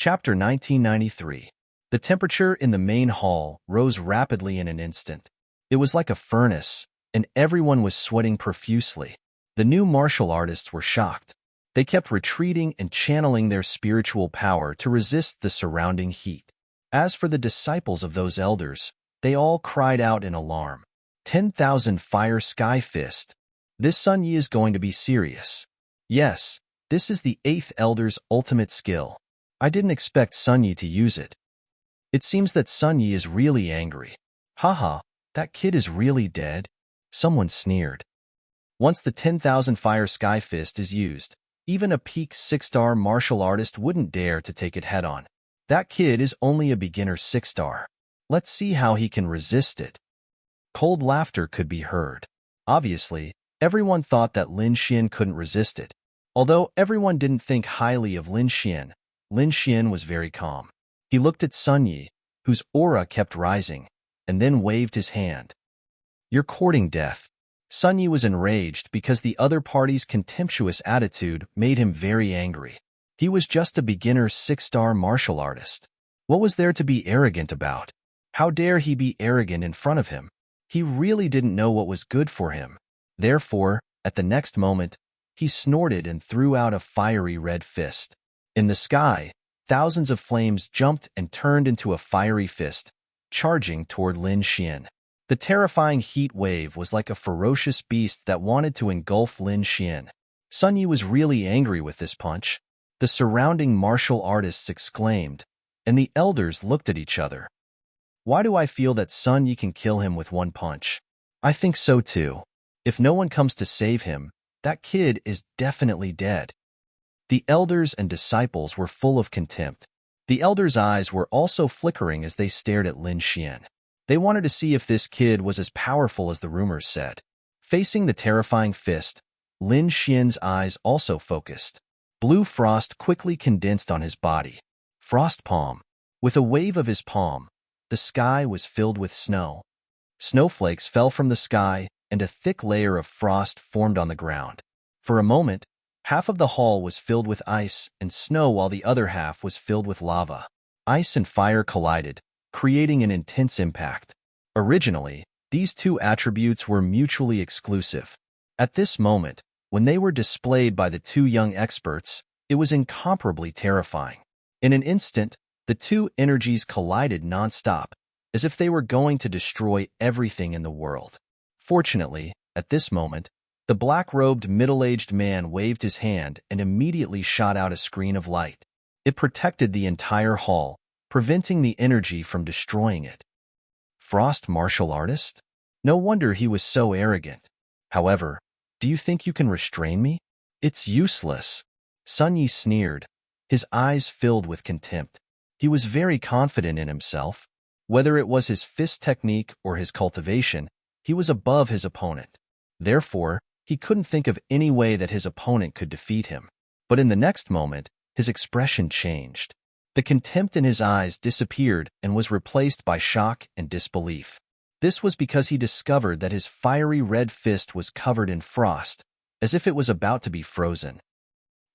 Chapter 1993. The temperature in the main hall rose rapidly in an instant. It was like a furnace, and everyone was sweating profusely. The new martial artists were shocked. They kept retreating and channeling their spiritual power to resist the surrounding heat. As for the disciples of those elders, they all cried out in alarm. 10,000 Fire Sky Fist. This Sun Yi is going to be serious. Yes, this is the 8th Elder's ultimate skill. I didn't expect Sun Yi to use it. It seems that Sun Yi is really angry. Haha, that kid is really dead? Someone sneered. Once the 10,000 Fire Sky Fist is used, even a peak 6-star martial artist wouldn't dare to take it head-on. That kid is only a beginner 6-star. Let's see how he can resist it. Cold laughter could be heard. Obviously, everyone thought that Lin Xian couldn't resist it. Although everyone didn't think highly of Lin Xian was very calm. He looked at Sun Yi, whose aura kept rising, and then waved his hand. You're courting death. Sun Yi was enraged because the other party's contemptuous attitude made him very angry. He was just a beginner 6-star martial artist. What was there to be arrogant about? How dare he be arrogant in front of him? He really didn't know what was good for him. Therefore, at the next moment, he snorted and threw out a fiery red fist. In the sky, thousands of flames jumped and turned into a fiery fist, charging toward Lin Xian. The terrifying heat wave was like a ferocious beast that wanted to engulf Lin Xian. Sun Yi was really angry with this punch. The surrounding martial artists exclaimed, and the elders looked at each other. Why do I feel that Sun Yi can kill him with one punch? I think so too. If no one comes to save him, that kid is definitely dead. The elders and disciples were full of contempt. The elders' eyes were also flickering as they stared at Lin Xian. They wanted to see if this kid was as powerful as the rumors said. Facing the terrifying fist, Lin Xian's eyes also focused. Blue frost quickly condensed on his body. Frost palm. With a wave of his palm, the sky was filled with snow. Snowflakes fell from the sky, and a thick layer of frost formed on the ground. For a moment, half of the hall was filled with ice and snow while the other half was filled with lava. Ice and fire collided, creating an intense impact. Originally, these two attributes were mutually exclusive. At this moment, when they were displayed by the two young experts, it was incomparably terrifying. In an instant, the two energies collided non-stop, as if they were going to destroy everything in the world. Fortunately, at this moment, the black-robed middle-aged man waved his hand and immediately shot out a screen of light. It protected the entire hall, preventing the energy from destroying it. Frost martial artist? No wonder he was so arrogant. However, do you think you can restrain me? It's useless. Sun Yi sneered, his eyes filled with contempt. He was very confident in himself. Whether it was his fist technique or his cultivation, he was above his opponent. Therefore, he couldn't think of any way that his opponent could defeat him. But in the next moment, his expression changed. The contempt in his eyes disappeared and was replaced by shock and disbelief. This was because he discovered that his fiery red fist was covered in frost, as if it was about to be frozen.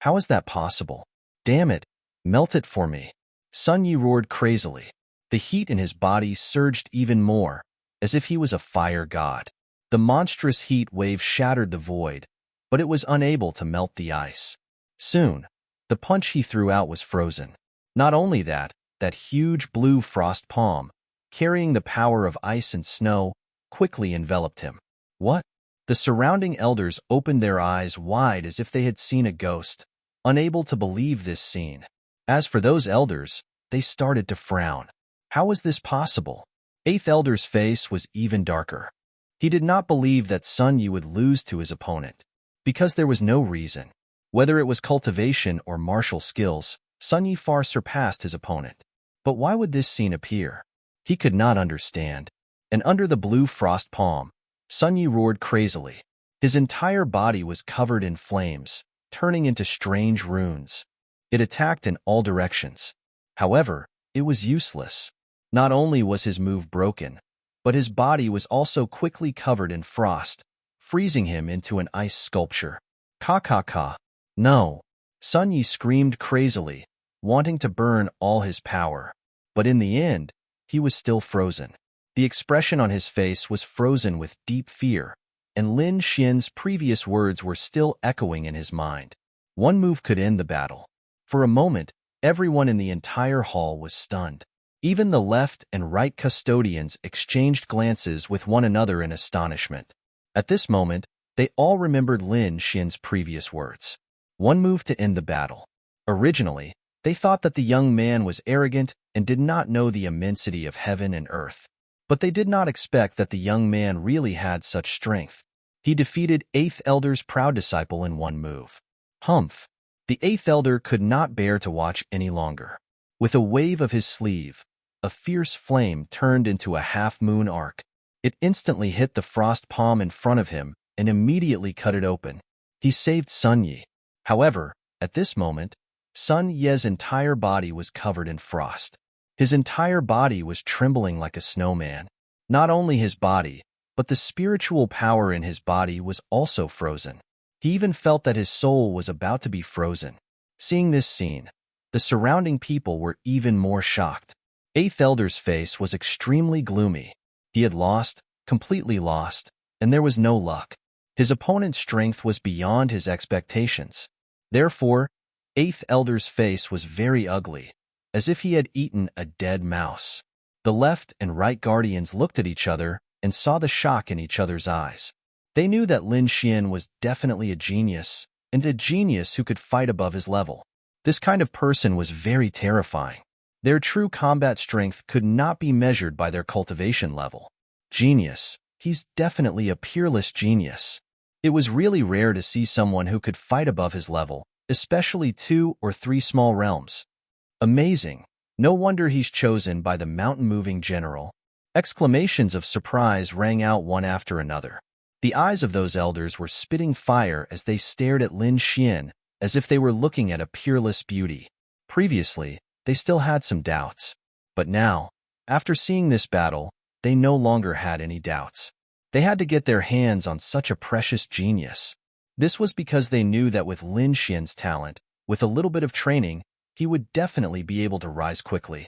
How is that possible? Damn it, melt it for me. Sun Yi roared crazily. The heat in his body surged even more, as if he was a fire god. The monstrous heat wave shattered the void, but it was unable to melt the ice. Soon, the punch he threw out was frozen. Not only that, that huge blue frost palm, carrying the power of ice and snow, quickly enveloped him. What? The surrounding elders opened their eyes wide as if they had seen a ghost, unable to believe this scene. As for those elders, they started to frown. How was this possible? 8th Elder's face was even darker. He did not believe that Sun Yi would lose to his opponent, because there was no reason. Whether it was cultivation or martial skills, Sun Yi far surpassed his opponent. But why would this scene appear? He could not understand. And under the blue frost palm, Sun Yi roared crazily. His entire body was covered in flames, turning into strange runes. It attacked in all directions. However, it was useless. Not only was his move broken, but his body was also quickly covered in frost, freezing him into an ice sculpture. Ka ka ka. No. Sun Yi screamed crazily, wanting to burn all his power. But in the end, he was still frozen. The expression on his face was frozen with deep fear, and Lin Xian's previous words were still echoing in his mind. One move could end the battle. For a moment, everyone in the entire hall was stunned. Even the left and right custodians exchanged glances with one another in astonishment. At this moment, they all remembered Lin Xian's previous words. One move to end the battle. Originally, they thought that the young man was arrogant and did not know the immensity of heaven and earth. But they did not expect that the young man really had such strength. He defeated 8th Elder's proud disciple in one move. Humph! The 8th Elder could not bear to watch any longer. With a wave of his sleeve, a fierce flame turned into a half-moon arc. It instantly hit the frost palm in front of him and immediately cut it open. He saved Sun Yi. However, at this moment, Sun Ye's entire body was covered in frost. His entire body was trembling like a snowman. Not only his body, but the spiritual power in his body was also frozen. He even felt that his soul was about to be frozen. Seeing this scene, the surrounding people were even more shocked. 8th Elder's face was extremely gloomy. He had lost, completely lost, and there was no luck. His opponent's strength was beyond his expectations. Therefore, 8th Elder's face was very ugly, as if he had eaten a dead mouse. The left and right guardians looked at each other and saw the shock in each other's eyes. They knew that Lin Xian was definitely a genius, and a genius who could fight above his level. This kind of person was very terrifying. Their true combat strength could not be measured by their cultivation level. Genius. He's definitely a peerless genius. It was really rare to see someone who could fight above his level, especially 2 or 3 small realms. Amazing. No wonder he's chosen by the mountain-moving general. Exclamations of surprise rang out one after another. The eyes of those elders were spitting fire as they stared at Lin Xian, as if they were looking at a peerless beauty. Previously, they still had some doubts. But now, after seeing this battle, they no longer had any doubts. They had to get their hands on such a precious genius. This was because they knew that with Lin Xian's talent, with a little bit of training, he would definitely be able to rise quickly.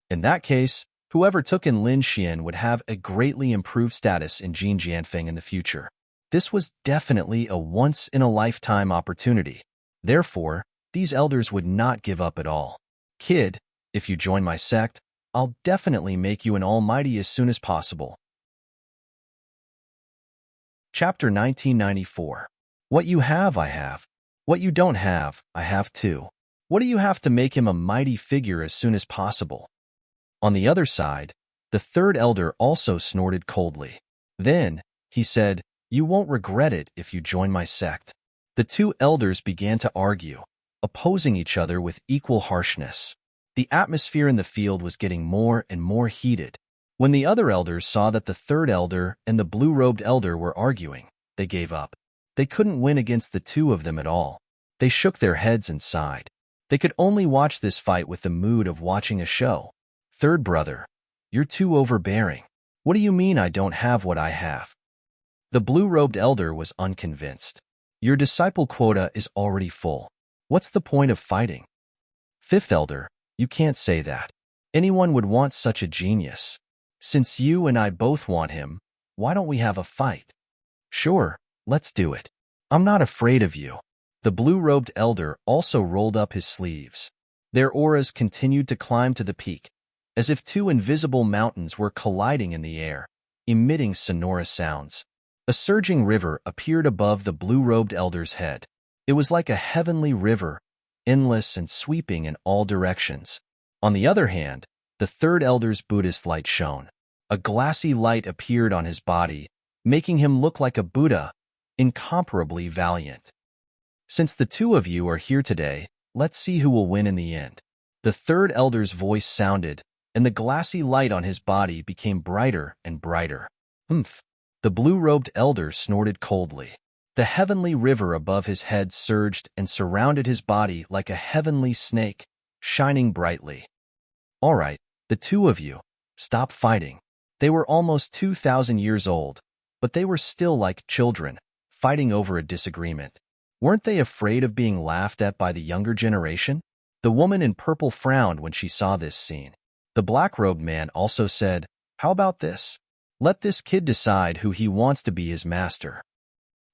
In that case, whoever took in Lin Xian would have a greatly improved status in Jin Jianfeng in the future. This was definitely a once-in-a-lifetime opportunity. Therefore, these elders would not give up at all. Kid, if you join my sect, I'll definitely make you an almighty as soon as possible. Chapter 1994. What you have, I have. What you don't have, I have too. What do you have to make him a mighty figure as soon as possible? On the other side, the 3rd elder also snorted coldly. Then, he said, you won't regret it if you join my sect. The 2 elders began to argue, opposing each other with equal harshness. The atmosphere in the field was getting more and more heated. When the other elders saw that the 3rd elder and the blue-robed elder were arguing, they gave up. They couldn't win against the 2 of them at all. They shook their heads and sighed. They could only watch this fight with the mood of watching a show. 3rd brother, you're too overbearing. What do you mean I don't have what I have? The blue-robed elder was unconvinced. Your disciple quota is already full. What's the point of fighting? 5th elder, you can't say that. Anyone would want such a genius. Since you and I both want him, why don't we have a fight? Sure, let's do it. I'm not afraid of you. The blue-robed elder also rolled up his sleeves. Their auras continued to climb to the peak, as if 2 invisible mountains were colliding in the air, emitting sonorous sounds. A surging river appeared above the blue-robed elder's head. It was like a heavenly river, endless and sweeping in all directions. On the other hand, the 3rd elder's Buddhist light shone. A glassy light appeared on his body, making him look like a Buddha, incomparably valiant. Since the 2 of you are here today, let's see who will win in the end. The 3rd elder's voice sounded, and the glassy light on his body became brighter and brighter. Humph! The blue-robed elder snorted coldly. The heavenly river above his head surged and surrounded his body like a heavenly snake, shining brightly. All right, the 2 of you, stop fighting. They were almost 2,000 years old, but they were still like children, fighting over a disagreement. Weren't they afraid of being laughed at by the younger generation? The woman in purple frowned when she saw this scene. The black-robed man also said, "How about this? Let this kid decide who he wants to be his master."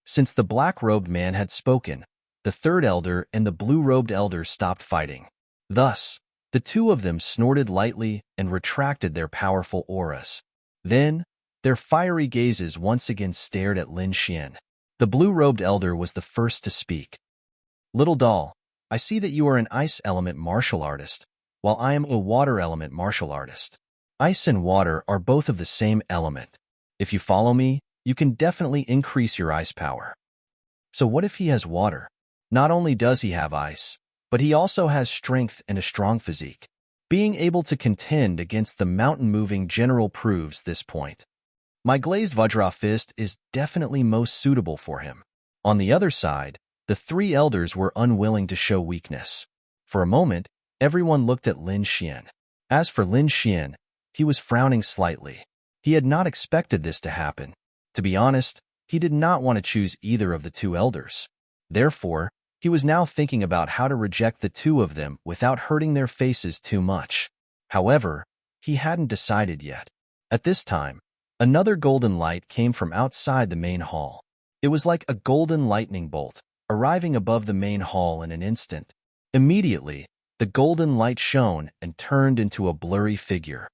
Since the black-robed man had spoken, the third elder and the blue-robed elder stopped fighting. Thus, the two of them snorted lightly and retracted their powerful auras. Then, their fiery gazes once again stared at Lin Xian. The blue-robed elder was the first to speak. "Little doll, I see that you are an ice element martial artist, while I am a water element martial artist. Ice and water are both of the same element. If you follow me, you can definitely increase your ice power." So what if he has water? Not only does he have ice, but he also has strength and a strong physique. Being able to contend against the mountain-moving general proves this point. My glazed Vajra fist is definitely most suitable for him. On the other side, the three elders were unwilling to show weakness. For a moment, everyone looked at Lin Xian. As for Lin Xian, he was frowning slightly. He had not expected this to happen. To be honest, he did not want to choose either of the two elders. Therefore, he was now thinking about how to reject the two of them without hurting their faces too much. However, he hadn't decided yet. At this time, another golden light came from outside the main hall. It was like a golden lightning bolt, arriving above the main hall in an instant. Immediately, the golden light shone and turned into a blurry figure.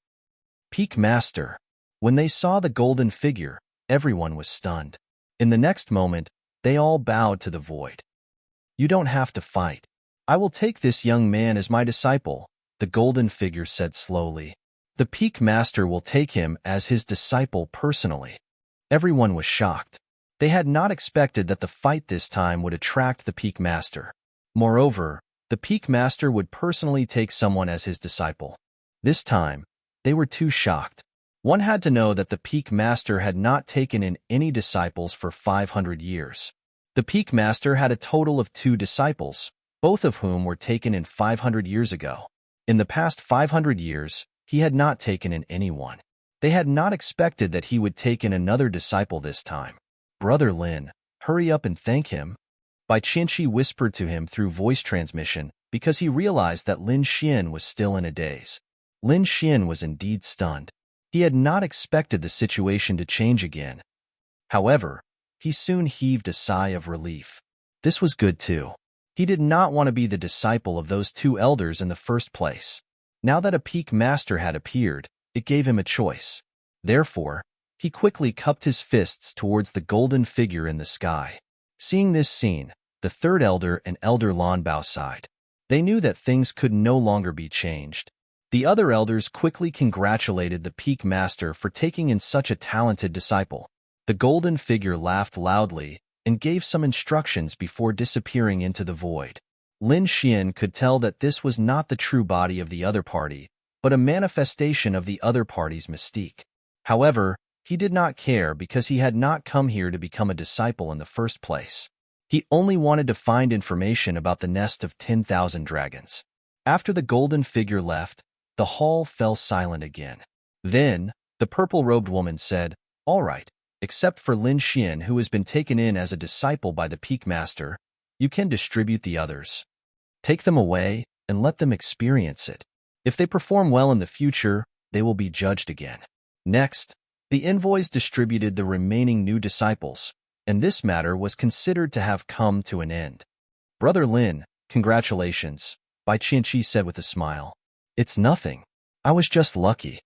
Peak Master. When they saw the golden figure, everyone was stunned. In the next moment, they all bowed to the void. "You don't have to fight. I will take this young man as my disciple," the golden figure said slowly. "The Peak Master will take him as his disciple personally." Everyone was shocked. They had not expected that the fight this time would attract the Peak Master. Moreover, the Peak Master would personally take someone as his disciple. This time, they were too shocked. One had to know that the Peak Master had not taken in any disciples for 500 years. The Peak Master had a total of 2 disciples, both of whom were taken in 500 years ago. In the past 500 years, he had not taken in anyone. They had not expected that he would take in another disciple this time. "Brother Lin, hurry up and thank him," Bai Qianqi whispered to him through voice transmission because he realized that Lin Xian was still in a daze. Lin Xian was indeed stunned. He had not expected the situation to change again. However, he soon heaved a sigh of relief. This was good too. He did not want to be the disciple of those 2 elders in the first place. Now that a Peak Master had appeared, it gave him a choice. Therefore, he quickly cupped his fists towards the golden figure in the sky. Seeing this scene, the third elder and Elder Lan Bao sighed. They knew that things could no longer be changed. The other elders quickly congratulated the Peak Master for taking in such a talented disciple. The golden figure laughed loudly and gave some instructions before disappearing into the void. Lin Xian could tell that this was not the true body of the other party, but a manifestation of the other party's mystique. However, he did not care because he had not come here to become a disciple in the first place. He only wanted to find information about the nest of 10,000 dragons. After the golden figure left, the hall fell silent again. Then, the purple-robed woman said, "All right, except for Lin Xian, who has been taken in as a disciple by the Peak Master, you can distribute the others. Take them away and let them experience it. If they perform well in the future, they will be judged again." Next, the envoys distributed the remaining new disciples, and this matter was considered to have come to an end. "Brother Lin, congratulations," Bai Qianqi said with a smile. "It's nothing. I was just lucky."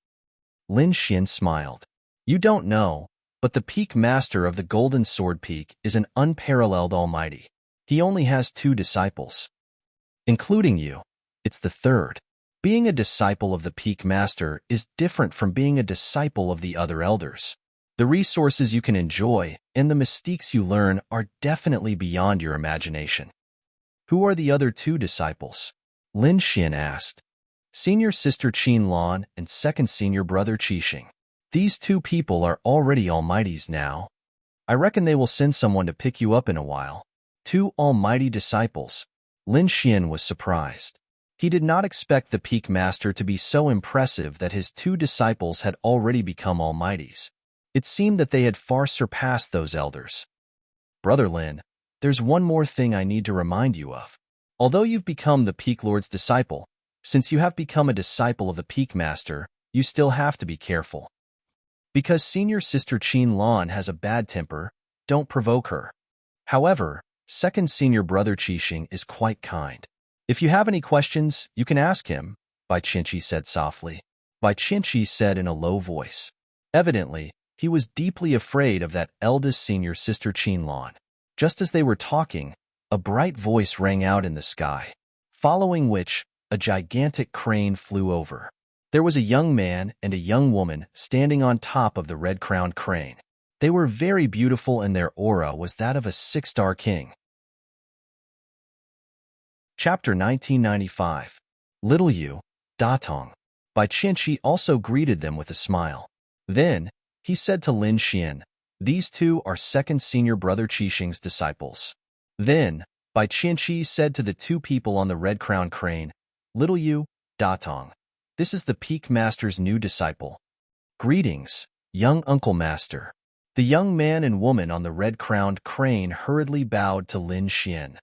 Lin Xian smiled. "You don't know, but the Peak Master of the Golden Sword Peak is an unparalleled almighty. He only has 2 disciples. Including you, it's the third. Being a disciple of the Peak Master is different from being a disciple of the other elders. The resources you can enjoy and the mystiques you learn are definitely beyond your imagination." "Who are the other 2 disciples?" Lin Xian asked. "Senior sister Qin Lan and second senior brother Qixing. These 2 people are already almighties now. I reckon they will send someone to pick you up in a while." 2 almighty disciples. Lin Xian was surprised. He did not expect the Peak Master to be so impressive that his 2 disciples had already become almighties. It seemed that they had far surpassed those elders. "Brother Lin, there's one more thing I need to remind you of. Although you've become the Peak Lord's disciple, since you have become a disciple of the Peak Master, you still have to be careful. Because senior sister Qin Lan has a bad temper, don't provoke her. However, second senior brother Qixing is quite kind. If you have any questions, you can ask him, Bai Qinqi said softly. Bai Qinqi said in a low voice. Evidently, he was deeply afraid of that eldest senior sister Qin Lan. Just as they were talking, a bright voice rang out in the sky, following which, a gigantic crane flew over. There was a young man and a young woman standing on top of the red-crowned crane. They were very beautiful and their aura was that of a six-star king. Chapter 1995. Little Yu, Datong. Bai Qinqi also greeted them with a smile. Then, he said to Lin Xian, "These two are second senior brother Qixing's disciples." Then, Bai Qinqi said to the two people on the red-crowned crane, "Little Yu, Datong. This is the Peak Master's new disciple. Greetings, young Uncle Master." The young man and woman on the red-crowned crane hurriedly bowed to Lin Xian.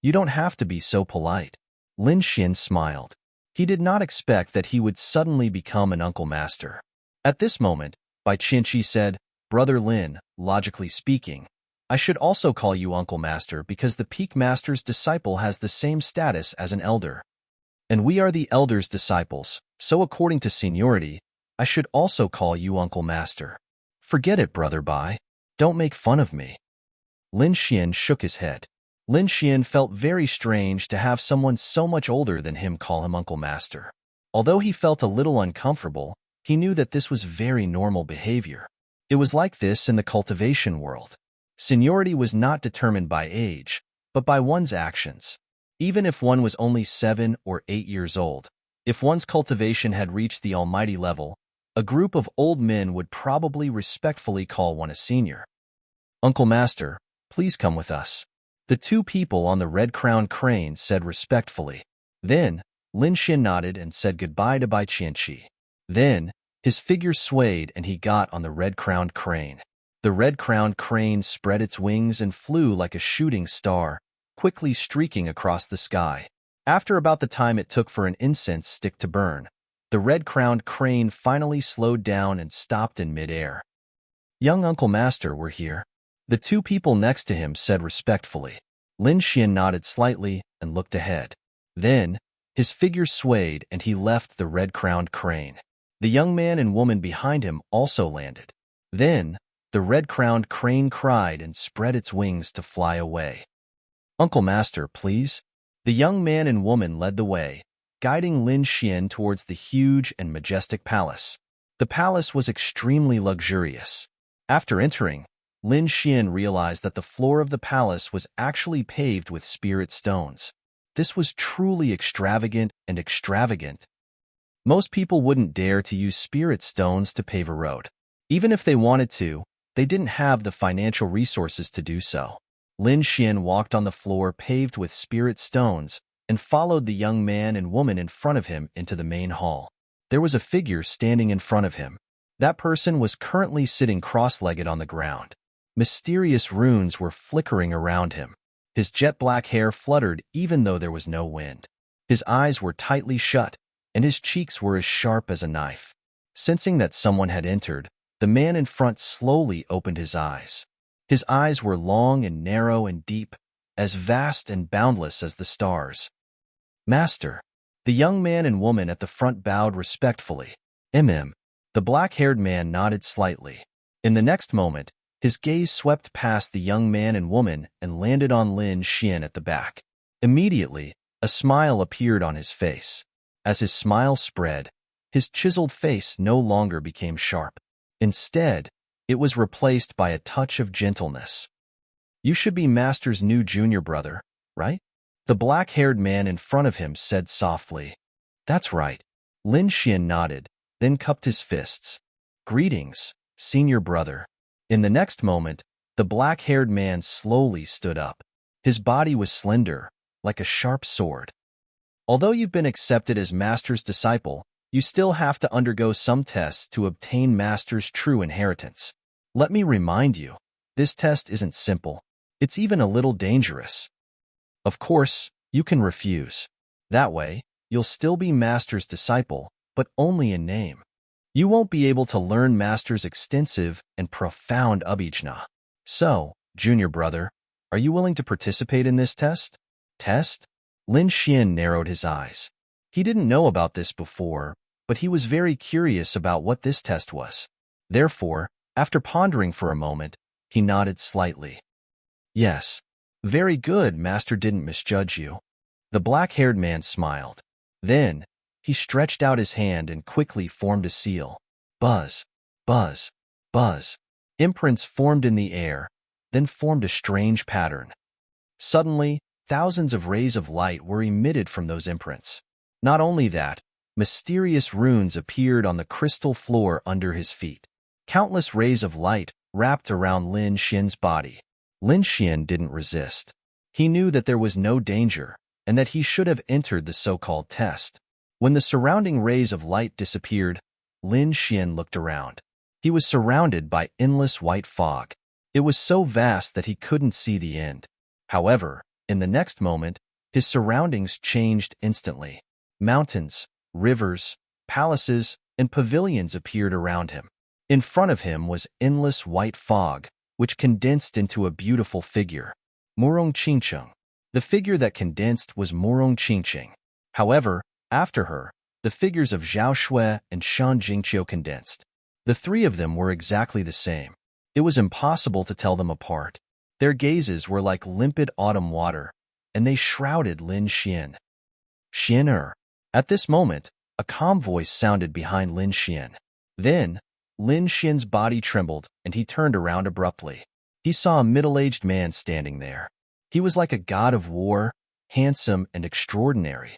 "You don't have to be so polite." Lin Xian smiled. He did not expect that he would suddenly become an Uncle Master. At this moment, Bai Qinqi said, "Brother Lin, logically speaking, I should also call you Uncle Master because the Peak Master's disciple has the same status as an elder. And we are the elder's disciples, so according to seniority, I should also call you Uncle Master." "Forget it, Brother Bai. Don't make fun of me." Lin Xian shook his head. Lin Xian felt very strange to have someone so much older than him call him Uncle Master. Although he felt a little uncomfortable, he knew that this was very normal behavior. It was like this in the cultivation world. Seniority was not determined by age, but by one's actions. Even if one was only 7 or 8 years old, if one's cultivation had reached the almighty level, a group of old men would probably respectfully call one a senior. "Uncle Master, please come with us," the two people on the red-crowned crane said respectfully. Then, Lin Xian nodded and said goodbye to Bai Qinqi. Then, his figure swayed and he got on the red-crowned crane. The red-crowned crane spread its wings and flew like a shooting star, quickly streaking across the sky. After about the time it took for an incense stick to burn, the red-crowned crane finally slowed down and stopped in mid-air. "Young Uncle Master, we're here," the two people next to him said respectfully. Lin Xian nodded slightly and looked ahead. Then, his figure swayed and he left the red-crowned crane. The young man and woman behind him also landed. Then, the red-crowned crane cried and spread its wings to fly away. "Uncle Master, please." The young man and woman led the way, guiding Lin Xian towards the huge and majestic palace. The palace was extremely luxurious. After entering, Lin Xian realized that the floor of the palace was actually paved with spirit stones. This was truly extravagant and extravagant. Most people wouldn't dare to use spirit stones to pave a road. Even if they wanted to, they didn't have the financial resources to do so. Lin Xian walked on the floor paved with spirit stones and followed the young man and woman in front of him into the main hall. There was a figure standing in front of him. That person was currently sitting cross-legged on the ground. Mysterious runes were flickering around him. His jet-black hair fluttered even though there was no wind. His eyes were tightly shut, and his cheeks were as sharp as a knife. Sensing that someone had entered, the man in front slowly opened his eyes. His eyes were long and narrow and deep, as vast and boundless as the stars. "Master." The young man and woman at the front bowed respectfully. The black-haired man nodded slightly. In the next moment, his gaze swept past the young man and woman and landed on Lin Xian at the back. Immediately, a smile appeared on his face. As his smile spread, his chiseled face no longer became sharp. Instead, it was replaced by a touch of gentleness. "You should be Master's new junior brother, right?" The black-haired man in front of him said softly. "That's right." Lin Xian nodded, then cupped his fists. "Greetings, senior brother." In the next moment, the black-haired man slowly stood up. His body was slender, like a sharp sword. "Although you've been accepted as Master's disciple, you still have to undergo some tests to obtain Master's true inheritance. Let me remind you, this test isn't simple. It's even a little dangerous. Of course, You can refuse. That way, you'll still be Master's disciple, but only in name. You won't be able to learn Master's extensive and profound abhijna. So, junior brother, are you willing to participate in this test? Test? Lin Xian narrowed his eyes. He didn't know about this before, but he was very curious about what this test was. Therefore, after pondering for a moment, he nodded slightly. Yes. Very good, Master didn't misjudge you. The black-haired man smiled. Then, he stretched out his hand and quickly formed a seal. Buzz, buzz, buzz. Imprints formed in the air, then formed a strange pattern. Suddenly, thousands of rays of light were emitted from those imprints. Not only that, mysterious runes appeared on the crystal floor under his feet. Countless rays of light wrapped around Lin Xian's body. Lin Xian didn't resist. He knew that there was no danger, and that he should have entered the so-called test. When the surrounding rays of light disappeared, Lin Xian looked around. He was surrounded by endless white fog. It was so vast that he couldn't see the end. However, in the next moment, his surroundings changed instantly. Mountains, rivers, palaces, and pavilions appeared around him. In front of him was endless white fog, which condensed into a beautiful figure. Murong Qingcheng. The figure that condensed was Murong Qingcheng. However, after her, the figures of Zhao Shui and Shan Jingqiu condensed. The three of them were exactly the same. It was impossible to tell them apart. Their gazes were like limpid autumn water, and they shrouded Lin Xian. Xian. At this moment, a calm voice sounded behind Lin Xian. Then, Lin Xian's body trembled, and he turned around abruptly. He saw a middle-aged man standing there. He was like a god of war, handsome and extraordinary.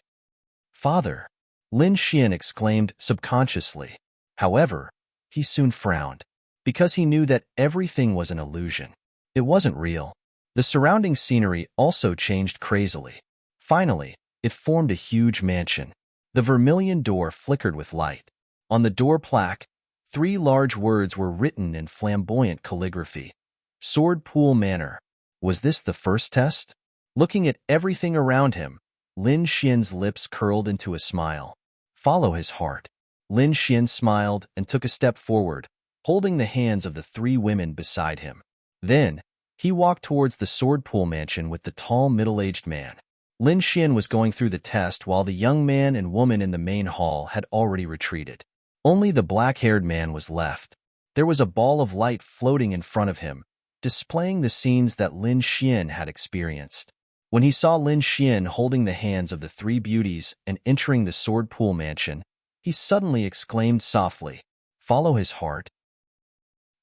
Father, Lin Xian exclaimed subconsciously. However, he soon frowned, because he knew that everything was an illusion. It wasn't real. The surrounding scenery also changed crazily. Finally, it formed a huge mansion. The vermilion door flickered with light. On the door plaque, 3 large words were written in flamboyant calligraphy. Sword Pool Manor. Was this the first test? Looking at everything around him, Lin Xian's lips curled into a smile. Follow his heart. Lin Xian smiled and took a step forward, holding the hands of the 3 women beside him. Then, he walked towards the sword pool mansion with the tall middle-aged man. Lin Xian was going through the test while the young man and woman in the main hall had already retreated. Only the black-haired man was left. There was a ball of light floating in front of him, displaying the scenes that Lin Xian had experienced. When he saw Lin Xian holding the hands of the 3 beauties and entering the sword pool mansion, he suddenly exclaimed softly, "Follow his heart."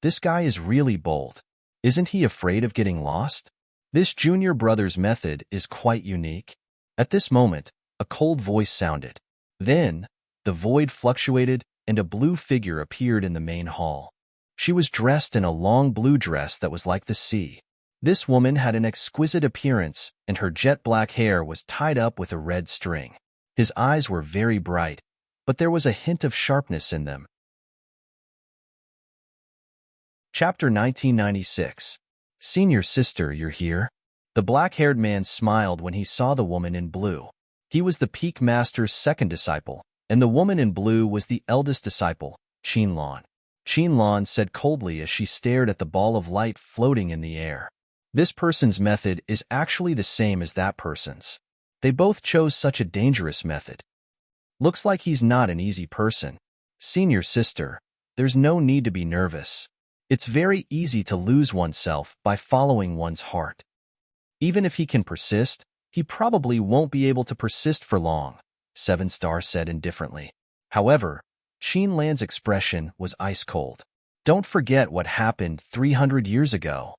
This guy is really bold. Isn't he afraid of getting lost? This junior brother's method is quite unique. At this moment, a cold voice sounded. Then, the void fluctuated and a blue figure appeared in the main hall. She was dressed in a long blue dress that was like the sea. This woman had an exquisite appearance, and her jet black hair was tied up with a red string. His eyes were very bright, but there was a hint of sharpness in them. Chapter 1996. Senior sister, you're here? The black-haired man smiled when he saw the woman in blue. He was the Peak Master's second disciple, and the woman in blue was the eldest disciple, Qinlan. Qinlan said coldly as she stared at the ball of light floating in the air. This person's method is actually the same as that person's. They both chose such a dangerous method. Looks like he's not an easy person. Senior sister, there's no need to be nervous. It's very easy to lose oneself by following one's heart. Even if he can persist, he probably won't be able to persist for long, 7-star said indifferently. However, Qinlan's expression was ice cold. Don't forget what happened 300 years ago.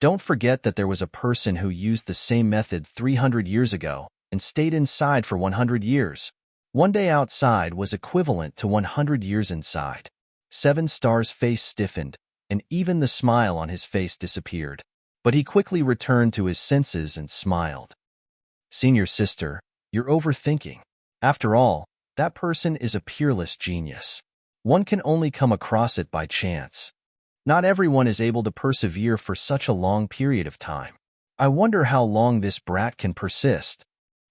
Don't forget that there was a person who used the same method 300 years ago and stayed inside for 100 years. One day outside was equivalent to 100 years inside. 7-star's face stiffened, and even the smile on his face disappeared. But he quickly returned to his senses and smiled. Senior sister, you're overthinking. After all, that person is a peerless genius. One can only come across it by chance. Not everyone is able to persevere for such a long period of time. I wonder how long this brat can persist.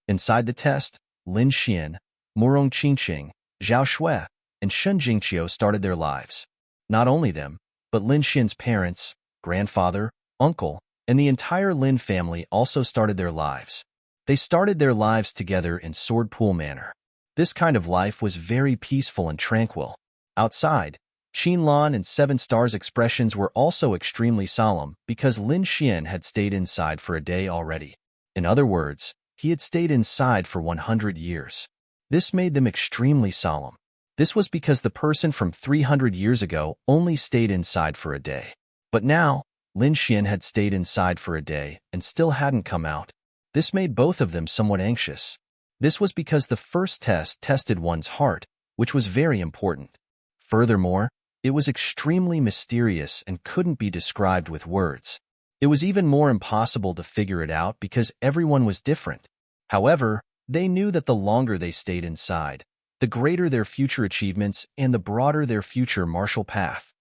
Inside the test, Lin Xian, Murong Qingqing, Zhao Shui, and Shun Jingqiu started their lives. Not only them, but Lin Xian's parents, grandfather, uncle, and the entire Lin family also started their lives. They started their lives together in Sword Pool manner. This kind of life was very peaceful and tranquil. Outside, Qinlan and Seven Stars' expressions were also extremely solemn because Lin Xian had stayed inside for a day already. In other words, he had stayed inside for 100 years. This made them extremely solemn. This was because the person from 300 years ago only stayed inside for a day. But now, Lin Xian had stayed inside for a day and still hadn't come out. This made both of them somewhat anxious. This was because the first test tested one's heart, which was very important. Furthermore, it was extremely mysterious and couldn't be described with words. It was even more impossible to figure it out because everyone was different. However, they knew that the longer they stayed inside, the greater their future achievements and the broader their future martial path.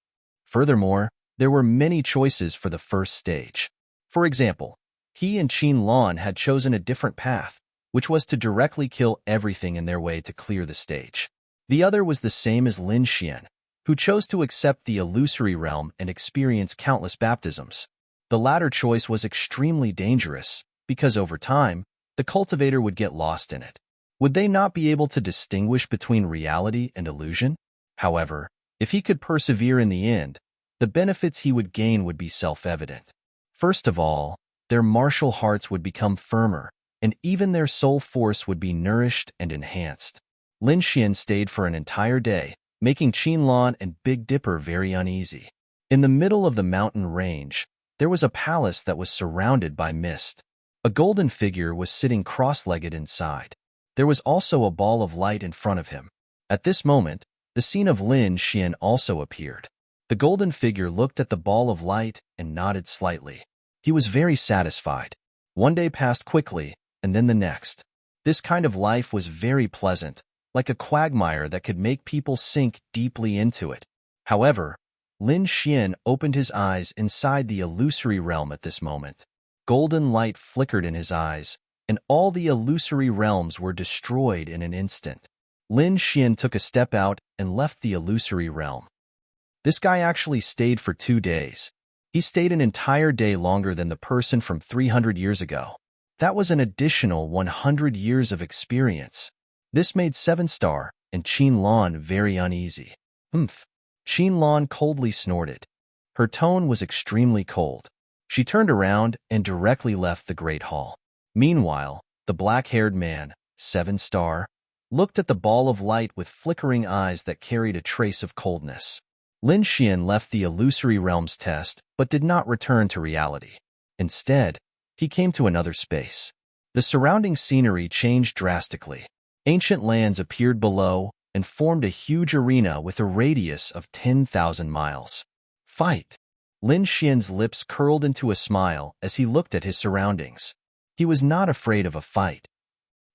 Furthermore, there were many choices for the first stage. For example, he and Qinlan had chosen a different path, which was to directly kill everything in their way to clear the stage. The other was the same as Lin Xian, who chose to accept the illusory realm and experience countless baptisms. The latter choice was extremely dangerous, because over time, the cultivator would get lost in it. Would they not be able to distinguish between reality and illusion? However, if he could persevere in the end, the benefits he would gain would be self-evident. First of all, their martial hearts would become firmer, and even their soul force would be nourished and enhanced. Lin Xian stayed for an entire day, making Qinlan and Big Dipper very uneasy. In the middle of the mountain range, there was a palace that was surrounded by mist. A golden figure was sitting cross-legged inside. There was also a ball of light in front of him. At this moment, the scene of Lin Xian also appeared. The golden figure looked at the ball of light and nodded slightly. He was very satisfied. One day passed quickly, and then the next. This kind of life was very pleasant, like a quagmire that could make people sink deeply into it. However, Lin Xian opened his eyes inside the illusory realm at this moment. Golden light flickered in his eyes, and all the illusory realms were destroyed in an instant. Lin Xian took a step out and left the illusory realm. This guy actually stayed for 2 days. He stayed an entire day longer than the person from 300 years ago. That was an additional 100 years of experience. This made Seven Star and Qinlan very uneasy. Qinlan coldly snorted. Her tone was extremely cold. She turned around and directly left the Great Hall. Meanwhile, the black-haired man, Seven Star, looked at the ball of light with flickering eyes that carried a trace of coldness. Lin Xian left the illusory realms test but did not return to reality. Instead, he came to another space. The surrounding scenery changed drastically. Ancient lands appeared below and formed a huge arena with a radius of 10,000 miles. Fight! Lin Xian's lips curled into a smile as he looked at his surroundings. He was not afraid of a fight.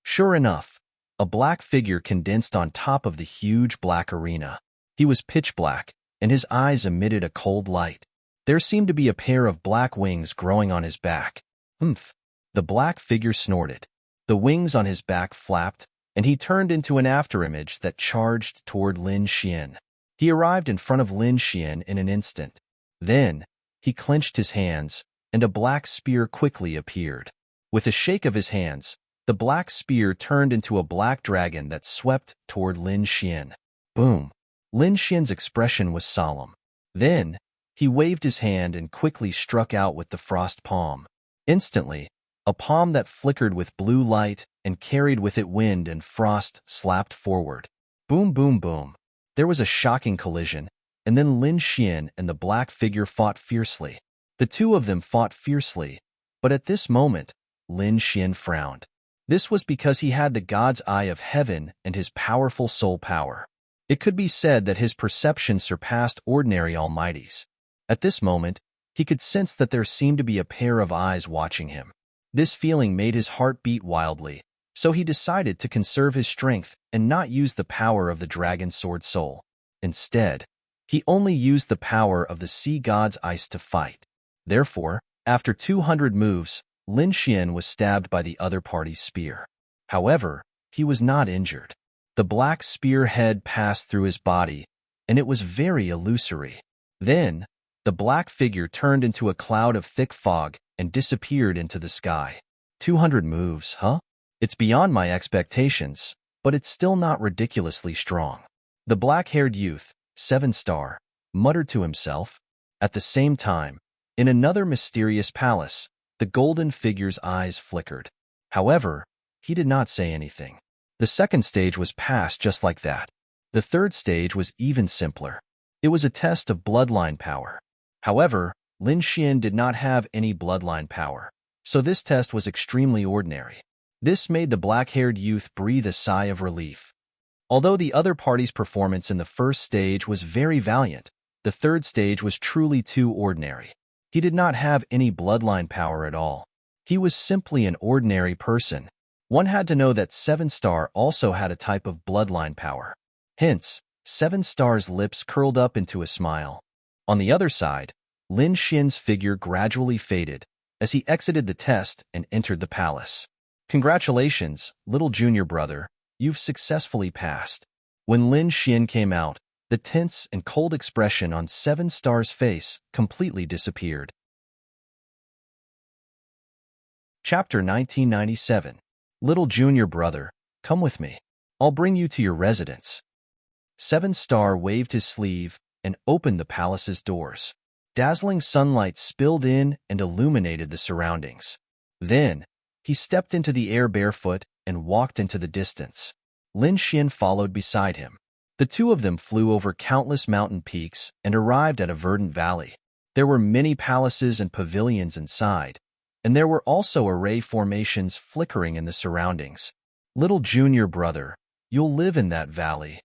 Sure enough, a black figure condensed on top of the huge black arena. He was pitch black, and his eyes emitted a cold light. There seemed to be a pair of black wings growing on his back. The black figure snorted. The wings on his back flapped, and he turned into an afterimage that charged toward Lin Xian. He arrived in front of Lin Xian in an instant. Then, he clenched his hands, and a black spear quickly appeared. With a shake of his hands, the black spear turned into a black dragon that swept toward Lin Xian. Boom! Lin Xian's expression was solemn. Then, he waved his hand and quickly struck out with the frost palm. Instantly, a palm that flickered with blue light and carried with it wind and frost slapped forward. Boom, boom, boom. There was a shocking collision, and then Lin Xian and the black figure fought fiercely. The two of them fought fiercely, but at this moment, Lin Xian frowned. This was because he had the God's eye of heaven and his powerful soul power. It could be said that his perception surpassed ordinary almighties. At this moment, he could sense that there seemed to be a pair of eyes watching him. This feeling made his heart beat wildly, so he decided to conserve his strength and not use the power of the dragon sword soul. Instead, he only used the power of the sea god's ice to fight. Therefore, after 200 moves, Lin Xian was stabbed by the other party's spear. However, he was not injured. The black spear head passed through his body, and it was very illusory. Then, the black figure turned into a cloud of thick fog and disappeared into the sky. 200 moves, huh? It's beyond my expectations, but it's still not ridiculously strong. The black-haired youth, 7-star, muttered to himself. At the same time, in another mysterious palace, the golden figure's eyes flickered. However, he did not say anything. The second stage was passed just like that. The third stage was even simpler. It was a test of bloodline power. However, Lin Xian did not have any bloodline power, so this test was extremely ordinary. This made the black-haired youth breathe a sigh of relief. Although the other party's performance in the first stage was very valiant, the third stage was truly too ordinary. He did not have any bloodline power at all. He was simply an ordinary person. One had to know that 7-star also had a type of bloodline power. Hence, 7-star's lips curled up into a smile. On the other side, Lin Xian's figure gradually faded as he exited the test and entered the palace. Congratulations, little junior brother, you've successfully passed. When Lin Xian came out, the tense and cold expression on 7-star's face completely disappeared. Chapter 1997. Little junior brother, come with me. I'll bring you to your residence. 7-star waved his sleeve and opened the palace's doors. Dazzling sunlight spilled in and illuminated the surroundings. Then, he stepped into the air barefoot and walked into the distance. Lin Xian followed beside him. The two of them flew over countless mountain peaks and arrived at a verdant valley. There were many palaces and pavilions inside, and there were also array formations flickering in the surroundings. Little junior brother, you'll live in that valley.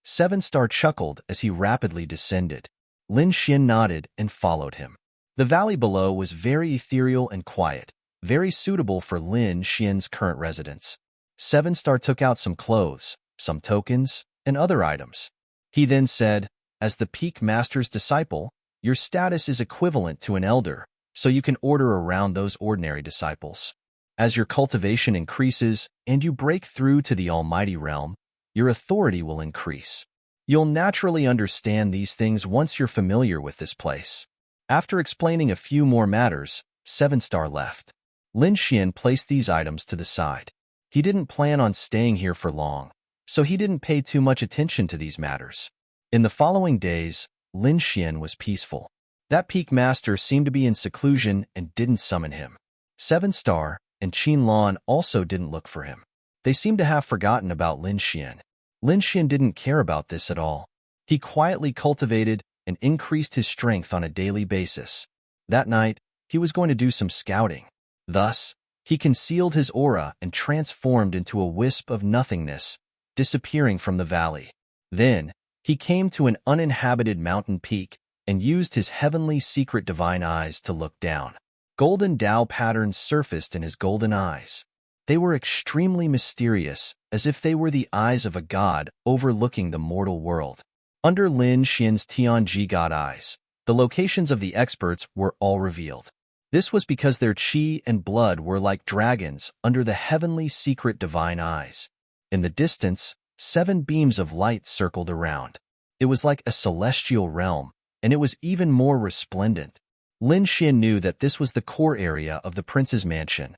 7-star chuckled as he rapidly descended. Lin Xian nodded and followed him. The valley below was very ethereal and quiet, very suitable for Lin Xian's current residence. 7-star took out some clothes, some tokens, and other items. He then said, as the Peak Master's disciple, your status is equivalent to an elder, so you can order around those ordinary disciples. As your cultivation increases and you break through to the Almighty Realm, your authority will increase. You'll naturally understand these things once you're familiar with this place. After explaining a few more matters, 7-star left. Lin Xian placed these items to the side. He didn't plan on staying here for long, so he didn't pay too much attention to these matters. In the following days, Lin Xian was peaceful. That Peak Master seemed to be in seclusion and didn't summon him. 7-star and Qin Lan also didn't look for him. They seemed to have forgotten about Lin Xian. Lin Xian didn't care about this at all. He quietly cultivated and increased his strength on a daily basis. That night, he was going to do some scouting. Thus, he concealed his aura and transformed into a wisp of nothingness, disappearing from the valley. Then, he came to an uninhabited mountain peak and used his heavenly secret divine eyes to look down. Golden Tao patterns surfaced in his golden eyes. They were extremely mysterious, as if they were the eyes of a god overlooking the mortal world. Under Lin Xian's Tianji god eyes, the locations of the experts were all revealed. This was because their qi and blood were like dragons under the heavenly secret divine eyes. In the distance, 7 beams of light circled around. It was like a celestial realm, and it was even more resplendent. Lin Xian knew that this was the core area of the prince's mansion.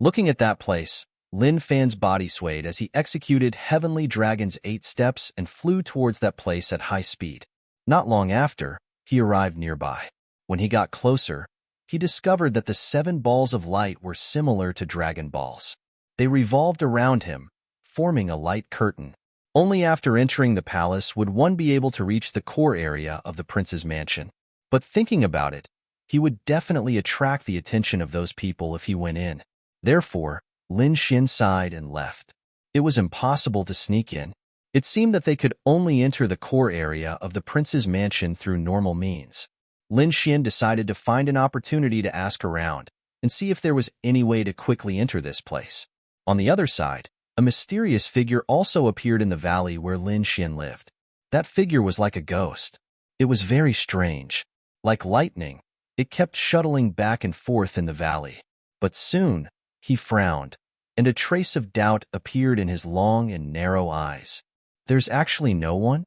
Looking at that place, Lin Fan's body swayed as he executed Heavenly Dragon's 8 steps and flew towards that place at high speed. Not long after, he arrived nearby. When he got closer, he discovered that the 7 balls of light were similar to Dragon Balls. They revolved around him, forming a light curtain. Only after entering the palace would one be able to reach the core area of the prince's mansion. But thinking about it, he would definitely attract the attention of those people if he went in. Therefore, Lin Xian sighed and left. It was impossible to sneak in. It seemed that they could only enter the core area of the prince's mansion through normal means. Lin Xian decided to find an opportunity to ask around and see if there was any way to quickly enter this place. On the other side, a mysterious figure also appeared in the valley where Lin Xian lived. That figure was like a ghost. It was very strange. Like lightning, it kept shuttling back and forth in the valley. But soon, he frowned. and a trace of doubt appeared in his long and narrow eyes. There's actually no one?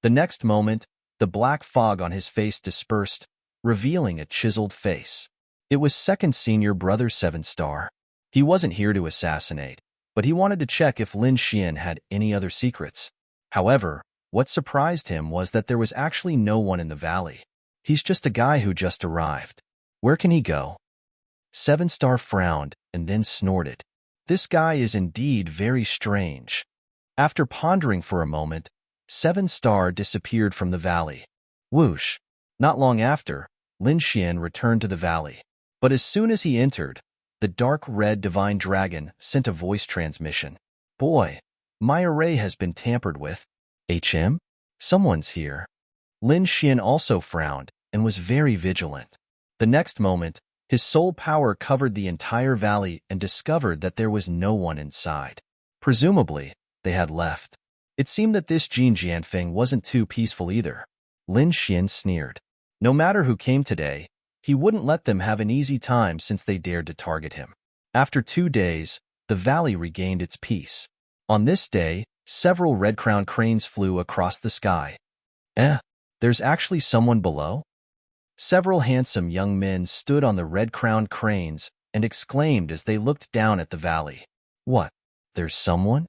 The next moment, the black fog on his face dispersed, revealing a chiseled face. It was second senior brother 7-Star. He wasn't here to assassinate, but he wanted to check if Lin Xian had any other secrets. However, what surprised him was that there was actually no one in the valley. He's just a guy who just arrived. Where can he go? 7-Star frowned and then snorted. This guy is indeed very strange. After pondering for a moment, 7-Star disappeared from the valley. Whoosh! Not long after, Lin Xian returned to the valley. But as soon as he entered, the dark red divine dragon sent a voice transmission. Boy, my array has been tampered with. HM? Someone's here. Lin Xian also frowned and was very vigilant. The next moment, his soul power covered the entire valley and discovered that there was no one inside. Presumably, they had left. It seemed that this Jin Jianfeng wasn't too peaceful either. Lin Xian sneered. No matter who came today, he wouldn't let them have an easy time since they dared to target him. After 2 days, the valley regained its peace. On this day, several red-crowned cranes flew across the sky. There's actually someone below? Several handsome young men stood on the red-crowned cranes and exclaimed as they looked down at the valley. What? There's someone?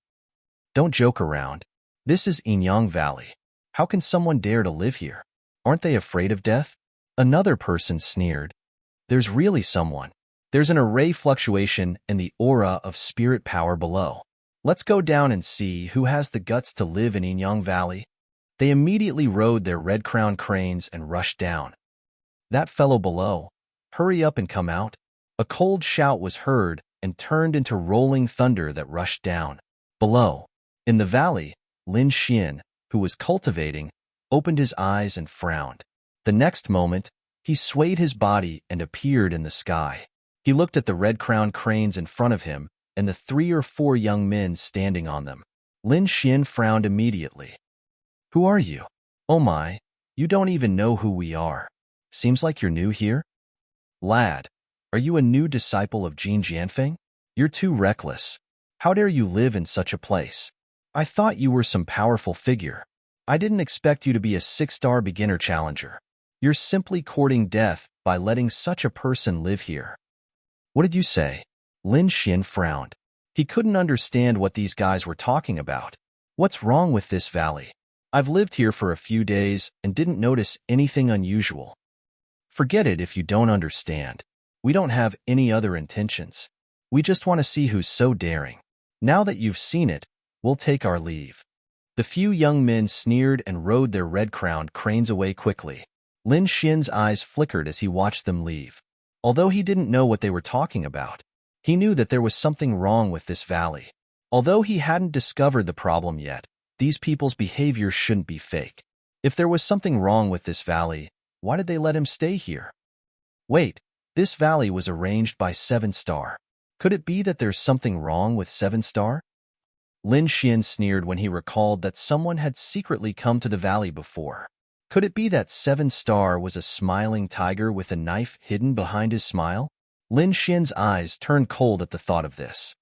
Don't joke around. This is Yinyang Valley. How can someone dare to live here? Aren't they afraid of death? Another person sneered. There's really someone. There's an array fluctuation in the aura of spirit power below. Let's go down and see who has the guts to live in Yinyang Valley. They immediately rode their red-crowned cranes and rushed down. That fellow below, hurry up and come out. A cold shout was heard and turned into rolling thunder that rushed down. Below, in the valley, Lin Xian, who was cultivating, opened his eyes and frowned. The next moment, he swayed his body and appeared in the sky. He looked at the red-crowned cranes in front of him and the 3 or 4 young men standing on them. Lin Xian frowned immediately. Who are you? Oh my, you don't even know who we are. Seems like you're new here? Lad, are you a new disciple of Jin Jianfeng? You're too reckless. How dare you live in such a place? I thought you were some powerful figure. I didn't expect you to be a 6-star beginner challenger. You're simply courting death by letting such a person live here. What did you say? Lin Xian frowned. He couldn't understand what these guys were talking about. What's wrong with this valley? I've lived here for a few days and didn't notice anything unusual. Forget it if you don't understand. We don't have any other intentions. We just want to see who's so daring. Now that you've seen it, we'll take our leave. The few young men sneered and rode their red-crowned cranes away quickly. Lin Xian's eyes flickered as he watched them leave. Although he didn't know what they were talking about, he knew that there was something wrong with this valley. Although he hadn't discovered the problem yet, these people's behavior shouldn't be fake. If there was something wrong with this valley, why did they let him stay here? Wait, this valley was arranged by 7-Star. Could it be that there's something wrong with 7-Star? Lin Xian sneered when he recalled that someone had secretly come to the valley before. Could it be that 7-Star was a smiling tiger with a knife hidden behind his smile? Lin Xian's eyes turned cold at the thought of this.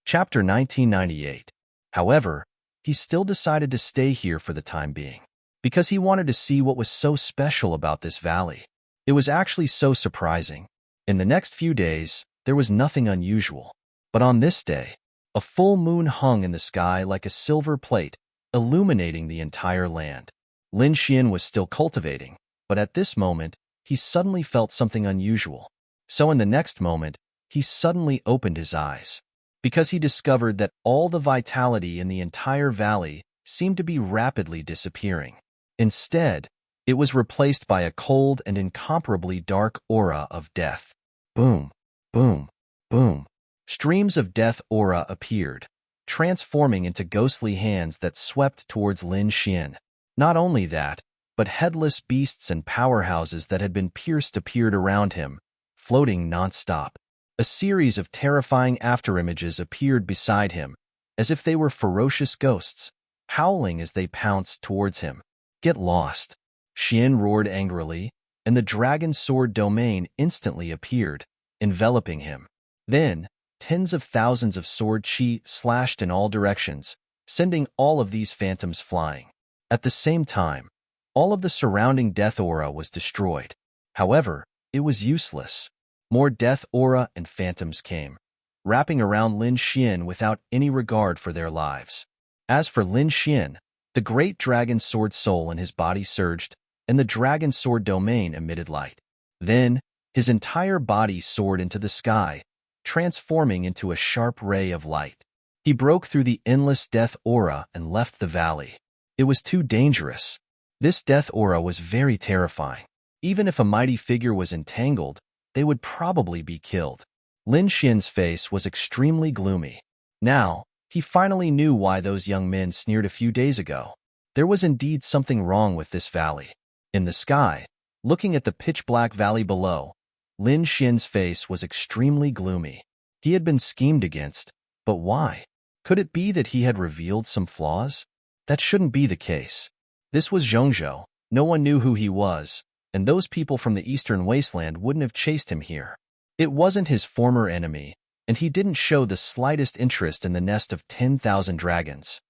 Chapter 1998. However, he still decided to stay here for the time being, because he wanted to see what was so special about this valley. It was actually so surprising. In the next few days, there was nothing unusual. But on this day, a full moon hung in the sky like a silver plate, illuminating the entire land. Lin Xian was still cultivating, but at this moment, he suddenly felt something unusual. So in the next moment, he suddenly opened his eyes, because he discovered that all the vitality in the entire valley seemed to be rapidly disappearing. Instead, it was replaced by a cold and incomparably dark aura of death. Boom, boom, boom. Streams of death aura appeared, transforming into ghostly hands that swept towards Lin Xian. Not only that, but headless beasts and powerhouses that had been pierced appeared around him, floating non-stop. A series of terrifying afterimages appeared beside him, as if they were ferocious ghosts, howling as they pounced towards him. Get lost! Xian roared angrily, and the dragon sword domain instantly appeared, enveloping him. Then, tens of thousands of sword chi slashed in all directions, sending all of these phantoms flying. At the same time, all of the surrounding death aura was destroyed. However, it was useless. More death aura and phantoms came, wrapping around Lin Xian without any regard for their lives. As for Lin Xian, the great dragon sword soul in his body surged, and the dragon sword domain emitted light. Then, his entire body soared into the sky, transforming into a sharp ray of light. He broke through the endless death aura and left the valley. It was too dangerous. This death aura was very terrifying. Even if a mighty figure was entangled, they would probably be killed. Lin Xian's face was extremely gloomy. Now, he finally knew why those young men sneered a few days ago. There was indeed something wrong with this valley. In the sky, looking at the pitch-black valley below, Lin Xian's face was extremely gloomy. He had been schemed against, but why? Could it be that he had revealed some flaws? That shouldn't be the case. This was Zhongzhou. No one knew who he was, and those people from the eastern wasteland wouldn't have chased him here. It wasn't his former enemy, and he didn't show the slightest interest in the nest of 10,000 dragons.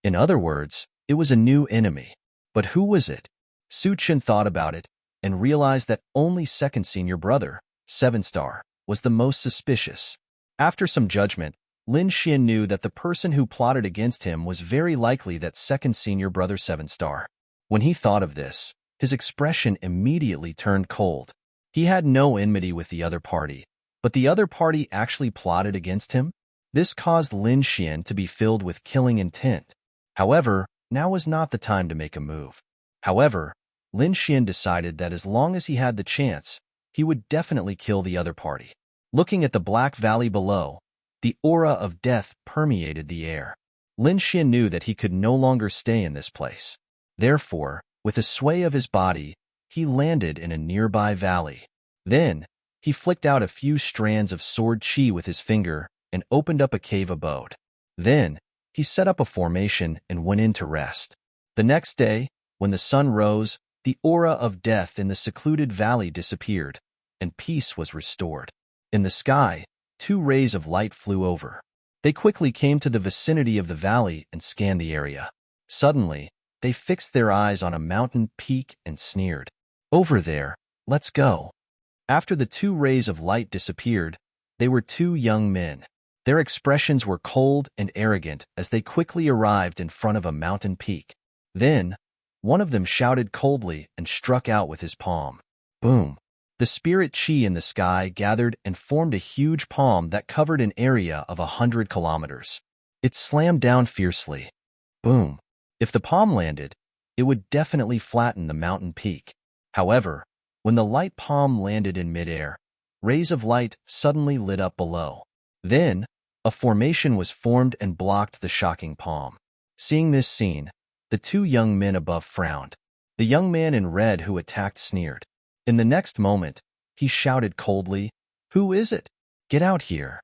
In other words, it was a new enemy. But who was it? Su Chen thought about it and realized that only second senior brother, 7-star, was the most suspicious. After some judgment, Lin Xian knew that the person who plotted against him was very likely that second senior brother 7-star. When he thought of this, his expression immediately turned cold. He had no enmity with the other party, but the other party actually plotted against him? This caused Lin Xian to be filled with killing intent. However, now was not the time to make a move. However, Lin Xian decided that as long as he had the chance, he would definitely kill the other party. Looking at the black valley below, the aura of death permeated the air. Lin Xian knew that he could no longer stay in this place. Therefore, with a sway of his body, he landed in a nearby valley. Then, he flicked out a few strands of sword chi with his finger and opened up a cave abode. Then, he set up a formation and went in to rest. The next day, when the sun rose, the aura of death in the secluded valley disappeared, and peace was restored. In the sky, 2 rays of light flew over. They quickly came to the vicinity of the valley and scanned the area. Suddenly, they fixed their eyes on a mountain peak and sneered. "Over there, let's go." After the 2 rays of light disappeared, they were 2 young men. Their expressions were cold and arrogant as they quickly arrived in front of a mountain peak. Then, one of them shouted coldly and struck out with his palm. Boom! The spirit chi in the sky gathered and formed a huge palm that covered an area of 100 kilometers. It slammed down fiercely. Boom! If the palm landed, it would definitely flatten the mountain peak. However, when the light palm landed in midair, rays of light suddenly lit up below. Then, a formation was formed and blocked the shocking palm. Seeing this scene, the 2 young men above frowned. The young man in red who attacked sneered. In the next moment, he shouted coldly, "Who is it? Get out here."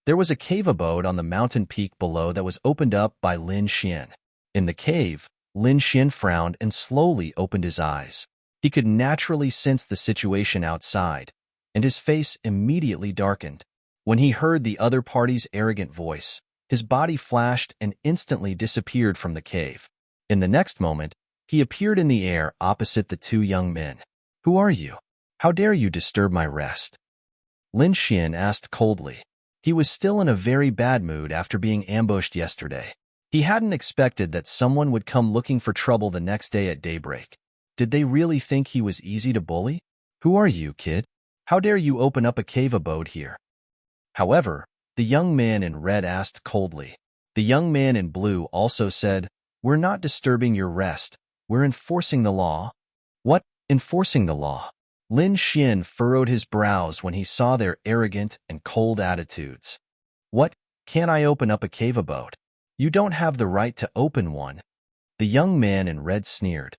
There was a cave abode on the mountain peak below that was opened up by Lin Xian. In the cave, Lin Xian frowned and slowly opened his eyes. He could naturally sense the situation outside, and his face immediately darkened. When he heard the other party's arrogant voice, his body flashed and instantly disappeared from the cave. In the next moment, he appeared in the air opposite the 2 young men. "Who are you? How dare you disturb my rest?" Lin Xian asked coldly. He was still in a very bad mood after being ambushed yesterday. He hadn't expected that someone would come looking for trouble the next day at daybreak. Did they really think he was easy to bully? "Who are you, kid? How dare you open up a cave abode here?" However, the young man in red asked coldly. The young man in blue also said, "We're not disturbing your rest. We're enforcing the law." "What? Enforcing the law?" Lin Xian furrowed his brows when he saw their arrogant and cold attitudes. "What? Can't I open up a cave abode? You don't have the right to open one." The young man in red sneered.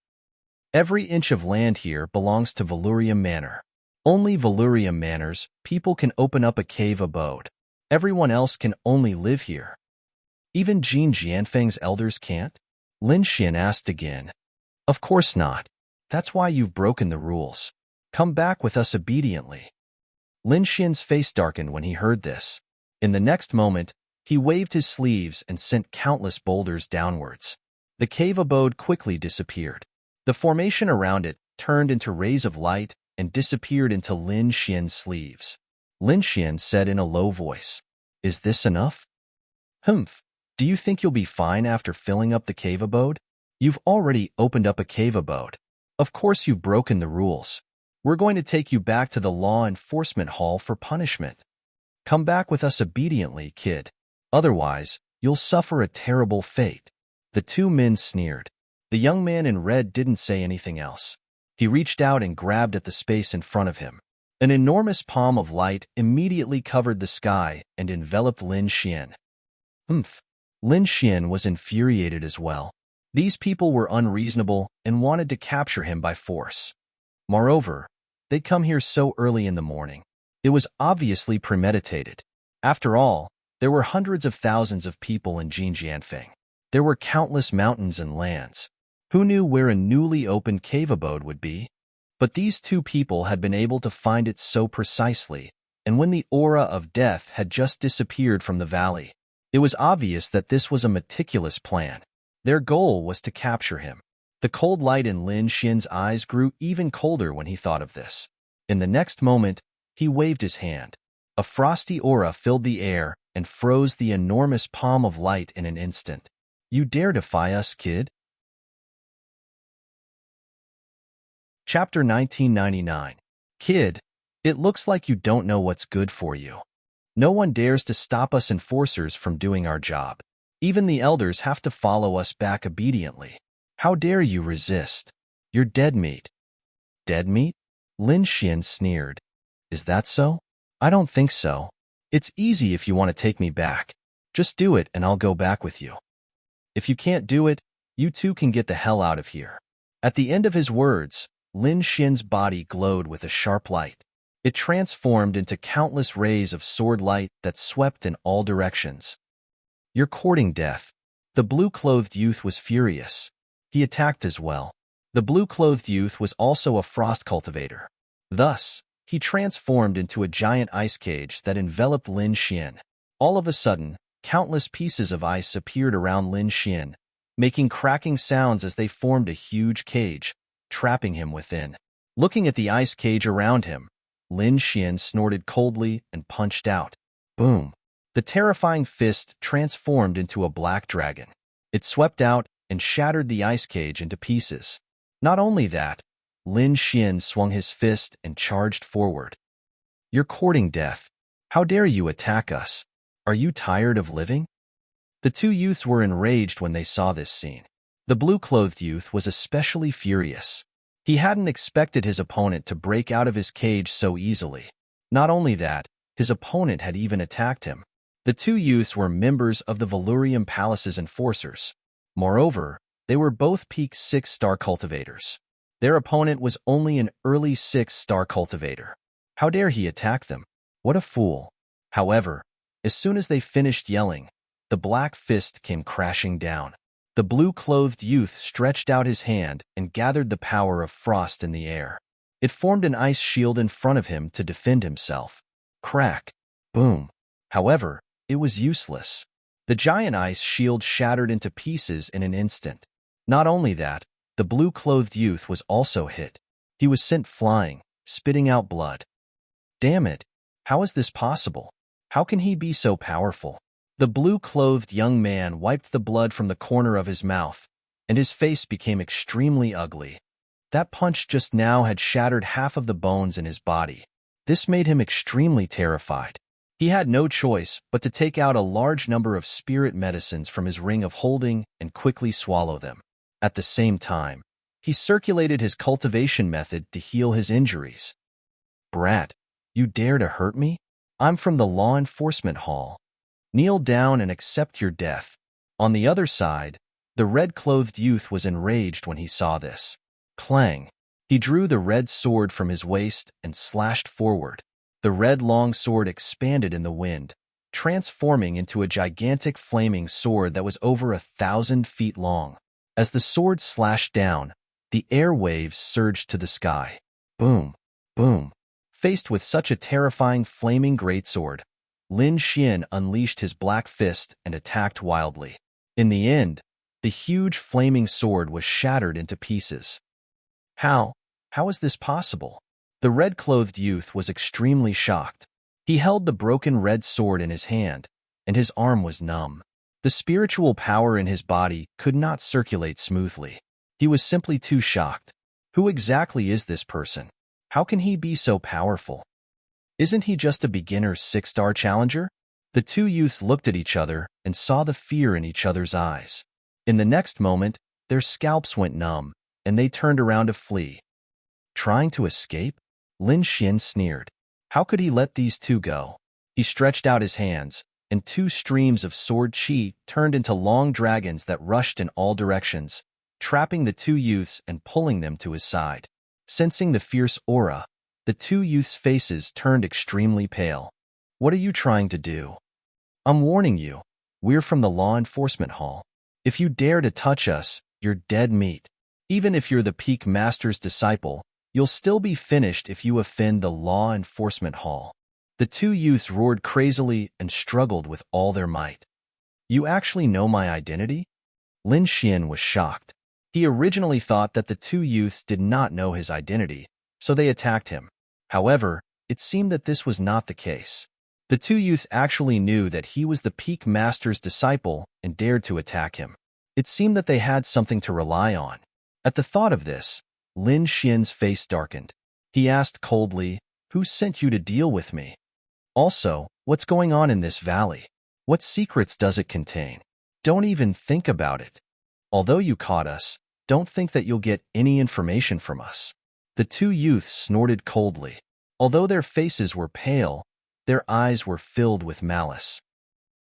"Every inch of land here belongs to Valurium Manor. Only Valurium Manor's people can open up a cave abode. Everyone else can only live here. Even Jin Jianfeng's elders can't?" Lin Xian asked again. "Of course not. That's why you've broken the rules. Come back with us obediently." Lin Xian's face darkened when he heard this. In the next moment, he waved his sleeves and sent countless boulders downwards. The cave abode quickly disappeared. The formation around it turned into rays of light and disappeared into Lin Xian's sleeves. Lin Xian said in a low voice, "Is this enough?" "Humph. Do you think you'll be fine after filling up the cave abode? You've already opened up a cave abode. Of course you've broken the rules. We're going to take you back to the law enforcement hall for punishment. Come back with us obediently, kid. Otherwise, you'll suffer a terrible fate." The two men sneered. The young man in red didn't say anything else. He reached out and grabbed at the space in front of him. An enormous palm of light immediately covered the sky and enveloped Lin Xian. Humph. Lin Xian was infuriated as well. These people were unreasonable and wanted to capture him by force. Moreover, they'd come here so early in the morning. It was obviously premeditated. After all, there were hundreds of thousands of people in Jinjianfeng. There were countless mountains and lands. Who knew where a newly opened cave abode would be? But these two people had been able to find it so precisely, and when the aura of death had just disappeared from the valley, it was obvious that this was a meticulous plan. Their goal was to capture him. The cold light in Lin Xian's eyes grew even colder when he thought of this. In the next moment, he waved his hand. A frosty aura filled the air and froze the enormous palm of light in an instant. "You dare defy us, kid?" Chapter 1999. Kid, it looks like you don't know what's good for you. No one dares to stop us enforcers from doing our job. Even the elders have to follow us back obediently. How dare you resist? You're dead meat. Dead meat? Lin Xian sneered. Is that so? I don't think so. It's easy if you want to take me back. Just do it and I'll go back with you. If you can't do it, you two can get the hell out of here. At the end of his words, Lin Xian's body glowed with a sharp light. It transformed into countless rays of sword light that swept in all directions. You're courting death. The blue-clothed youth was furious. He attacked as well. The blue-clothed youth was also a frost cultivator. Thus, he transformed into a giant ice cage that enveloped Lin Xian. All of a sudden, countless pieces of ice appeared around Lin Xian, making cracking sounds as they formed a huge cage, trapping him within. Looking at the ice cage around him, Lin Xian snorted coldly and punched out. Boom! The terrifying fist transformed into a black dragon. It swept out and shattered the ice cage into pieces. Not only that, Lin Xian swung his fist and charged forward. You're courting death. How dare you attack us? Are you tired of living? The two youths were enraged when they saw this scene. The blue-clothed youth was especially furious. He hadn't expected his opponent to break out of his cage so easily. Not only that, his opponent had even attacked him. The two youths were members of the Valurium Palace's enforcers. Moreover, they were both peak 6-star cultivators. Their opponent was only an early 6-star cultivator. How dare he attack them? What a fool. However, as soon as they finished yelling, the black fist came crashing down. The blue-clothed youth stretched out his hand and gathered the power of frost in the air. It formed an ice shield in front of him to defend himself. Crack. Boom. However, it was useless. The giant ice shield shattered into pieces in an instant. Not only that, the blue-clothed youth was also hit. He was sent flying, spitting out blood. Damn it! How is this possible? How can he be so powerful? The blue-clothed young man wiped the blood from the corner of his mouth, and his face became extremely ugly. That punch just now had shattered half of the bones in his body. This made him extremely terrified. He had no choice but to take out a large number of spirit medicines from his ring of holding and quickly swallow them. At the same time, he circulated his cultivation method to heal his injuries. Brat, you dare to hurt me? I'm from the law enforcement hall. Kneel down and accept your death. On the other side, the red-clothed youth was enraged when he saw this. Clang! He drew the red sword from his waist and slashed forward. The red long sword expanded in the wind, transforming into a gigantic flaming sword that was over 1,000 feet long. As the sword slashed down, the air waves surged to the sky. Boom! Boom! Faced with such a terrifying flaming greatsword, Lin Xian unleashed his black fist and attacked wildly. In the end, the huge flaming sword was shattered into pieces. How? How is this possible? The red-clothed youth was extremely shocked. He held the broken red sword in his hand, and his arm was numb. The spiritual power in his body could not circulate smoothly. He was simply too shocked. Who exactly is this person? How can he be so powerful? Isn't he just a beginner's 6-star challenger? The two youths looked at each other and saw the fear in each other's eyes. In the next moment, their scalps went numb, and they turned around to flee. Trying to escape? Lin Xian sneered. How could he let these two go? He stretched out his hands, and 2 streams of sword chi turned into long dragons that rushed in all directions, trapping the 2 youths and pulling them to his side. Sensing the fierce aura, the 2 youths' faces turned extremely pale. What are you trying to do? I'm warning you. We're from the law enforcement hall. If you dare to touch us, you're dead meat. Even if you're the peak master's disciple, you'll still be finished if you offend the law enforcement hall. The 2 youths roared crazily and struggled with all their might. You actually know my identity? Lin Xian was shocked. He originally thought that the 2 youths did not know his identity, so they attacked him. However, it seemed that this was not the case. The 2 youths actually knew that he was the peak master's disciple and dared to attack him. It seemed that they had something to rely on. At the thought of this, Lin Xian's face darkened. He asked coldly, "Who sent you to deal with me? Also, what's going on in this valley? What secrets does it contain? Don't even think about it. Although you caught us, don't think that you'll get any information from us." The 2 youths snorted coldly. Although their faces were pale, their eyes were filled with malice.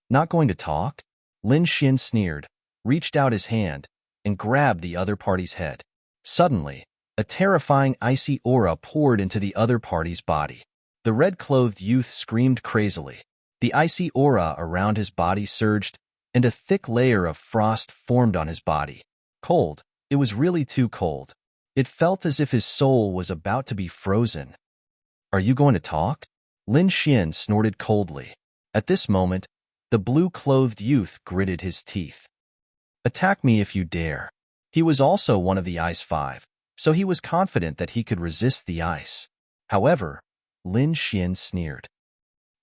Not going to talk? Lin Xian sneered, reached out his hand, and grabbed the other party's head. Suddenly, a terrifying icy aura poured into the other party's body. The red-clothed youth screamed crazily. The icy aura around his body surged, and a thick layer of frost formed on his body. Cold. It was really too cold. It felt as if his soul was about to be frozen. Are you going to talk? Lin Xian snorted coldly. At this moment, the blue-clothed youth gritted his teeth. Attack me if you dare. He was also one of the Ice 5, so he was confident that he could resist the ice. However, Lin Xian sneered.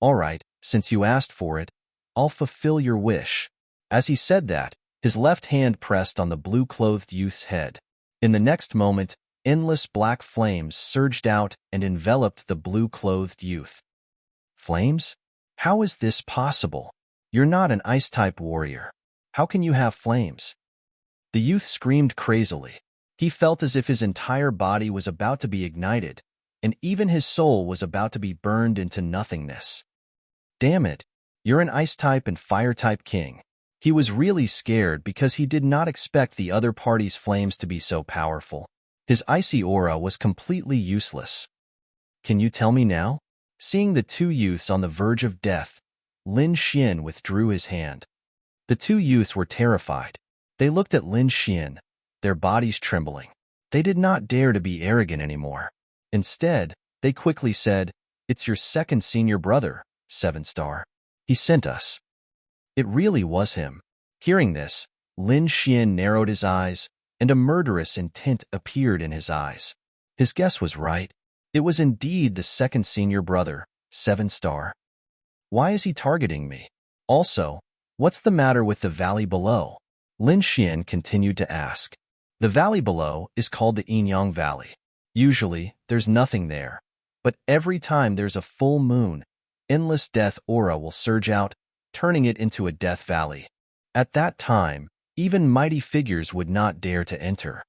All right, since you asked for it, I'll fulfill your wish. As he said that, his left hand pressed on the blue-clothed youth's head. In the next moment, endless black flames surged out and enveloped the blue-clothed youth. Flames? How is this possible? You're not an ice-type warrior. How can you have flames? The youth screamed crazily. He felt as if his entire body was about to be ignited, and even his soul was about to be burned into nothingness. Damn it, you're an ice-type and fire-type king. He was really scared because he did not expect the other party's flames to be so powerful. His icy aura was completely useless. Can you tell me now? Seeing the 2 youths on the verge of death, Lin Xian withdrew his hand. The 2 youths were terrified. They looked at Lin Xian, their bodies trembling. They did not dare to be arrogant anymore. Instead, they quickly said, "It's your second senior brother, 7-star. He sent us." It really was him. Hearing this, Lin Xian narrowed his eyes, and a murderous intent appeared in his eyes. His guess was right. It was indeed the second senior brother, 7-star. Why is he targeting me? Also, what's the matter with the valley below? Lin Xian continued to ask. The valley below is called the Yinyang Valley. Usually, there's nothing there. But every time there's a full moon, endless death aura will surge out, turning it into a death valley. At that time, even mighty figures would not dare to enter.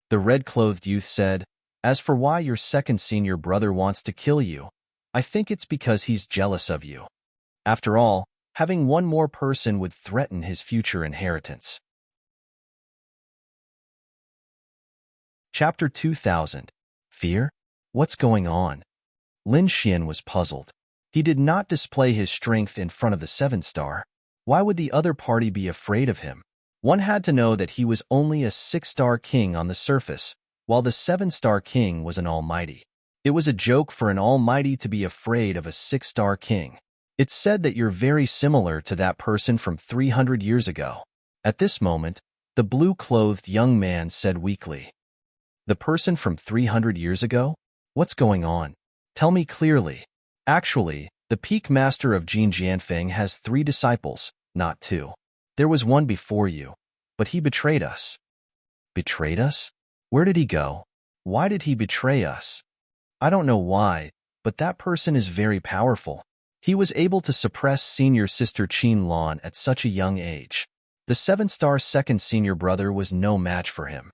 The red-clothed youth said, "As for why your second senior brother wants to kill you, I think it's because he's jealous of you. After all, having one more person would threaten his future inheritance." Chapter 2000. Fear? What's going on? Lin Xian was puzzled. He did not display his strength in front of the 7-star. Why would the other party be afraid of him? One had to know that he was only a 6-star king on the surface, while the 7-star king was an almighty. It was a joke for an almighty to be afraid of a 6-star king. It's said that you're very similar to that person from 300 years ago. At this moment, the blue-clothed young man said weakly, "The person from 300 years ago? What's going on? Tell me clearly." Actually, the peak master of Jin Jianfeng has 3 disciples, not 2. There was one before you, but he betrayed us. Betrayed us? Where did he go? Why did he betray us? I don't know why, but that person is very powerful. He was able to suppress senior sister Qin Lan at such a young age. The 7-star second senior brother was no match for him.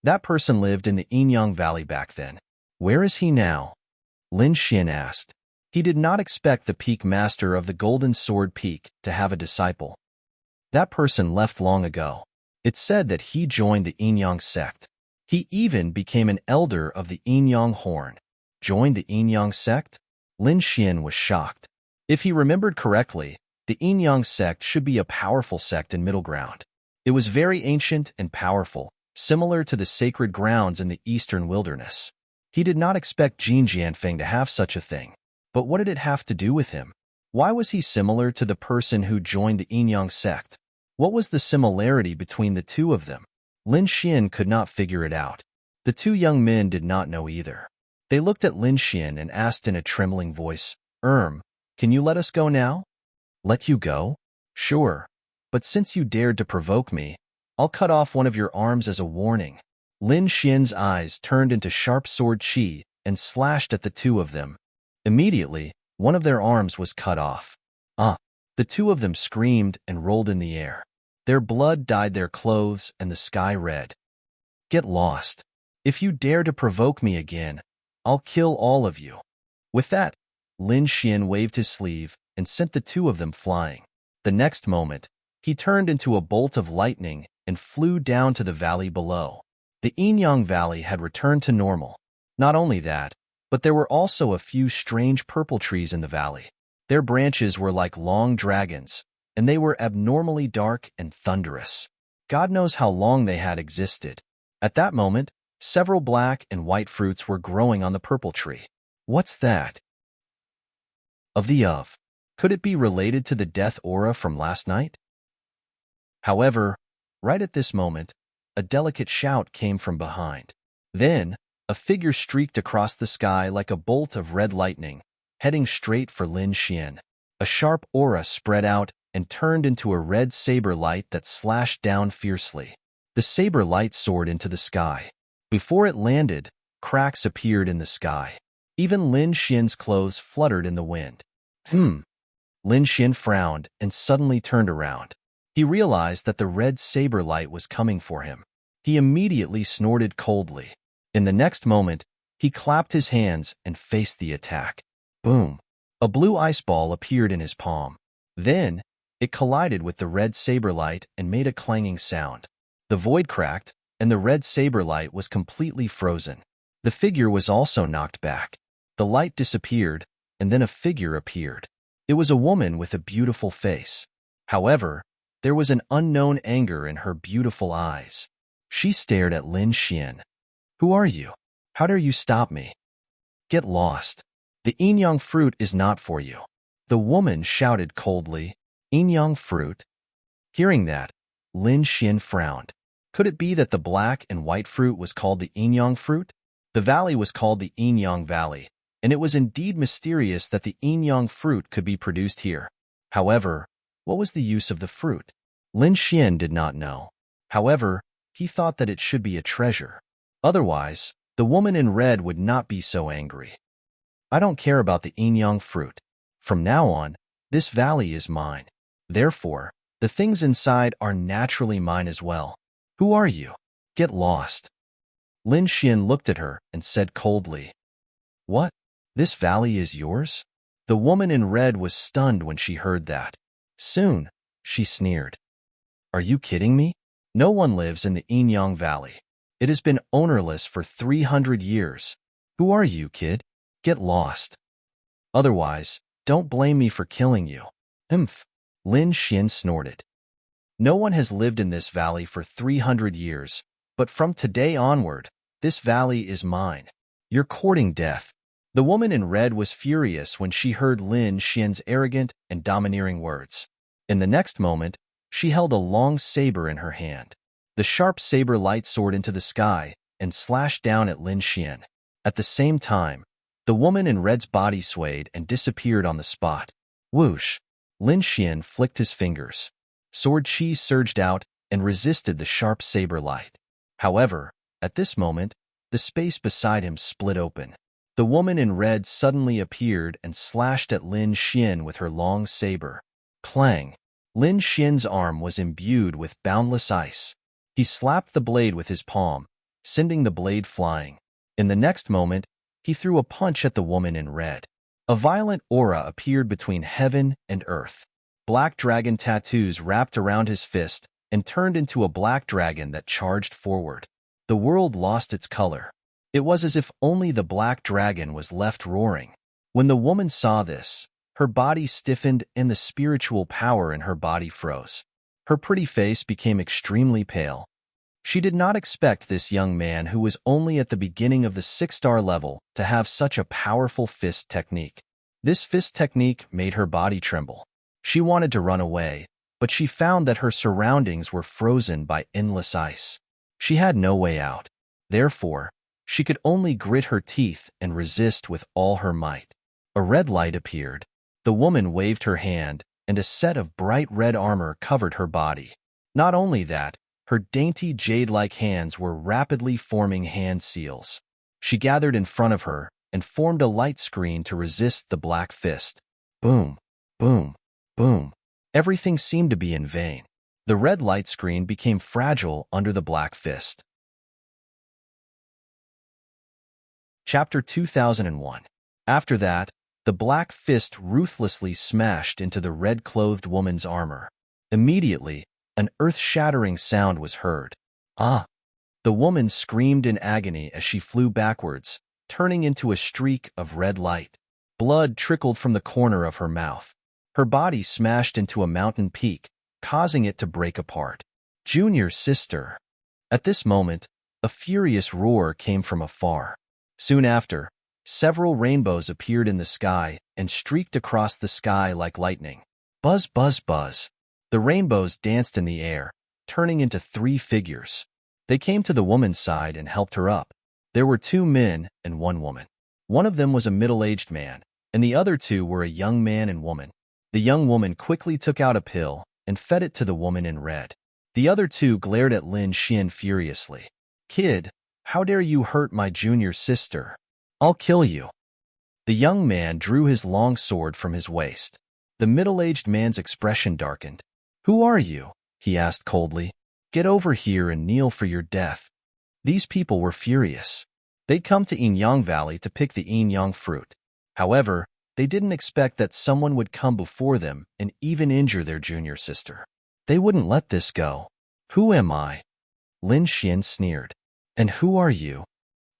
That person lived in the Yinyang Valley back then. Where is he now? Lin Xin asked. He did not expect the peak master of the Golden Sword Peak to have a disciple. That person left long ago. It's said that he joined the Yinyang sect. He even became an elder of the Yinyang Horn. Joined the Yinyang sect? Lin Xin was shocked. If he remembered correctly, the Yinyang sect should be a powerful sect in Middle Ground. It was very ancient and powerful, similar to the sacred grounds in the eastern wilderness. He did not expect Jin Jianfeng to have such a thing. But what did it have to do with him? Why was he similar to the person who joined the Yinyang sect? What was the similarity between the two of them? Lin Xin could not figure it out. The 2 young men did not know either. They looked at Lin Xin and asked in a trembling voice, Can you let us go now?" "Let you go? Sure. But since you dared to provoke me, I'll cut off one of your arms as a warning." Lin Xian's eyes turned into sharp sword qi and slashed at the 2 of them. Immediately, one of their arms was cut off. The 2 of them screamed and rolled in the air. Their blood dyed their clothes and the sky red. "Get lost. If you dare to provoke me again, I'll kill all of you." With that, Lin Xian waved his sleeve and sent the 2 of them flying. The next moment, he turned into a bolt of lightning and flew down to the valley below. The Yinyang Valley had returned to normal. Not only that, but there were also a few strange purple trees in the valley. Their branches were like long dragons, and they were abnormally dark and thunderous. God knows how long they had existed. At that moment, several black and white fruits were growing on the purple tree. What's that? Could it be related to the death aura from last night? However, right at this moment, a delicate shout came from behind. Then, a figure streaked across the sky like a bolt of red lightning, heading straight for Lin Xian. A sharp aura spread out and turned into a red saber light that slashed down fiercely. The saber light soared into the sky. Before it landed, cracks appeared in the sky. Even Lin Xian's clothes fluttered in the wind. Lin Xian frowned and suddenly turned around. He realized that the red saber light was coming for him. He immediately snorted coldly. In the next moment, he clapped his hands and faced the attack. Boom! A blue ice ball appeared in his palm. Then, it collided with the red saber light and made a clanging sound. The void cracked, and the red saber light was completely frozen. The figure was also knocked back. The light disappeared, and then a figure appeared. It was a woman with a beautiful face. However, there was an unknown anger in her beautiful eyes. She stared at Lin Xian. "Who are you? How dare you stop me? Get lost. The Yinyang fruit is not for you." The woman shouted coldly. "Yinyang fruit?" Hearing that, Lin Xian frowned. Could it be that the black and white fruit was called the Yinyang fruit? The valley was called the Yinyang Valley, and it was indeed mysterious that the Yinyang fruit could be produced here. However, what was the use of the fruit? Lin Xian did not know. However, he thought that it should be a treasure. Otherwise, the woman in red would not be so angry. "I don't care about the Yinyang fruit. From now on, this valley is mine. Therefore, the things inside are naturally mine as well. Who are you? Get lost." Lin Xian looked at her and said coldly, "What? This valley is yours?" The woman in red was stunned when she heard that. Soon, she sneered. "Are you kidding me? No one lives in the Yinyang Valley. It has been ownerless for 300 years. Who are you, kid? Get lost. Otherwise, don't blame me for killing you." Lin Xian snorted. "No one has lived in this valley for 300 years, but from today onward, this valley is mine. You're courting death. The woman in red was furious when she heard Lin Xian's arrogant and domineering words. In the next moment, she held a long saber in her hand. The sharp saber light soared into the sky and slashed down at Lin Xian. At the same time, the woman in red's body swayed and disappeared on the spot. Whoosh! Lin Xian flicked his fingers. Sword chi surged out and resisted the sharp saber light. However, at this moment, the space beside him split open. The woman in red suddenly appeared and slashed at Lin Xian with her long saber. Clang! Lin Xian's arm was imbued with boundless ice. He slapped the blade with his palm, sending the blade flying. In the next moment, he threw a punch at the woman in red. A violent aura appeared between heaven and earth. Black dragon tattoos wrapped around his fist and turned into a black dragon that charged forward. The world lost its color. It was as if only the black dragon was left roaring. When the woman saw this, her body stiffened and the spiritual power in her body froze. Her pretty face became extremely pale. She did not expect this young man, who was only at the beginning of the 6-star level, to have such a powerful fist technique. This fist technique made her body tremble. She wanted to run away, but she found that her surroundings were frozen by endless ice. She had no way out. Therefore, she could only grit her teeth and resist with all her might. A red light appeared. The woman waved her hand, and a set of bright red armor covered her body. Not only that, her dainty jade-like hands were rapidly forming hand seals. She gathered in front of her and formed a light screen to resist the black fist. Boom, boom, boom. Everything seemed to be in vain. The red light screen became fragile under the black fist. Chapter 2001. After that, the black fist ruthlessly smashed into the red-clothed woman's armor. Immediately, an earth-shattering sound was heard. Ah! The woman screamed in agony as she flew backwards, turning into a streak of red light. Blood trickled from the corner of her mouth. Her body smashed into a mountain peak, causing it to break apart. Junior sister! At this moment, a furious roar came from afar. Soon after, several rainbows appeared in the sky and streaked across the sky like lightning. Buzz, buzz, buzz. The rainbows danced in the air, turning into 3 figures. They came to the woman's side and helped her up. There were 2 men and 1 woman. One of them was a middle-aged man, and the other 2 were a young man and woman. The young woman quickly took out a pill and fed it to the woman in red. The other 2 glared at Lin Xian furiously. Kid, how dare you hurt my junior sister? I'll kill you. The young man drew his long sword from his waist. The middle-aged man's expression darkened. Who are you? He asked coldly. Get over here and kneel for your death. These people were furious. They'd come to Yinyang Valley to pick the Yinyang fruit. However, they didn't expect that someone would come before them and even injure their junior sister. They wouldn't let this go. Who am I? Lin Xian sneered. And who are you?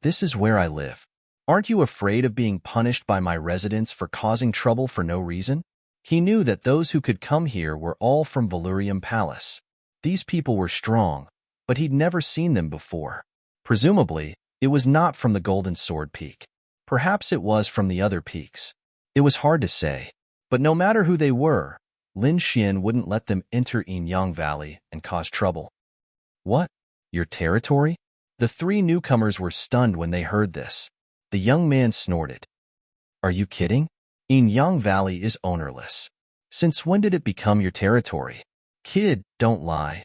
This is where I live. Aren't you afraid of being punished by my residents for causing trouble for no reason? He knew that those who could come here were all from Valurium Palace. These people were strong, but he'd never seen them before. Presumably, it was not from the Golden Sword Peak. Perhaps it was from the other peaks. It was hard to say. But no matter who they were, Lin Xian wouldn't let them enter Yinyang Valley and cause trouble. What? Your territory? The 3 newcomers were stunned when they heard this. The young man snorted. Are you kidding? Yinyang Valley is ownerless. Since when did it become your territory? Kid, don't lie.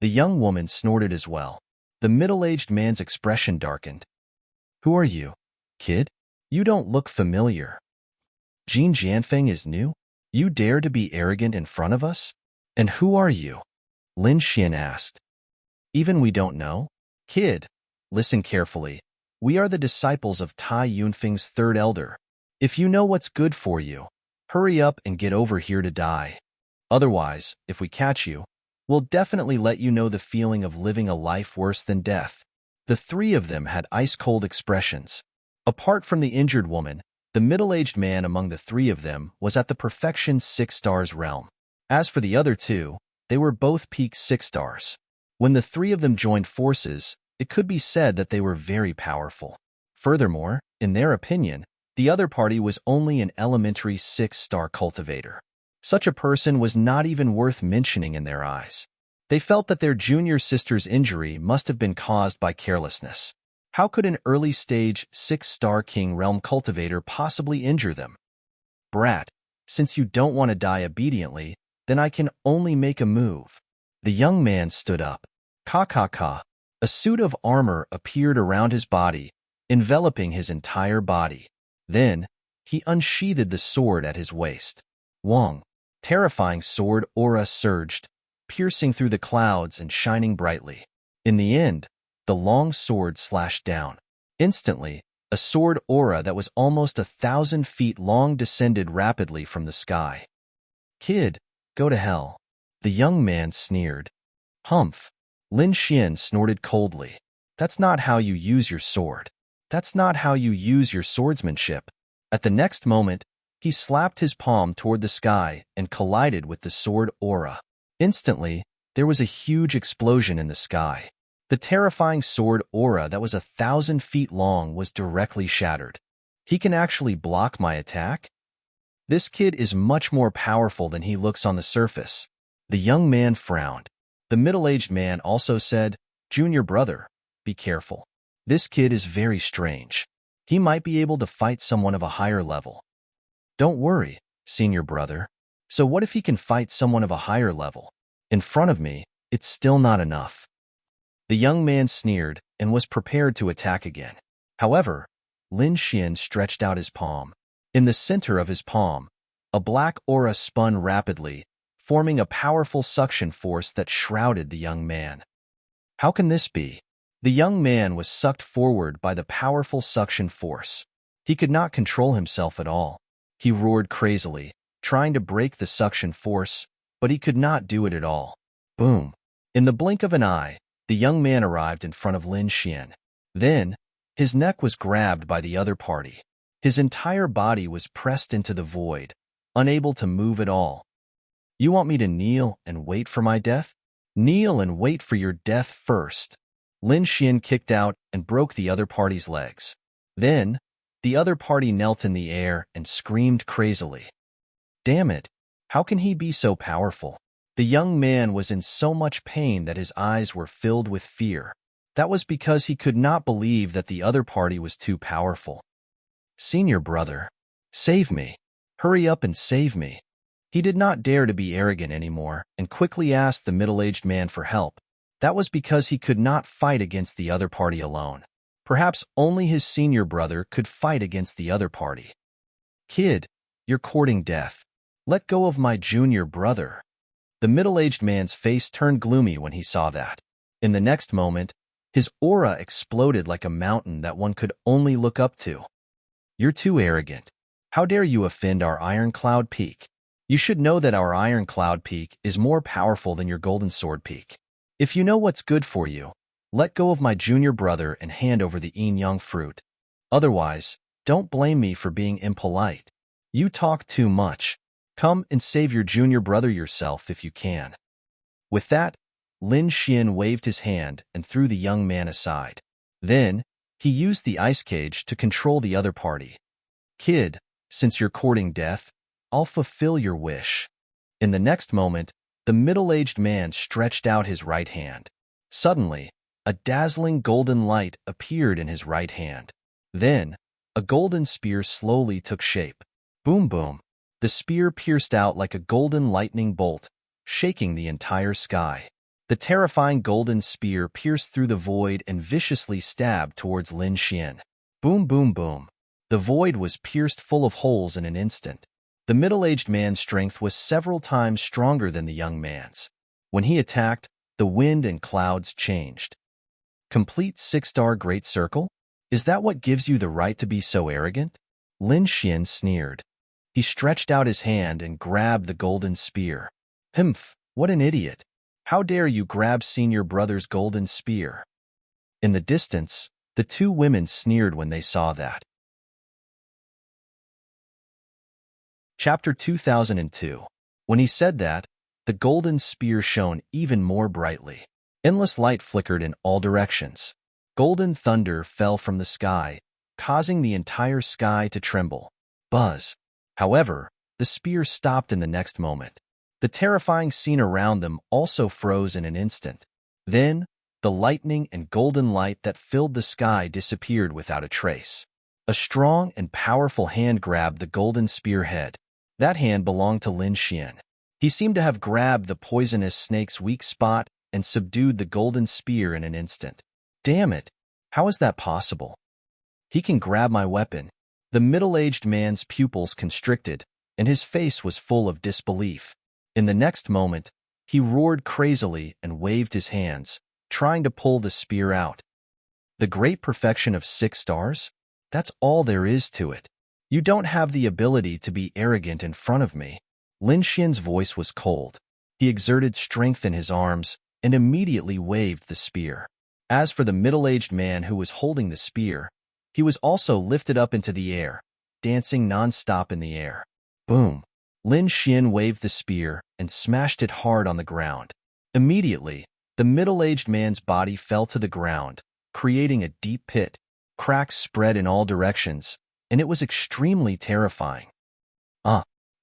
The young woman snorted as well. The middle-aged man's expression darkened. Who are you? Kid? You don't look familiar. Jin Jianfeng is new? You dare to be arrogant in front of us? And who are you? Lin Xian asked. Even we don't know? Kid, listen carefully. We are the disciples of Tai Yunfeng's 3rd elder. If you know what's good for you, hurry up and get over here to die. Otherwise, if we catch you, we'll definitely let you know the feeling of living a life worse than death. The 3 of them had ice-cold expressions. Apart from the injured woman, the middle-aged man among the 3 of them was at the perfection 6 stars realm. As for the other 2, they were both peak 6 stars. When the 3 of them joined forces, it could be said that they were very powerful. Furthermore, in their opinion, the other party was only an elementary 6-star cultivator. Such a person was not even worth mentioning in their eyes. They felt that their junior sister's injury must have been caused by carelessness. How could an early-stage 6-star King Realm cultivator possibly injure them? Brat, since you don't want to die obediently, then I can only make a move. The young man stood up. Ka. A suit of armor appeared around his body, enveloping his entire body. Then, he unsheathed the sword at his waist. Wong. Terrifying sword aura surged, piercing through the clouds and shining brightly. In the end, the long sword slashed down. Instantly, a sword aura that was almost 1,000 feet long descended rapidly from the sky. Kid, go to hell. The young man sneered. Humph. Lin Xian snorted coldly. That's not how you use your sword. That's not how you use your swordsmanship. At the next moment, he slapped his palm toward the sky and collided with the sword aura. Instantly, there was a huge explosion in the sky. The terrifying sword aura that was 1,000 feet long was directly shattered. He can actually block my attack? This kid is much more powerful than he looks on the surface. The young man frowned. The middle-aged man also said, Junior brother, be careful. This kid is very strange. He might be able to fight someone of a higher level. Don't worry, senior brother. So what if he can fight someone of a higher level? In front of me, it's still not enough. The young man sneered and was prepared to attack again. However, Lin Xian stretched out his palm. In the center of his palm, a black aura spun rapidly, forming a powerful suction force that shrouded the young man. How can this be? The young man was sucked forward by the powerful suction force. He could not control himself at all. He roared crazily, trying to break the suction force, but he could not do it at all. Boom! In the blink of an eye, the young man arrived in front of Lin Xian. Then, his neck was grabbed by the other party. His entire body was pressed into the void, unable to move at all. You want me to kneel and wait for my death? Kneel and wait for your death first. Lin Xian kicked out and broke the other party's legs. Then, the other party knelt in the air and screamed crazily. Damn it! How can he be so powerful? The young man was in so much pain that his eyes were filled with fear. That was because he could not believe that the other party was too powerful. Senior brother, save me. Hurry up and save me. He did not dare to be arrogant anymore and quickly asked the middle-aged man for help. That was because he could not fight against the other party alone. Perhaps only his senior brother could fight against the other party. Kid, you're courting death. Let go of my junior brother. The middle-aged man's face turned gloomy when he saw that. In the next moment, his aura exploded like a mountain that one could only look up to. You're too arrogant. How dare you offend our Iron Cloud Peak? You should know that our Iron Cloud Peak is more powerful than your Golden Sword Peak. If you know what's good for you, let go of my junior brother and hand over the yin yang fruit. Otherwise, don't blame me for being impolite. You talk too much. Come and save your junior brother yourself if you can. With that, Lin Xian waved his hand and threw the young man aside. Then, he used the ice cage to control the other party. Kid, since you're courting death, I'll fulfill your wish. In the next moment, the middle-aged man stretched out his right hand. Suddenly, a dazzling golden light appeared in his right hand. Then, a golden spear slowly took shape. Boom boom. The spear pierced out like a golden lightning bolt, shaking the entire sky. The terrifying golden spear pierced through the void and viciously stabbed towards Lin Xian. Boom boom boom. The void was pierced full of holes in an instant. The middle-aged man's strength was several times stronger than the young man's. When he attacked, the wind and clouds changed. Complete 6-star Great Circle? Is that what gives you the right to be so arrogant? Lin Xian sneered. He stretched out his hand and grabbed the golden spear. Humph, what an idiot. How dare you grab senior brother's golden spear? In the distance, the two women sneered when they saw that. Chapter 2002. When he said that, the golden spear shone even more brightly. Endless light flickered in all directions. Golden thunder fell from the sky, causing the entire sky to tremble. Buzz. However, the spear stopped in the next moment. The terrifying scene around them also froze in an instant. Then, the lightning and golden light that filled the sky disappeared without a trace. A strong and powerful hand grabbed the golden spearhead. That hand belonged to Lin Xian. He seemed to have grabbed the poisonous snake's weak spot and subdued the golden spear in an instant. Damn it! How is that possible? He can grab my weapon. The middle-aged man's pupils constricted, and his face was full of disbelief. In the next moment, he roared crazily and waved his hands, trying to pull the spear out. The great perfection of 6 stars? That's all there is to it. You don't have the ability to be arrogant in front of me. Lin Xian's voice was cold. He exerted strength in his arms and immediately waved the spear. As for the middle-aged man who was holding the spear, he was also lifted up into the air, dancing non-stop in the air. Boom! Lin Xian waved the spear and smashed it hard on the ground. Immediately, the middle-aged man's body fell to the ground, creating a deep pit. Cracks spread in all directions, and it was extremely terrifying.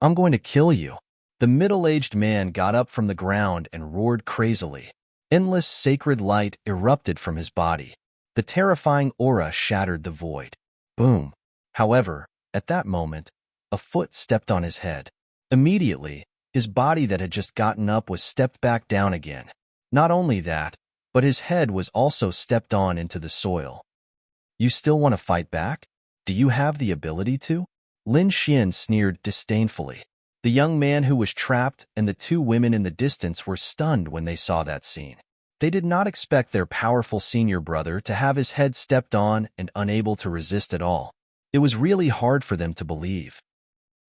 I'm going to kill you." The middle-aged man got up from the ground and roared crazily. Endless sacred light erupted from his body. The terrifying aura shattered the void. Boom! However, at that moment, a foot stepped on his head. Immediately, his body that had just gotten up was stepped back down again. Not only that, but his head was also stepped on into the soil. "You still want to fight back? Do you have the ability to?" Lin Xian sneered disdainfully. The young man who was trapped and the 2 women in the distance were stunned when they saw that scene. They did not expect their powerful senior brother to have his head stepped on and unable to resist at all. It was really hard for them to believe.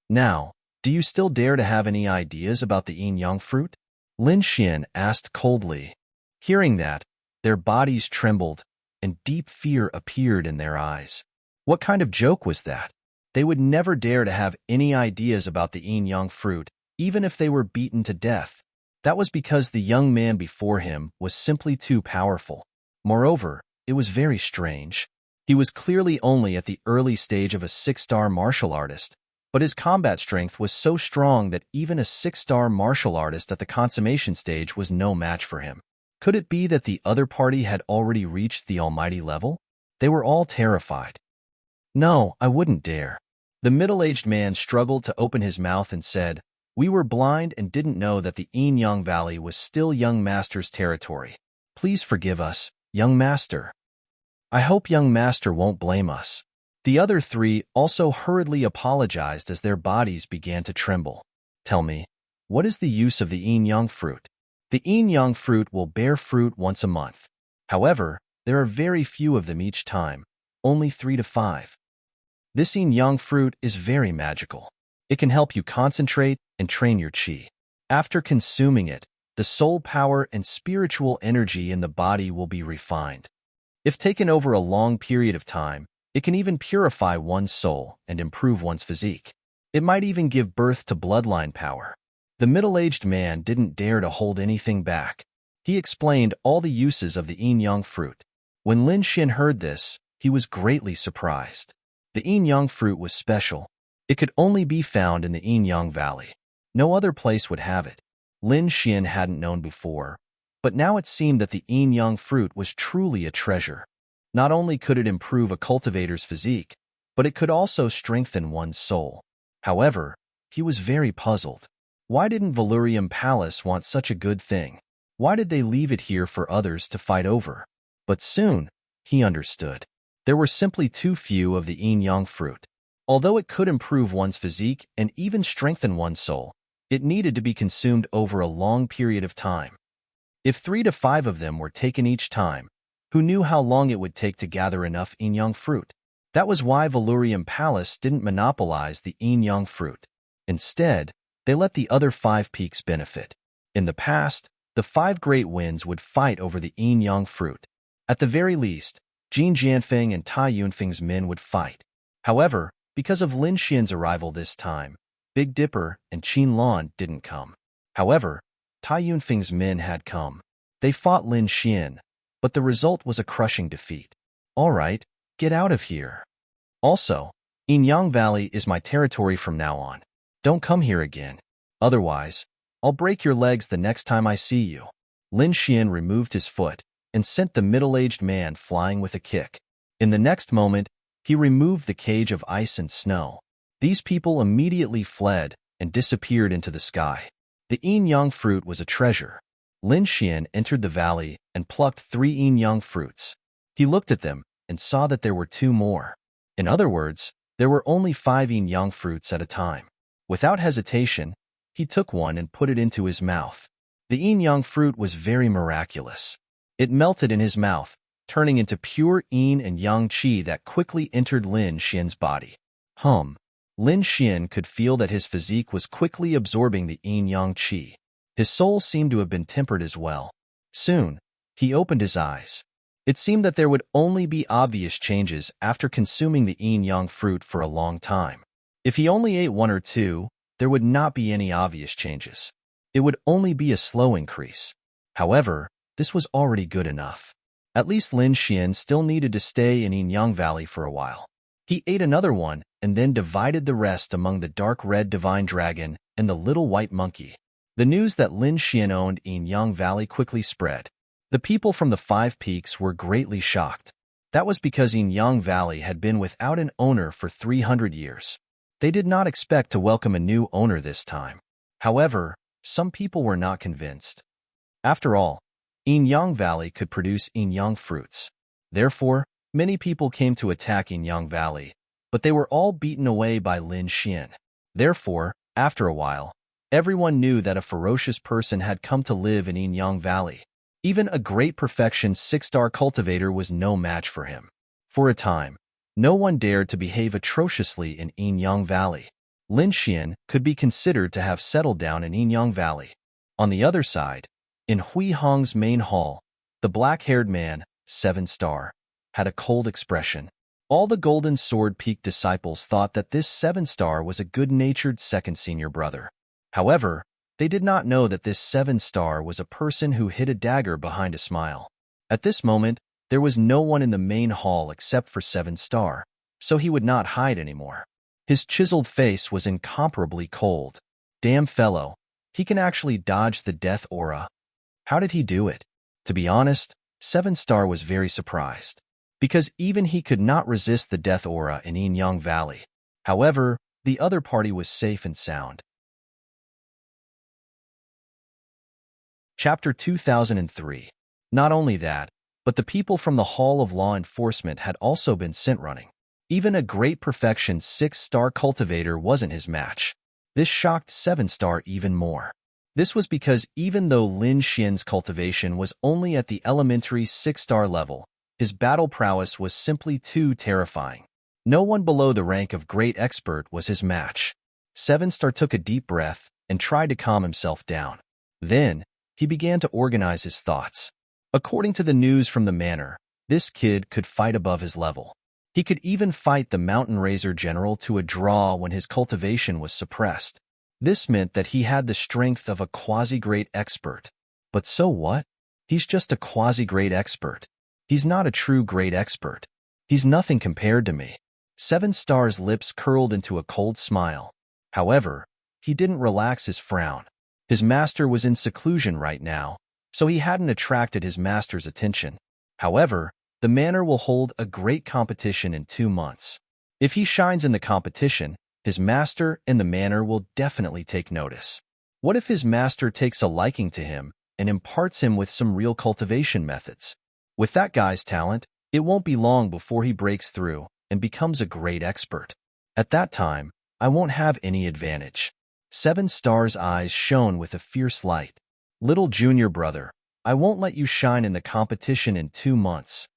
"Now, do you still dare to have any ideas about the yin-yang fruit?" Lin Xian asked coldly. Hearing that, their bodies trembled, and deep fear appeared in their eyes. What kind of joke was that? They would never dare to have any ideas about the yin-yang fruit, even if they were beaten to death. That was because the young man before him was simply too powerful. Moreover, it was very strange. He was clearly only at the early stage of a 6-star martial artist, but his combat strength was so strong that even a 6-star martial artist at the consummation stage was no match for him. Could it be that the other party had already reached the almighty level? They were all terrified. "No, I wouldn't dare." The middle-aged man struggled to open his mouth and said, "We were blind and didn't know that the Yin-Yang Valley was still young master's territory. Please forgive us, young master." "I hope young master won't blame us." The other 3 also hurriedly apologized as their bodies began to tremble. "Tell me, what is the use of the yin-yang fruit?" "The yin-yang fruit will bear fruit once a month. However, there are very few of them each time, only 3 to 5. This yin-yang fruit is very magical. It can help you concentrate and train your qi. After consuming it, the soul power and spiritual energy in the body will be refined. If taken over a long period of time, it can even purify one's soul and improve one's physique. It might even give birth to bloodline power." The middle-aged man didn't dare to hold anything back. He explained all the uses of the yin-yang fruit. When Lin Xian heard this, he was greatly surprised. The yin-yang fruit was special. It could only be found in the Yin-Yang Valley. No other place would have it. Lin Xian hadn't known before, but now it seemed that the yin-yang fruit was truly a treasure. Not only could it improve a cultivator's physique, but it could also strengthen one's soul. However, he was very puzzled. Why didn't Valurium Palace want such a good thing? Why did they leave it here for others to fight over? But soon, he understood. There were simply too few of the yin-yang fruit. Although it could improve one's physique and even strengthen one's soul, it needed to be consumed over a long period of time. If 3 to 5 of them were taken each time, who knew how long it would take to gather enough yin-yang fruit? That was why Valurium Palace didn't monopolize the yin-yang fruit. Instead, they let the other 5 peaks benefit. In the past, the 5 great winds would fight over the yin-yang fruit. At the very least, Jin Jianfeng and Tai Yunfeng's men would fight. However, because of Lin Xian's arrival this time, Big Dipper and Qin Lan didn't come. However, Tai Yunfeng's men had come. They fought Lin Xian, but the result was a crushing defeat. "All right, get out of here." Also, Inyang Valley is my territory from now on. Don't come here again. Otherwise, I'll break your legs the next time I see you. Lin Xian removed his foot and sent the middle-aged man flying with a kick. In the next moment, he removed the cage of ice and snow. These people immediately fled and disappeared into the sky. The Inyang fruit was a treasure. Lin Xian entered the valley and plucked 3 Inyang fruits. He looked at them and saw that there were 2 more. In other words, there were only 5 Inyang fruits at a time. Without hesitation, he took one and put it into his mouth. The Inyang fruit was very miraculous. It melted in his mouth, turning into pure yin and yang qi that quickly entered Lin Xian's body. Lin Xian could feel that his physique was quickly absorbing the yin-yang qi. His soul seemed to have been tempered as well. Soon, he opened his eyes. It seemed that there would only be obvious changes after consuming the yin-yang fruit for a long time. If he only ate 1 or 2, there would not be any obvious changes. It would only be a slow increase. However, this was already good enough. At least Lin Xian still needed to stay in Inyang Valley for a while. He ate another one and then divided the rest among the dark red divine dragon and the little white monkey. The news that Lin Xian owned Inyang Valley quickly spread. The people from the 5 peaks were greatly shocked. That was because Inyang Valley had been without an owner for 300 years. They did not expect to welcome a new owner this time. However, some people were not convinced. After all, Inyang Valley could produce Inyang fruits. Therefore, many people came to attack Inyang Valley, but they were all beaten away by Lin Xian. Therefore, after a while, everyone knew that a ferocious person had come to live in Inyang Valley. Even a great perfection 6-star cultivator was no match for him. For a time, no one dared to behave atrociously in Inyang Valley. Lin Xian could be considered to have settled down in Inyang Valley. On the other side, in Hui Hong's main hall, the black-haired man, 7-star, had a cold expression. All the Golden Sword Peak disciples thought that this 7-star was a good-natured second senior brother. However, they did not know that this 7-star was a person who hid a dagger behind a smile. At this moment, there was no one in the main hall except for 7-star, so he would not hide anymore. His chiseled face was incomparably cold. Damn fellow, he can actually dodge the death aura. How did he do it? To be honest, 7-star was very surprised, because even he could not resist the death aura in Inyang Valley. However, the other party was safe and sound. Chapter 2003. Not only that, but the people from the Hall of Law Enforcement had also been sent running. Even a great perfection 6-star cultivator wasn't his match. This shocked 7-star even more. This was because even though Lin Xian's cultivation was only at the elementary 6-star level, his battle prowess was simply too terrifying. No one below the rank of great expert was his match. 7-star took a deep breath and tried to calm himself down. Then, he began to organize his thoughts. According to the news from the manor, this kid could fight above his level. He could even fight the Mountain Razor General to a draw when his cultivation was suppressed. This meant that he had the strength of a quasi-great expert. But so what? He's just a quasi-great expert. He's not a true great expert. He's nothing compared to me. 7-star's lips curled into a cold smile. However, he didn't relax his frown. His master was in seclusion right now, so he hadn't attracted his master's attention. However, the manor will hold a great competition in 2 months. If he shines in the competition, his master and the manor will definitely take notice. What if his master takes a liking to him and imparts him with some real cultivation methods? With that guy's talent, it won't be long before he breaks through and becomes a great expert. At that time, I won't have any advantage. 7-star's eyes shone with a fierce light. Little junior brother, I won't let you shine in the competition in 2 months.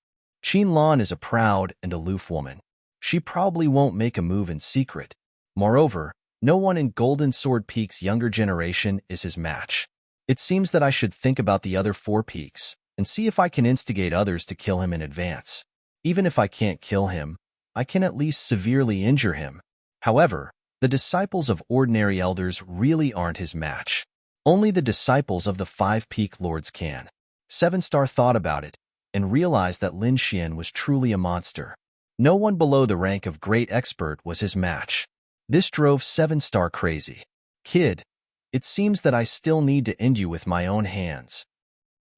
Qin Lan is a proud and aloof woman. She probably won't make a move in secret. Moreover, no one in Golden Sword Peak's younger generation is his match. It seems that I should think about the other 4 peaks and see if I can instigate others to kill him in advance. Even if I can't kill him, I can at least severely injure him. However, the disciples of ordinary elders really aren't his match. Only the disciples of the 5-peak lords can. 7-star thought about it and realized that Lin Xian was truly a monster. No one below the rank of great expert was his match. This drove 7-star crazy. Kid, it seems that I still need to end you with my own hands.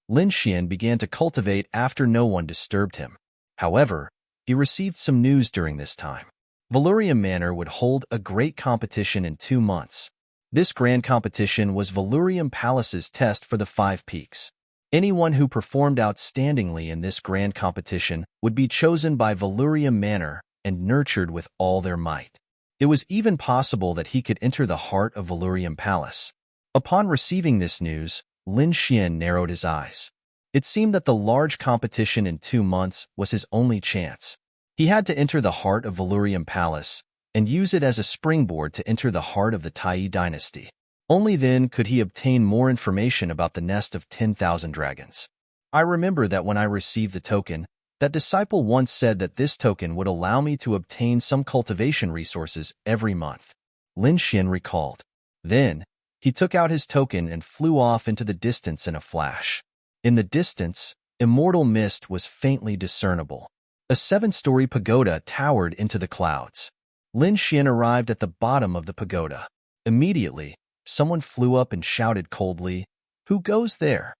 Lin Xian began to cultivate after no one disturbed him. However, he received some news during this time. Valurium Manor would hold a great competition in 2 months. This grand competition was Valurium Palace's test for the 5 peaks. Anyone who performed outstandingly in this grand competition would be chosen by Valurium Manor and nurtured with all their might. It was even possible that he could enter the heart of Valurium Palace. Upon receiving this news, Lin Xian narrowed his eyes. It seemed that the large competition in 2 months was his only chance. He had to enter the heart of Valurium Palace and use it as a springboard to enter the heart of the Tai dynasty. Only then could he obtain more information about the nest of 10,000 dragons. I remember that when I received the token, that disciple once said that this token would allow me to obtain some cultivation resources every month. Lin Xian recalled. Then, he took out his token and flew off into the distance in a flash. In the distance, immortal mist was faintly discernible. A 7-story pagoda towered into the clouds. Lin Xian arrived at the bottom of the pagoda. Immediately, someone flew up and shouted coldly, "Who goes there?"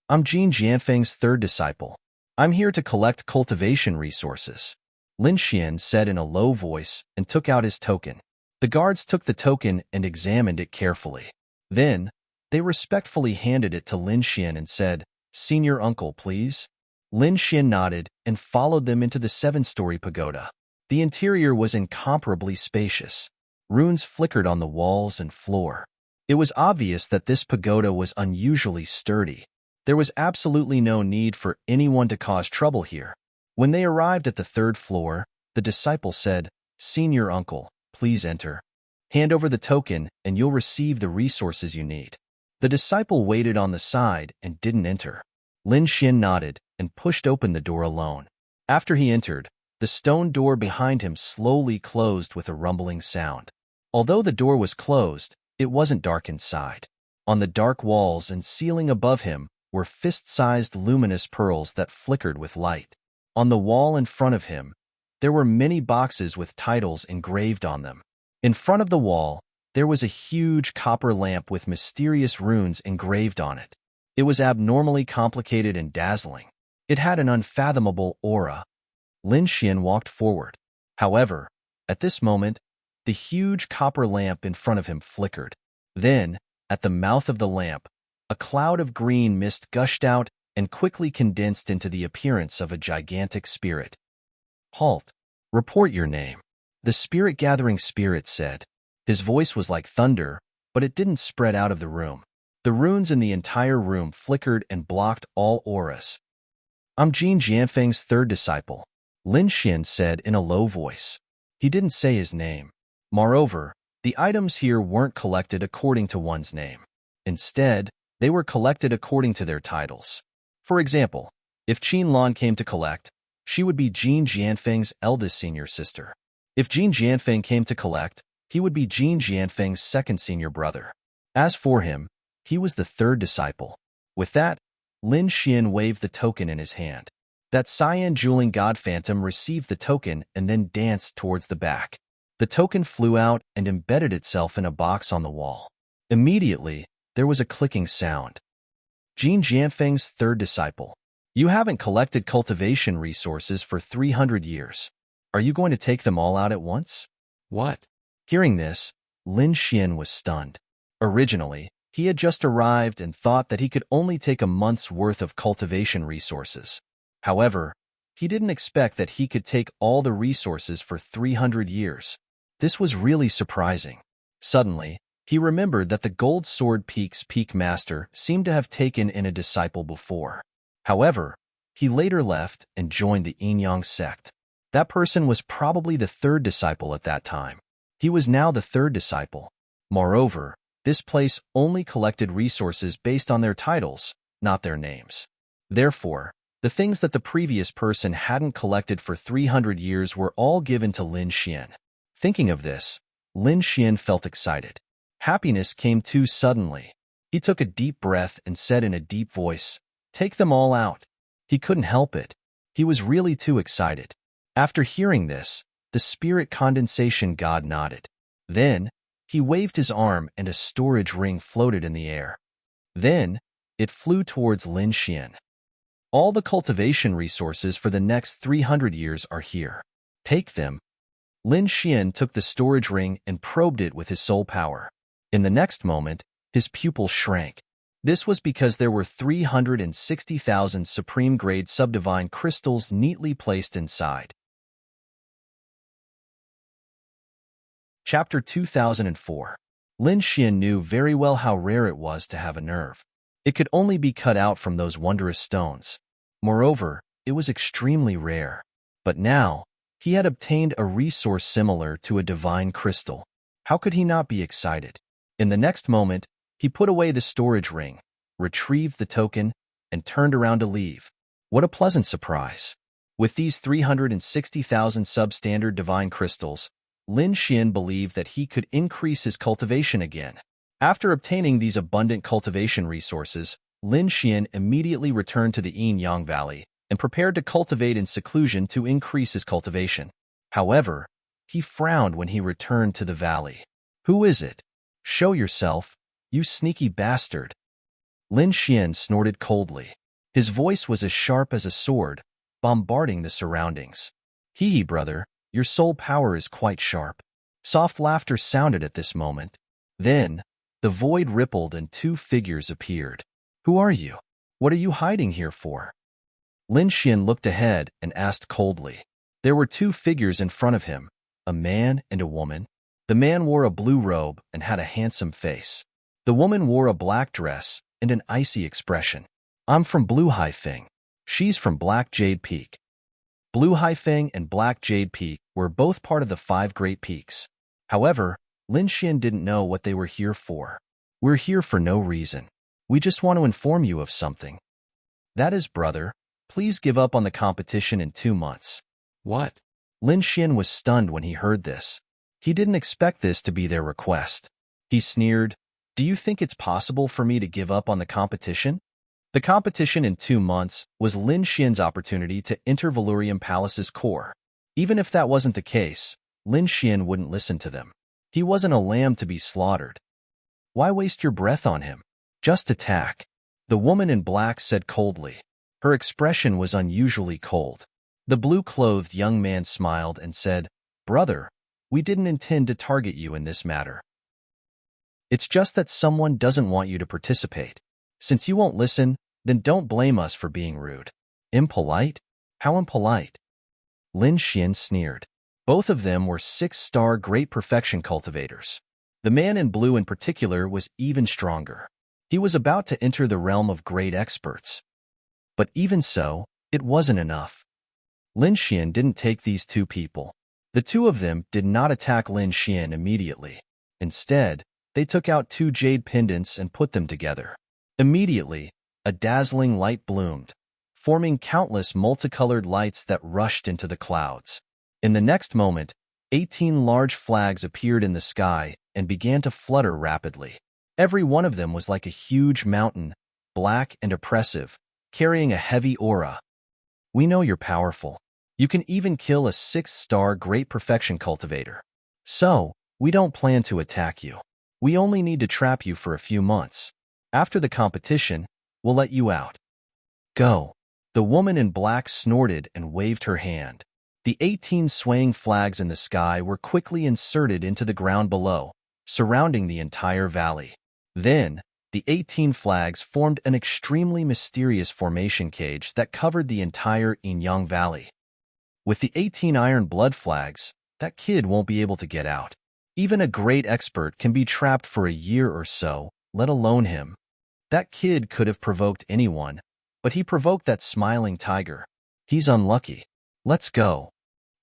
"I'm Jin Jianfeng's 3rd disciple. I'm here to collect cultivation resources," Lin Xian said in a low voice and took out his token. The guards took the token and examined it carefully. Then, they respectfully handed it to Lin Xian and said, "Senior uncle, please." Lin Xian nodded and followed them into the 7-story pagoda. The interior was incomparably spacious. Runes flickered on the walls and floor. It was obvious that this pagoda was unusually sturdy. There was absolutely no need for anyone to cause trouble here. When they arrived at the 3rd floor, the disciple said, "Senior uncle, please enter. Hand over the token and you'll receive the resources you need." The disciple waited on the side and didn't enter. Lin Xian nodded and pushed open the door alone. After he entered, the stone door behind him slowly closed with a rumbling sound. Although the door was closed, it wasn't dark inside. On the dark walls and ceiling above him were fist-sized luminous pearls that flickered with light. On the wall in front of him, there were many boxes with titles engraved on them. In front of the wall, there was a huge copper lamp with mysterious runes engraved on it. It was abnormally complicated and dazzling. It had an unfathomable aura. Lin Xian walked forward. However, at this moment, the huge copper lamp in front of him flickered. Then, at the mouth of the lamp, a cloud of green mist gushed out and quickly condensed into the appearance of a gigantic spirit. "Halt! Report your name," the spirit-gathering spirit said. His voice was like thunder, but it didn't spread out of the room. The runes in the entire room flickered and blocked all auras. "I'm Jin Jianfeng's 3rd disciple," Lin Xian said in a low voice. He didn't say his name. Moreover, the items here weren't collected according to one's name. Instead, they were collected according to their titles. For example, if Qin Lan came to collect, she would be Jin Jianfeng's eldest senior sister. If Jin Jianfeng came to collect, he would be Jin Jianfeng's 2nd senior brother. As for him, he was the 3rd disciple. With that, Lin Xian waved the token in his hand. That cyan jeweling god phantom received the token and then danced towards the back. The token flew out and embedded itself in a box on the wall. Immediately, there was a clicking sound. "Jin Jianfeng's 3rd disciple. You haven't collected cultivation resources for 300 years. Are you going to take them all out at once?" "What?" Hearing this, Lin Xian was stunned. Originally, he had just arrived and thought that he could only take a month's worth of cultivation resources. However, he didn't expect that he could take all the resources for 300 years. This was really surprising. Suddenly, he remembered that the Gold Sword Peak's Peak Master seemed to have taken in a disciple before. However, he later left and joined the Yin-Yang sect. That person was probably the 3rd disciple at that time. He was now the 3rd disciple. Moreover, this place only collected resources based on their titles, not their names. Therefore, the things that the previous person hadn't collected for 300 years were all given to Lin Xian. Thinking of this, Lin Xian felt excited. Happiness came too suddenly. He took a deep breath and said in a deep voice, "Take them all out." He couldn't help it. He was really too excited. After hearing this, the spirit condensation god nodded. Then, he waved his arm and a storage ring floated in the air. Then, it flew towards Lin Xian. All the cultivation resources for the next 300 years are here. Take them. Lin Xian took the storage ring and probed it with his soul power. In the next moment, his pupil shrank. This was because there were 360,000 supreme-grade subdivine crystals neatly placed inside. Chapter 2004. Lin Xian knew very well how rare it was to have a nerve. It could only be cut out from those wondrous stones. Moreover, it was extremely rare. But now, he had obtained a resource similar to a divine crystal. How could he not be excited? In the next moment, he put away the storage ring, retrieved the token, and turned around to leave. What a pleasant surprise! With these 360,000 substandard divine crystals, Lin Xian believed that he could increase his cultivation again. After obtaining these abundant cultivation resources, Lin Xian immediately returned to the Yin-Yang Valley and prepared to cultivate in seclusion to increase his cultivation. However, he frowned when he returned to the valley. "Who is it? Show yourself, you sneaky bastard." Lin Xian snorted coldly. His voice was as sharp as a sword, bombarding the surroundings. "Hee, brother, your soul power is quite sharp." Soft laughter sounded at this moment. Then, the void rippled and two figures appeared. "Who are you? What are you hiding here for?" Lin Xian looked ahead and asked coldly. There were two figures in front of him, a man and a woman. The man wore a blue robe and had a handsome face. The woman wore a black dress and an icy expression. "I'm from Blue Haifeng. She's from Black Jade Peak." Blue Haifeng and Black Jade Peak were both part of the 5 Great Peaks. However, Lin Xian didn't know what they were here for. "We're here for no reason. We just want to inform you of something. That is, brother, please give up on the competition in 2 months." "What?" Lin Xian was stunned when he heard this. He didn't expect this to be their request. He sneered, "Do you think it's possible for me to give up on the competition?" The competition in 2 months was Lin Xian's opportunity to enter Valurium Palace's core. Even if that wasn't the case, Lin Xian wouldn't listen to them. He wasn't a lamb to be slaughtered. Why waste your breath on him? Just attack. The woman in black said coldly. Her expression was unusually cold. The blue-clothed young man smiled and said, "Brother, we didn't intend to target you in this matter. It's just that someone doesn't want you to participate. Since you won't listen, then don't blame us for being rude." "Impolite? How impolite?" Lin Xian sneered. Both of them were 6-star Great Perfection cultivators. The man in blue in particular was even stronger. He was about to enter the realm of great experts. But even so, it wasn't enough. Lin Xian didn't take these two people. The two of them did not attack Lin Xian immediately. Instead, they took out 2 jade pendants and put them together. Immediately, a dazzling light bloomed, forming countless multicolored lights that rushed into the clouds. In the next moment, 18 large flags appeared in the sky and began to flutter rapidly. Every one of them was like a huge mountain, black and oppressive, carrying a heavy aura. "We know you're powerful. You can even kill a 6-star Great Perfection cultivator. So, we don't plan to attack you. We only need to trap you for a few months. After the competition, we'll let you out. Go." The woman in black snorted and waved her hand. The 18 swaying flags in the sky were quickly inserted into the ground below, surrounding the entire valley. Then, the 18 flags formed an extremely mysterious formation cage that covered the entire Yin-Yang Valley. With the 18 iron blood flags, that kid won't be able to get out. Even a great expert can be trapped for a year or so, let alone him. That kid could have provoked anyone, but he provoked that smiling tiger. He's unlucky. Let's go.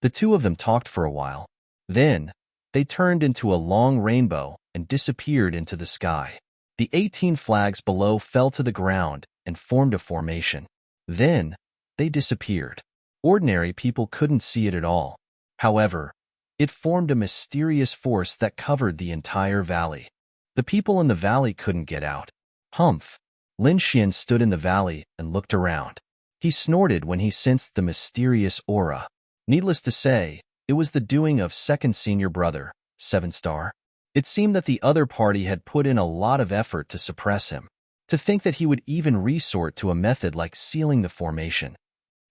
The two of them talked for a while. Then, they turned into a long rainbow and disappeared into the sky. The 18 flags below fell to the ground and formed a formation. Then, they disappeared. Ordinary people couldn't see it at all. However, it formed a mysterious force that covered the entire valley. The people in the valley couldn't get out. Humph! Lin Xian stood in the valley and looked around. He snorted when he sensed the mysterious aura. Needless to say, it was the doing of second senior brother, 7-star. It seemed that the other party had put in a lot of effort to suppress him. To think that he would even resort to a method like sealing the formation.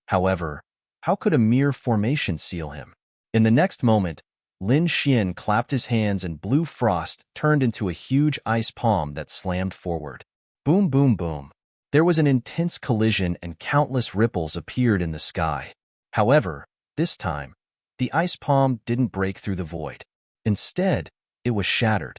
However, how could a mere formation seal him? In the next moment, Lin Xian clapped his hands and blue frost turned into a huge ice palm that slammed forward. Boom, boom, boom. There was an intense collision and countless ripples appeared in the sky. However, this time, the ice palm didn't break through the void. Instead, it was shattered.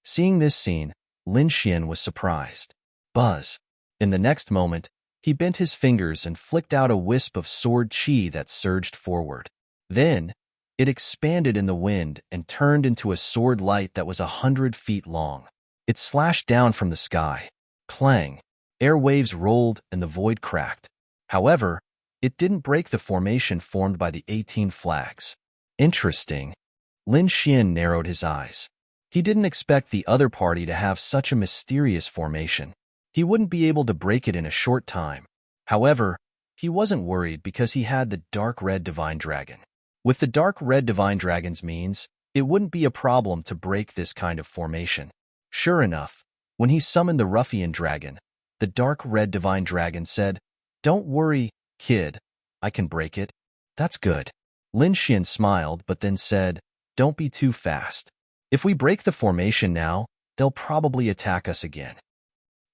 Seeing this scene, Lin Xian was surprised. Buzz. In the next moment, he bent his fingers and flicked out a wisp of sword chi that surged forward. Then, it expanded in the wind and turned into a sword light that was 100 feet long. It slashed down from the sky. Clang. Air waves rolled and the void cracked. However, it didn't break the formation formed by the 18 flags. Interesting. Lin Xian narrowed his eyes. He didn't expect the other party to have such a mysterious formation. He wouldn't be able to break it in a short time. However, he wasn't worried because he had the dark red divine dragon. With the dark red divine dragon's means, it wouldn't be a problem to break this kind of formation. Sure enough, when he summoned the ruffian dragon, the dark red divine dragon said, "Don't worry, kid, I can break it." "That's good." Lin Xian smiled but then said, "Don't be too fast. If we break the formation now, they'll probably attack us again.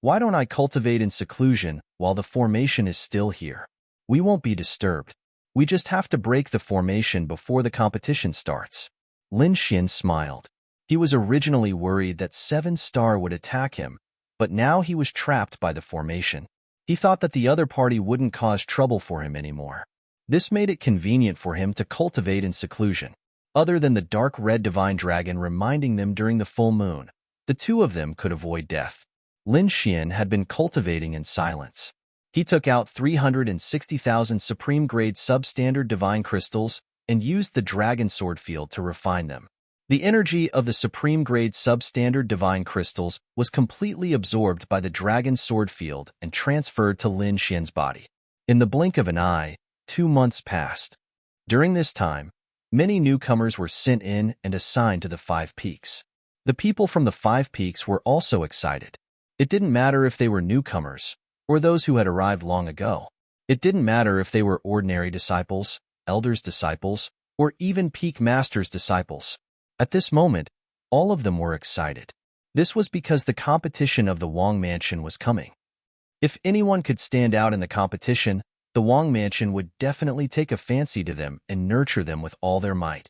Why don't I cultivate in seclusion while the formation is still here? We won't be disturbed. We just have to break the formation before the competition starts." Lin Xian smiled. He was originally worried that 7-star would attack him, but now he was trapped by the formation. He thought that the other party wouldn't cause trouble for him anymore. This made it convenient for him to cultivate in seclusion. Other than the dark red divine dragon reminding them during the full moon, the two of them could avoid death. Lin Xian had been cultivating in silence. He took out 360,000 supreme-grade substandard divine crystals and used the dragon sword field to refine them. The energy of the supreme-grade substandard divine crystals was completely absorbed by the dragon sword field and transferred to Lin Xian's body. In the blink of an eye, 2 months passed. During this time, many newcomers were sent in and assigned to the 5 peaks. The people from the 5 peaks were also excited. It didn't matter if they were newcomers or those who had arrived long ago. It didn't matter if they were ordinary disciples, elders' disciples, or even peak masters' disciples. At this moment, all of them were excited. This was because the competition of the Wang Mansion was coming. If anyone could stand out in the competition, the Wang Mansion would definitely take a fancy to them and nurture them with all their might.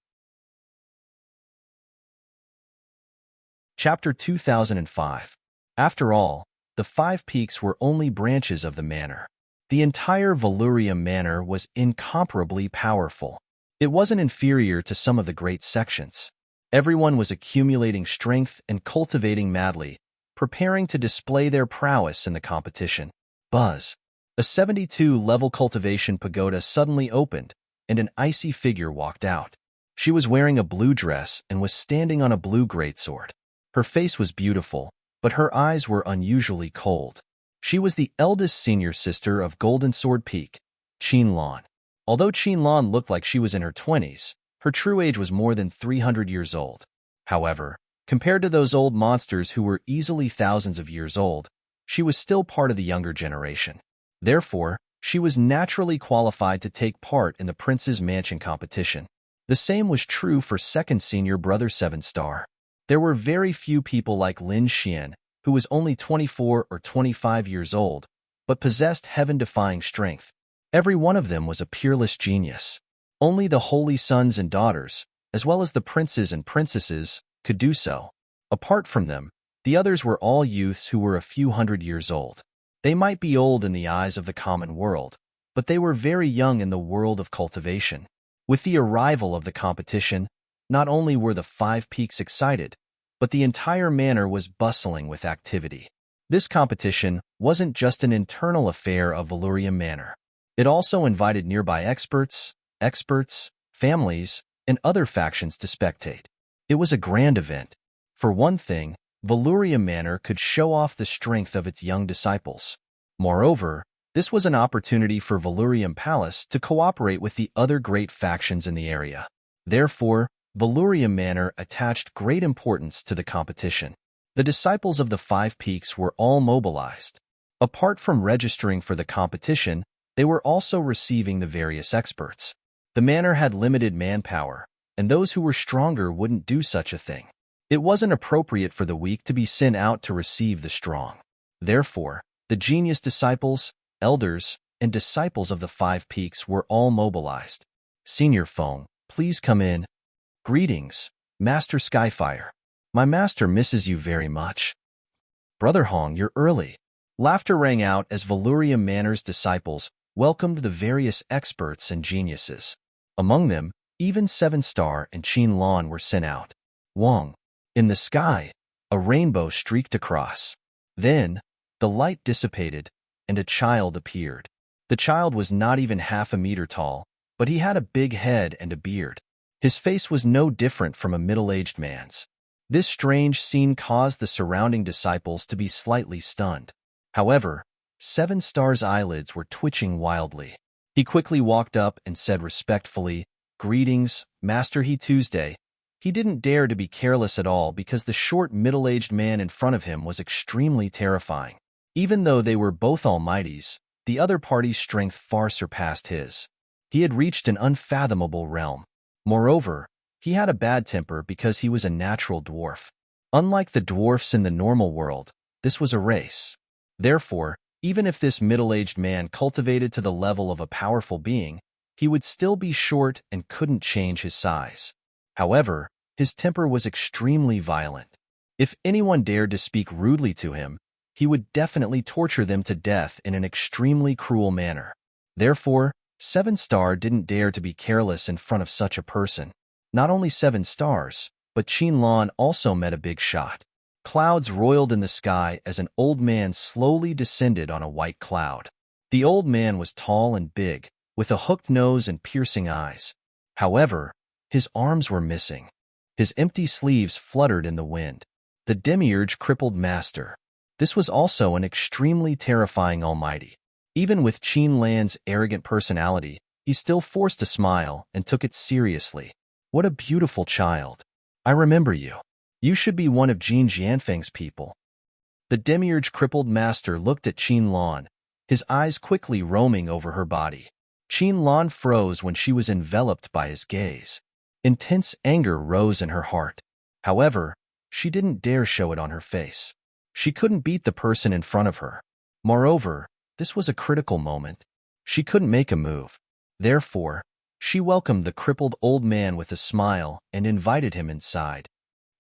Chapter 2005. After all, the 5 peaks were only branches of the manor. The entire Valurium Manor was incomparably powerful. It wasn't inferior to some of the great sections. Everyone was accumulating strength and cultivating madly, preparing to display their prowess in the competition. Buzz. A 72-level cultivation pagoda suddenly opened, and an icy figure walked out. She was wearing a blue dress and was standing on a blue greatsword. Her face was beautiful, but her eyes were unusually cold. She was the eldest senior sister of Golden Sword Peak, Qin Lan. Although Qin Lan looked like she was in her 20s, her true age was more than 300 years old. However, compared to those old monsters who were easily thousands of years old, she was still part of the younger generation. Therefore, she was naturally qualified to take part in the Prince's Mansion competition. The same was true for second senior brother 7-star. There were very few people like Lin Xian, who was only 24 or 25 years old, but possessed heaven-defying strength. Every one of them was a peerless genius. Only the holy sons and daughters, as well as the princes and princesses, could do so. Apart from them, the others were all youths who were a few hundred years old. They might be old in the eyes of the common world, but they were very young in the world of cultivation. With the arrival of the competition, not only were the 5 peaks excited, but the entire manor was bustling with activity. This competition wasn't just an internal affair of Valurium Manor. It also invited nearby experts, families, and other factions to spectate. It was a grand event. For one thing, Valurium Manor could show off the strength of its young disciples. Moreover, This was an opportunity for Valurium Palace to cooperate with the other great factions in the area. Therefore, Valurium Manor attached great importance to the competition. The disciples of the Five Peaks were all mobilized. Apart from registering for the competition, they were also receiving the various experts. The manor had limited manpower, and those who were stronger wouldn't do such a thing. It wasn't appropriate for the weak to be sent out to receive the strong. Therefore, the genius disciples, elders, and disciples of the Five Peaks were all mobilized. Senior Feng, please come in. Greetings, Master Skyfire. My master misses you very much. Brother Hong, you're early. Laughter rang out as Valurium Manor's disciples welcomed the various experts and geniuses. Among them, even Seven Star and Qin Lan were sent out. Wang. In the sky, a rainbow streaked across. Then, the light dissipated, and a child appeared. The child was not even half a meter tall, but he had a big head and a beard. His face was no different from a middle-aged man's. This strange scene caused the surrounding disciples to be slightly stunned. However, Seven Star's eyelids were twitching wildly. He quickly walked up and said respectfully, "Greetings, Master He Tuesday." He didn't dare to be careless at all because the short middle-aged man in front of him was extremely terrifying. Even though they were both almighties, the other party's strength far surpassed his. He had reached an unfathomable realm. Moreover, he had a bad temper because he was a natural dwarf. Unlike the dwarfs in the normal world, this was a race. Therefore, even if this middle-aged man cultivated to the level of a powerful being, he would still be short and couldn't change his size. However, his temper was extremely violent. If anyone dared to speak rudely to him, he would definitely torture them to death in an extremely cruel manner. Therefore, Seven Star didn't dare to be careless in front of such a person. Not only Seven Stars, but Qin Lan also met a big shot. Clouds roiled in the sky as an old man slowly descended on a white cloud. The old man was tall and big, with a hooked nose and piercing eyes. However, his arms were missing. His empty sleeves fluttered in the wind. The demiurge crippled master. This was also an extremely terrifying almighty. Even with Qin Lan's arrogant personality, he still forced a smile and took it seriously. What a beautiful child. I remember you. You should be one of Jin Jianfeng's people. The demiurge crippled master looked at Qin Lan, his eyes quickly roaming over her body. Qin Lan froze when she was enveloped by his gaze. Intense anger rose in her heart. However, she didn't dare show it on her face. She couldn't beat the person in front of her. Moreover, this was a critical moment. She couldn't make a move. Therefore, she welcomed the crippled old man with a smile and invited him inside.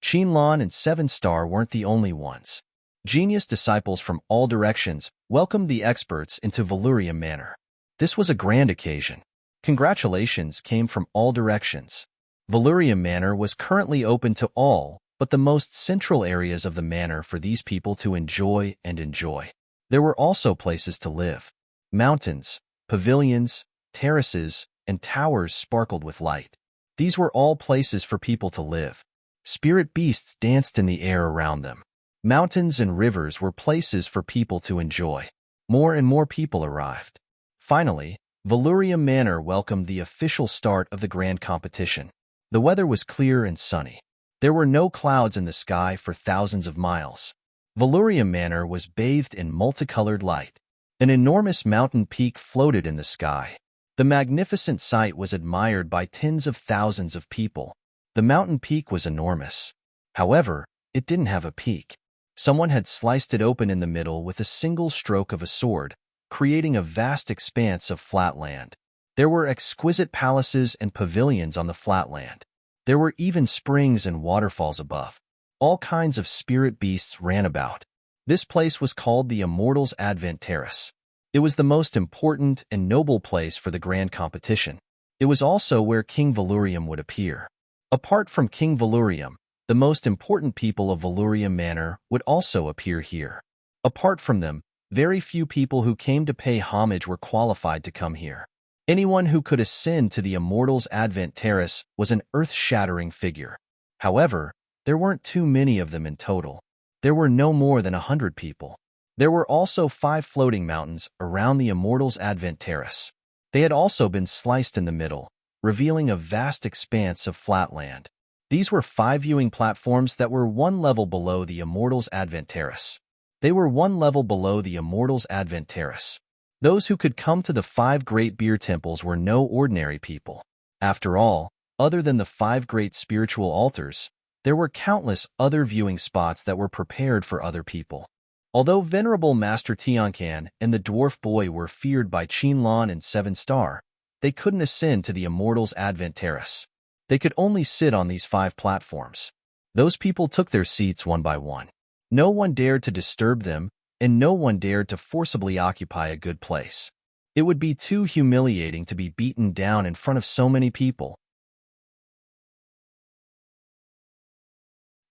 Qin Lan and Seven Star weren't the only ones. Genius disciples from all directions welcomed the experts into Valurium Manor. This was a grand occasion. Congratulations came from all directions. Valurium Manor was currently open to all but the most central areas of the manor for these people to enjoy and enjoy. There were also places to live. Mountains, pavilions, terraces, and towers sparkled with light. These were all places for people to live. Spirit beasts danced in the air around them. Mountains and rivers were places for people to enjoy. More and more people arrived. Finally, Valurium Manor welcomed the official start of the grand competition. The weather was clear and sunny. There were no clouds in the sky for thousands of miles. Valurium Manor was bathed in multicolored light. An enormous mountain peak floated in the sky. The magnificent sight was admired by tens of thousands of people. The mountain peak was enormous. However, it didn't have a peak. Someone had sliced it open in the middle with a single stroke of a sword, creating a vast expanse of flat land. There were exquisite palaces and pavilions on the flat land. There were even springs and waterfalls above. All kinds of spirit beasts ran about. This place was called the Immortals' Advent Terrace. It was the most important and noble place for the grand competition. It was also where King Valurium would appear. Apart from King Valurium, the most important people of Valurium Manor would also appear here. Apart from them, very few people who came to pay homage were qualified to come here. Anyone who could ascend to the Immortals' Advent Terrace was an earth-shattering figure. However, there weren't too many of them in total. There were no more than 100 people. There were also 5 floating mountains around the Immortals' Advent Terrace. They had also been sliced in the middle, revealing a vast expanse of flat land. These were 5 viewing platforms that were 1 level below the Immortals' Advent Terrace. They were 1 level below the Immortals' Advent Terrace. Those who could come to the 5 great beer temples were no ordinary people. After all, other than the 5 great spiritual altars, there were countless other viewing spots that were prepared for other people. Although Venerable Master Tiancan and the dwarf boy were feared by Qinlan and 7 Star, they couldn't ascend to the Immortals' Advent Terrace. They could only sit on these 5 platforms. Those people took their seats one by one. No one dared to disturb them, and no one dared to forcibly occupy a good place. It would be too humiliating to be beaten down in front of so many people.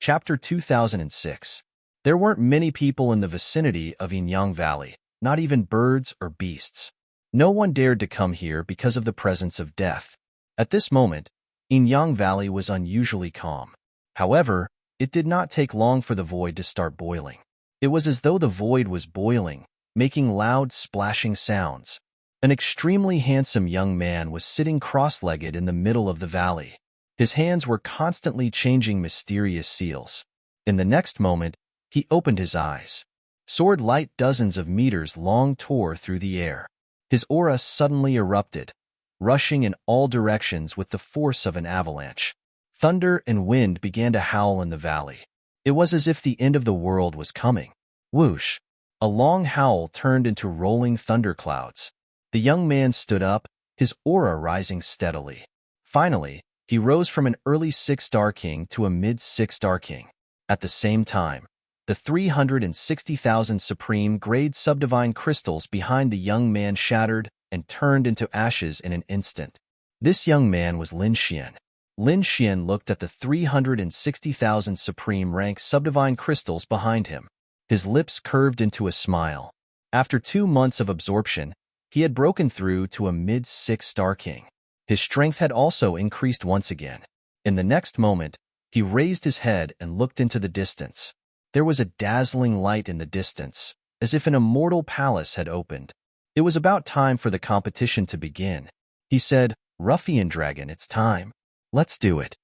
Chapter 2006. There weren't many people in the vicinity of Yinyang Valley, not even birds or beasts. No one dared to come here because of the presence of death. At this moment, Yinyang Valley was unusually calm. However, it did not take long for the void to start boiling. It was as though the void was boiling, making loud, splashing sounds. An extremely handsome young man was sitting cross-legged in the middle of the valley. His hands were constantly changing mysterious seals. In the next moment, he opened his eyes. Sword light dozens of meters long tore through the air. His aura suddenly erupted, rushing in all directions with the force of an avalanche. Thunder and wind began to howl in the valley. It was as if the end of the world was coming. Whoosh! A long howl turned into rolling thunderclouds. The young man stood up, his aura rising steadily. Finally, he rose from an early 6-star king to a mid-6-star king. At the same time, the 360,000 supreme-grade subdivine crystals behind the young man shattered and turned into ashes in an instant. This young man was Lin Xian. Lin Xian looked at the 360,000 supreme-rank subdivine crystals behind him. His lips curved into a smile. After 2 months of absorption, he had broken through to a mid-6-star king. His strength had also increased once again. In the next moment, he raised his head and looked into the distance. There was a dazzling light in the distance, as if an immortal palace had opened. It was about time for the competition to begin. He said, "Ruffian Dragon, it's time. Let's do it."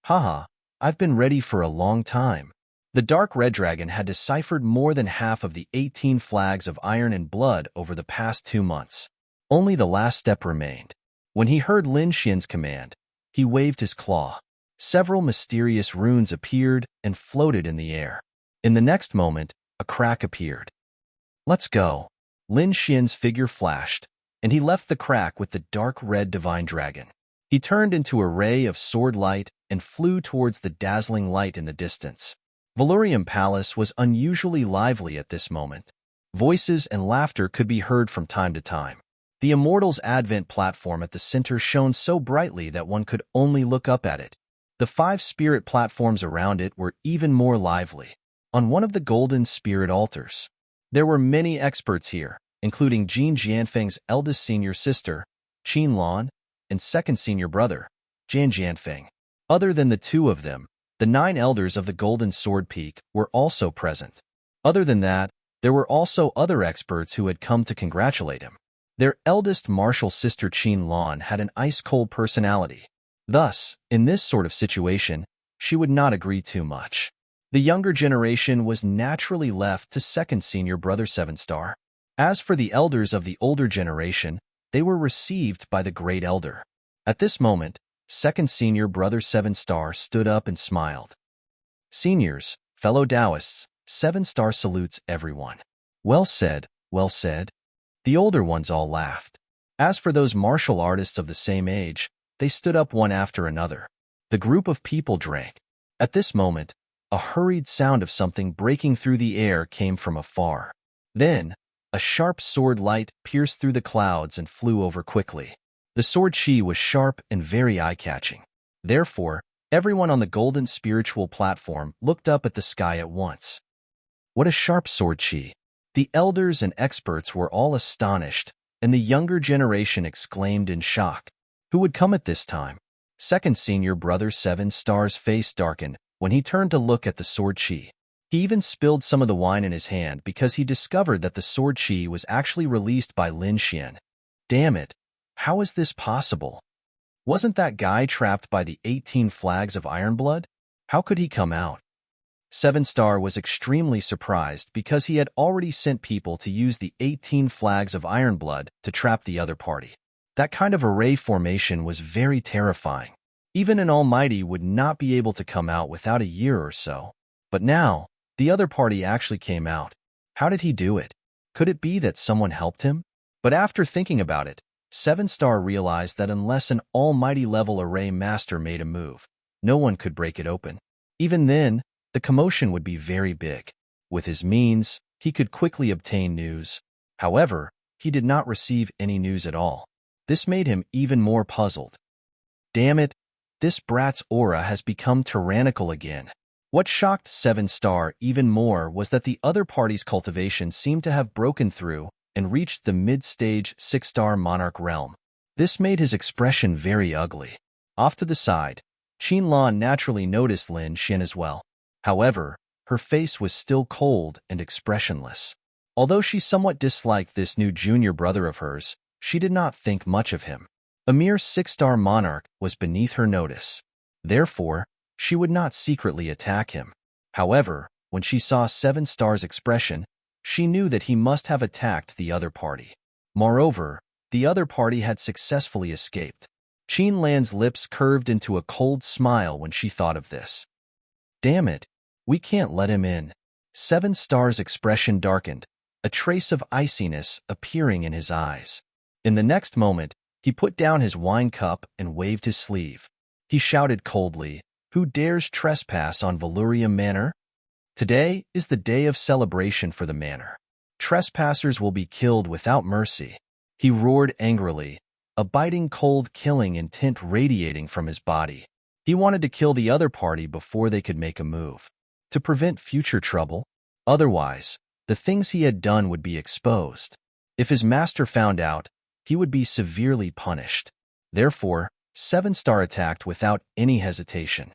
Haha, I've been ready for a long time. The Dark Red Dragon had deciphered more than half of the 18 flags of iron and blood over the past 2 months. Only the last step remained. When he heard Lin Xian's command, he waved his claw. Several mysterious runes appeared and floated in the air. In the next moment, a crack appeared. "Let's go." Lin Xian's figure flashed, and he left the crack with the dark red divine dragon. He turned into a ray of sword light and flew towards the dazzling light in the distance. Valurium Palace was unusually lively at this moment. Voices and laughter could be heard from time to time. The Immortals' Advent platform at the center shone so brightly that one could only look up at it. The 5 spirit platforms around it were even more lively. On one of the golden spirit altars, there were many experts here, including Jin Jianfeng's eldest senior sister, Qin Lan, and second senior brother, Jian Jianfeng. Other than the 2 of them, the 9 elders of the Golden Sword Peak were also present. Other than that, there were also other experts who had come to congratulate him. Their eldest martial sister Qin Lan had an ice-cold personality. Thus, in this sort of situation, she would not agree too much. The younger generation was naturally left to second senior brother 7 Star. As for the elders of the older generation, they were received by the great elder. At this moment, second senior brother 7 Star stood up and smiled. "Seniors, fellow Taoists, 7 Star salutes everyone." "Well said, well said." The older ones all laughed. As for those martial artists of the same age, they stood up one after another. The group of people drank. At this moment, a hurried sound of something breaking through the air came from afar. Then, a sharp sword light pierced through the clouds and flew over quickly. The sword chi was sharp and very eye-catching. Therefore, everyone on the golden spiritual platform looked up at the sky at once. What a sharp sword chi! The elders and experts were all astonished, and the younger generation exclaimed in shock. Who would come at this time? Second senior brother 7 Star's face darkened when he turned to look at the sword chi. He even spilled some of the wine in his hand because he discovered that the sword chi was actually released by Lin Xian. Damn it! How is this possible? Wasn't that guy trapped by the 18 flags of Ironblood? How could he come out? Seven Star was extremely surprised because he had already sent people to use the 18 flags of Ironblood to trap the other party. That kind of array formation was very terrifying. Even an Almighty would not be able to come out without a year or so. But now, the other party actually came out. How did he do it? Could it be that someone helped him? But after thinking about it, Seven Star realized that unless an Almighty level array master made a move, no one could break it open. Even then, the commotion would be very big. With his means, he could quickly obtain news. However, he did not receive any news at all. This made him even more puzzled. Damn it, this brat's aura has become tyrannical again. What shocked Seven Star even more was that the other party's cultivation seemed to have broken through and reached the mid-stage 6-star monarch realm. This made his expression very ugly. Off to the side, Qinlan naturally noticed Lin Xian as well. However, her face was still cold and expressionless. Although she somewhat disliked this new junior brother of hers, she did not think much of him. A mere 6-star monarch was beneath her notice. Therefore, she would not secretly attack him. However, when she saw 7 Star's expression, she knew that he must have attacked the other party. Moreover, the other party had successfully escaped. Qinlan's lips curved into a cold smile when she thought of this. Damn it, we can't let him in. 7 Star's expression darkened, a trace of iciness appearing in his eyes. In the next moment, he put down his wine cup and waved his sleeve. He shouted coldly, "Who dares trespass on Valurium Manor? Today is the day of celebration for the manor. Trespassers will be killed without mercy." He roared angrily, a biting cold killing intent radiating from his body. He wanted to kill the other party before they could make a move, to prevent future trouble. Otherwise, the things he had done would be exposed. If his master found out, he would be severely punished. Therefore, 7 Star attacked without any hesitation.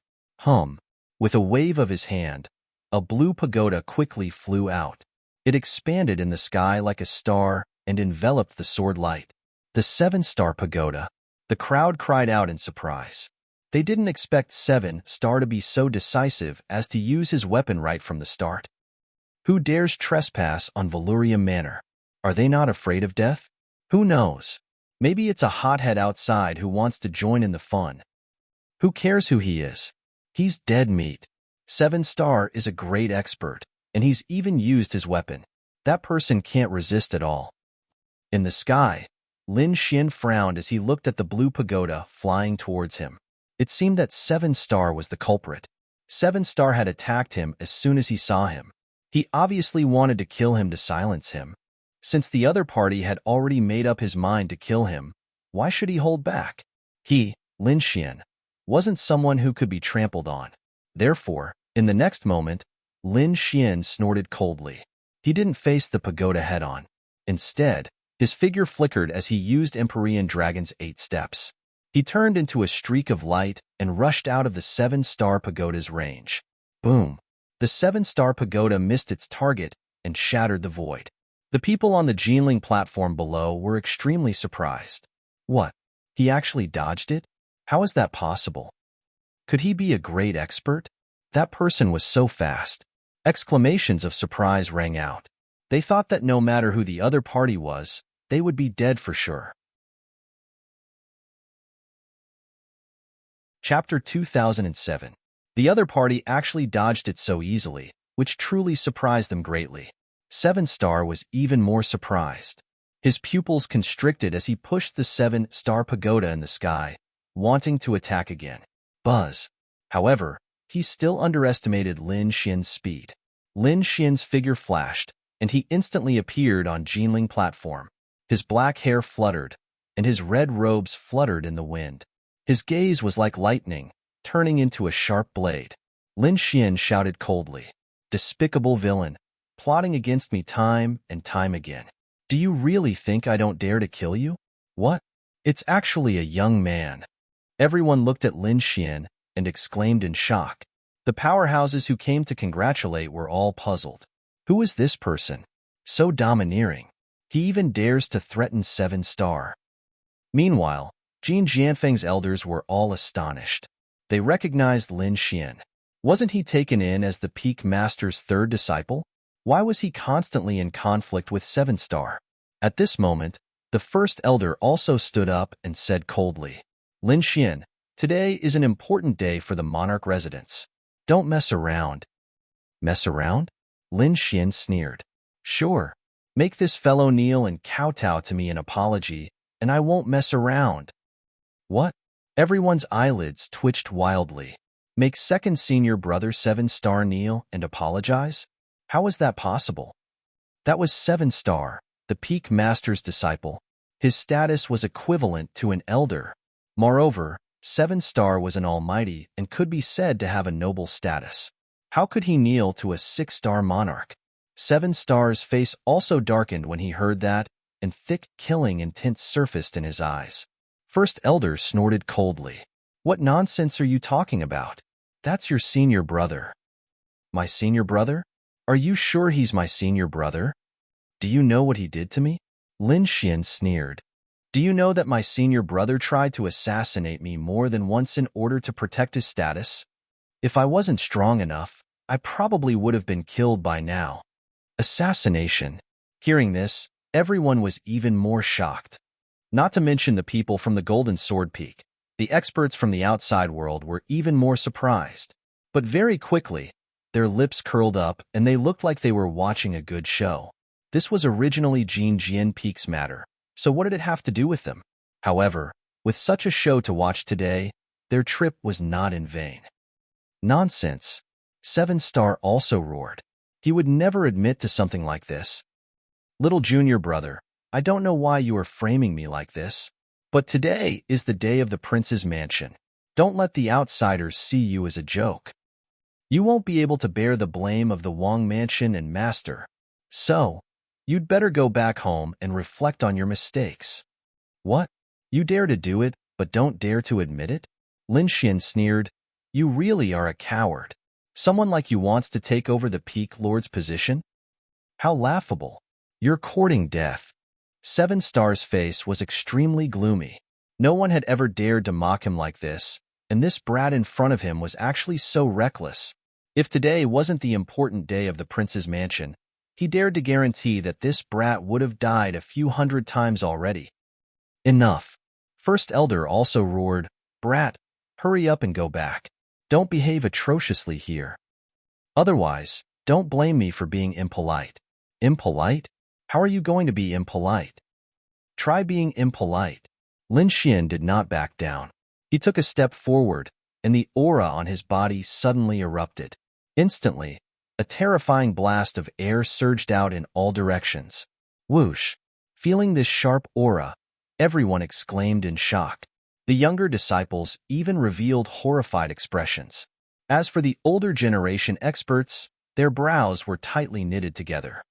With a wave of his hand, a blue pagoda quickly flew out. It expanded in the sky like a star and enveloped the sword light. The 7-star pagoda. The crowd cried out in surprise. They didn't expect 7 Star to be so decisive as to use his weapon right from the start. Who dares trespass on Valurium Manor? Are they not afraid of death? Who knows? Maybe it's a hothead outside who wants to join in the fun. Who cares who he is? He's dead meat. 7 Star is a great expert, and he's even used his weapon. That person can't resist at all. In the sky, Lin Xian frowned as he looked at the blue pagoda flying towards him. It seemed that 7 Star was the culprit. 7 Star had attacked him as soon as he saw him. He obviously wanted to kill him to silence him. Since the other party had already made up his mind to kill him, why should he hold back? He, Lin Xian, wasn't someone who could be trampled on. Therefore, in the next moment, Lin Xian snorted coldly. He didn't face the pagoda head-on. Instead, his figure flickered as he used Empyrean Dragon's 8 steps. He turned into a streak of light and rushed out of the 7-star pagoda's range. Boom! The 7-star pagoda missed its target and shattered the void. The people on the Jinling platform below were extremely surprised. What? He actually dodged it? How is that possible? Could he be a great expert? That person was so fast. Exclamations of surprise rang out. They thought that no matter who the other party was, they would be dead for sure. Chapter 2007. The other party actually dodged it so easily, which truly surprised them greatly. 7 Star was even more surprised. His pupils constricted as he pushed the 7-star pagoda in the sky, wanting to attack again. Buzz. However, he still underestimated Lin Xian's speed. Lin Xian's figure flashed, and he instantly appeared on Jinling platform. His black hair fluttered, and his red robes fluttered in the wind. His gaze was like lightning, turning into a sharp blade. Lin Xian shouted coldly, "Despicable villain, plotting against me time and time again. Do you really think I don't dare to kill you? What? It's actually a young man." Everyone looked at Lin Xian and exclaimed in shock. The powerhouses who came to congratulate were all puzzled. Who is this person? So domineering. He even dares to threaten 7-star. Meanwhile, Jin Jianfeng's elders were all astonished. They recognized Lin Xian. Wasn't he taken in as the Peak Master's third disciple? Why was he constantly in conflict with 7-star? At this moment, the first elder also stood up and said coldly, Lin Xian, today is an important day for the monarch residence. Don't mess around. Mess around? Lin Xian sneered. Sure. Make this fellow kneel and kowtow to me in apology, and I won't mess around. What? Everyone's eyelids twitched wildly. Make second senior brother 7-star kneel and apologize? How was that possible? That was 7-star, the Peak Master's disciple. His status was equivalent to an elder. Moreover, 7-star was an almighty and could be said to have a noble status. How could he kneel to a 6-star monarch? 7-star's face also darkened when he heard that, and thick killing intent surfaced in his eyes. First elder snorted coldly. What nonsense are you talking about? That's your senior brother. My senior brother? Are you sure he's my senior brother? Do you know what he did to me? Lin Xian sneered. Do you know that my senior brother tried to assassinate me more than once in order to protect his status? If I wasn't strong enough, I probably would have been killed by now. Assassination. Hearing this, everyone was even more shocked. Not to mention the people from the Golden Sword Peak. The experts from the outside world were even more surprised. But very quickly, their lips curled up and they looked like they were watching a good show. This was originally Jin Jian Peak's matter, so what did it have to do with them? However, with such a show to watch today, their trip was not in vain. Nonsense. 7-star also roared. He would never admit to something like this. Little junior brother, I don't know why you are framing me like this, but today is the day of the prince's mansion. Don't let the outsiders see you as a joke. You won't be able to bear the blame of the Wang mansion and master. So, you'd better go back home and reflect on your mistakes. What? You dare to do it, but don't dare to admit it? Lin Xian sneered. You really are a coward. Someone like you wants to take over the Peak Lord's position? How laughable. You're courting death. 7-star's face was extremely gloomy. No one had ever dared to mock him like this, and this brat in front of him was actually so reckless. If today wasn't the important day of the prince's mansion, he dared to guarantee that this brat would have died a few hundred times already. Enough. First elder also roared, Brat, hurry up and go back. Don't behave atrociously here. Otherwise, don't blame me for being impolite. Impolite? How are you going to be impolite? Try being impolite. Lin Xian did not back down. He took a step forward, and the aura on his body suddenly erupted. Instantly, a terrifying blast of air surged out in all directions. Whoosh! Feeling this sharp aura, everyone exclaimed in shock. The younger disciples even revealed horrified expressions. As for the older generation experts, their brows were tightly knitted together.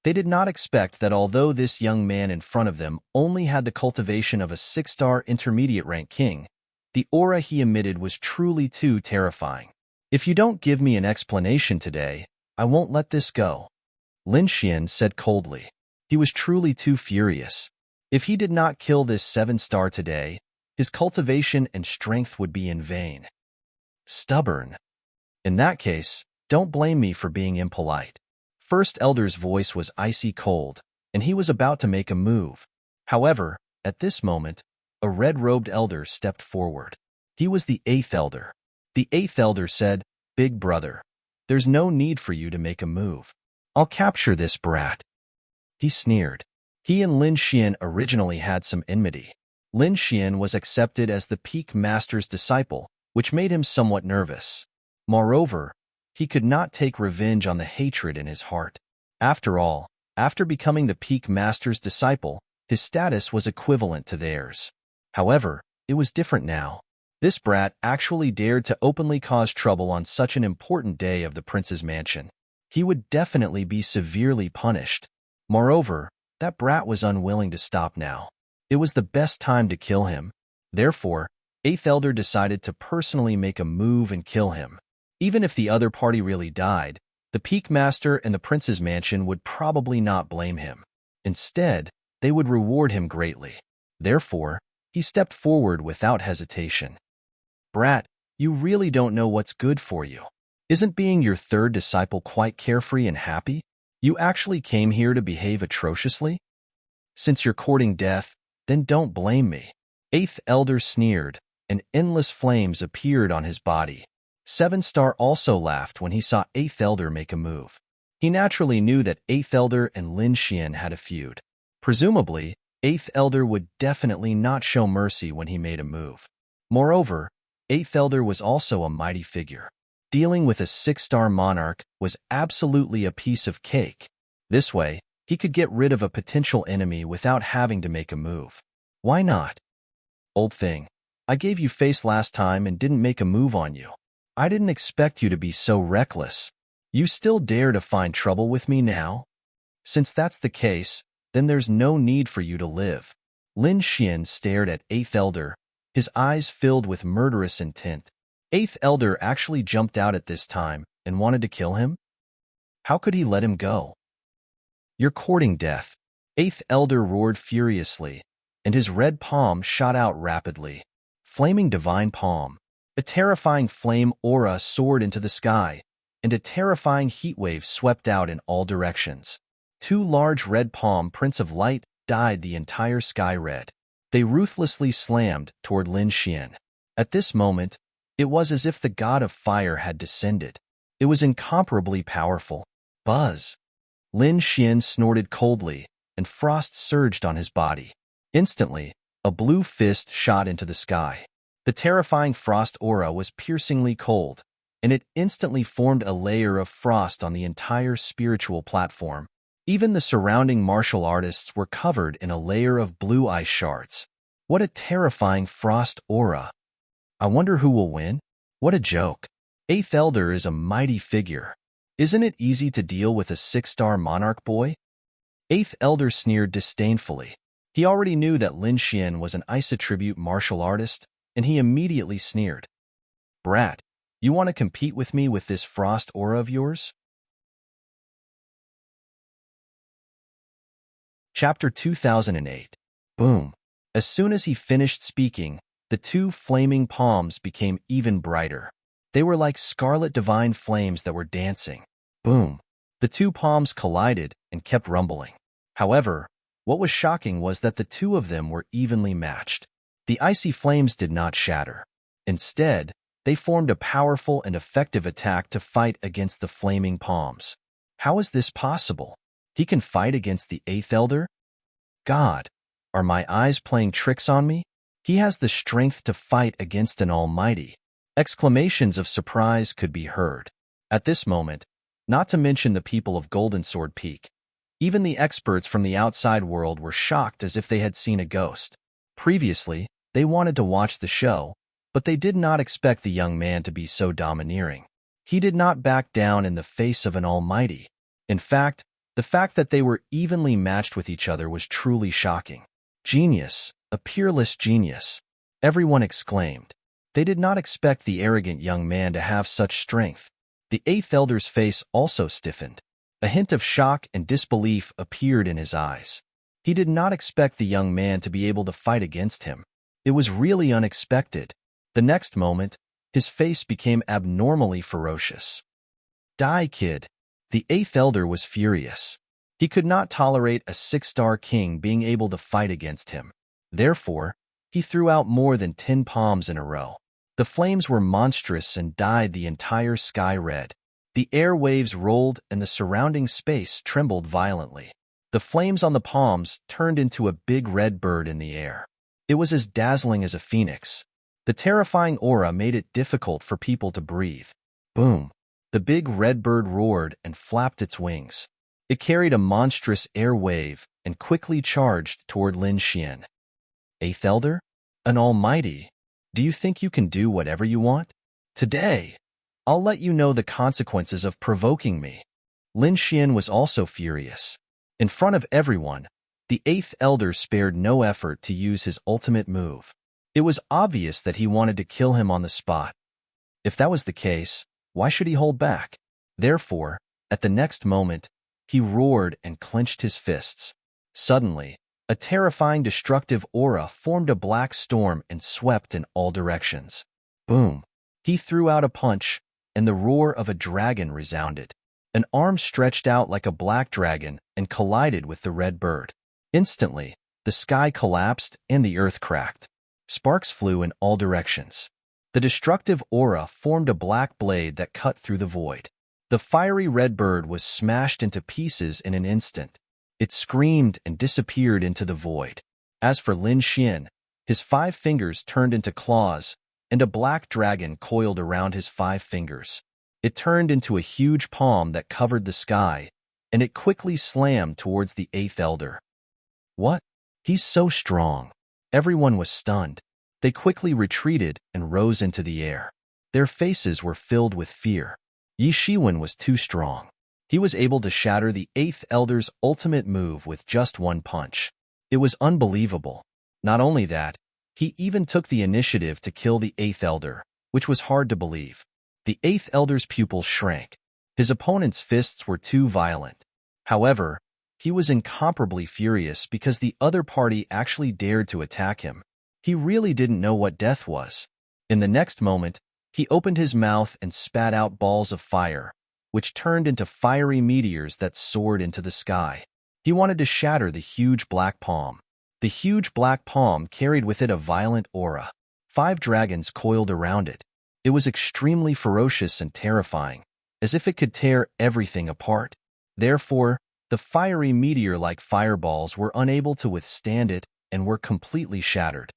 They did not expect that although this young man in front of them only had the cultivation of a 6-star intermediate rank king, the aura he emitted was truly too terrifying. If you don't give me an explanation today, I won't let this go. Lin Xian said coldly. He was truly too furious. If he did not kill this 7-star today, his cultivation and strength would be in vain. Stubborn. In that case, don't blame me for being impolite. First elder's voice was icy cold, and he was about to make a move. However, at this moment, a red-robed elder stepped forward. He was the 8th elder. The 8th elder said, Big brother, there's no need for you to make a move. I'll capture this brat. He sneered. He and Lin Xian originally had some enmity. Lin Xian was accepted as the Peak Master's disciple, which made him somewhat nervous. Moreover, he could not take revenge on the hatred in his heart. After all, after becoming the Peak Master's disciple, his status was equivalent to theirs. However, it was different now. This brat actually dared to openly cause trouble on such an important day of the prince's mansion. He would definitely be severely punished. Moreover, that brat was unwilling to stop now. It was the best time to kill him. Therefore, 8th Elder decided to personally make a move and kill him. Even if the other party really died, the Peak Master and the Prince's Mansion would probably not blame him. Instead, they would reward him greatly. Therefore, he stepped forward without hesitation. Brat, you really don't know what's good for you. Isn't being your third disciple quite carefree and happy? You actually came here to behave atrociously? Since you're courting death, then don't blame me. Eighth Elder sneered, and endless flames appeared on his body. Seven Star also laughed when he saw Eighth Elder make a move. He naturally knew that Eighth Elder and Lin Xian had a feud. Presumably, Eighth Elder would definitely not show mercy when he made a move. Moreover, Eighth Elder was also a mighty figure. Dealing with a 6-star monarch was absolutely a piece of cake. This way, he could get rid of a potential enemy without having to make a move. Why not? Old thing, I gave you face last time and didn't make a move on you. I didn't expect you to be so reckless. You still dare to find trouble with me now? Since that's the case, then there's no need for you to live. Lin Xian stared at Eighth Elder, his eyes filled with murderous intent. Eighth Elder actually jumped out at this time and wanted to kill him? How could he let him go? You're courting death. Eighth Elder roared furiously, and his red palm shot out rapidly. Flaming Divine Palm. A terrifying flame aura soared into the sky, and a terrifying heat wave swept out in all directions. Two large red palm prints of light dyed the entire sky red. They ruthlessly slammed toward Lin Xian. At this moment, it was as if the god of fire had descended. It was incomparably powerful. Buzz! Lin Xian snorted coldly, and frost surged on his body. Instantly, a blue fist shot into the sky. The terrifying frost aura was piercingly cold, and it instantly formed a layer of frost on the entire spiritual platform. Even the surrounding martial artists were covered in a layer of blue ice shards. What a terrifying frost aura! I wonder who will win? What a joke. Eighth Elder is a mighty figure. Isn't it easy to deal with a 6-star monarch boy? Eighth Elder sneered disdainfully. He already knew that Lin Xian was an ice attribute martial artist, and he immediately sneered. Brat, you want to compete with me with this frost aura of yours? Chapter 2008. Boom. As soon as he finished speaking, the two flaming palms became even brighter. They were like scarlet divine flames that were dancing. Boom. The two palms collided and kept rumbling. However, what was shocking was that the two of them were evenly matched. The icy flames did not shatter. Instead, they formed a powerful and effective attack to fight against the flaming palms. How is this possible? He can fight against the Eighth Elder? God, are my eyes playing tricks on me? He has the strength to fight against an almighty. Exclamations of surprise could be heard. At this moment, not to mention the people of Golden Sword Peak, even the experts from the outside world were shocked as if they had seen a ghost. Previously, they wanted to watch the show, but they did not expect the young man to be so domineering. He did not back down in the face of an almighty. In fact, the fact that they were evenly matched with each other was truly shocking. Genius, a peerless genius, everyone exclaimed. They did not expect the arrogant young man to have such strength. The Eighth Elder's face also stiffened. A hint of shock and disbelief appeared in his eyes. He did not expect the young man to be able to fight against him. It was really unexpected. The next moment, his face became abnormally ferocious. Die, kid. The Eighth Elder was furious. He could not tolerate a 6-star king being able to fight against him. Therefore, he threw out more than 10 palms in a row. The flames were monstrous and dyed the entire sky red. The air waves rolled and the surrounding space trembled violently. The flames on the palms turned into a big red bird in the air. It was as dazzling as a phoenix. The terrifying aura made it difficult for people to breathe. Boom! The big red bird roared and flapped its wings. It carried a monstrous air wave and quickly charged toward Lin Xian. Eighth Elder? An almighty? Do you think you can do whatever you want? Today, I'll let you know the consequences of provoking me. Lin Xian was also furious. In front of everyone, the Eighth Elder spared no effort to use his ultimate move. It was obvious that he wanted to kill him on the spot. If that was the case, Why should he hold back? Therefore, at the next moment, he roared and clenched his fists. Suddenly, a terrifying destructive aura formed a black storm and swept in all directions. Boom! He threw out a punch, and the roar of a dragon resounded. An arm stretched out like a black dragon and collided with the red bird. Instantly, the sky collapsed and the earth cracked. Sparks flew in all directions. The destructive aura formed a black blade that cut through the void. The fiery red bird was smashed into pieces in an instant. It screamed and disappeared into the void. As for Lin Xian, his 5 fingers turned into claws, and a black dragon coiled around his 5 fingers. It turned into a huge palm that covered the sky, and it quickly slammed towards the 8th elder. What? He's so strong. Everyone was stunned. They quickly retreated and rose into the air. Their faces were filled with fear. Yi Shiwen was too strong. He was able to shatter the 8th elder's ultimate move with just one punch. It was unbelievable. Not only that, he even took the initiative to kill the 8th elder, which was hard to believe. The 8th elder's pupils shrank. His opponent's fists were too violent. However, he was incomparably furious because the other party actually dared to attack him. He really didn't know what death was. In the next moment, he opened his mouth and spat out balls of fire, which turned into fiery meteors that soared into the sky. He wanted to shatter the huge black palm. The huge black palm carried with it a violent aura. 5 dragons coiled around it. It was extremely ferocious and terrifying, as if it could tear everything apart. Therefore, the fiery meteor-like fireballs were unable to withstand it and were completely shattered.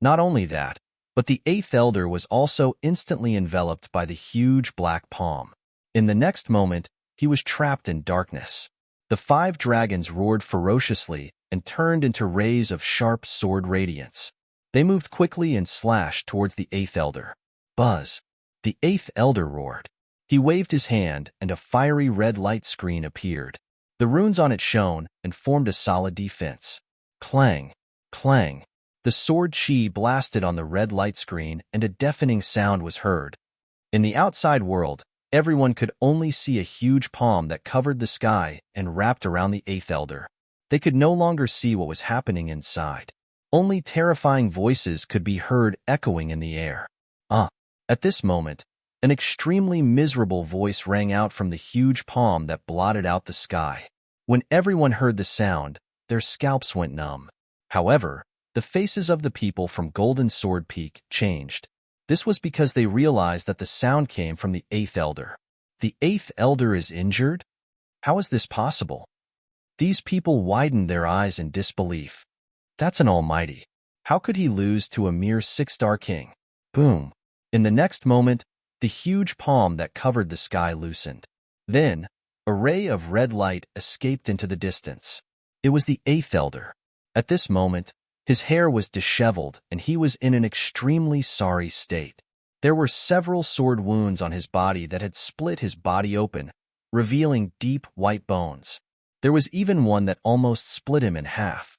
Not only that, but the 8th elder was also instantly enveloped by the huge black palm. In the next moment, he was trapped in darkness. The 5 dragons roared ferociously and turned into rays of sharp sword radiance. They moved quickly and slashed towards the 8th elder. Buzz! The 8th elder roared. He waved his hand and a fiery red light screen appeared. The runes on it shone and formed a solid defense. Clang! Clang! The sword chi blasted on the red light screen and a deafening sound was heard. In the outside world, everyone could only see a huge palm that covered the sky and wrapped around the 8th elder. They could no longer see what was happening inside. Only terrifying voices could be heard echoing in the air. At this moment, an extremely miserable voice rang out from the huge palm that blotted out the sky. When everyone heard the sound, their scalps went numb. However, the faces of the people from Golden Sword Peak changed. This was because they realized that the sound came from the 8th elder. The 8th elder is injured? How is this possible? These people widened their eyes in disbelief. That's an almighty. How could he lose to a mere 6-star king? Boom! In the next moment, the huge palm that covered the sky loosened. Then, a ray of red light escaped into the distance. It was the 8th elder. At this moment, his hair was disheveled and he was in an extremely sorry state. There were several sword wounds on his body that had split his body open, revealing deep white bones. There was even one that almost split him in half.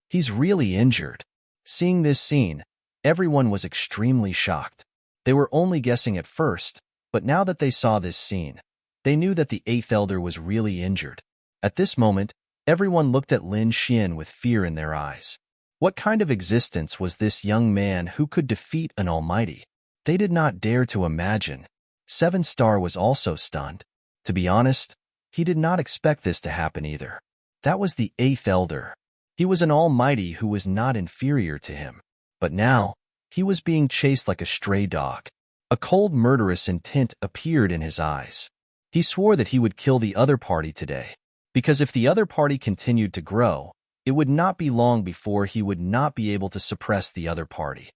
He's really injured. Seeing this scene, everyone was extremely shocked. They were only guessing at first, but now that they saw this scene, they knew that the 8th elder was really injured. At this moment, everyone looked at Lin Xian with fear in their eyes. What kind of existence was this young man who could defeat an almighty? They did not dare to imagine. 7-star was also stunned. To be honest, he did not expect this to happen either. That was the 8th elder. He was an almighty who was not inferior to him. But now, he was being chased like a stray dog. A cold, murderous intent appeared in his eyes. He swore that he would kill the other party today, because if the other party continued to grow, it would not be long before he would not be able to suppress the other party.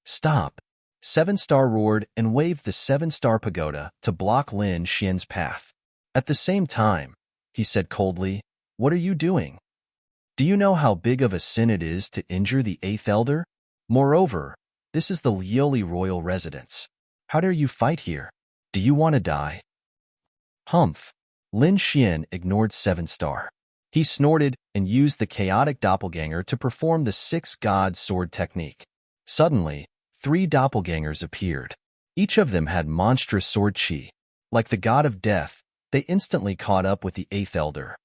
Stop! 7-star roared and waved the 7-star pagoda to block Lin Xian's path. At the same time, he said coldly, "What are you doing? Do you know how big of a sin it is to injure the 8th elder? Moreover, this is the Lioli royal residence. How dare you fight here? Do you want to die?" Humph! Lin Xian ignored 7-star. He snorted and used the chaotic doppelganger to perform the 6 god sword technique. Suddenly, 3 doppelgangers appeared. Each of them had monstrous sword chi. Like the god of death, they instantly caught up with the Eighth Elder.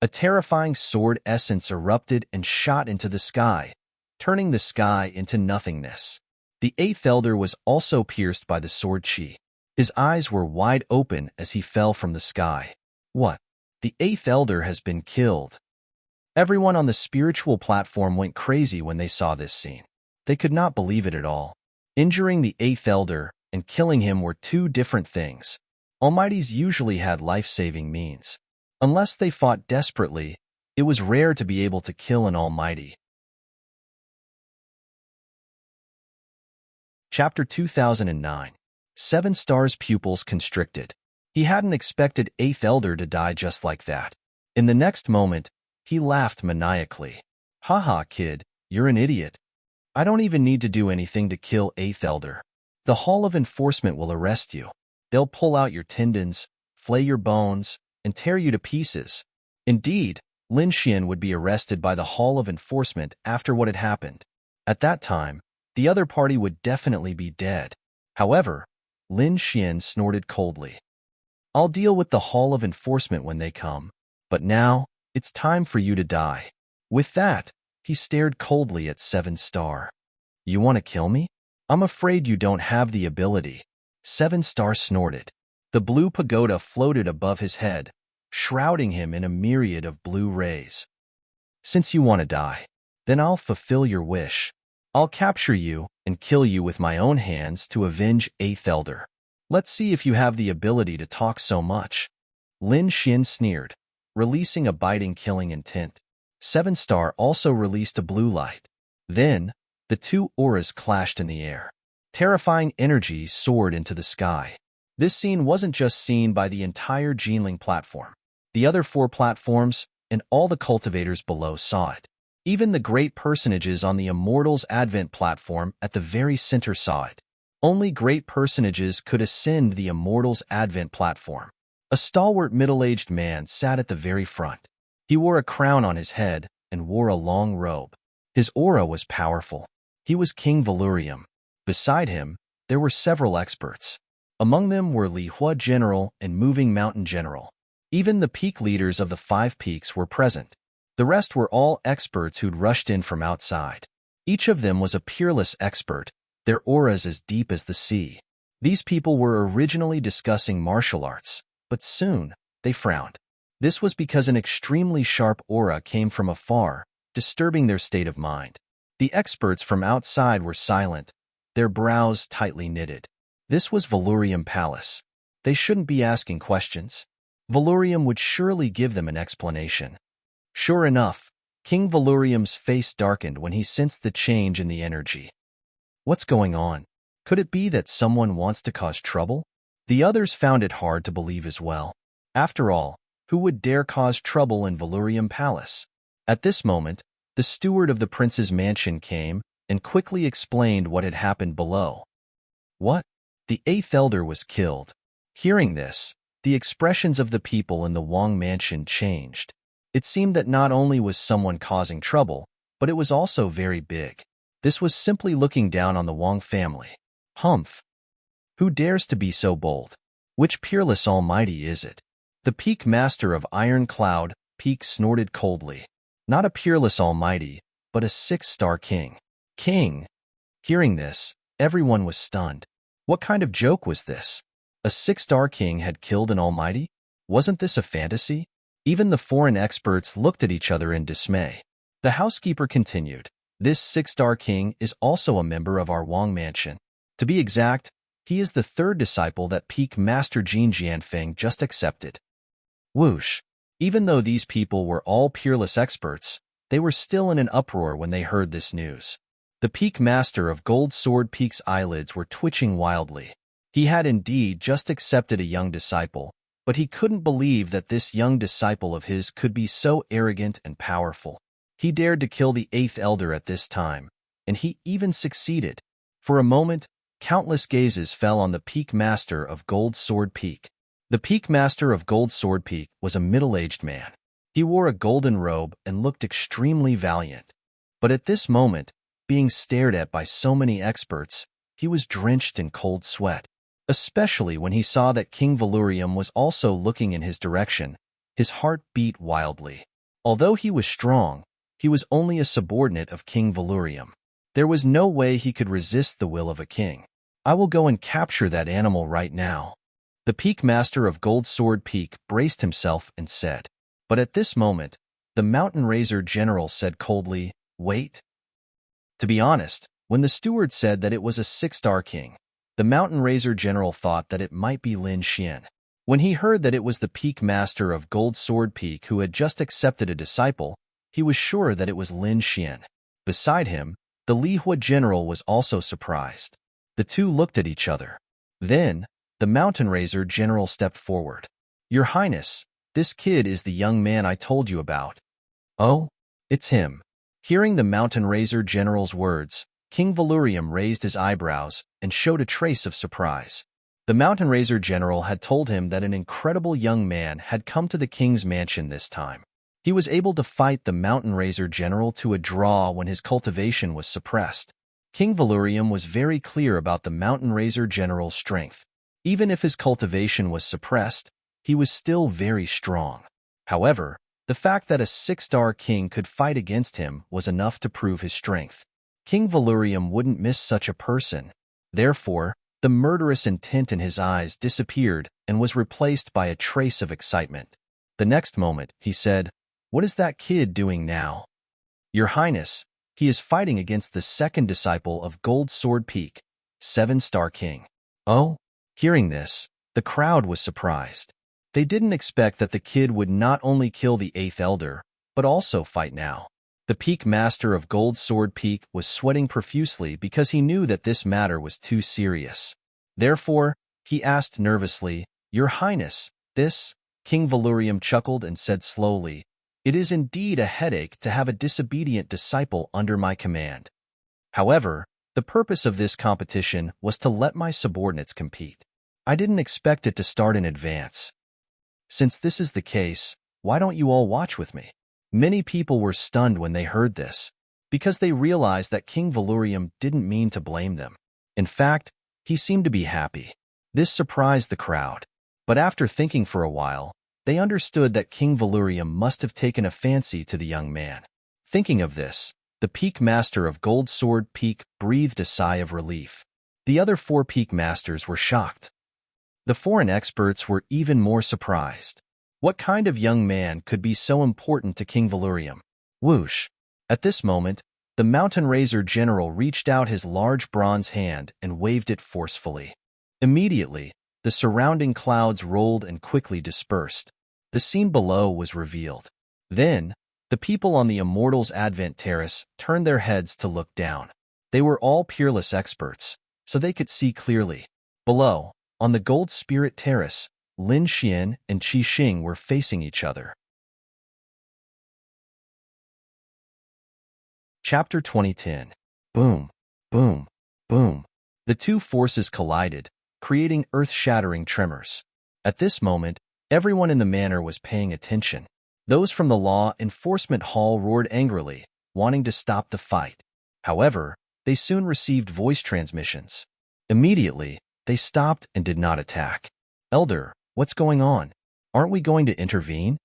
A terrifying sword essence erupted and shot into the sky, turning the sky into nothingness. The Eighth Elder was also pierced by the sword chi. His eyes were wide open as he fell from the sky. What? The Eighth Elder has been killed. Everyone on the spiritual platform went crazy when they saw this scene. They could not believe it at all. Injuring the Eighth Elder and killing him were two different things. Almighties usually had life-saving means. Unless they fought desperately, it was rare to be able to kill an Almighty. Chapter 2009. 7 Stars Pupils Constricted. He hadn't expected Eighth Elder to die just like that. In the next moment, he laughed maniacally. Haha, kid, you're an idiot. I don't even need to do anything to kill Eighth Elder. The Hall of Enforcement will arrest you. They'll pull out your tendons, flay your bones, and tear you to pieces. Indeed, Lin Xian would be arrested by the Hall of Enforcement after what had happened. At that time, the other party would definitely be dead. However, Lin Xian snorted coldly. I'll deal with the Hall of Enforcement when they come, but now, it's time for you to die. With that, he stared coldly at 7 Star. You want to kill me? I'm afraid you don't have the ability. 7 Star snorted. The blue pagoda floated above his head, shrouding him in a myriad of blue rays. Since you want to die, then I'll fulfill your wish. I'll capture you and kill you with my own hands to avenge Eighth Elder. Let's see if you have the ability to talk so much. Lin Xian sneered, releasing a biting killing intent. 7 Star also released a blue light. Then, the two auras clashed in the air. Terrifying energy soared into the sky. This scene wasn't just seen by the entire Jinling platform. The other 4 platforms and all the cultivators below saw it. Even the great personages on the Immortals Advent platform at the very center saw it. Only great personages could ascend the Immortals Advent platform. A stalwart middle-aged man sat at the very front. He wore a crown on his head and wore a long robe. His aura was powerful. He was King Valurium. Beside him, there were several experts. Among them were Li Hua General and Moving Mountain General. Even the peak leaders of the 5 peaks were present. The rest were all experts who'd rushed in from outside. Each of them was a peerless expert, their auras as deep as the sea. These people were originally discussing martial arts, but soon they frowned. This was because an extremely sharp aura came from afar, disturbing their state of mind. The experts from outside were silent, their brows tightly knitted. This was Valurium Palace. They shouldn't be asking questions. Valurium would surely give them an explanation. Sure enough, King Valurium's face darkened when he sensed the change in the energy. What's going on? Could it be that someone wants to cause trouble? The others found it hard to believe as well. After all, who would dare cause trouble in Valurium Palace? At this moment, the steward of the prince's mansion came and quickly explained what had happened below. What? The Eighth Elder was killed. Hearing this, the expressions of the people in the Wang mansion changed. It seemed that not only was someone causing trouble, but it was also very big. This was simply looking down on the Wang family. Humph! Who dares to be so bold? Which peerless almighty is it? The peak master of Iron Cloud Peak snorted coldly. Not a peerless almighty, but a 6-star king. King! Hearing this, everyone was stunned. What kind of joke was this? A 6-star king had killed an almighty? Wasn't this a fantasy? Even the foreign experts looked at each other in dismay. The housekeeper continued. This 6-star king is also a member of our Wang mansion. To be exact, he is the 3rd disciple that Peak Master Jin Jianfeng just accepted. Whoosh! Even though these people were all peerless experts, they were still in an uproar when they heard this news. The Peak Master of Gold Sword Peak's eyelids were twitching wildly. He had indeed just accepted a young disciple, but he couldn't believe that this young disciple of his could be so arrogant and powerful. He dared to kill the 8th Elder at this time, and he even succeeded. For a moment, countless gazes fell on the Peak Master of Gold Sword Peak. The Peak Master of Gold Sword Peak was a middle-aged man. He wore a golden robe and looked extremely valiant. But at this moment, being stared at by so many experts, he was drenched in cold sweat. Especially when he saw that King Valurium was also looking in his direction, his heart beat wildly. Although he was strong, he was only a subordinate of King Valurium. There was no way he could resist the will of a king. I will go and capture that animal right now. The Peak Master of Gold Sword Peak braced himself and said. But at this moment, the Mountain Razor General said coldly, "Wait." To be honest, when the steward said that it was a 6-star king, the Mountain Razor General thought that it might be Lin Xian. When he heard that it was the Peak Master of Gold Sword Peak who had just accepted a disciple, he was sure that it was Lin Xian. Beside him, the Lihua General was also surprised. The two looked at each other. Then, the Mountain Razor General stepped forward. "Your Highness, this kid is the young man I told you about." "Oh, it's him." Hearing the Mountain Razor General's words, King Valurium raised his eyebrows and showed a trace of surprise. The Mountain Razor General had told him that an incredible young man had come to the king's mansion this time. He was able to fight the Mountain Razor General to a draw when his cultivation was suppressed. King Valurium was very clear about the Mountain Razor General's strength. Even if his cultivation was suppressed, he was still very strong. However, the fact that a 6-star king could fight against him was enough to prove his strength. King Valurium wouldn't miss such a person. Therefore, the murderous intent in his eyes disappeared and was replaced by a trace of excitement. The next moment, he said, "What is that kid doing now?" "Your Highness, he is fighting against the second disciple of Gold Sword Peak, 7-star king." "Oh?" Hearing this, the crowd was surprised. They didn't expect that the kid would not only kill the 8th elder, but also fight now. The Peak Master of Gold Sword Peak was sweating profusely because he knew that this matter was too serious. Therefore, he asked nervously, "Your Highness, this?" King Valurium chuckled and said slowly, "It is indeed a headache to have a disobedient disciple under my command. However, the purpose of this competition was to let my subordinates compete. I didn't expect it to start in advance. Since this is the case, why don't you all watch with me?" Many people were stunned when they heard this, because they realized that King Valurium didn't mean to blame them. In fact, he seemed to be happy. This surprised the crowd. But after thinking for a while, they understood that King Valurium must have taken a fancy to the young man. Thinking of this, the Peak Master of Gold Sword Peak breathed a sigh of relief. The other 4 Peak Masters were shocked. The foreign experts were even more surprised. What kind of young man could be so important to King Valurium? Whoosh! At this moment, the Mountain Razor General reached out his large bronze hand and waved it forcefully. Immediately, the surrounding clouds rolled and quickly dispersed. The scene below was revealed. Then, the people on the Immortals Advent Terrace turned their heads to look down. They were all peerless experts, so they could see clearly. Below, on the Gold Spirit Terrace, Lin Xian and Qi Xing were facing each other. Chapter 2010. Boom, boom, boom. The two forces collided, creating earth-shattering tremors. At this moment, everyone in the manor was paying attention. Those from the Law Enforcement Hall roared angrily, wanting to stop the fight. However, they soon received voice transmissions. Immediately, they stopped and did not attack. "Elder, what's going on? Aren't we going to intervene?"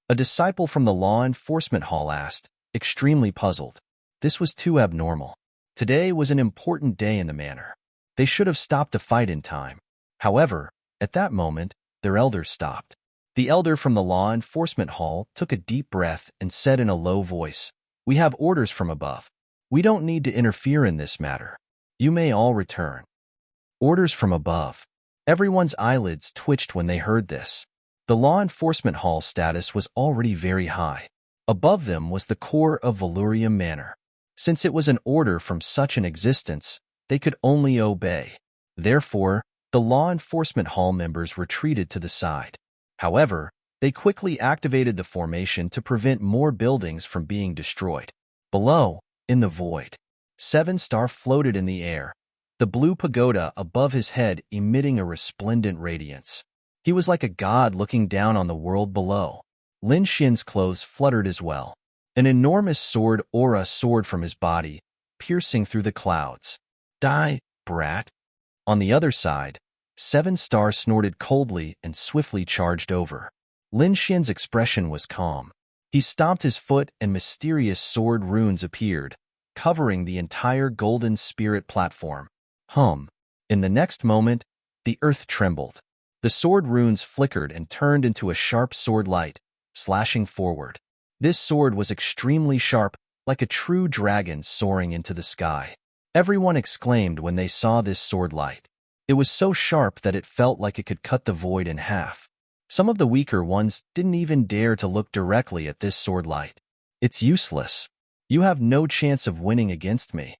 A disciple from the Law Enforcement Hall asked, extremely puzzled. This was too abnormal. Today was an important day in the manor. They should have stopped the fight in time. However, at that moment, their elder stopped. The elder from the Law Enforcement Hall took a deep breath and said in a low voice, "We have orders from above. We don't need to interfere in this matter. You may all return." Orders from above. Everyone's eyelids twitched when they heard this. The Law Enforcement Hall status was already very high. Above them was the core of Valurium Manor. Since it was an order from such an existence, they could only obey. Therefore, the Law Enforcement Hall members retreated to the side. However, they quickly activated the formation to prevent more buildings from being destroyed. Below, in the void, 7-star floated in the air, the blue pagoda above his head emitting a resplendent radiance. He was like a god looking down on the world below. Lin Xian's clothes fluttered as well. An enormous sword aura soared from his body, piercing through the clouds. "Die, brat." On the other side, Seven Star snorted coldly and swiftly charged over. Lin Xian's expression was calm. He stomped his foot and mysterious sword runes appeared, covering the entire Golden Spirit platform. In the next moment, the earth trembled. The sword runes flickered and turned into a sharp sword light, slashing forward. This sword was extremely sharp, like a true dragon soaring into the sky. Everyone exclaimed when they saw this sword light. It was so sharp that it felt like it could cut the void in half. Some of the weaker ones didn't even dare to look directly at this sword light. It's useless. You have no chance of winning against me.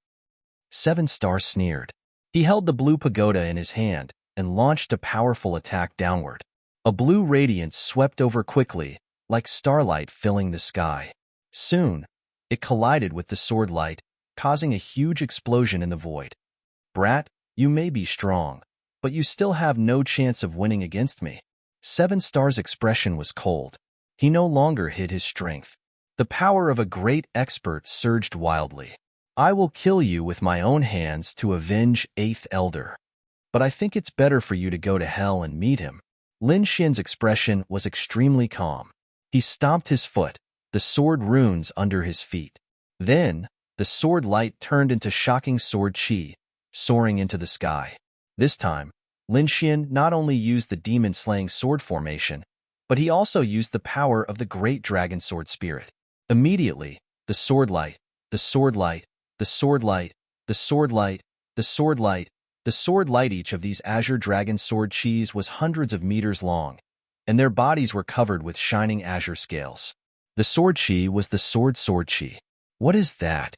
Seven Star sneered. He held the blue pagoda in his hand and launched a powerful attack downward. A blue radiance swept over quickly, like starlight filling the sky. Soon, it collided with the sword light, causing a huge explosion in the void. Brat, you may be strong, but you still have no chance of winning against me. Seven Star's expression was cold. He no longer hid his strength. The power of a great expert surged wildly. I will kill you with my own hands to avenge Eighth Elder. But I think it's better for you to go to hell and meet him. Lin Xian's expression was extremely calm. He stomped his foot, the sword runes under his feet. Then, the sword light turned into shocking sword chi, soaring into the sky. This time, Lin Xian not only used the demon-slaying sword formation, but he also used the power of the great dragon sword spirit. Immediately, the sword light, the sword light, the sword light, the sword light, the sword light, the sword light. Each of these azure dragon sword chis was hundreds of meters long, and their bodies were covered with shining azure scales. The sword chi was the sword chi. What is that?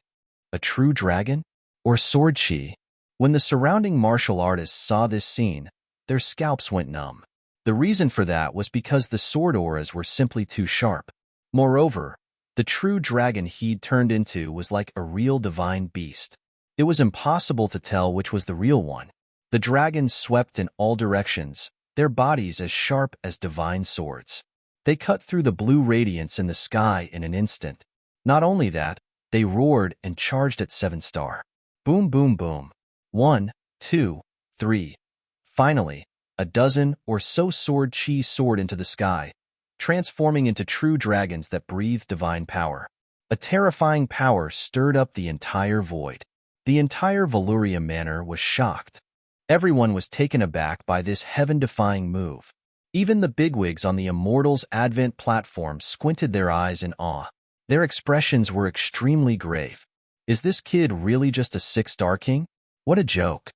A true dragon? Or sword chi? When the surrounding martial artists saw this scene, their scalps went numb. The reason for that was because the sword auras were simply too sharp. Moreover, the true dragon he'd turned into was like a real divine beast. It was impossible to tell which was the real one. The dragons swept in all directions, their bodies as sharp as divine swords. They cut through the blue radiance in the sky in an instant. Not only that, they roared and charged at Seven Star. Boom, boom, boom. 1, 2, 3. Finally, a dozen or so sword chi soared into the sky, transforming into true dragons that breathed divine power. A terrifying power stirred up the entire void. The entire Valyria Manor was shocked. Everyone was taken aback by this heaven-defying move. Even the bigwigs on the Immortals Advent platform squinted their eyes in awe. Their expressions were extremely grave. Is this kid really just a 6-star king? What a joke.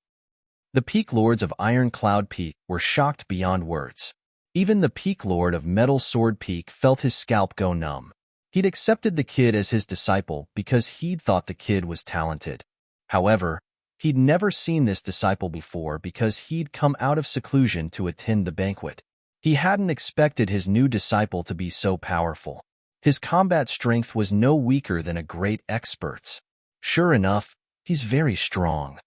The Peak Lords of Iron Cloud Peak were shocked beyond words. Even the Peak Lord of Metal Sword Peak felt his scalp go numb. He'd accepted the kid as his disciple because he'd thought the kid was talented. However, he'd never seen this disciple before because he'd come out of seclusion to attend the banquet. He hadn't expected his new disciple to be so powerful. His combat strength was no weaker than a great expert's. Sure enough, he's very strong.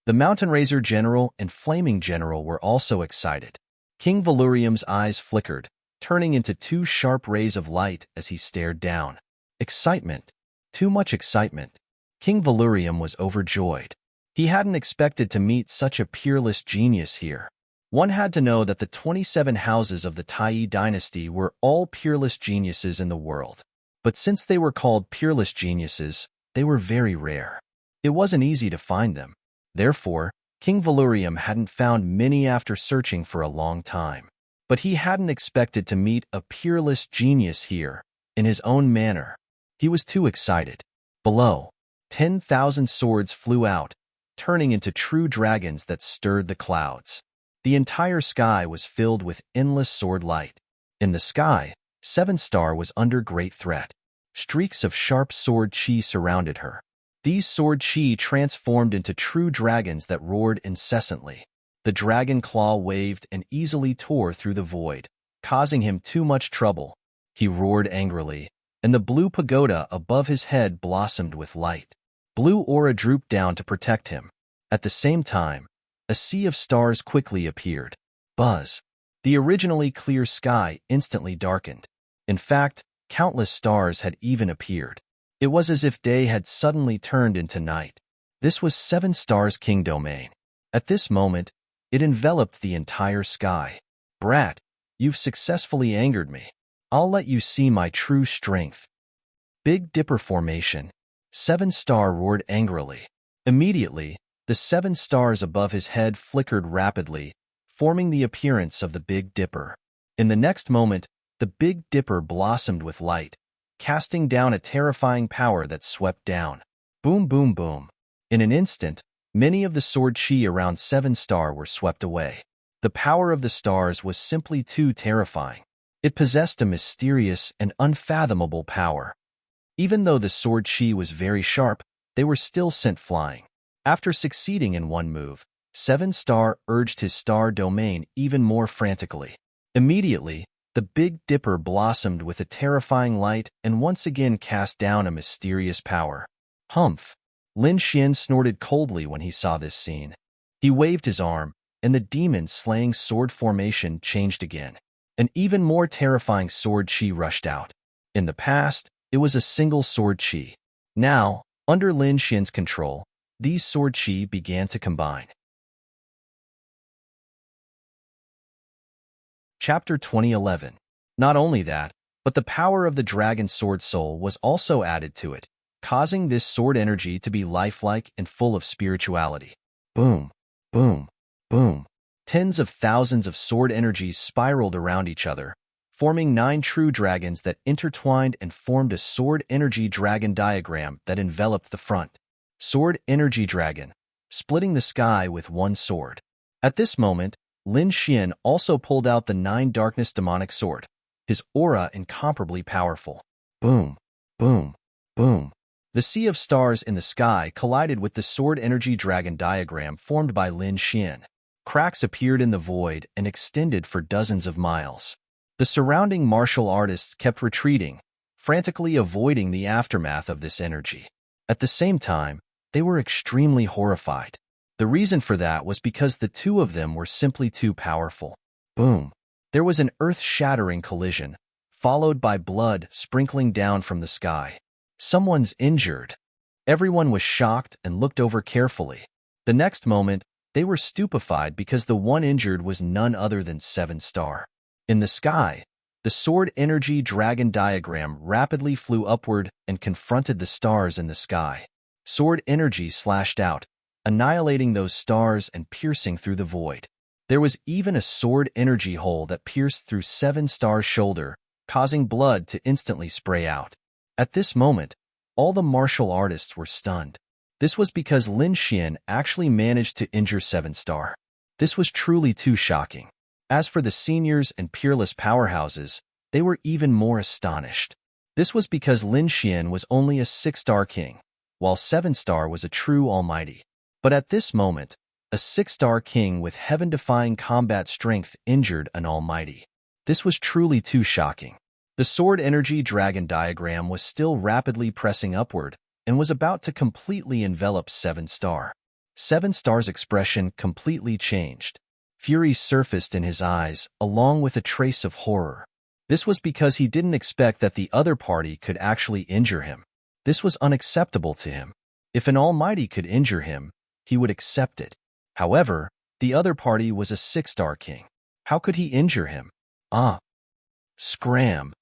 The Mountain Razor General and Flaming General were also excited. King Valyrium's eyes flickered, turning into 2 sharp rays of light as he stared down. Excitement. Too much excitement. King Valyrium was overjoyed. He hadn't expected to meet such a peerless genius here. One had to know that the 27 houses of the Tai dynasty were all peerless geniuses in the world. But since they were called peerless geniuses, they were very rare. It wasn't easy to find them. Therefore, King Valyrium hadn't found many after searching for a long time. But he hadn't expected to meet a peerless genius here, in his own manner. He was too excited. Below, 10,000 swords flew out, turning into true dragons that stirred the clouds. The entire sky was filled with endless sword light. In the sky, Seven Star was under great threat. Streaks of sharp sword chi surrounded her. These sword chi transformed into true dragons that roared incessantly. The dragon claw waved and easily tore through the void, causing him too much trouble. He roared angrily, and the blue pagoda above his head blossomed with light. Blue aura drooped down to protect him. At the same time, a sea of stars quickly appeared. Buzz. The originally clear sky instantly darkened. In fact, countless stars had even appeared. It was as if day had suddenly turned into night. This was Seven Star's king domain. At this moment, It enveloped the entire sky. Brat, you've successfully angered me. I'll let you see my true strength. Big Dipper formation. 7-star roared angrily. Immediately, the 7 stars above his head flickered rapidly, forming the appearance of the Big Dipper. In the next moment, the Big Dipper blossomed with light, casting down a terrifying power that swept down. Boom, boom, boom. In an instant, many of the sword chi around 7-star were swept away. The power of the stars was simply too terrifying. It possessed a mysterious and unfathomable power. Even though the sword chi was very sharp, they were still sent flying. After succeeding in one move, 7-star urged his star domain even more frantically. Immediately, the Big Dipper blossomed with a terrifying light and once again cast down a mysterious power. Humph! Lin Xian snorted coldly when he saw this scene. He waved his arm, and the demon-slaying sword formation changed again. An even more terrifying sword chi rushed out. In the past, it was a single sword chi. Now, under Lin Xian's control, these sword chi began to combine. Chapter 2011. Not only that, but the power of the dragon sword soul was also added to it, causing this sword energy to be lifelike and full of spirituality. Boom, boom, boom. Tens of thousands of sword energies spiraled around each other, forming 9 true dragons that intertwined and formed a sword energy dragon diagram that enveloped the front. Sword energy dragon, splitting the sky with one sword. At this moment, Lin Xian also pulled out the 9 darkness demonic sword, his aura incomparably powerful. Boom, boom, boom. The sea of stars in the sky collided with the sword energy dragon diagram formed by Lin Xian. Cracks appeared in the void and extended for dozens of miles. The surrounding martial artists kept retreating, frantically avoiding the aftermath of this energy. At the same time, they were extremely horrified. The reason for that was because the two of them were simply too powerful. Boom. There was an earth-shattering collision, followed by blood sprinkling down from the sky. Someone's injured. Everyone was shocked and looked over carefully. The next moment, they were stupefied because the one injured was none other than 7-star. In the sky, the sword energy dragon diagram rapidly flew upward and confronted the stars in the sky. Sword energy slashed out, annihilating those stars and piercing through the void. There was even a sword energy hole that pierced through 7-star's shoulder, causing blood to instantly spray out. At this moment, all the martial artists were stunned. This was because Lin Xian actually managed to injure 7-star. This was truly too shocking. As for the seniors and peerless powerhouses, they were even more astonished. This was because Lin Xian was only a 6-star king, while 7-star was a true almighty. But at this moment, a 6-star king with heaven-defying combat strength injured an almighty. This was truly too shocking. The sword energy dragon diagram was still rapidly pressing upward and was about to completely envelop 7-star. 7-star's expression completely changed. Fury surfaced in his eyes, along with a trace of horror. This was because he didn't expect that the other party could actually injure him. This was unacceptable to him. If an almighty could injure him, he would accept it. However, the other party was a 6-star king. How could he injure him? Ah! Scram!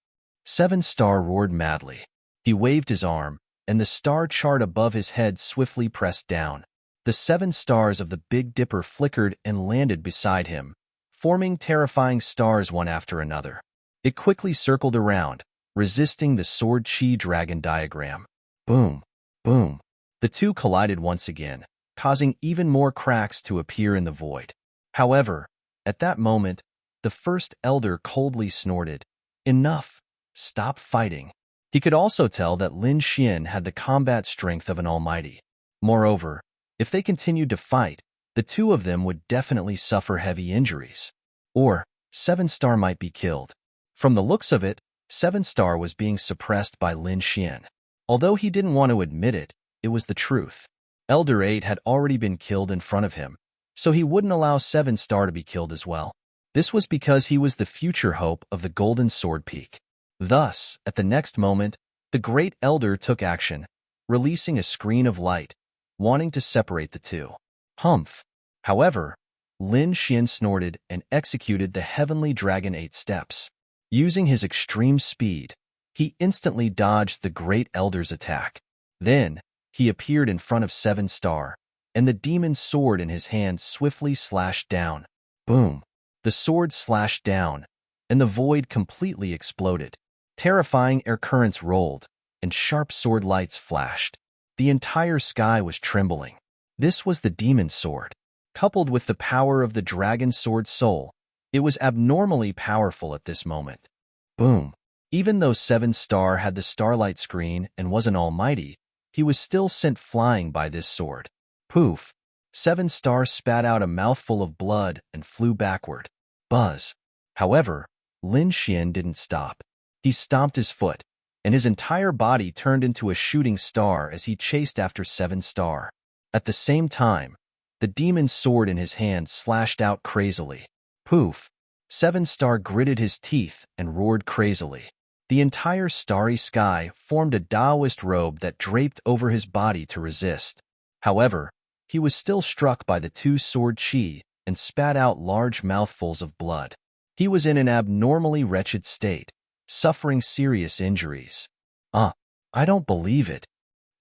7-star roared madly. He waved his arm, and the star chart above his head swiftly pressed down. The 7 stars of the Big Dipper flickered and landed beside him, forming terrifying stars one after another. It quickly circled around, resisting the sword chi dragon diagram. Boom, boom. The two collided once again, causing even more cracks to appear in the void. However, at that moment, the first elder coldly snorted, "Enough! Stop fighting." He could also tell that Lin Xian had the combat strength of an almighty. Moreover, if they continued to fight, the two of them would definitely suffer heavy injuries. Or, 7-star might be killed. From the looks of it, 7-star was being suppressed by Lin Xian. Although he didn't want to admit it, it was the truth. Elder 8 had already been killed in front of him, so he wouldn't allow 7-star to be killed as well. This was because he was the future hope of the Golden Sword Peak. Thus, at the next moment, the Great Elder took action, releasing a screen of light, wanting to separate the two. Humph! However, Lin Xian snorted and executed the heavenly dragon 8 steps. Using his extreme speed, he instantly dodged the Great Elder's attack. Then, he appeared in front of 7 Star, and the demon's sword in his hand swiftly slashed down. Boom! The sword slashed down, and the void completely exploded. Terrifying air currents rolled, and sharp sword lights flashed. The entire sky was trembling. This was the demon's sword. Coupled with the power of the dragon sword soul, it was abnormally powerful at this moment. Boom! Even though 7 Star had the starlight screen and was an almighty, he was still sent flying by this sword. Poof! 7 Star spat out a mouthful of blood and flew backward. Buzz! However, Lin Xian didn't stop. He stomped his foot, and his entire body turned into a shooting star as he chased after 7 Star. At the same time, the demon's sword in his hand slashed out crazily. Poof! 7 Star gritted his teeth and roared crazily. The entire starry sky formed a Taoist robe that draped over his body to resist. However, he was still struck by the 2-sword chi and spat out large mouthfuls of blood. He was in an abnormally wretched state, suffering serious injuries. I don't believe it.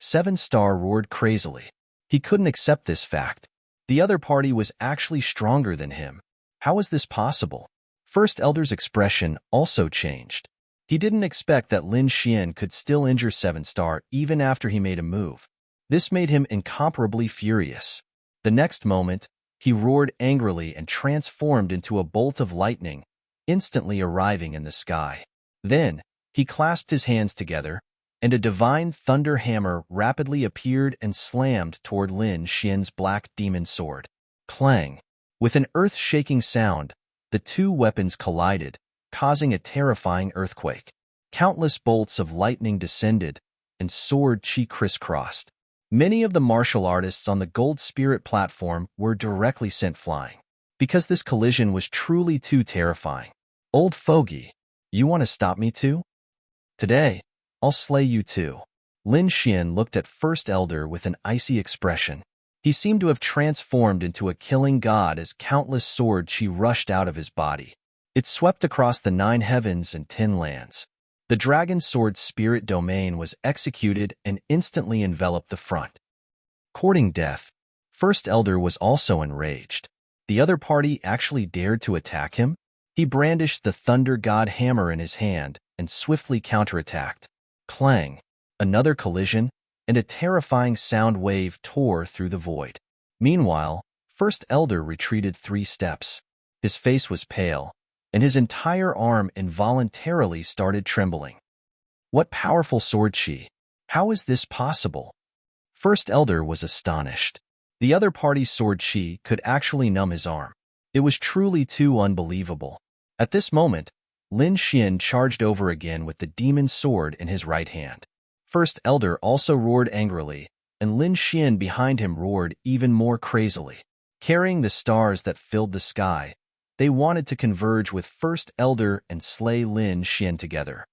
7 Star roared crazily. He couldn't accept this fact. The other party was actually stronger than him. How was this possible? First Elder's expression also changed. He didn't expect that Lin Xian could still injure 7 Star even after he made a move. This made him incomparably furious. The next moment, he roared angrily and transformed into a bolt of lightning, instantly arriving in the sky. Then, he clasped his hands together, and a divine thunder hammer rapidly appeared and slammed toward Lin Xian's black demon sword. Clang! With an earth-shaking sound, the 2 weapons collided, causing a terrifying earthquake. Countless bolts of lightning descended, and sword chi crisscrossed. Many of the martial artists on the Gold Spirit platform were directly sent flying, because this collision was truly too terrifying. Old fogey, you want to stop me too? Today, I'll slay you too. Lin Xian looked at First Elder with an icy expression. He seemed to have transformed into a killing god as countless sword chi rushed out of his body. It swept across the 9 heavens and 10 lands. The dragon sword's spirit domain was executed and instantly enveloped the front. Courting death, First Elder was also enraged. The other party actually dared to attack him? He brandished the Thunder God hammer in his hand and swiftly counterattacked. Clang! Another collision, and a terrifying sound wave tore through the void. Meanwhile, First Elder retreated 3 steps. His face was pale, and his entire arm involuntarily started trembling. What powerful sword chi! How is this possible? First Elder was astonished. The other party's sword chi could actually numb his arm. It was truly too unbelievable. At this moment, Lin Xian charged over again with the demon's sword in his right hand. First Elder also roared angrily, and Lin Xian behind him roared even more crazily. Carrying the stars that filled the sky, they wanted to converge with First Elder and slay Lin Xian together.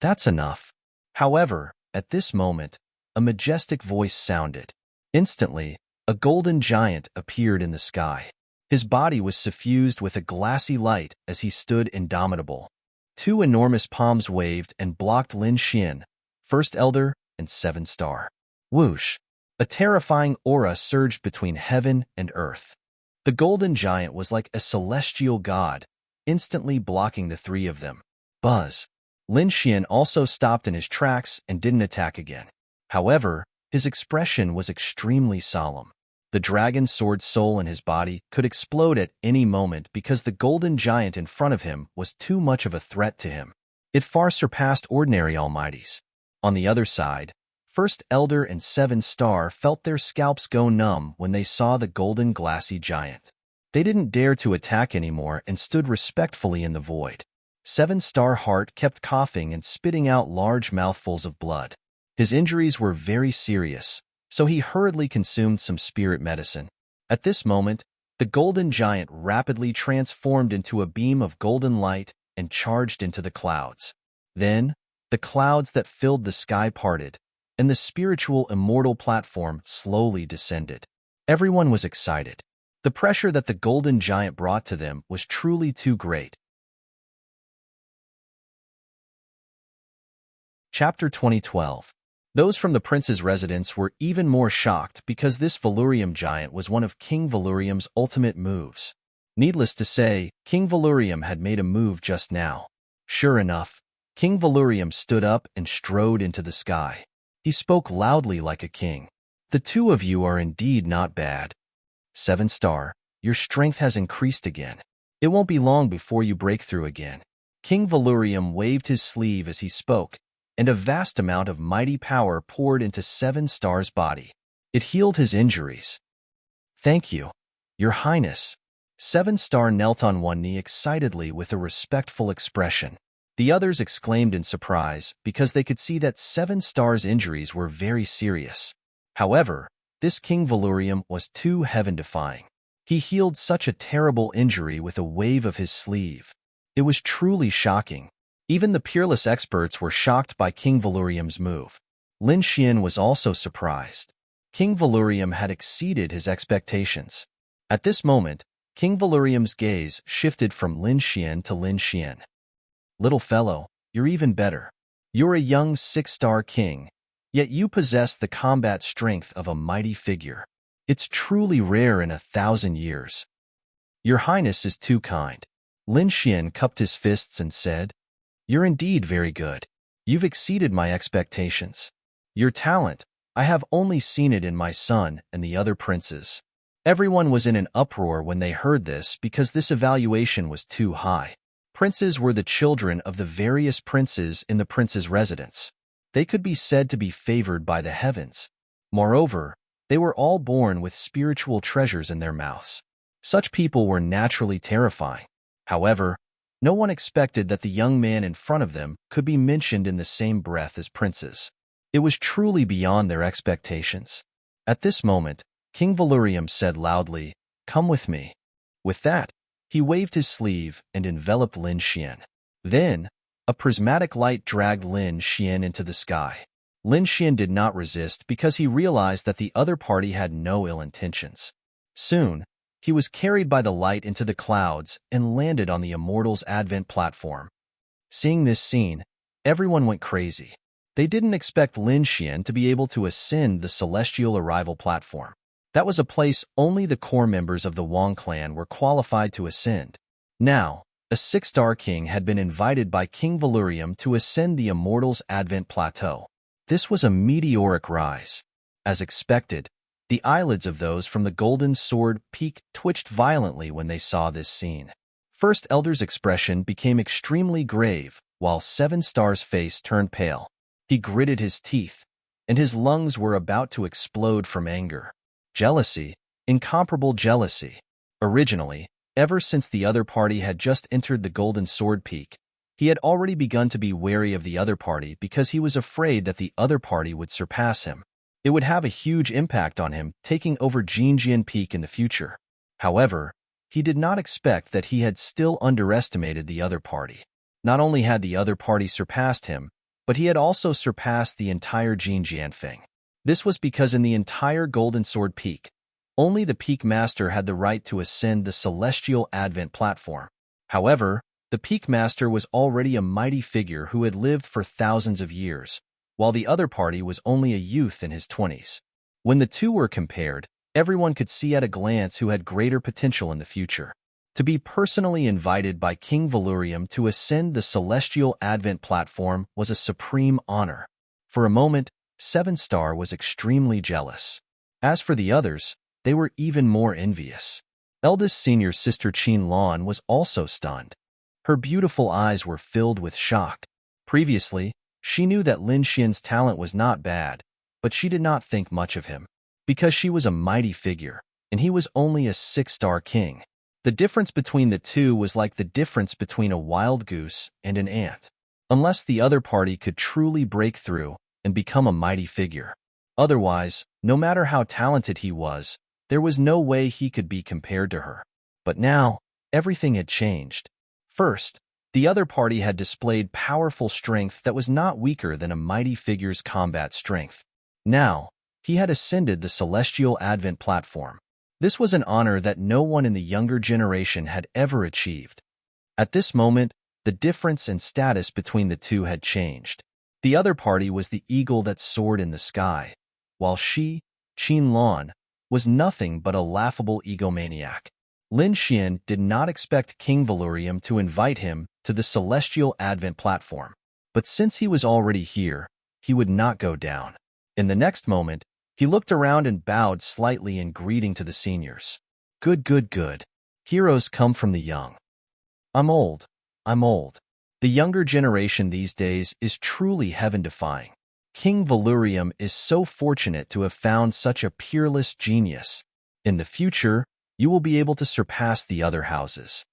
That's enough. However, at this moment, a majestic voice sounded. Instantly, a golden giant appeared in the sky. His body was suffused with a glassy light as he stood indomitable. 2 enormous palms waved and blocked Lin Xian, First Elder, and 7 Star. Whoosh! A terrifying aura surged between heaven and earth. The golden giant was like a celestial god, instantly blocking the 3 of them. Buzz! Lin Xian also stopped in his tracks and didn't attack again. However, his expression was extremely solemn. The dragon sword soul in his body could explode at any moment because the golden giant in front of him was too much of a threat to him. It far surpassed ordinary almighties. On the other side, First Elder and 7 Star felt their scalps go numb when they saw the golden glassy giant. They didn't dare to attack anymore and stood respectfully in the void. 7 Star Heart kept coughing and spitting out large mouthfuls of blood. His injuries were very serious, so he hurriedly consumed some spirit medicine. At this moment, the golden giant rapidly transformed into a beam of golden light and charged into the clouds. Then, the clouds that filled the sky parted, and the spiritual immortal platform slowly descended. Everyone was excited. The pressure that the golden giant brought to them was truly too great. Chapter 2012. Those from the prince's residence were even more shocked because this Valurium giant was one of King Valurium's ultimate moves. Needless to say, King Valurium had made a move just now. Sure enough, King Valurium stood up and strode into the sky. He spoke loudly like a king. "The two of you are indeed not bad. 7-star, your strength has increased again. It won't be long before you break through again." King Valurium waved his sleeve as he spoke, and a vast amount of mighty power poured into 7-star's body. It healed his injuries. "Thank you, Your Highness." 7-star knelt on one knee excitedly with a respectful expression. The others exclaimed in surprise because they could see that 7-star's injuries were very serious. However, this King Valurium was too heaven-defying. He healed such a terrible injury with a wave of his sleeve. It was truly shocking. Even the peerless experts were shocked by King Valurium's move. Lin Xian was also surprised. King Valurium had exceeded his expectations. At this moment, King Valurium's gaze shifted from Lin Xian to Lin Xian. "Little fellow, you're even better. You're a young 6-star king, yet you possess the combat strength of a mighty figure. It's truly rare in 1,000 years. Your Highness is too kind." Lin Xian cupped his fists and said, "You're indeed very good. You've exceeded my expectations. Your talent, I have only seen it in my son and the other princes." Everyone was in an uproar when they heard this because this evaluation was too high. Princes were the children of the various princes in the prince's residence. They could be said to be favored by the heavens. Moreover, they were all born with spiritual treasures in their mouths. Such people were naturally terrifying. However, no one expected that the young man in front of them could be mentioned in the same breath as princes. It was truly beyond their expectations. At this moment, King Valurium said loudly, "Come with me." With that, he waved his sleeve and enveloped Lin Xian. Then, a prismatic light dragged Lin Xian into the sky. Lin Xian did not resist because he realized that the other party had no ill intentions. Soon, he was carried by the light into the clouds and landed on the Immortals Advent platform. Seeing this scene, everyone went crazy. They didn't expect Lin Xian to be able to ascend the Celestial Arrival platform. That was a place only the core members of the Wang clan were qualified to ascend. Now, a 6-star king had been invited by King Valurium to ascend the Immortals Advent Plateau. This was a meteoric rise. As expected, the eyelids of those from the Golden Sword Peak twitched violently when they saw this scene. First Elder's expression became extremely grave, while 7-star's face turned pale. He gritted his teeth, and his lungs were about to explode from anger. Jealousy, incomparable jealousy. Originally, ever since the other party had just entered the Golden Sword Peak, he had already begun to be wary of the other party because he was afraid that the other party would surpass him. It would have a huge impact on him taking over Jinjian Peak in the future. However, he did not expect that he had still underestimated the other party. Not only had the other party surpassed him, but he had also surpassed the entire Jinjianfeng. This was because in the entire Golden Sword Peak, only the Peak Master had the right to ascend the Celestial Advent platform. However, the Peak Master was already a mighty figure who had lived for thousands of years, while the other party was only a youth in his 20s. When the two were compared, everyone could see at a glance who had greater potential in the future. To be personally invited by King Valurium to ascend the Celestial Advent platform was a supreme honor. For a moment, 7-star was extremely jealous. As for the others, they were even more envious. Eldest senior sister Qin Lan was also stunned. Her beautiful eyes were filled with shock. Previously, she knew that Lin Xian's talent was not bad, but she did not think much of him, because she was a mighty figure, and he was only a 6-star king. The difference between the two was like the difference between a wild goose and an ant. Unless the other party could truly break through and become a mighty figure. Otherwise, no matter how talented he was, there was no way he could be compared to her. But now, everything had changed. First, the other party had displayed powerful strength that was not weaker than a mighty figure's combat strength. Now, he had ascended the Celestial Advent platform. This was an honor that no one in the younger generation had ever achieved. At this moment, the difference in status between the two had changed. The other party was the eagle that soared in the sky, while she, Qin Lan, was nothing but a laughable egomaniac. Lin Xian did not expect King Valurium to invite him to the celestial advent platform, but since he was already here, he would not go down. In the next moment, he looked around and bowed slightly in greeting to the seniors. Good, good, good. Heroes come from the young. I'm old. I'm old. The younger generation these days is truly heaven-defying. King Valurium is so fortunate to have found such a peerless genius. In the future, you will be able to surpass the other houses.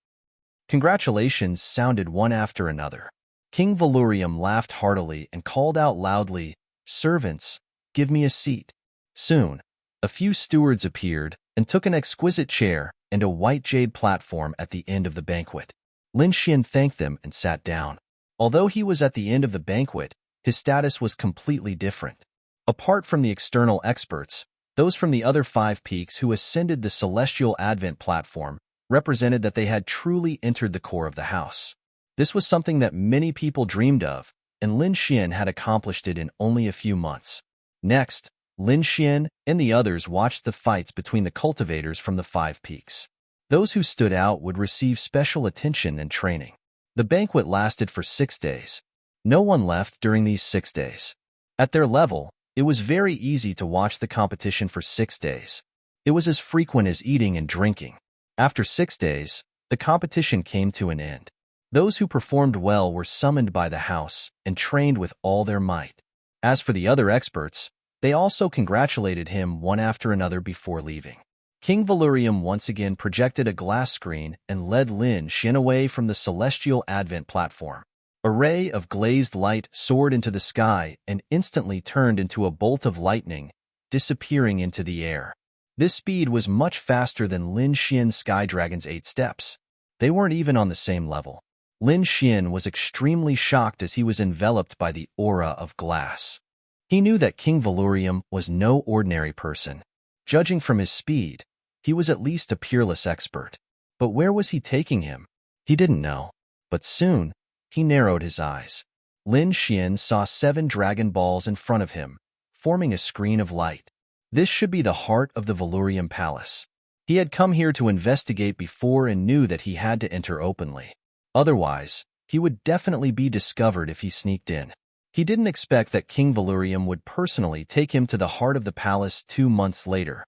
Congratulations sounded one after another. King Valurium laughed heartily and called out loudly, "Servants, give me a seat." Soon, a few stewards appeared and took an exquisite chair and a white jade platform at the end of the banquet. Lin Xian thanked them and sat down. Although he was at the end of the banquet, his status was completely different. Apart from the external experts, those from the other 5 peaks who ascended the celestial advent platform represented that they had truly entered the core of the house. This was something that many people dreamed of, and Lin Xian had accomplished it in only a few months. Next, Lin Xian and the others watched the fights between the cultivators from the 5 peaks. Those who stood out would receive special attention and training. The banquet lasted for 6 days. No one left during these 6 days. At their level, it was very easy to watch the competition for 6 days. It was as frequent as eating and drinking. After 6 days, the competition came to an end. Those who performed well were summoned by the house and trained with all their might. As for the other experts, they also congratulated him one after another before leaving. King Valurium once again projected a glass screen and led Lin Xian away from the celestial advent platform. A ray of glazed light soared into the sky and instantly turned into a bolt of lightning, disappearing into the air. This speed was much faster than Lin Xian's Sky Dragon's 8 steps. They weren't even on the same level. Lin Xian was extremely shocked as he was enveloped by the aura of glass. He knew that King Valurium was no ordinary person. Judging from his speed, he was at least a peerless expert. But where was he taking him? He didn't know. But soon, he narrowed his eyes. Lin Xian saw 7 dragon balls in front of him, forming a screen of light. This should be the heart of the Valurium Palace. He had come here to investigate before and knew that he had to enter openly. Otherwise, he would definitely be discovered if he sneaked in. He didn't expect that King Valurium would personally take him to the heart of the palace 2 months later.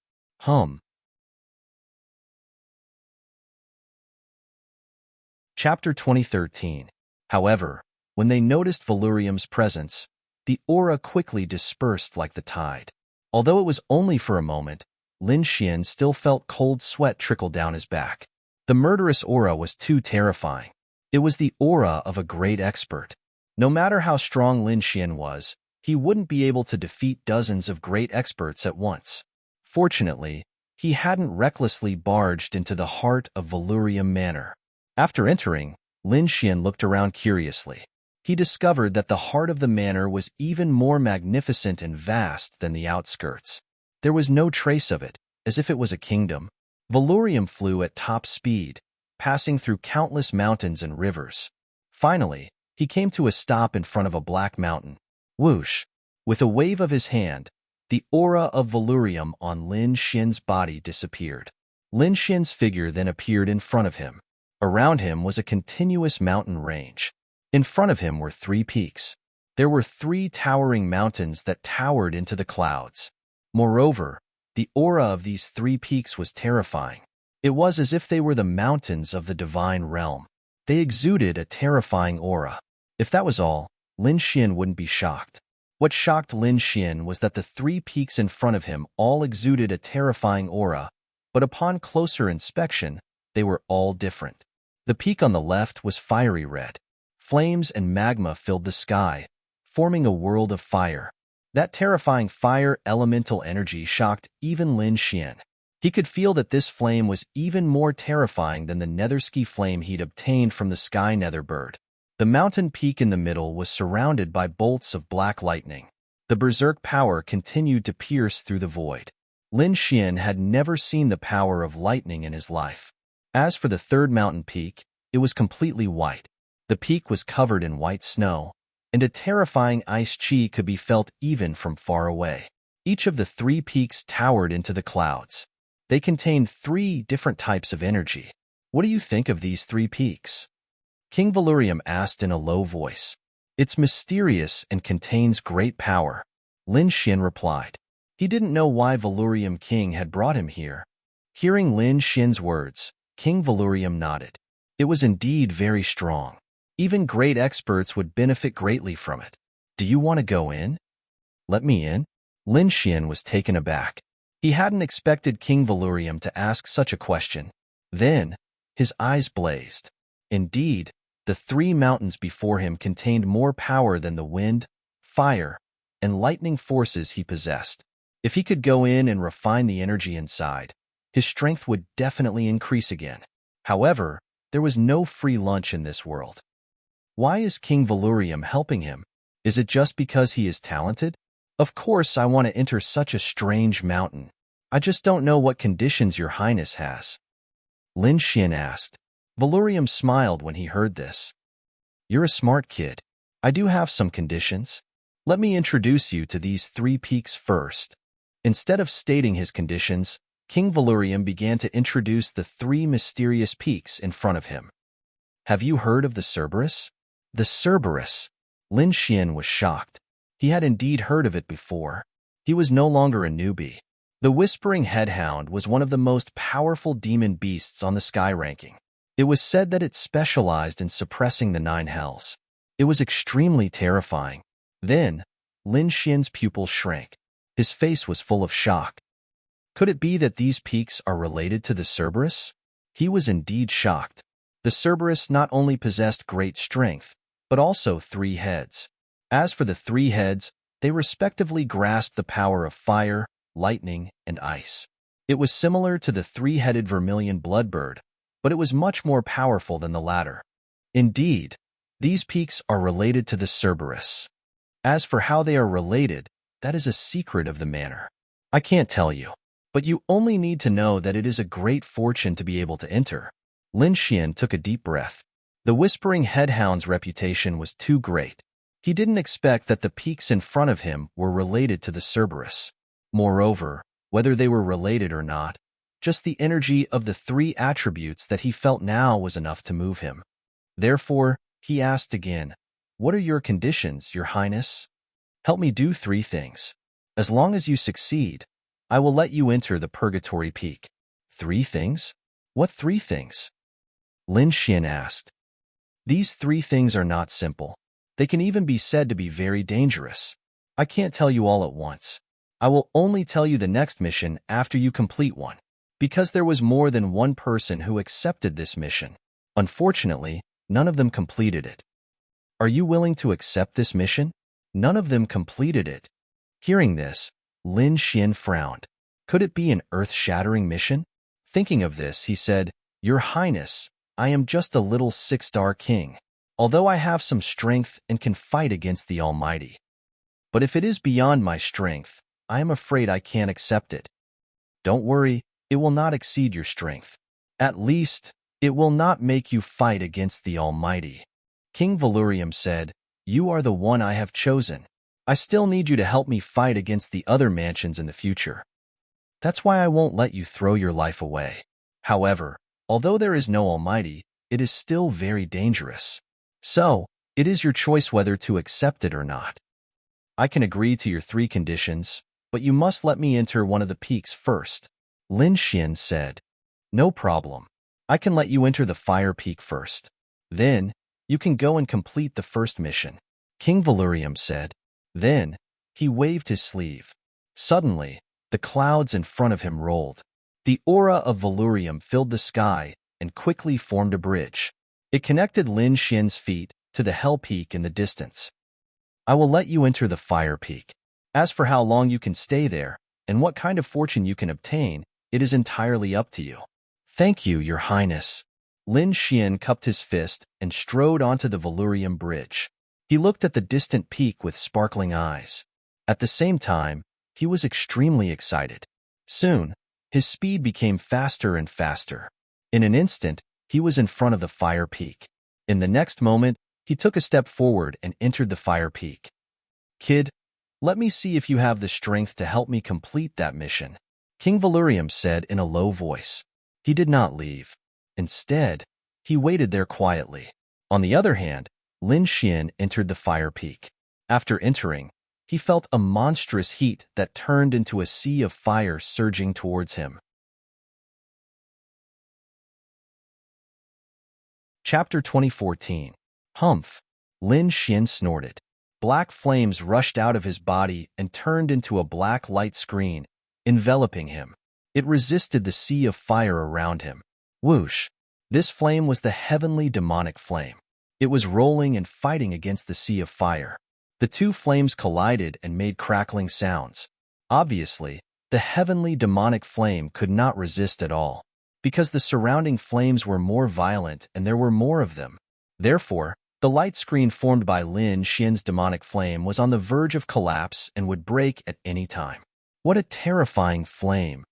Chapter 2013. However, when they noticed Valurium's presence, the aura quickly dispersed like the tide. Although it was only for a moment, Lin Xian still felt cold sweat trickle down his back. The murderous aura was too terrifying. It was the aura of a great expert. No matter how strong Lin Xian was, he wouldn't be able to defeat dozens of great experts at once. Fortunately, he hadn't recklessly barged into the heart of Valurium Manor. After entering, Lin Xian looked around curiously. He discovered that the heart of the manor was even more magnificent and vast than the outskirts. There was no trace of it, as if it was a kingdom. Valurium flew at top speed, passing through countless mountains and rivers. Finally, he came to a stop in front of a black mountain. Whoosh! With a wave of his hand, the aura of Valurium on Lin Xian's body disappeared. Lin Xian's figure then appeared in front of him. Around him was a continuous mountain range. In front of him were 3 peaks. There were 3 towering mountains that towered into the clouds. Moreover, the aura of these 3 peaks was terrifying. It was as if they were the mountains of the divine realm. They exuded a terrifying aura. If that was all, Lin Xian wouldn't be shocked. What shocked Lin Xian was that the 3 peaks in front of him all exuded a terrifying aura, but upon closer inspection, they were all different. The peak on the left was fiery red. Flames and magma filled the sky, forming a world of fire. That terrifying fire elemental energy shocked even Lin Xian. He could feel that this flame was even more terrifying than the netherski flame he'd obtained from the sky nether bird. The mountain peak in the middle was surrounded by bolts of black lightning. The berserk power continued to pierce through the void. Lin Xian had never seen the power of lightning in his life. As for the third mountain peak, it was completely white. The peak was covered in white snow, and a terrifying ice chi could be felt even from far away. Each of the three peaks towered into the clouds. They contained three different types of energy. What do you think of these three peaks? King Valurium asked in a low voice. It's mysterious and contains great power, Lin Xian replied. He didn't know why Valurium King had brought him here. Hearing Lin Xian's words, King Valurium nodded. It was indeed very strong. Even great experts would benefit greatly from it. Do you want to go in? Let me in? Lin Xian was taken aback. He hadn't expected King Valurium to ask such a question. Then, his eyes blazed. Indeed, the three mountains before him contained more power than the wind, fire, and lightning forces he possessed. If he could go in and refine the energy inside, his strength would definitely increase again. However, there was no free lunch in this world. Why is King Valurium helping him? Is it just because he is talented? Of course I want to enter such a strange mountain. I just don't know what conditions your highness has. Lin Xian asked. Valurium smiled when he heard this. You're a smart kid. I do have some conditions. Let me introduce you to these three peaks first. Instead of stating his conditions, King Valurium began to introduce the three mysterious peaks in front of him. Have you heard of the Cerberus? The Cerberus. Lin Xian was shocked. He had indeed heard of it before. He was no longer a newbie. The Whispering Headhound was one of the most powerful demon beasts on the sky ranking. It was said that it specialized in suppressing the nine hells. It was extremely terrifying. Then, Lin Xian's pupils shrank. His face was full of shock. Could it be that these peaks are related to the Cerberus? He was indeed shocked. The Cerberus not only possessed great strength, but also three heads. As for the three heads, they respectively grasped the power of fire, lightning, and ice. It was similar to the three-headed vermilion bloodbird, but it was much more powerful than the latter. Indeed, these peaks are related to the Cerberus. As for how they are related, that is a secret of the manor. I can't tell you, but you only need to know that it is a great fortune to be able to enter. Lin Xian took a deep breath. The Whispering Headhound's reputation was too great. He didn't expect that the peaks in front of him were related to the Cerberus. Moreover, whether they were related or not, just the energy of the three attributes that he felt now was enough to move him. Therefore, he asked again, What are your conditions, your highness? Help me do three things. As long as you succeed, I will let you enter the Purgatory Peak. 3 things? What 3 things? Lin Xian asked. These 3 things are not simple. They can even be said to be very dangerous. I can't tell you all at once. I will only tell you the next mission after you complete one, because there was more than one person who accepted this mission. Unfortunately, none of them completed it. Are you willing to accept this mission? None of them completed it. Hearing this, Lin Xian frowned. Could it be an earth-shattering mission? Thinking of this, he said, Your Highness, I am just a little 6-star king, although I have some strength and can fight against the Almighty. But if it is beyond my strength, I am afraid I can't accept it. Don't worry, it will not exceed your strength. At least, it will not make you fight against the Almighty. King Valurium said, You are the one I have chosen. I still need you to help me fight against the other mansions in the future. That's why I won't let you throw your life away. However, although there is no Almighty, it is still very dangerous. So, it is your choice whether to accept it or not. I can agree to your 3 conditions, but you must let me enter one of the peaks first. Lin Xian said, No problem. I can let you enter the Fire Peak first. Then, you can go and complete the first mission. King Valurium said. Then, he waved his sleeve. Suddenly, the clouds in front of him rolled. The aura of Valurium filled the sky and quickly formed a bridge. It connected Lin Xian's feet to the Hell Peak in the distance. I will let you enter the Fire Peak. As for how long you can stay there and what kind of fortune you can obtain, it is entirely up to you. Thank you, Your Highness. Lin Xian cupped his fist and strode onto the Valurium bridge. He looked at the distant peak with sparkling eyes. At the same time, he was extremely excited. Soon, his speed became faster and faster. In an instant, he was in front of the fire peak. In the next moment, he took a step forward and entered the fire peak. "Kid, let me see if you have the strength to help me complete that mission," King Valerium said in a low voice. He did not leave. Instead, he waited there quietly. On the other hand, Lin Xian entered the fire peak. After entering, he felt a monstrous heat that turned into a sea of fire surging towards him. Chapter 2014. Humph! Lin Xian snorted. Black flames rushed out of his body and turned into a black light screen, enveloping him. It resisted the sea of fire around him. Whoosh! This flame was the heavenly demonic flame. It was rolling and fighting against the sea of fire. The two flames collided and made crackling sounds. Obviously, the heavenly demonic flame could not resist at all, because the surrounding flames were more violent and there were more of them. Therefore, the light screen formed by Lin Xian's demonic flame was on the verge of collapse and would break at any time. What a terrifying flame!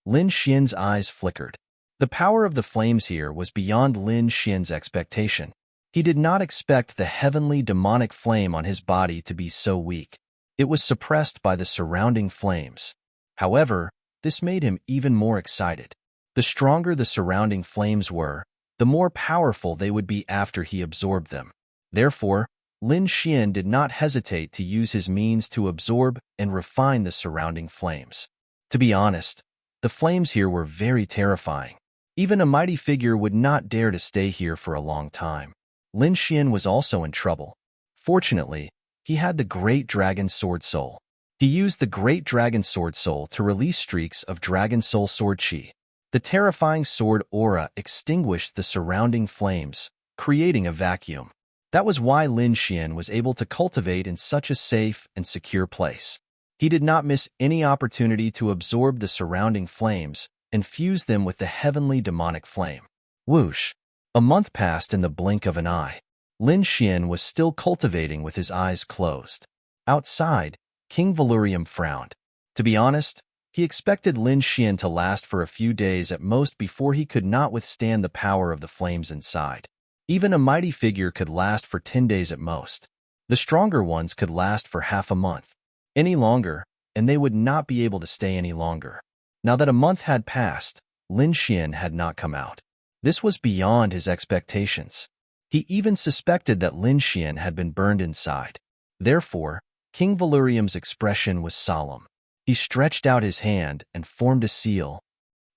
Lin Xian's eyes flickered. The power of the flames here was beyond Lin Xian's expectation. He did not expect the heavenly demonic flame on his body to be so weak. It was suppressed by the surrounding flames. However, this made him even more excited. The stronger the surrounding flames were, the more powerful they would be after he absorbed them. Therefore, Lin Xian did not hesitate to use his means to absorb and refine the surrounding flames. To be honest, the flames here were very terrifying. Even a mighty figure would not dare to stay here for a long time. Lin Xian was also in trouble. Fortunately, he had the Great Dragon Sword Soul. He used the Great Dragon Sword Soul to release streaks of Dragon Soul Sword Qi. The terrifying sword aura extinguished the surrounding flames, creating a vacuum. That was why Lin Xian was able to cultivate in such a safe and secure place. He did not miss any opportunity to absorb the surrounding flames and fuse them with the heavenly demonic flame. Whoosh! A month passed in the blink of an eye. Lin Xian was still cultivating with his eyes closed. Outside, King Valerium frowned. To be honest, he expected Lin Xian to last for a few days at most before he could not withstand the power of the flames inside. Even a mighty figure could last for 10 days at most. The stronger ones could last for half a month. Any longer, and they would not be able to stay any longer. Now that a month had passed, Lin Xian had not come out. This was beyond his expectations. He even suspected that Lin Xian had been burned inside. Therefore, King Valerium's expression was solemn. He stretched out his hand and formed a seal.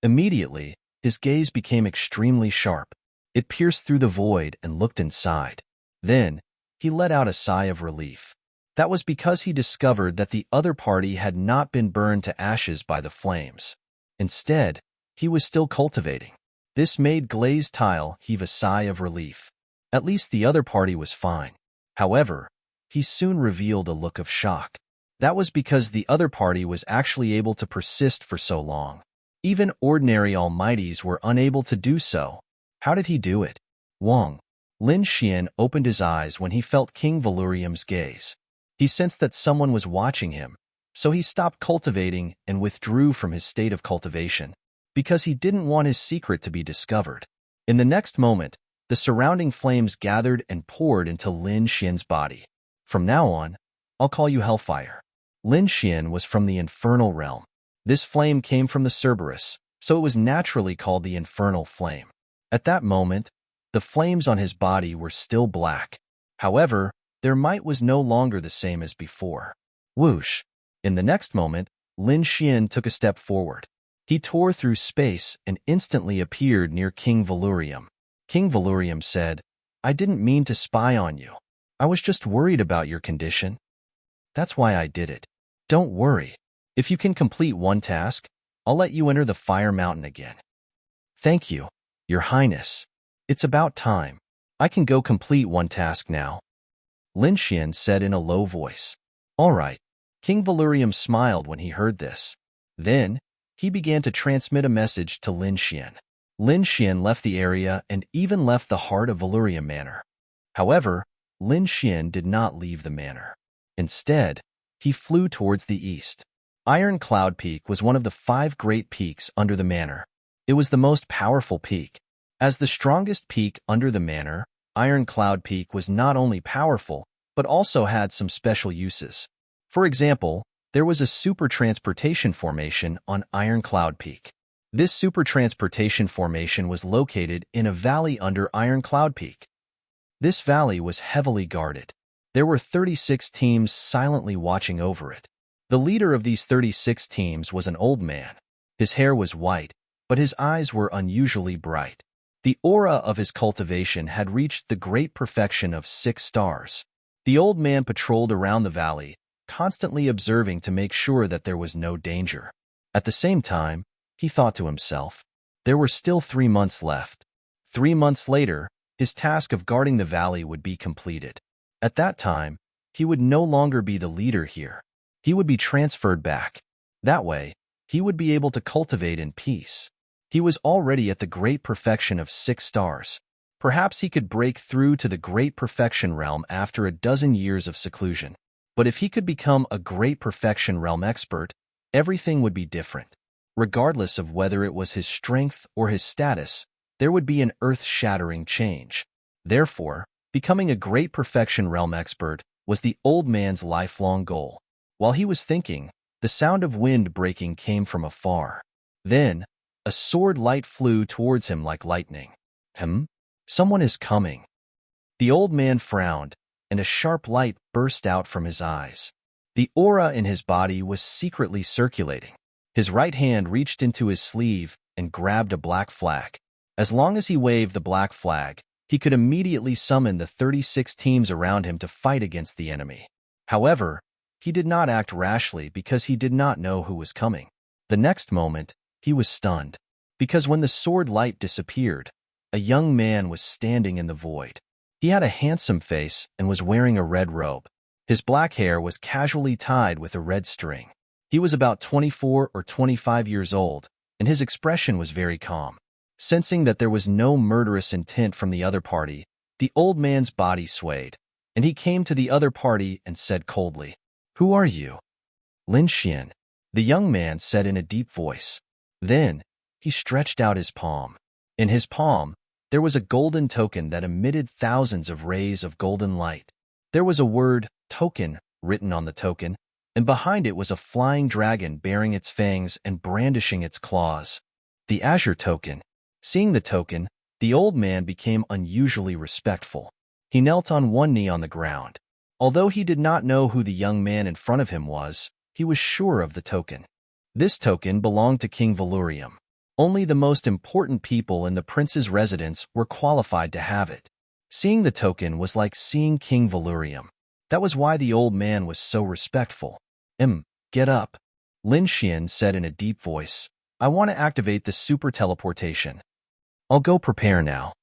Immediately, his gaze became extremely sharp. It pierced through the void and looked inside. Then, he let out a sigh of relief. That was because he discovered that the other party had not been burned to ashes by the flames. Instead, he was still cultivating. This made Glazed Tile heave a sigh of relief. At least the other party was fine. However, he soon revealed a look of shock. That was because the other party was actually able to persist for so long. Even ordinary almighties were unable to do so. How did he do it? Wang. Lin Xian opened his eyes when he felt King Valerium's gaze. He sensed that someone was watching him, so he stopped cultivating and withdrew from his state of cultivation, because he didn't want his secret to be discovered. In the next moment, the surrounding flames gathered and poured into Lin Xian's body. From now on, I'll call you Hellfire. Lin Xian was from the infernal realm. This flame came from the Cerberus, so it was naturally called the infernal flame. At that moment, the flames on his body were still black. However, their might was no longer the same as before. Whoosh! In the next moment, Lin Xian took a step forward. He tore through space and instantly appeared near King Valerium. King Valerium said, "I didn't mean to spy on you. I was just worried about your condition. That's why I did it. Don't worry. If you can complete one task, I'll let you enter the Fire Mountain again." "Thank you, Your Highness. It's about time. I can go complete one task now," Lin Xian said in a low voice. "All right." King Valerium smiled when he heard this. Then, he began to transmit a message to Lin Xian. Lin Xian left the area and even left the heart of Valerium Manor. However, Lin Xian did not leave the manor. Instead, he flew towards the east. Iron Cloud Peak was one of the 5 great peaks under the manor. It was the most powerful peak. As the strongest peak under the manor, Iron Cloud Peak was not only powerful, but also had some special uses. For example, there was a super transportation formation on Iron Cloud Peak. This super transportation formation was located in a valley under Iron Cloud Peak. This valley was heavily guarded. There were 36 teams silently watching over it. The leader of these 36 teams was an old man. His hair was white, but his eyes were unusually bright. The aura of his cultivation had reached the great perfection of 6 stars. The old man patrolled around the valley, constantly observing to make sure that there was no danger. At the same time, he thought to himself, there were still 3 months left. 3 months later, his task of guarding the valley would be completed. At that time, he would no longer be the leader here. He would be transferred back. That way, he would be able to cultivate in peace. He was already at the great perfection of 6 stars. Perhaps he could break through to the great perfection realm after a dozen years of seclusion. But if he could become a great perfection realm expert, everything would be different. Regardless of whether it was his strength or his status, there would be an earth-shattering change. Therefore, becoming a great perfection realm expert was the old man's lifelong goal. While he was thinking, the sound of wind breaking came from afar. Then, a sword light flew towards him like lightning. Someone is coming. The old man frowned, and a sharp light burst out from his eyes. The aura in his body was secretly circulating. His right hand reached into his sleeve and grabbed a black flag. As long as he waved the black flag, he could immediately summon the 36 teams around him to fight against the enemy. However, he did not act rashly because he did not know who was coming. The next moment, he was stunned, because when the sword light disappeared, a young man was standing in the void. He had a handsome face and was wearing a red robe. His black hair was casually tied with a red string. He was about 24 or 25 years old, and his expression was very calm. Sensing that there was no murderous intent from the other party, the old man's body swayed, and he came to the other party and said coldly, "Who are you?" "Lin Xian," the young man said in a deep voice. Then, he stretched out his palm. In his palm, there was a golden token that emitted thousands of rays of golden light. There was a word, token, written on the token, and behind it was a flying dragon bearing its fangs and brandishing its claws. The Azure token. Seeing the token, the old man became unusually respectful. He knelt on one knee on the ground. Although he did not know who the young man in front of him was, he was sure of the token. This token belonged to King Valurium. Only the most important people in the prince's residence were qualified to have it. Seeing the token was like seeing King Valurium. That was why the old man was so respectful. Get up," Lin Xian said in a deep voice. "I want to activate the super teleportation. I'll go prepare now."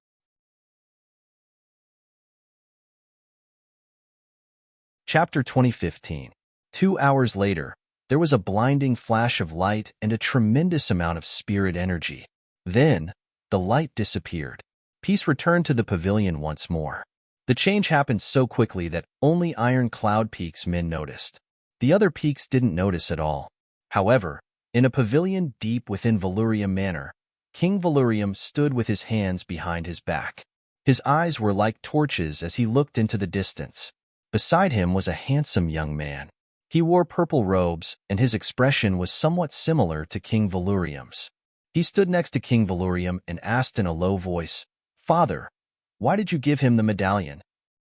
Chapter 2015. 2 hours later, there was a blinding flash of light and a tremendous amount of spirit energy. Then, the light disappeared. Peace returned to the pavilion once more. The change happened so quickly that only Iron Cloud Peak's men noticed. The other peaks didn't notice at all. However, in a pavilion deep within Valurium Manor, King Valurium stood with his hands behind his back. His eyes were like torches as he looked into the distance. Beside him was a handsome young man. He wore purple robes, and his expression was somewhat similar to King Valurium's. He stood next to King Valurium and asked in a low voice, "Father, why did you give him the medallion?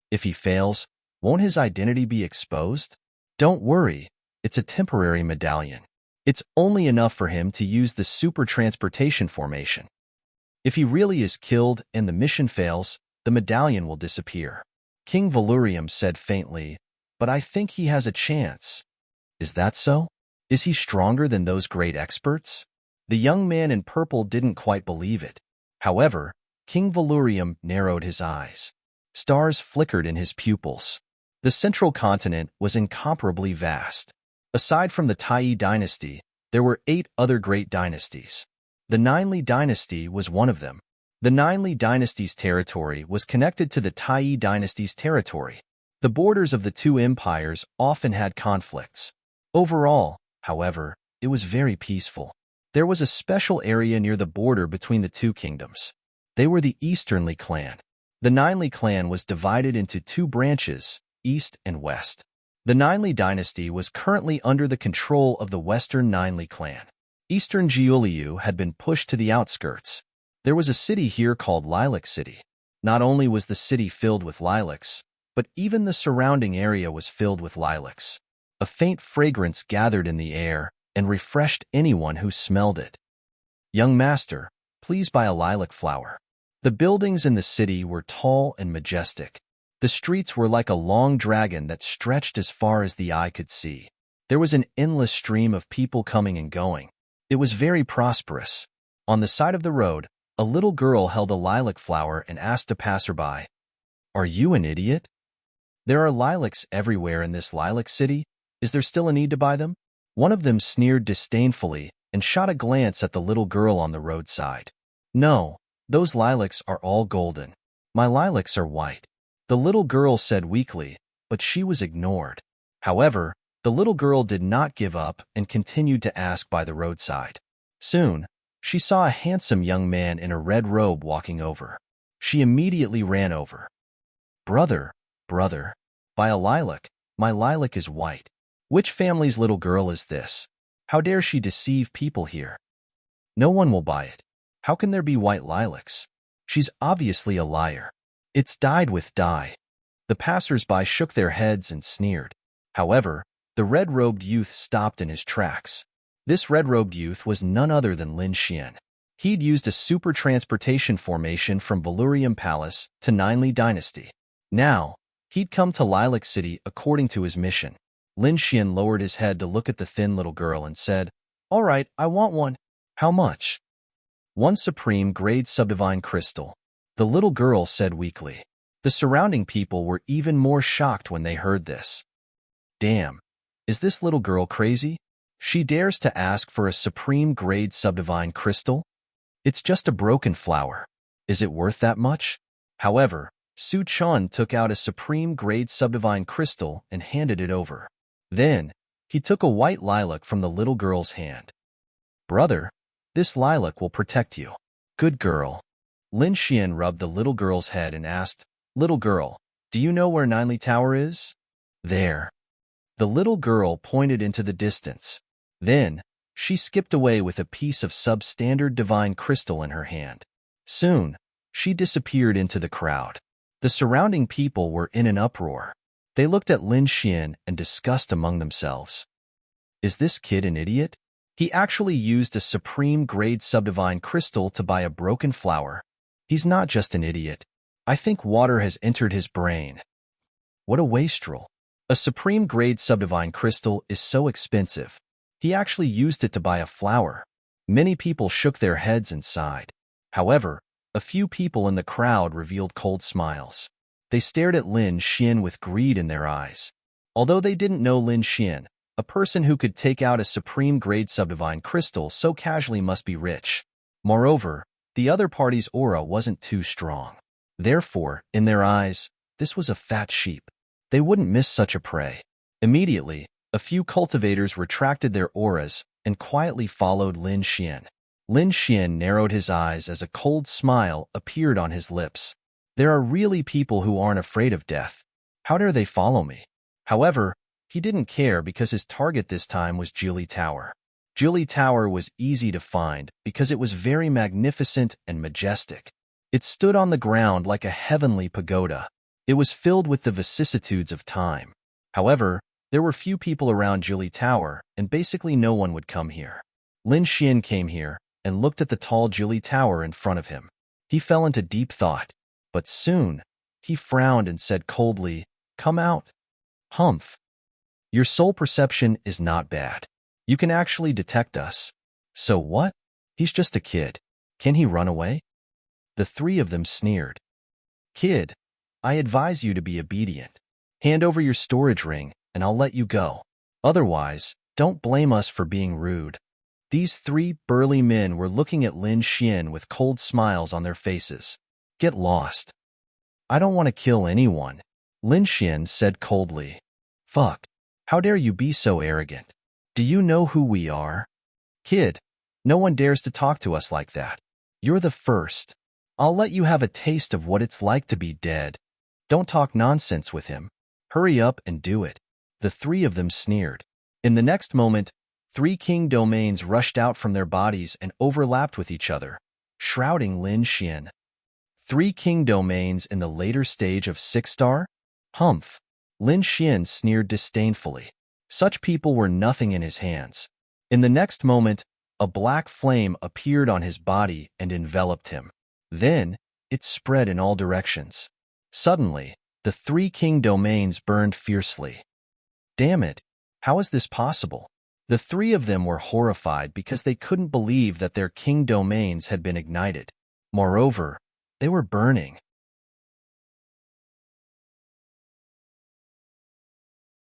If he fails, won't his identity be exposed?" "Don't worry, it's a temporary medallion. It's only enough for him to use the super transportation formation. If he really is killed and the mission fails, the medallion will disappear." King Valurium said faintly, "But I think he has a chance." "Is that so? Is he stronger than those great experts?" The young man in purple didn't quite believe it. However, King Valurium narrowed his eyes. Stars flickered in his pupils. The central continent was incomparably vast. Aside from the Tai dynasty, there were 8 other great dynasties. The Ninely dynasty was one of them. The Ninely dynasty's territory was connected to the Tai dynasty's territory. The borders of the two empires often had conflicts. Overall, However, it was very peaceful. There was a special area near the border between the two kingdoms. They were the Easternly clan. The Ninely clan was divided into two branches, East and West. The Ninely dynasty was currently under the control of the Western Ninely clan. Eastern Jiuliu had been pushed to the outskirts. There was a city here called Lilac City. Not only was the city filled with lilacs, but even the surrounding area was filled with lilacs. A faint fragrance gathered in the air and refreshed anyone who smelled it. "Young master, please buy a lilac flower." The buildings in the city were tall and majestic. The streets were like a long dragon that stretched as far as the eye could see. There was an endless stream of people coming and going. It was very prosperous. On the side of the road, a little girl held a lilac flower and asked a passerby, "Are you an idiot? There are lilacs everywhere in this lilac city. Is there still a need to buy them?" One of them sneered disdainfully and shot a glance at the little girl on the roadside. "No, those lilacs are all golden. My lilacs are white," the little girl said weakly, but she was ignored. However, the little girl did not give up and continued to ask by the roadside. Soon, she saw a handsome young man in a red robe walking over. She immediately ran over. "Brother, brother, buy a lilac. My lilac is white. Which family's little girl is this? How dare she deceive people here? No one will buy it. How can there be white lilacs? She's obviously a liar. It's dyed with dye." The passers-by shook their heads and sneered. However, the red-robed youth stopped in his tracks. This red-robed youth was none other than Lin Xian. He'd used a super transportation formation from Valurium Palace to Ninely Dynasty. Now, he'd come to Lilac City according to his mission. Lin Xian lowered his head to look at the thin little girl and said, "All right, I want one." "How much?" "1 supreme grade subdivine crystal," the little girl said weakly. The surrounding people were even more shocked when they heard this. Damn, is this little girl crazy? She dares to ask for a supreme grade subdivine crystal? It's just a broken flower. Is it worth that much? However, Su Chun took out a supreme grade subdivine crystal and handed it over. Then, he took a white lilac from the little girl's hand. "Brother, this lilac will protect you." "Good girl." Lin Xian rubbed the little girl's head and asked, "Little girl, do you know where Ninely Tower is?" "There." The little girl pointed into the distance. Then, she skipped away with a piece of substandard divine crystal in her hand. Soon, she disappeared into the crowd. The surrounding people were in an uproar. They looked at Lin Xian and discussed among themselves. Is this kid an idiot? He actually used a supreme grade subdivine crystal to buy a broken flower. He's not just an idiot. I think water has entered his brain. What a wastrel. A supreme grade subdivine crystal is so expensive. He actually used it to buy a flower. Many people shook their heads and sighed. However, a few people in the crowd revealed cold smiles. They stared at Lin Xian with greed in their eyes. Although they didn't know Lin Xian, a person who could take out a supreme grade subdivine crystal so casually must be rich. Moreover, the other party's aura wasn't too strong. Therefore, in their eyes, this was a fat sheep. They wouldn't miss such a prey. Immediately, a few cultivators retracted their auras and quietly followed Lin Xian. Lin Xian narrowed his eyes as a cold smile appeared on his lips. There are really people who aren't afraid of death. How dare they follow me? However, he didn't care because his target this time was Julie Tower. Julie Tower was easy to find because it was very magnificent and majestic. It stood on the ground like a heavenly pagoda. It was filled with the vicissitudes of time. However, there were few people around Julie Tower, and basically no one would come here. Lin Xian came here and looked at the tall Julie Tower in front of him. He fell into deep thought, but soon, he frowned and said coldly, "Come out." "Humph. Your soul perception is not bad. You can actually detect us." "So what? He's just a kid. Can he run away?" The three of them sneered. "Kid, I advise you to be obedient. Hand over your storage ring, and I'll let you go. Otherwise, don't blame us for being rude." These three burly men were looking at Lin Xian with cold smiles on their faces. "Get lost." "I don't want to kill anyone," Lin Xian said coldly. "Fuck. How dare you be so arrogant? Do you know who we are? Kid, no one dares to talk to us like that. You're the first. I'll let you have a taste of what it's like to be dead. Don't talk nonsense with him. Hurry up and do it. The three of them sneered. In the next moment, three king domains rushed out from their bodies and overlapped with each other, shrouding Lin Xian. Three king domains in the later stage of six-star? Humph! Lin Xian sneered disdainfully. Such people were nothing in his hands. In the next moment, a black flame appeared on his body and enveloped him. Then, it spread in all directions. Suddenly, the three king domains burned fiercely. Damn it! How is this possible? The three of them were horrified because they couldn't believe that their king domains had been ignited. Moreover, they were burning.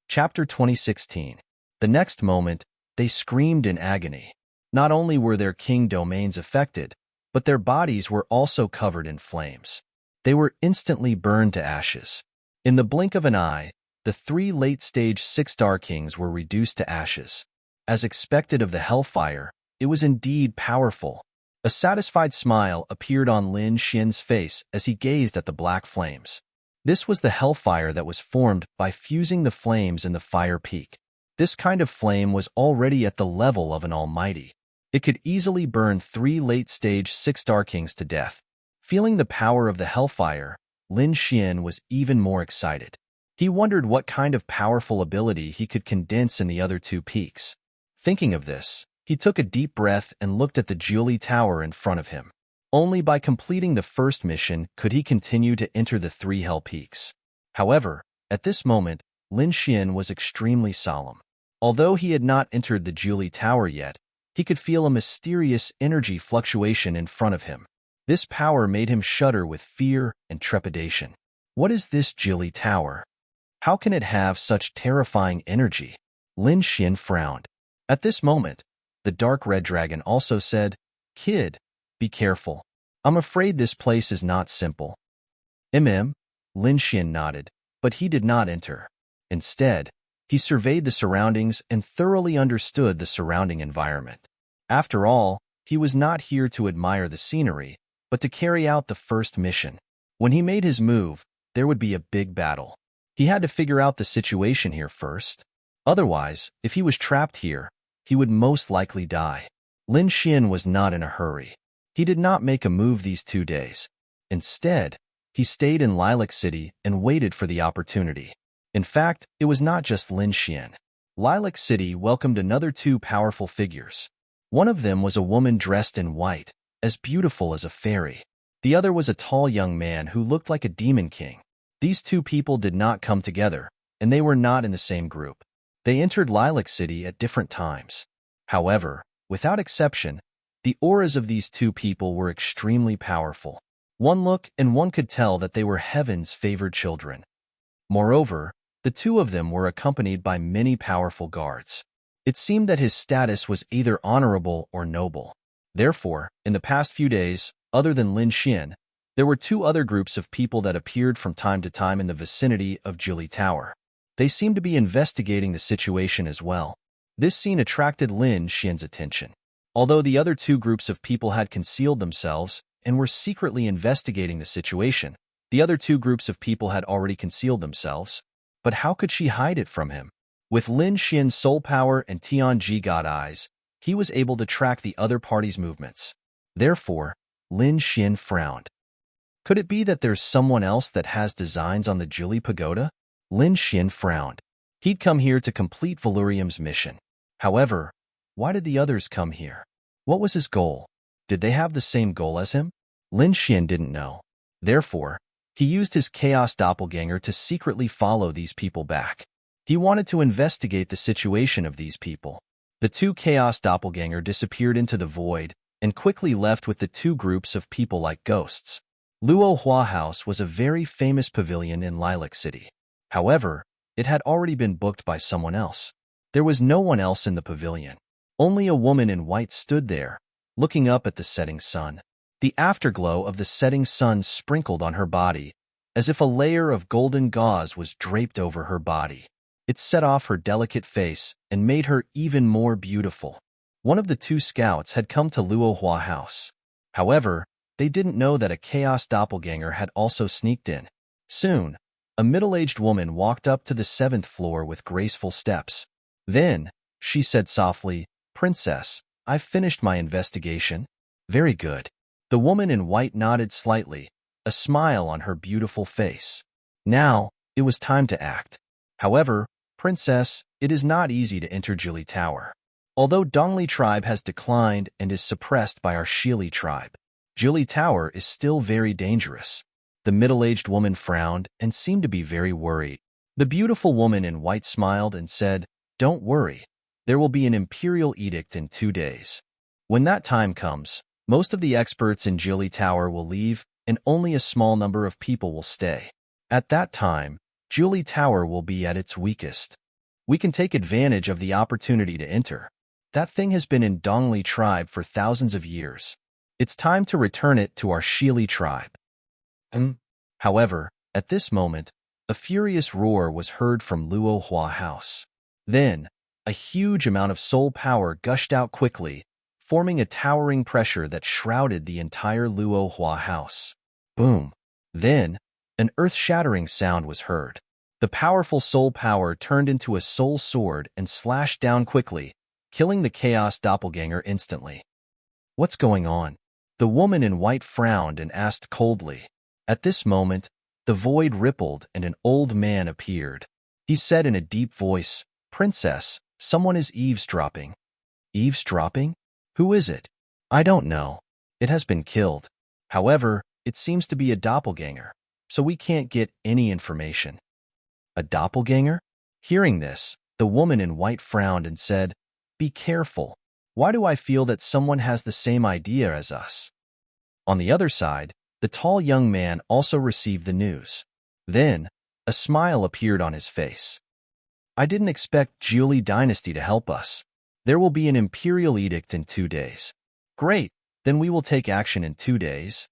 Chapter 2016. The next moment, they screamed in agony. Not only were their king domains affected, but their bodies were also covered in flames. They were instantly burned to ashes. In the blink of an eye, the three late-stage six-star kings were reduced to ashes. As expected of the hellfire, it was indeed powerful. A satisfied smile appeared on Lin Xian's face as he gazed at the black flames. This was the hellfire that was formed by fusing the flames in the fire peak. This kind of flame was already at the level of an almighty. It could easily burn three late-stage six-star kings to death. Feeling the power of the hellfire, Lin Xian was even more excited. He wondered what kind of powerful ability he could condense in the other two peaks. Thinking of this, he took a deep breath and looked at the Julie Tower in front of him. Only by completing the first mission could he continue to enter the three hell peaks. However, at this moment, Lin Xian was extremely solemn. Although he had not entered the Julie Tower yet, he could feel a mysterious energy fluctuation in front of him. This power made him shudder with fear and trepidation. What is this Julie Tower? How can it have such terrifying energy? Lin Xian frowned. At this moment, the dark red dragon also said, Kid, be careful. I'm afraid this place is not simple. Lin Xian nodded, but he did not enter. Instead, he surveyed the surroundings and thoroughly understood the surrounding environment. After all, he was not here to admire the scenery, but to carry out the first mission. When he made his move, there would be a big battle. He had to figure out the situation here first. Otherwise, if he was trapped here, he would most likely die. Lin Xian was not in a hurry. He did not make a move these 2 days. Instead, he stayed in Lilac City and waited for the opportunity. In fact, it was not just Lin Xian. Lilac City welcomed another 2 powerful figures. One of them was a woman dressed in white, as beautiful as a fairy. The other was a tall young man who looked like a demon king. These 2 people did not come together, and they were not in the same group. They entered Lilac City at different times. However, without exception, the auras of these 2 people were extremely powerful. One look and one could tell that they were heaven's favored children. Moreover, the 2 of them were accompanied by many powerful guards. It seemed that his status was either honorable or noble. Therefore, in the past few days, other than Lin Xian, there were 2 other groups of people that appeared from time to time in the vicinity of Julie Tower. They seemed to be investigating the situation as well. This scene attracted Lin Xian's attention. Although the other 2 groups of people had concealed themselves and were secretly investigating the situation, the other 2 groups of people had already concealed themselves. But how could she hide it from him? With Lin Xian's soul power and Tianji God eyes, he was able to track the other party's movements. Therefore, Lin Xian frowned. Could it be that there's someone else that has designs on the Julie Pagoda? Lin Xian frowned. He'd come here to complete Valurium's mission. However, why did the others come here? What was his goal? Did they have the same goal as him? Lin Xian didn't know. Therefore, he used his Chaos Doppelganger to secretly follow these people back. He wanted to investigate the situation of these people. The 2 Chaos Doppelganger disappeared into the void and quickly left with the 2 groups of people like ghosts. Luo Hua House was a very famous pavilion in Lilac City. However, it had already been booked by someone else. There was no one else in the pavilion. Only a woman in white stood there, looking up at the setting sun. The afterglow of the setting sun sprinkled on her body, as if a layer of golden gauze was draped over her body. It set off her delicate face and made her even more beautiful. One of the two scouts had come to Luo Hua House. However, they didn't know that a chaos doppelganger had also sneaked in. Soon, a middle-aged woman walked up to the 7th floor with graceful steps. Then, she said softly, "Princess, I've finished my investigation." "Very good." The woman in white nodded slightly, a smile on her beautiful face. Now, it was time to act. "However, Princess, it is not easy to enter Jili Tower. Although Dongli tribe has declined and is suppressed by our Shili tribe, Jili Tower is still very dangerous." The middle-aged woman frowned and seemed to be very worried. The beautiful woman in white smiled and said, "Don't worry. There will be an imperial edict in 2 days. When that time comes, most of the experts in Jili Tower will leave and only a small number of people will stay. At that time, Jili Tower will be at its weakest. We can take advantage of the opportunity to enter. That thing has been in Dongli tribe for thousands of years. It's time to return it to our Shili tribe." However, at this moment, a furious roar was heard from Luo Hua House. Then, a huge amount of soul power gushed out quickly, forming a towering pressure that shrouded the entire Luo Hua House. Boom! Then, an earth-shattering sound was heard. The powerful soul power turned into a soul sword and slashed down quickly, killing the chaos doppelganger instantly. "What's going on?" The woman in white frowned and asked coldly. At this moment, the void rippled and an old man appeared. He said in a deep voice, "Princess, someone is eavesdropping." "Eavesdropping? Who is it?" "I don't know. It has been killed. However, it seems to be a doppelganger, so we can't get any information." "A doppelganger?" Hearing this, the woman in white frowned and said, "Be careful. Why do I feel that someone has the same idea as us?" On the other side, the tall young man also received the news. Then, a smile appeared on his face. "I didn't expect Jili dynasty to help us. There will be an imperial edict in 2 days. Great, then we will take action in 2 days.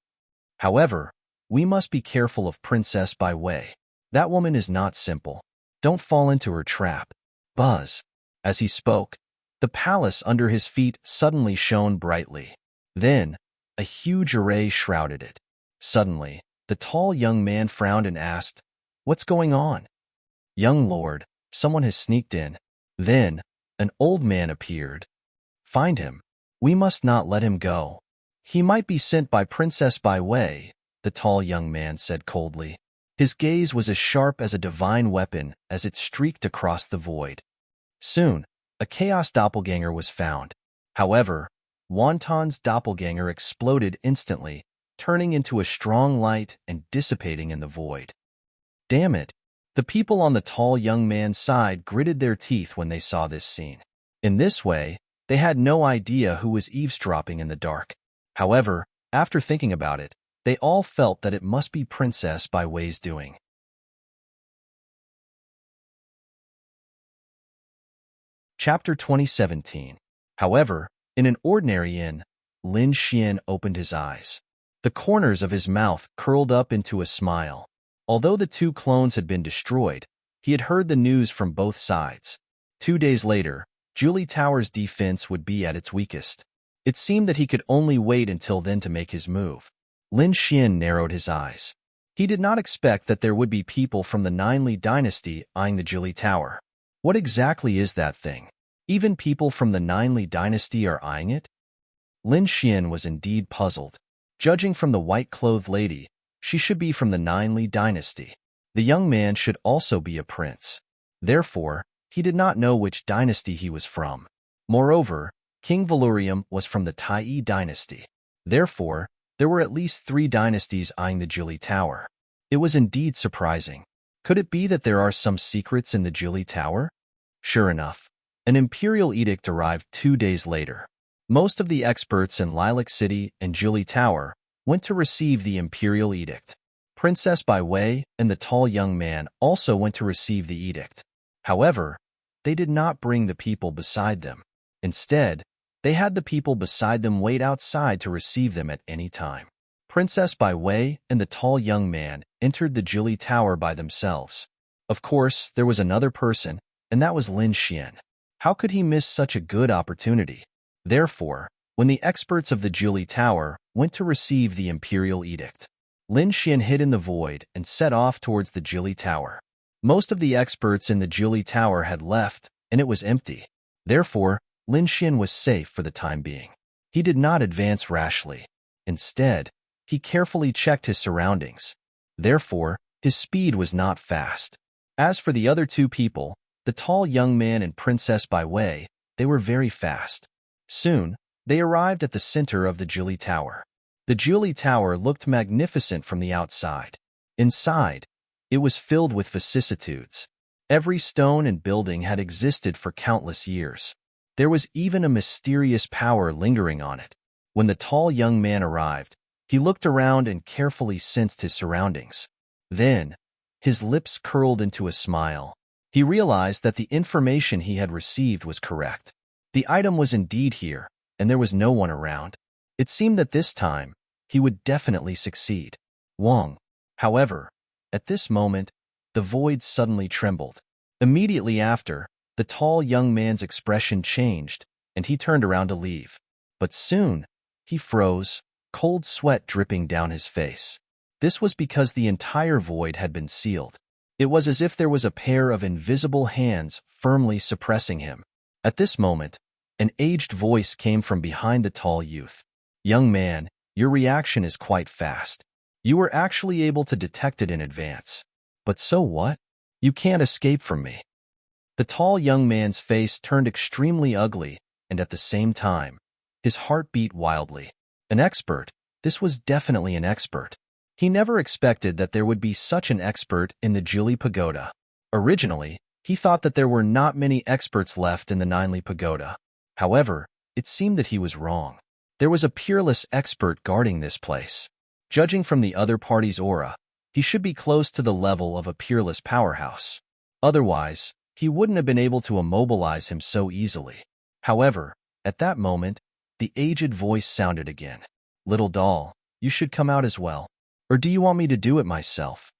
However, we must be careful of Princess Bai Wei. That woman is not simple. Don't fall into her trap." Buzz. As he spoke, the palace under his feet suddenly shone brightly. Then, a huge array shrouded it. Suddenly, the tall young man frowned and asked, "What's going on?" "Young lord, someone has sneaked in." Then, an old man appeared. "Find him. We must not let him go. He might be sent by Princess Bai Wei," the tall young man said coldly. His gaze was as sharp as a divine weapon as it streaked across the void. Soon, a chaos doppelganger was found. However, Wonton's doppelganger exploded instantly, turning into a strong light and dissipating in the void. Damn it! The people on the tall young man's side gritted their teeth when they saw this scene. In this way, they had no idea who was eavesdropping in the dark. However, after thinking about it, they all felt that it must be Princess Bai Wei's doing. Chapter 2017. However, in an ordinary inn, Lin Xian opened his eyes. The corners of his mouth curled up into a smile. Although the 2 clones had been destroyed, he had heard the news from both sides. 2 days later, Jili Tower's defense would be at its weakest. It seemed that he could only wait until then to make his move. Lin Xian narrowed his eyes. He did not expect that there would be people from the Ninely dynasty eyeing the Jili Tower. What exactly is that thing? Even people from the Ninely dynasty are eyeing it? Lin Xian was indeed puzzled. Judging from the white-clothed lady, she should be from the Ninely dynasty. The young man should also be a prince. Therefore, he did not know which dynasty he was from. Moreover, King Valurium was from the Tai dynasty. Therefore, there were at least 3 dynasties eyeing the Jili Tower. It was indeed surprising. Could it be that there are some secrets in the Jili Tower? Sure enough, an imperial edict arrived 2 days later. Most of the experts in Lilac City and Jili Tower went to receive the imperial edict. Princess Bai Wei and the tall young man also went to receive the edict. However, they did not bring the people beside them. Instead, they had the people beside them wait outside to receive them at any time. Princess Bai Wei and the tall young man entered the Jili Tower by themselves. Of course, there was another person, and that was Lin Xian. How could he miss such a good opportunity? Therefore, when the experts of the Juli Tower went to receive the imperial edict, Lin Xian hid in the void and set off towards the Juli Tower. Most of the experts in the Juli Tower had left, and it was empty. Therefore, Lin Xian was safe for the time being. He did not advance rashly. Instead, he carefully checked his surroundings. Therefore, his speed was not fast. As for the other two people, the tall young man and Princess Bai Wei, they were very fast. Soon, they arrived at the center of the Juli Tower. The Juli Tower looked magnificent from the outside. Inside, it was filled with vicissitudes. Every stone and building had existed for countless years. There was even a mysterious power lingering on it. When the tall young man arrived, he looked around and carefully sensed his surroundings. Then, his lips curled into a smile. He realized that the information he had received was correct. The item was indeed here, and there was no one around. It seemed that this time, he would definitely succeed. Wang. However, at this moment, the void suddenly trembled. Immediately after, the tall young man's expression changed, and he turned around to leave. But soon, he froze, cold sweat dripping down his face. This was because the entire void had been sealed. It was as if there was a pair of invisible hands firmly suppressing him. At this moment, an aged voice came from behind the tall youth. "Young man, your reaction is quite fast. You were actually able to detect it in advance. But so what? You can't escape from me." The tall young man's face turned extremely ugly, and at the same time, his heart beat wildly. An expert? This was definitely an expert. He never expected that there would be such an expert in the Juli Pagoda. Originally, he thought that there were not many experts left in the Ninely Pagoda. However, it seemed that he was wrong. There was a peerless expert guarding this place. Judging from the other party's aura, he should be close to the level of a peerless powerhouse. Otherwise, he wouldn't have been able to immobilize him so easily. However, at that moment, the aged voice sounded again. "Little doll, you should come out as well. Or do you want me to do it myself?"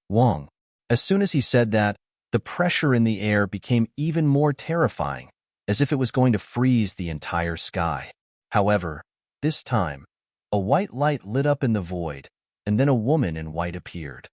Wang. As soon as he said that, the pressure in the air became even more terrifying, as if it was going to freeze the entire sky. However, this time, a white light lit up in the void, and then a woman in white appeared.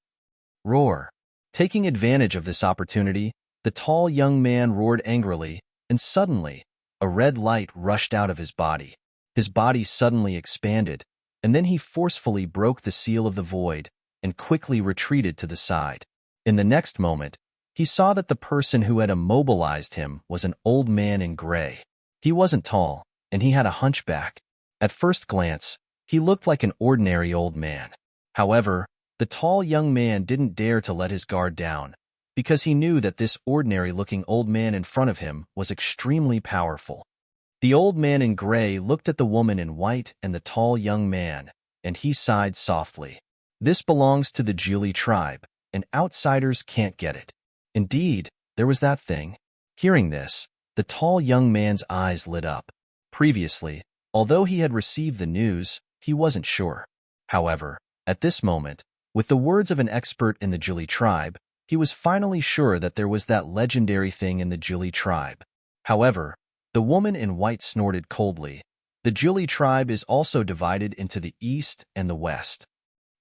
Roar. Taking advantage of this opportunity, the tall young man roared angrily, and suddenly, a red light rushed out of his body. His body suddenly expanded, and then he forcefully broke the seal of the void and quickly retreated to the side. In the next moment, he saw that the person who had immobilized him was an old man in gray. He wasn't tall, and he had a hunchback. At first glance, he looked like an ordinary old man. However, the tall young man didn't dare to let his guard down, because he knew that this ordinary-looking old man in front of him was extremely powerful. The old man in gray looked at the woman in white and the tall young man, and he sighed softly. This belongs to the Juli tribe, and outsiders can't get it. Indeed, there was that thing. Hearing this, the tall young man's eyes lit up. Previously, although he had received the news, he wasn't sure. However, at this moment, with the words of an expert in the Juli tribe, he was finally sure that there was that legendary thing in the Juli tribe. However, the woman in white snorted coldly. The Juli tribe is also divided into the East and the West.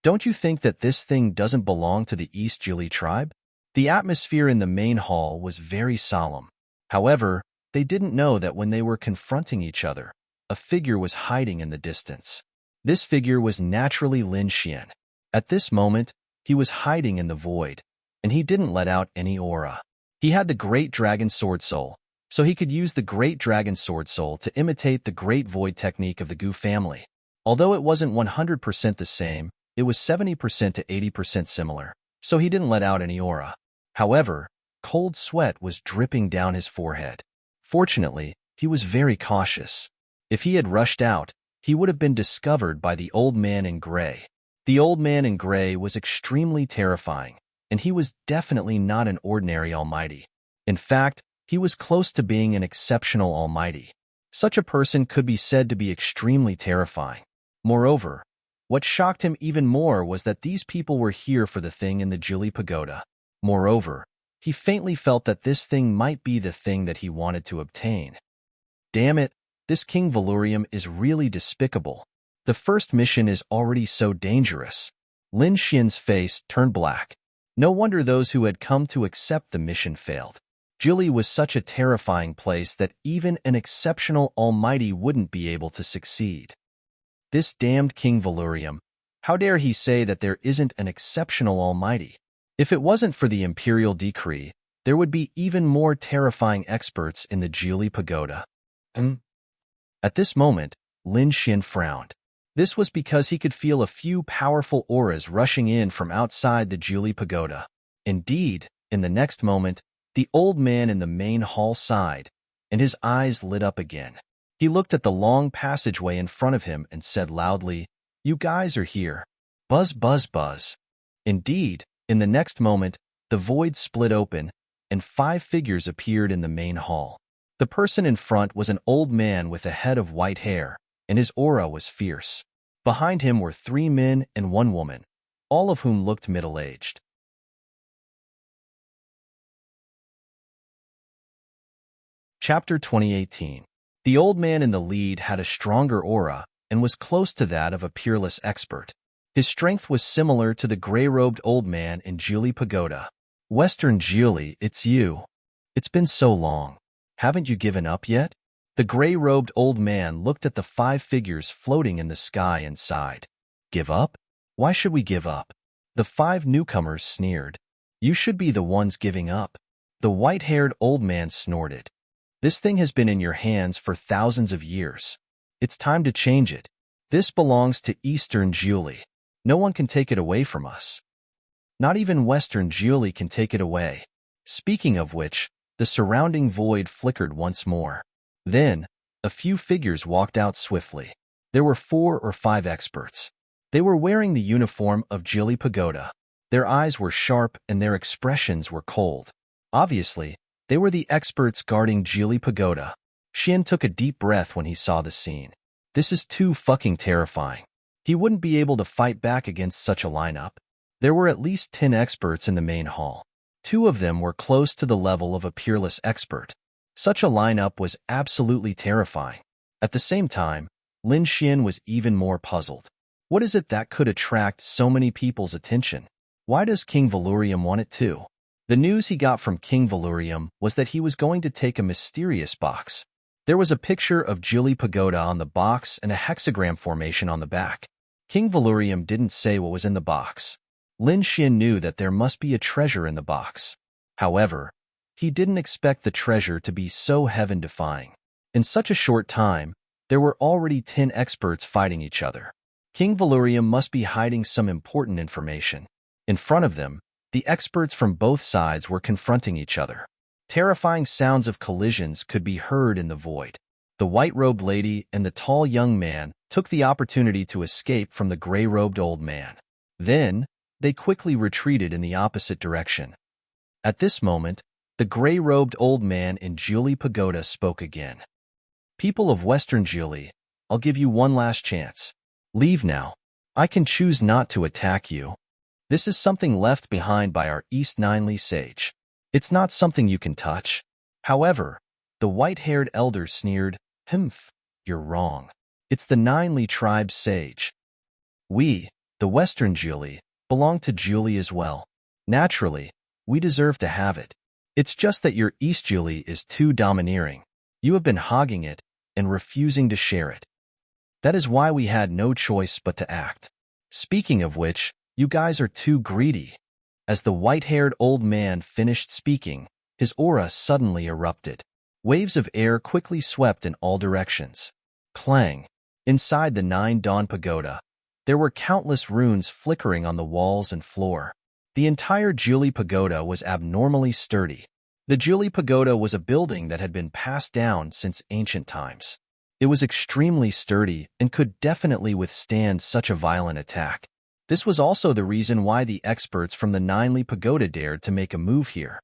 Don't you think that this thing doesn't belong to the East Juli tribe? The atmosphere in the main hall was very solemn. However, they didn't know that when they were confronting each other, a figure was hiding in the distance. This figure was naturally Lin Xian. At this moment, he was hiding in the void, and he didn't let out any aura. He had the Great Dragon Sword Soul, so he could use the Great Dragon Sword Soul to imitate the Great Void technique of the Gu family. Although it wasn't 100% the same, it was 70% to 80% similar, so he didn't let out any aura. However, cold sweat was dripping down his forehead. Fortunately, he was very cautious. If he had rushed out, he would have been discovered by the old man in gray. The old man in gray was extremely terrifying, and he was definitely not an ordinary almighty. In fact, he was close to being an exceptional almighty. Such a person could be said to be extremely terrifying. Moreover, what shocked him even more was that these people were here for the thing in the Juli Pagoda. Moreover, he faintly felt that this thing might be the thing that he wanted to obtain. Damn it, this King Valurium is really despicable. The first mission is already so dangerous. Lin Xian's face turned black. No wonder those who had come to accept the mission failed. Jili was such a terrifying place that even an exceptional almighty wouldn't be able to succeed. This damned King Valurium, how dare he say that there isn't an exceptional almighty? If it wasn't for the imperial decree, there would be even more terrifying experts in the Jili Pagoda. At this moment, Lin Xian frowned. This was because he could feel a few powerful auras rushing in from outside the Jili Pagoda. Indeed, in the next moment, the old man in the main hall sighed, and his eyes lit up again. He looked at the long passageway in front of him and said loudly, "You guys are here." Buzz, buzz, buzz. Indeed, in the next moment, the void split open, and 5 figures appeared in the main hall. The person in front was an old man with a head of white hair, and his aura was fierce. Behind him were 3 men and 1 woman, all of whom looked middle-aged. Chapter 2018. The old man in the lead had a stronger aura and was close to that of a peerless expert. His strength was similar to the gray-robed old man in Jili Pagoda. "Western Jili, it's you. It's been so long. Haven't you given up yet?" The gray-robed old man looked at the 5 figures floating in the sky and sighed. "Give up? Why should we give up?" The 5 newcomers sneered. "You should be the ones giving up." The white-haired old man snorted. "This thing has been in your hands for thousands of years. It's time to change it. This belongs to Eastern Jili. No one can take it away from us. Not even Western Jili can take it away." Speaking of which, the surrounding void flickered once more. Then, a few figures walked out swiftly. There were 4 or 5 experts. They were wearing the uniform of Jili Pagoda. Their eyes were sharp and their expressions were cold. Obviously, they were the experts guarding Jili Pagoda. Xian took a deep breath when he saw the scene. This is too fucking terrifying. He wouldn't be able to fight back against such a lineup. There were at least 10 experts in the main hall. 2 of them were close to the level of a peerless expert. Such a lineup was absolutely terrifying. At the same time, Lin Xian was even more puzzled. What is it that could attract so many people's attention? Why does King Valurium want it too? The news he got from King Valurium was that he was going to take a mysterious box. There was a picture of Jili Pagoda on the box and a hexagram formation on the back. King Valurium didn't say what was in the box. Lin Xian knew that there must be a treasure in the box. However, he didn't expect the treasure to be so heaven-defying. In such a short time, there were already 10 experts fighting each other. King Valurium must be hiding some important information. In front of them, the experts from both sides were confronting each other. Terrifying sounds of collisions could be heard in the void. The white-robed lady and the tall young man took the opportunity to escape from the gray-robed old man. Then, they quickly retreated in the opposite direction. At this moment, the gray-robed old man in Jili Pagoda spoke again. "People of Western Jili, I'll give you one last chance. Leave now. I can choose not to attack you. This is something left behind by our East Ninely sage. It's not something you can touch." However, the white-haired elder sneered, "Humph, you're wrong. It's the Ninely tribe's sage. We, the Western Jili, belong to Jili as well. Naturally, we deserve to have it. It's just that your East Jili is too domineering. You have been hogging it and refusing to share it. That is why we had no choice but to act. Speaking of which, you guys are too greedy." As the white-haired old man finished speaking, his aura suddenly erupted. Waves of air quickly swept in all directions. Clang! Inside the 9 Dawn Pagoda, there were countless runes flickering on the walls and floor. The entire Jili Pagoda was abnormally sturdy. The Jili Pagoda was a building that had been passed down since ancient times. It was extremely sturdy and could definitely withstand such a violent attack. This was also the reason why the experts from the Ninely Pagoda dared to make a move here.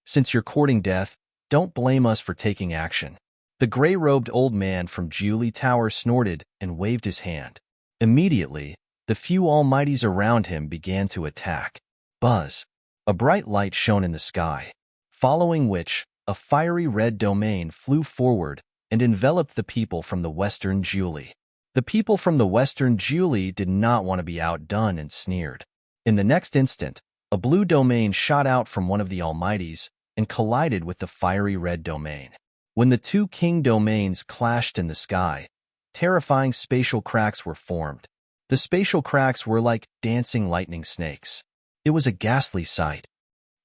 "Since you're courting death, don't blame us for taking action." The gray-robed old man from Jili Tower snorted and waved his hand. Immediately, the few almighties around him began to attack. Buzz! A bright light shone in the sky, following which a fiery red domain flew forward and enveloped the people from the Western Julie. The people from the Western Julie did not want to be outdone and sneered. In the next instant, a blue domain shot out from one of the Almighties and collided with the fiery red domain. When the two king domains clashed in the sky, terrifying spatial cracks were formed. The spatial cracks were like dancing lightning snakes. It was a ghastly sight.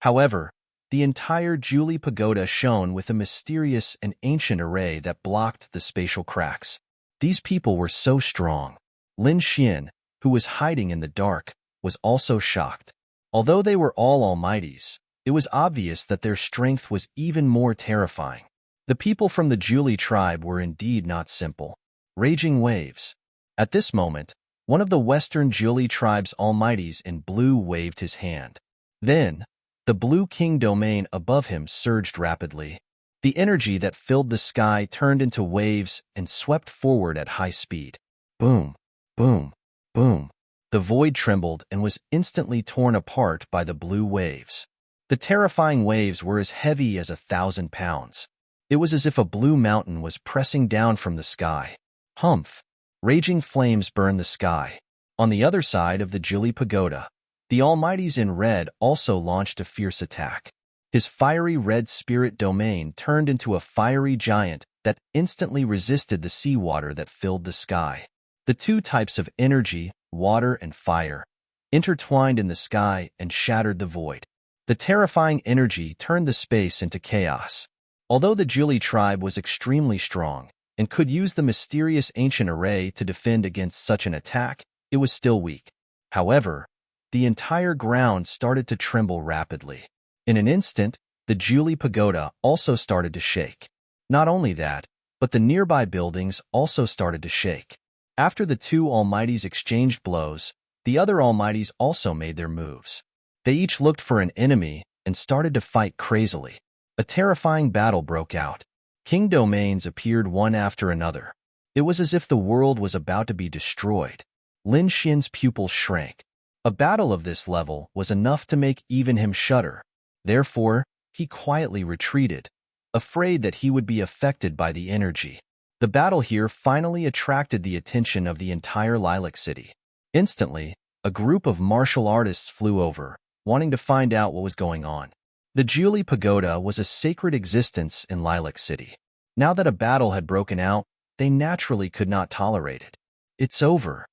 However, the entire Julie Pagoda shone with a mysterious and ancient array that blocked the spatial cracks. These people were so strong. Lin Xian, who was hiding in the dark, was also shocked. Although they were all Almighties, it was obvious that their strength was even more terrifying. The people from the Julie tribe were indeed not simple. Raging waves. At this moment, one of the Western Julie tribe's Almighties in blue waved his hand. Then, the blue king domain above him surged rapidly. The energy that filled the sky turned into waves and swept forward at high speed. Boom, boom, boom. The void trembled and was instantly torn apart by the blue waves. The terrifying waves were as heavy as 1,000 pounds. It was as if a blue mountain was pressing down from the sky. Humph! Raging flames burned the sky. On the other side of the Julie Pagoda, the Almighties in red also launched a fierce attack. His fiery red spirit domain turned into a fiery giant that instantly resisted the seawater that filled the sky. The two types of energy, water and fire, intertwined in the sky and shattered the void. The terrifying energy turned the space into chaos. Although the Julie tribe was extremely strong and could use the mysterious ancient array to defend against such an attack, it was still weak. However, the entire ground started to tremble rapidly. In an instant, the Julie Pagoda also started to shake. Not only that, but the nearby buildings also started to shake. After the two Almighties exchanged blows, the other Almighties also made their moves. They each looked for an enemy and started to fight crazily. A terrifying battle broke out. King domains appeared one after another. It was as if the world was about to be destroyed. Lin Xian's pupils shrank. A battle of this level was enough to make even him shudder. Therefore, he quietly retreated, afraid that he would be affected by the energy. The battle here finally attracted the attention of the entire Lilac City. Instantly, a group of martial artists flew over, wanting to find out what was going on. The Julie Pagoda was a sacred existence in Lilac City. Now that a battle had broken out, they naturally could not tolerate it. It's over.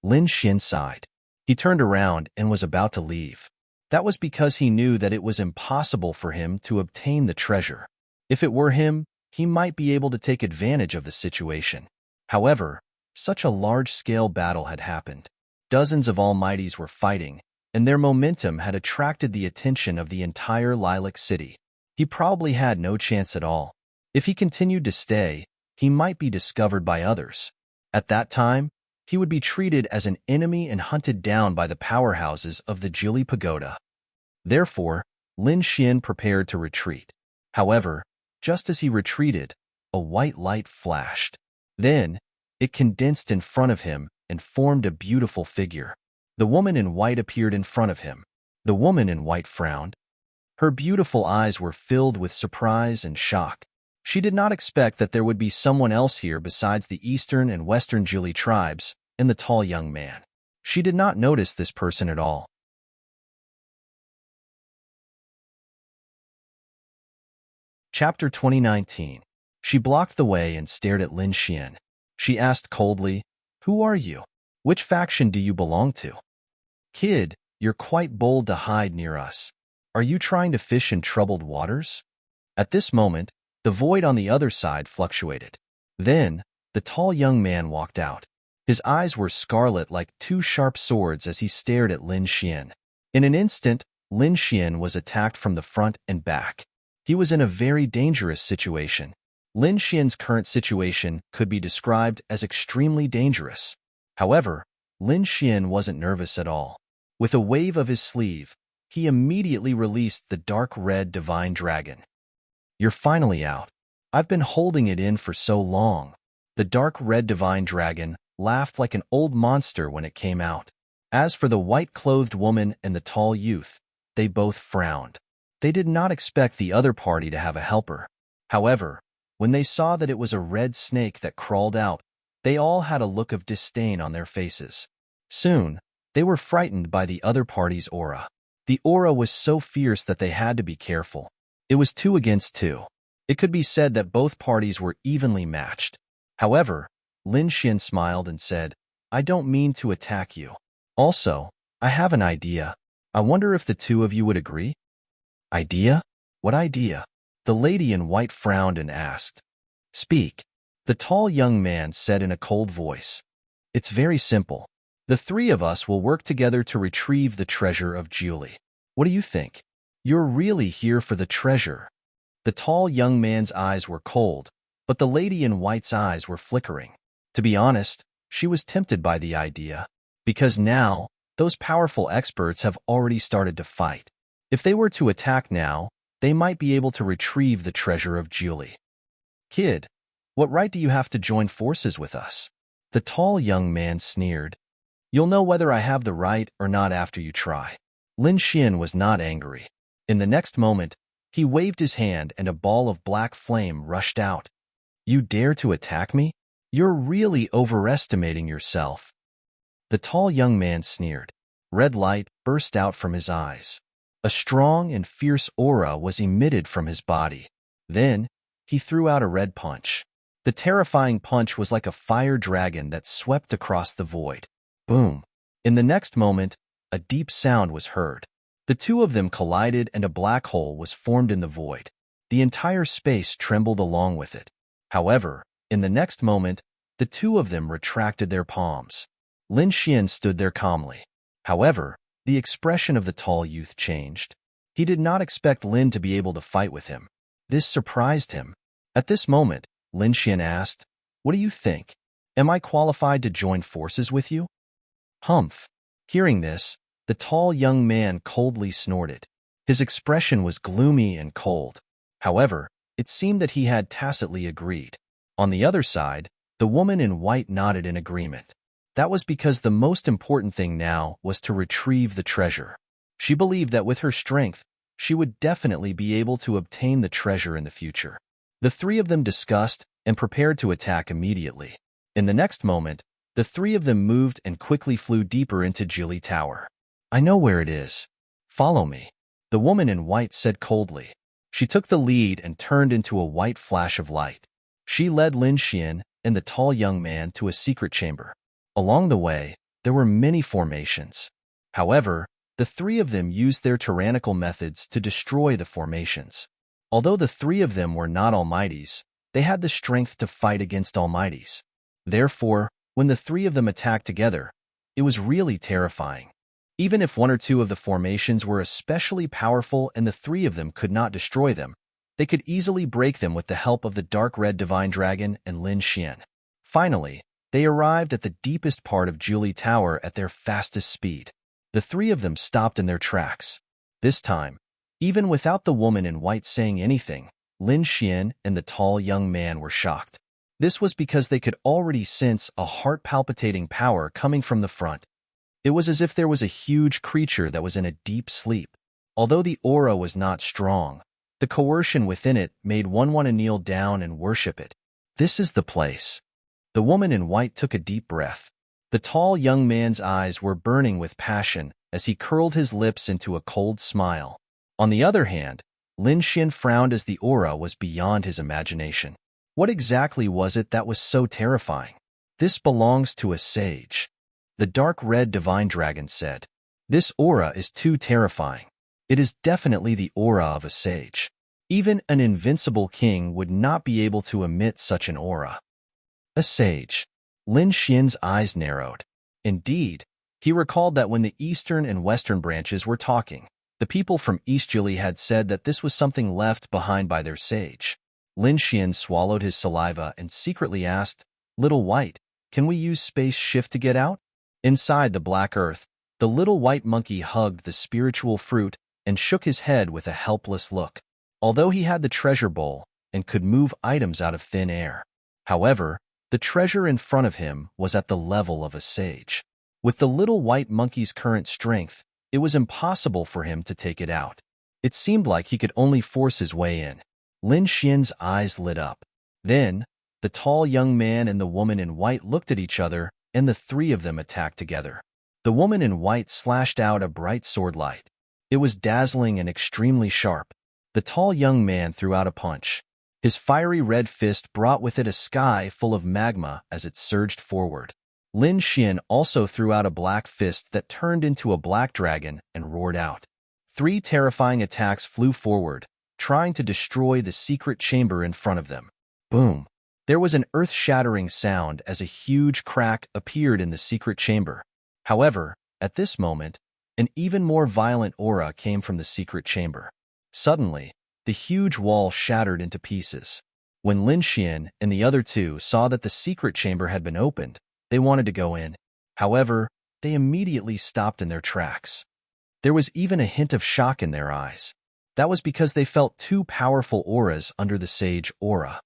Lin Xian sighed. He turned around and was about to leave. That was because he knew that it was impossible for him to obtain the treasure. If it were him, he might be able to take advantage of the situation. However, such a large-scale battle had happened. Dozens of Almighties were fighting, and their momentum had attracted the attention of the entire Lilac City. He probably had no chance at all. If he continued to stay, he might be discovered by others. At that time, he would be treated as an enemy and hunted down by the powerhouses of the Julie Pagoda. Therefore, Lin Xian prepared to retreat. However, just as he retreated, a white light flashed. Then, it condensed in front of him and formed a beautiful figure. The woman in white appeared in front of him. The woman in white frowned. Her beautiful eyes were filled with surprise and shock. She did not expect that there would be someone else here besides the Eastern and Western Julie tribes and the tall young man. She did not notice this person at all. Chapter 2019. She blocked the way and stared at Lin Xian. She asked coldly, "Who are you? Which faction do you belong to?" "Kid, you're quite bold to hide near us. Are you trying to fish in troubled waters?" At this moment, the void on the other side fluctuated. Then, the tall young man walked out. His eyes were scarlet like two sharp swords as he stared at Lin Xian. In an instant, Lin Xian was attacked from the front and back. He was in a very dangerous situation. Lin Xian's current situation could be described as extremely dangerous. However, Lin Xian wasn't nervous at all. With a wave of his sleeve, he immediately released the dark red divine dragon. "You're finally out. I've been holding it in for so long." The dark red divine dragon laughed like an old monster when it came out. As for the white-clothed woman and the tall youth, they both frowned. They did not expect the other party to have a helper. However, when they saw that it was a red snake that crawled out, they all had a look of disdain on their faces. Soon, they were frightened by the other party's aura. The aura was so fierce that they had to be careful. It was 2 against 2. It could be said that both parties were evenly matched. However, Lin Xin smiled and said, "I don't mean to attack you. Also, I have an idea. I wonder if the 2 of you would agree?" "Idea? What idea?" The lady in white frowned and asked. "Speak." The tall young man said in a cold voice. "It's very simple. The 3 of us will work together to retrieve the treasure of Julie. What do you think? You're really here for the treasure." The tall young man's eyes were cold, but the lady in white's eyes were flickering. To be honest, she was tempted by the idea, because now, those powerful experts have already started to fight. If they were to attack now, they might be able to retrieve the treasure of Julie. "Kid, what right do you have to join forces with us?" The tall young man sneered. "You'll know whether I have the right or not after you try." Lin Xin was not angry. In the next moment, he waved his hand and a ball of black flame rushed out. "You dare to attack me? You're really overestimating yourself." The tall young man sneered. Red light burst out from his eyes. A strong and fierce aura was emitted from his body. Then, he threw out a red punch. The terrifying punch was like a fire dragon that swept across the void. Boom! In the next moment, a deep sound was heard. The 2 of them collided and a black hole was formed in the void. The entire space trembled along with it. However, in the next moment, the 2 of them retracted their palms. Lin Xin stood there calmly. However, the expression of the tall youth changed. He did not expect Lin to be able to fight with him. This surprised him. At this moment, Lin Xin asked, "What do you think? Am I qualified to join forces with you?" "Humph." Hearing this, the tall young man coldly snorted. His expression was gloomy and cold. However, it seemed that he had tacitly agreed. On the other side, the woman in white nodded in agreement. That was because the most important thing now was to retrieve the treasure. She believed that with her strength, she would definitely be able to obtain the treasure in the future. The 3 of them discussed and prepared to attack immediately. In the next moment, the 3 of them moved and quickly flew deeper into Julie Tower. "I know where it is. Follow me," the woman in white said coldly. She took the lead and turned into a white flash of light. She led Lin Xin and the tall young man to a secret chamber. Along the way, there were many formations. However, the 3 of them used their tyrannical methods to destroy the formations. Although the 3 of them were not almighties, they had the strength to fight against almighties. Therefore, when the 3 of them attacked together, it was really terrifying. Even if 1 or 2 of the formations were especially powerful and the 3 of them could not destroy them, they could easily break them with the help of the dark red divine dragon and Lin Xin. Finally, they arrived at the deepest part of Julie Tower at their fastest speed. The 3 of them stopped in their tracks. This time, even without the woman in white saying anything, Lin Xin and the tall young man were shocked. This was because they could already sense a heart-palpitating power coming from the front. It was as if there was a huge creature that was in a deep sleep. Although the aura was not strong, the coercion within it made one want to kneel down and worship it. "This is the place." The woman in white took a deep breath. The tall young man's eyes were burning with passion as he curled his lips into a cold smile. On the other hand, Lin Xin frowned as the aura was beyond his imagination. What exactly was it that was so terrifying? "This belongs to a sage," the dark red divine dragon said. "This aura is too terrifying. It is definitely the aura of a sage. Even an invincible king would not be able to emit such an aura." A sage. Lin Xin's eyes narrowed. Indeed, he recalled that when the eastern and western branches were talking, the people from East Julie had said that this was something left behind by their sage. Lin Xin swallowed his saliva and secretly asked, "Little White, can we use space shift to get out?" Inside the black earth, the little white monkey hugged the spiritual fruit and shook his head with a helpless look. Although he had the treasure bowl and could move items out of thin air. However, the treasure in front of him was at the level of a sage. With the little white monkey's current strength, It was impossible for him to take it out. It seemed like he could only force his way in. Lin Xian's eyes lit up. Then, the tall young man and the woman in white looked at each other, and the three of them attacked together. The woman in white slashed out a bright sword light. It was dazzling and extremely sharp. The tall young man threw out a punch. His fiery red fist brought with it a sky full of magma as it surged forward. Lin Xian also threw out a black fist that turned into a black dragon and roared out. Three terrifying attacks flew forward, trying to destroy the secret chamber in front of them. Boom! There was an earth-shattering sound as a huge crack appeared in the secret chamber. However, at this moment, an even more violent aura came from the secret chamber. Suddenly, the huge wall shattered into pieces. When Lin Xian and the other two saw that the secret chamber had been opened, they wanted to go in. However, they immediately stopped in their tracks. There was even a hint of shock in their eyes. That was because they felt two powerful auras under the sage aura.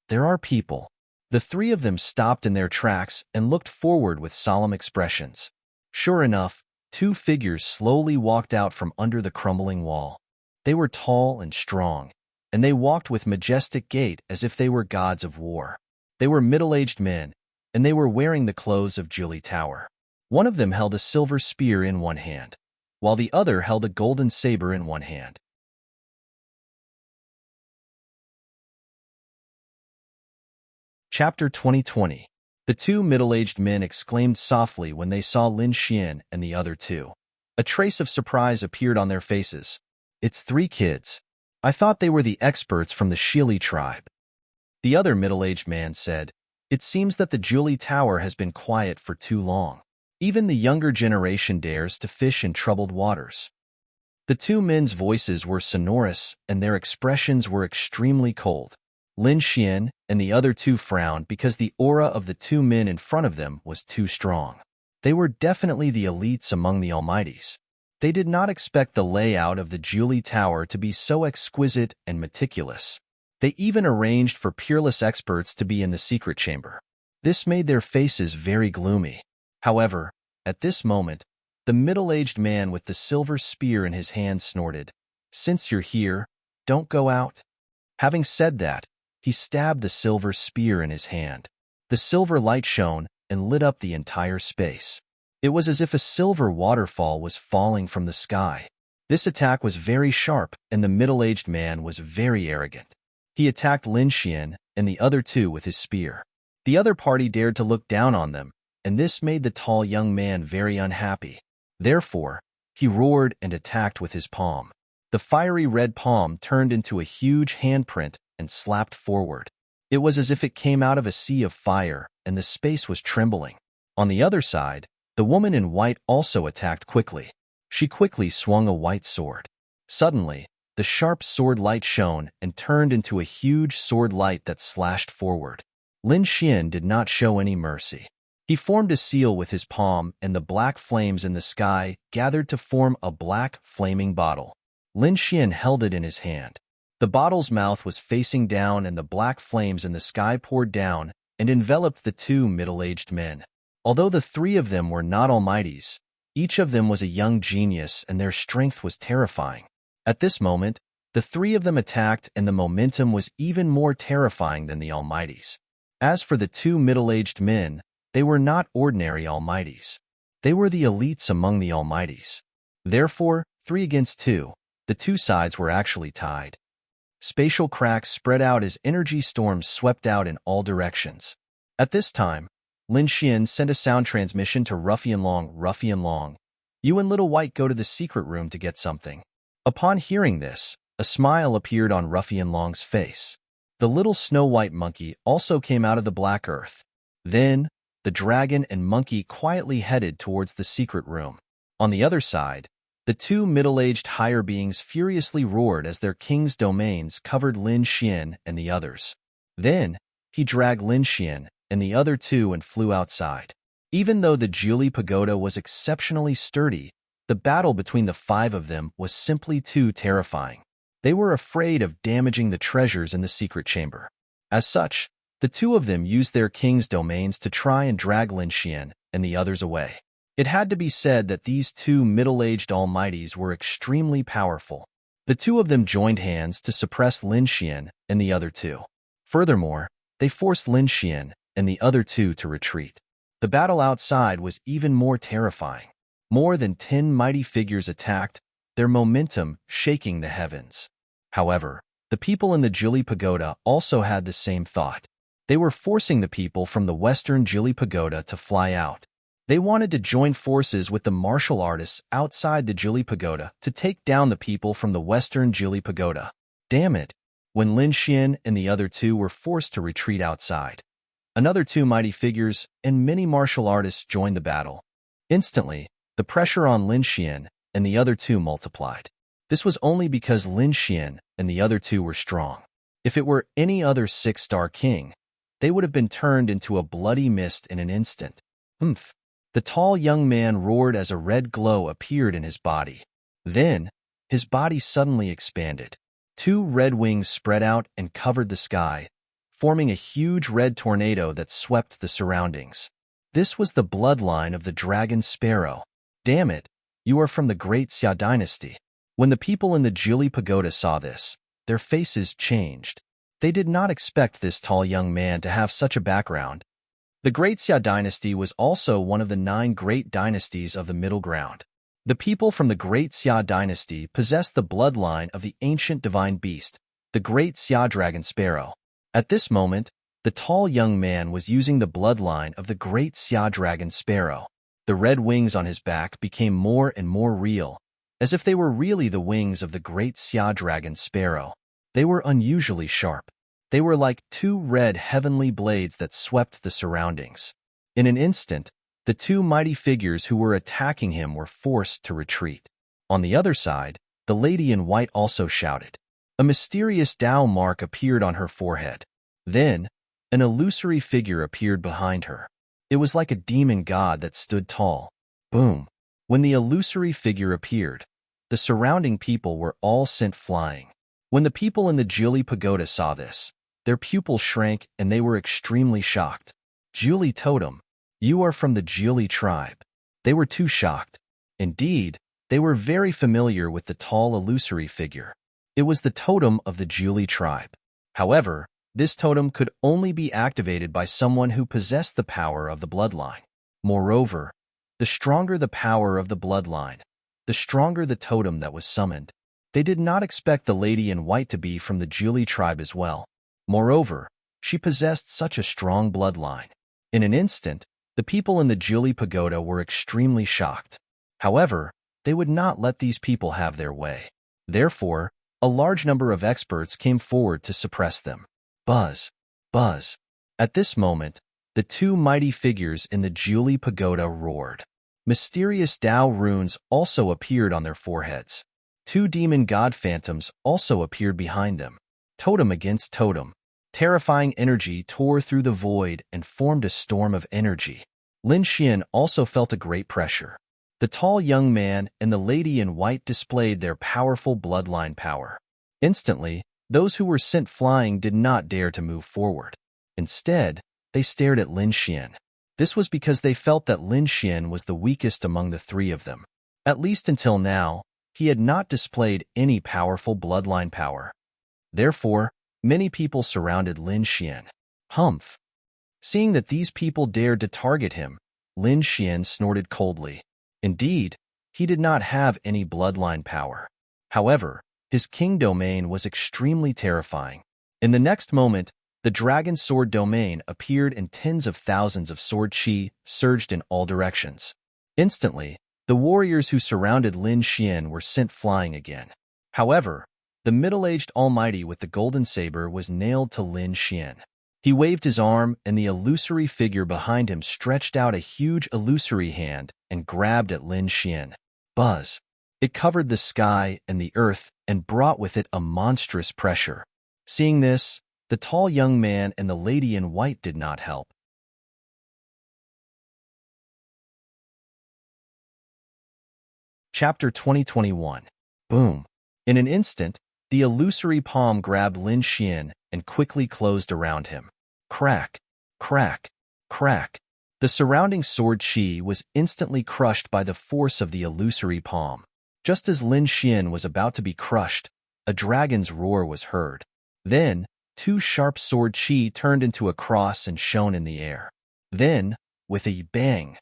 There are people. The three of them stopped in their tracks and looked forward with solemn expressions. Sure enough, two figures slowly walked out from under the crumbling wall. They were tall and strong, and they walked with majestic gait as if they were gods of war. They were middle-aged men, and they were wearing the clothes of Julie Tower. One of them held a silver spear in one hand, while the other held a golden saber in one hand. Chapter 2020. The two middle-aged men exclaimed softly when they saw Lin Xian and the other two. A trace of surprise appeared on their faces. It's three kids. I thought they were the experts from the Shili tribe. The other middle-aged man said, It seems that the Julie Tower has been quiet for too long. Even the younger generation dares to fish in troubled waters. The two men's voices were sonorous and their expressions were extremely cold. Lin Xian and the other two frowned because the aura of the two men in front of them was too strong. They were definitely the elites among the Almighties. They did not expect the layout of the Julie Tower to be so exquisite and meticulous. They even arranged for peerless experts to be in the secret chamber. This made their faces very gloomy. However, at this moment, the middle-aged man with the silver spear in his hand snorted, Since you're here, don't go out. Having said that, he stabbed the silver spear in his hand. The silver light shone and lit up the entire space. It was as if a silver waterfall was falling from the sky. This attack was very sharp, and the middle-aged man was very arrogant. He attacked Lin Xian and the other two with his spear. The other party dared to look down on them, and this made the tall young man very unhappy. Therefore, he roared and attacked with his palm. The fiery red palm turned into a huge handprint and slapped forward. It was as if it came out of a sea of fire, and the space was trembling. On the other side, the woman in white also attacked quickly. She quickly swung a white sword. Suddenly, the sharp sword light shone and turned into a huge sword light that slashed forward. Lin Xian did not show any mercy. He formed a seal with his palm, and the black flames in the sky gathered to form a black, flaming bottle. Lin Xian held it in his hand. The bottle's mouth was facing down, and the black flames in the sky poured down and enveloped the two middle-aged men. Although the three of them were not almighties, each of them was a young genius, and their strength was terrifying. At this moment, the three of them attacked, and the momentum was even more terrifying than the almighties. As for the two middle-aged men, they were not ordinary almighties. They were the elites among the almighties. Therefore, 3 against 2, the two sides were actually tied. Spatial cracks spread out as energy storms swept out in all directions. At this time, Lin Xian sent a sound transmission to Ruffian Long, you and Little White go to the secret room to get something. Upon hearing this, a smile appeared on Ruffian Long's face. The little snow-white monkey also came out of the black earth. Then, the dragon and monkey quietly headed towards the secret room. On the other side, the two middle-aged higher beings furiously roared as their king's domains covered Lin Xian and the others. Then, he dragged Lin Xian and the other two and flew outside. Even though the Julie Pagoda was exceptionally sturdy, the battle between the 5 of them was simply too terrifying. They were afraid of damaging the treasures in the secret chamber. As such, the 2 of them used their king's domains to try and drag Lin Xian and the others away. It had to be said that these two middle-aged almighties were extremely powerful. The two of them joined hands to suppress Lin Xian and the other two. Furthermore, they forced Lin Xian and the other two to retreat. The battle outside was even more terrifying. More than 10 mighty figures attacked, their momentum shaking the heavens. However, the people in the Jili Pagoda also had the same thought. They were forcing the people from the western Jili Pagoda to fly out. They wanted to join forces with the martial artists outside the Jili Pagoda to take down the people from the western Jili Pagoda. Damn it! When Lin Xian and the other two were forced to retreat outside, another two mighty figures and many martial artists joined the battle. Instantly, the pressure on Lin Xian and the other two multiplied. This was only because Lin Xian and the other two were strong. If it were any other six-star king, they would have been turned into a bloody mist in an instant. Humph! The tall young man roared as a red glow appeared in his body. Then, his body suddenly expanded. Two red wings spread out and covered the sky, forming a huge red tornado that swept the surroundings. This was the bloodline of the dragon sparrow. Damn it, you are from the great Xia dynasty. When the people in the Jili Pagoda saw this, their faces changed. They did not expect this tall young man to have such a background. The Great Xia dynasty was also one of the 9 great dynasties of the Middle Ground. The people from the Great Xia dynasty possessed the bloodline of the ancient divine beast, the Great Xia dragon sparrow. At this moment, the tall young man was using the bloodline of the Great Xia dragon sparrow. The red wings on his back became more and more real, as if they were really the wings of the Great Xia dragon sparrow. They were unusually sharp. They were like 2 red heavenly blades that swept the surroundings. In an instant, the 2 mighty figures who were attacking him were forced to retreat. On the other side, the lady in white also shouted. A mysterious Tao mark appeared on her forehead. Then, an illusory figure appeared behind her. It was like a demon god that stood tall. Boom! When the illusory figure appeared, the surrounding people were all sent flying. When the people in the Jili Pagoda saw this, their pupils shrank and they were extremely shocked. Jili totem, you are from the Jili tribe. They were too shocked. Indeed, they were very familiar with the tall illusory figure. It was the totem of the Jili tribe. However, this totem could only be activated by someone who possessed the power of the bloodline. Moreover, the stronger the power of the bloodline, the stronger the totem that was summoned. They did not expect the lady in white to be from the Jili tribe as well. Moreover, she possessed such a strong bloodline. In an instant, the people in the Jili Pagoda were extremely shocked. However, they would not let these people have their way. Therefore, a large number of experts came forward to suppress them. Buzz! Buzz! At this moment, the 2 mighty figures in the Jili Pagoda roared. Mysterious Tao runes also appeared on their foreheads. 2 demon god phantoms also appeared behind them. Totem against totem. Terrifying energy tore through the void and formed a storm of energy. Lin Xian also felt a great pressure. The tall young man and the lady in white displayed their powerful bloodline power. Instantly, those who were sent flying did not dare to move forward. Instead, they stared at Lin Xian. This was because they felt that Lin Xian was the weakest among the 3 of them. At least until now, he had not displayed any powerful bloodline power. Therefore, many people surrounded Lin Xian. Humph! Seeing that these people dared to target him, Lin Xian snorted coldly. Indeed, he did not have any bloodline power. However, his king domain was extremely terrifying. In the next moment, the dragon sword domain appeared and tens of thousands of sword chi surged in all directions. Instantly, the warriors who surrounded Lin Xian were sent flying again. However, the middle-aged almighty with the golden saber was nailed to Lin Xian. He waved his arm, and the illusory figure behind him stretched out a huge illusory hand and grabbed at Lin Xian. Buzz! It covered the sky and the earth and brought with it a monstrous pressure. Seeing this, the tall young man and the lady in white did not help. Chapter 2021. Boom! In an instant, the illusory palm grabbed Lin Xian and quickly closed around him. Crack! Crack! Crack! The surrounding sword chi was instantly crushed by the force of the illusory palm. Just as Lin Xian was about to be crushed, a dragon's roar was heard. Then, two sharp sword chi turned into a cross and shone in the air. Then, with a bang,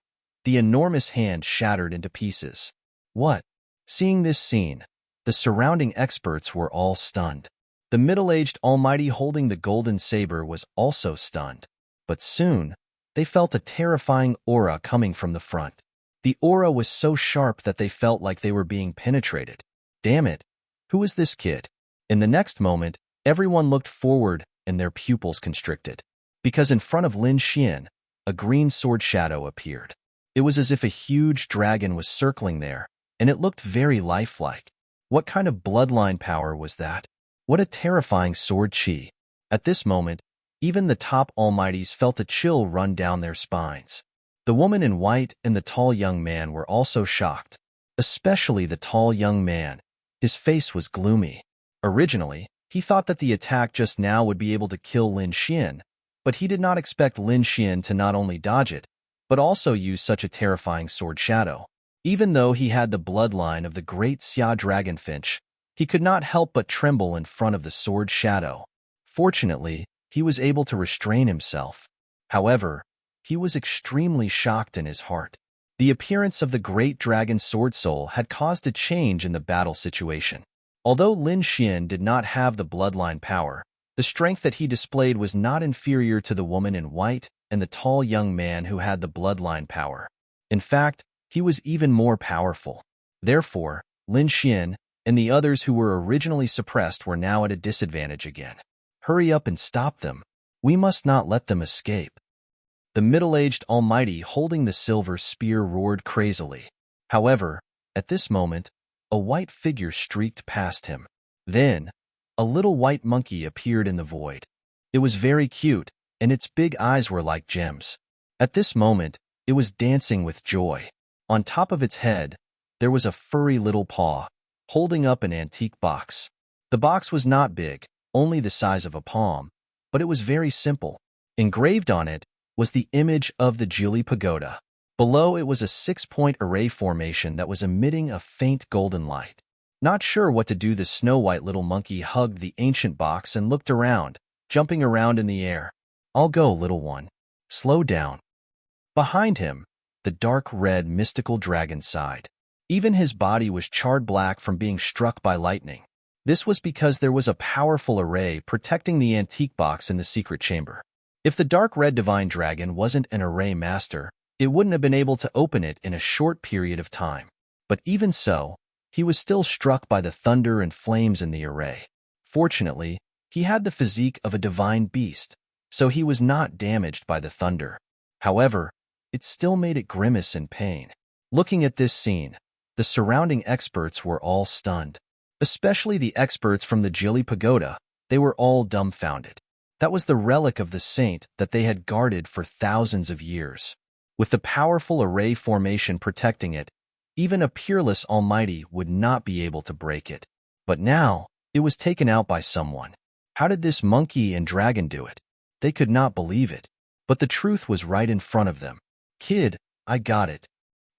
the enormous hand shattered into pieces. What? Seeing this scene, the surrounding experts were all stunned. The middle-aged almighty holding the golden saber was also stunned. But soon, they felt a terrifying aura coming from the front. The aura was so sharp that they felt like they were being penetrated. Damn it, who is this kid? In the next moment, everyone looked forward and their pupils constricted. Because in front of Lin Xian, a green sword shadow appeared. It was as if a huge dragon was circling there, and it looked very lifelike. What kind of bloodline power was that? What a terrifying sword chi. At this moment, even the top almighties felt a chill run down their spines. The woman in white and the tall young man were also shocked. Especially the tall young man. His face was gloomy. Originally, he thought that the attack just now would be able to kill Lin Xian, but he did not expect Lin Xian to not only dodge it, but also use such a terrifying sword shadow. Even though he had the bloodline of the great Xia Dragonfinch, he could not help but tremble in front of the sword shadow. Fortunately, he was able to restrain himself. However, he was extremely shocked in his heart. The appearance of the great dragon sword soul had caused a change in the battle situation. Although Lin Xian did not have the bloodline power, the strength that he displayed was not inferior to the woman in white and the tall young man who had the bloodline power. In fact, he was even more powerful. Therefore, Lin Xian and the others who were originally suppressed were now at a disadvantage again. Hurry up and stop them. We must not let them escape. The middle-aged almighty holding the silver spear roared crazily. However, at this moment, a white figure streaked past him. Then, a little white monkey appeared in the void. It was very cute, and its big eyes were like gems. At this moment, it was dancing with joy. On top of its head, there was a furry little paw, holding up an antique box. The box was not big, only the size of a palm, but it was very simple. Engraved on it was the image of the Jili Pagoda. Below it was a 6-point array formation that was emitting a faint golden light. Not sure what to do, the snow-white little monkey hugged the ancient box and looked around, jumping around in the air. I'll go, little one. Slow down. Behind him, the dark red mystical dragon sighed. Even his body was charred black from being struck by lightning. This was because there was a powerful array protecting the antique box in the secret chamber. If the dark red divine dragon wasn't an array master, it wouldn't have been able to open it in a short period of time. But even so, he was still struck by the thunder and flames in the array. Fortunately, he had the physique of a divine beast, so he was not damaged by the thunder. However, it still made it grimace in pain. Looking at this scene, the surrounding experts were all stunned. Especially the experts from the Jili Pagoda, they were all dumbfounded. That was the relic of the saint that they had guarded for thousands of years. With the powerful array formation protecting it, even a peerless almighty would not be able to break it. But now, it was taken out by someone. How did this monkey and dragon do it? They could not believe it. But the truth was right in front of them. Kid, I got it.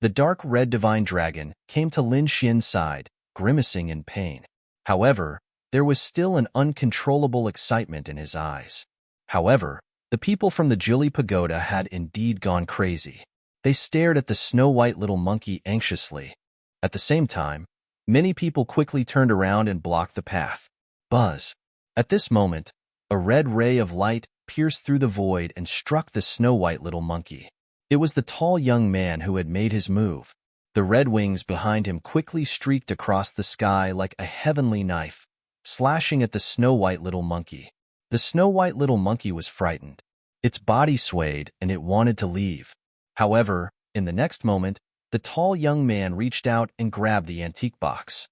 The dark red divine dragon came to Lin Xian's side, grimacing in pain. However, there was still an uncontrollable excitement in his eyes. However, the people from the Jili Pagoda had indeed gone crazy. They stared at the snow-white little monkey anxiously. At the same time, many people quickly turned around and blocked the path. Buzz. At this moment, a red ray of light pierced through the void and struck the snow-white little monkey. It was the tall young man who had made his move. The red wings behind him quickly streaked across the sky like a heavenly knife, slashing at the snow-white little monkey. The snow-white little monkey was frightened. Its body swayed and it wanted to leave. However, in the next moment, the tall young man reached out and grabbed the antique box.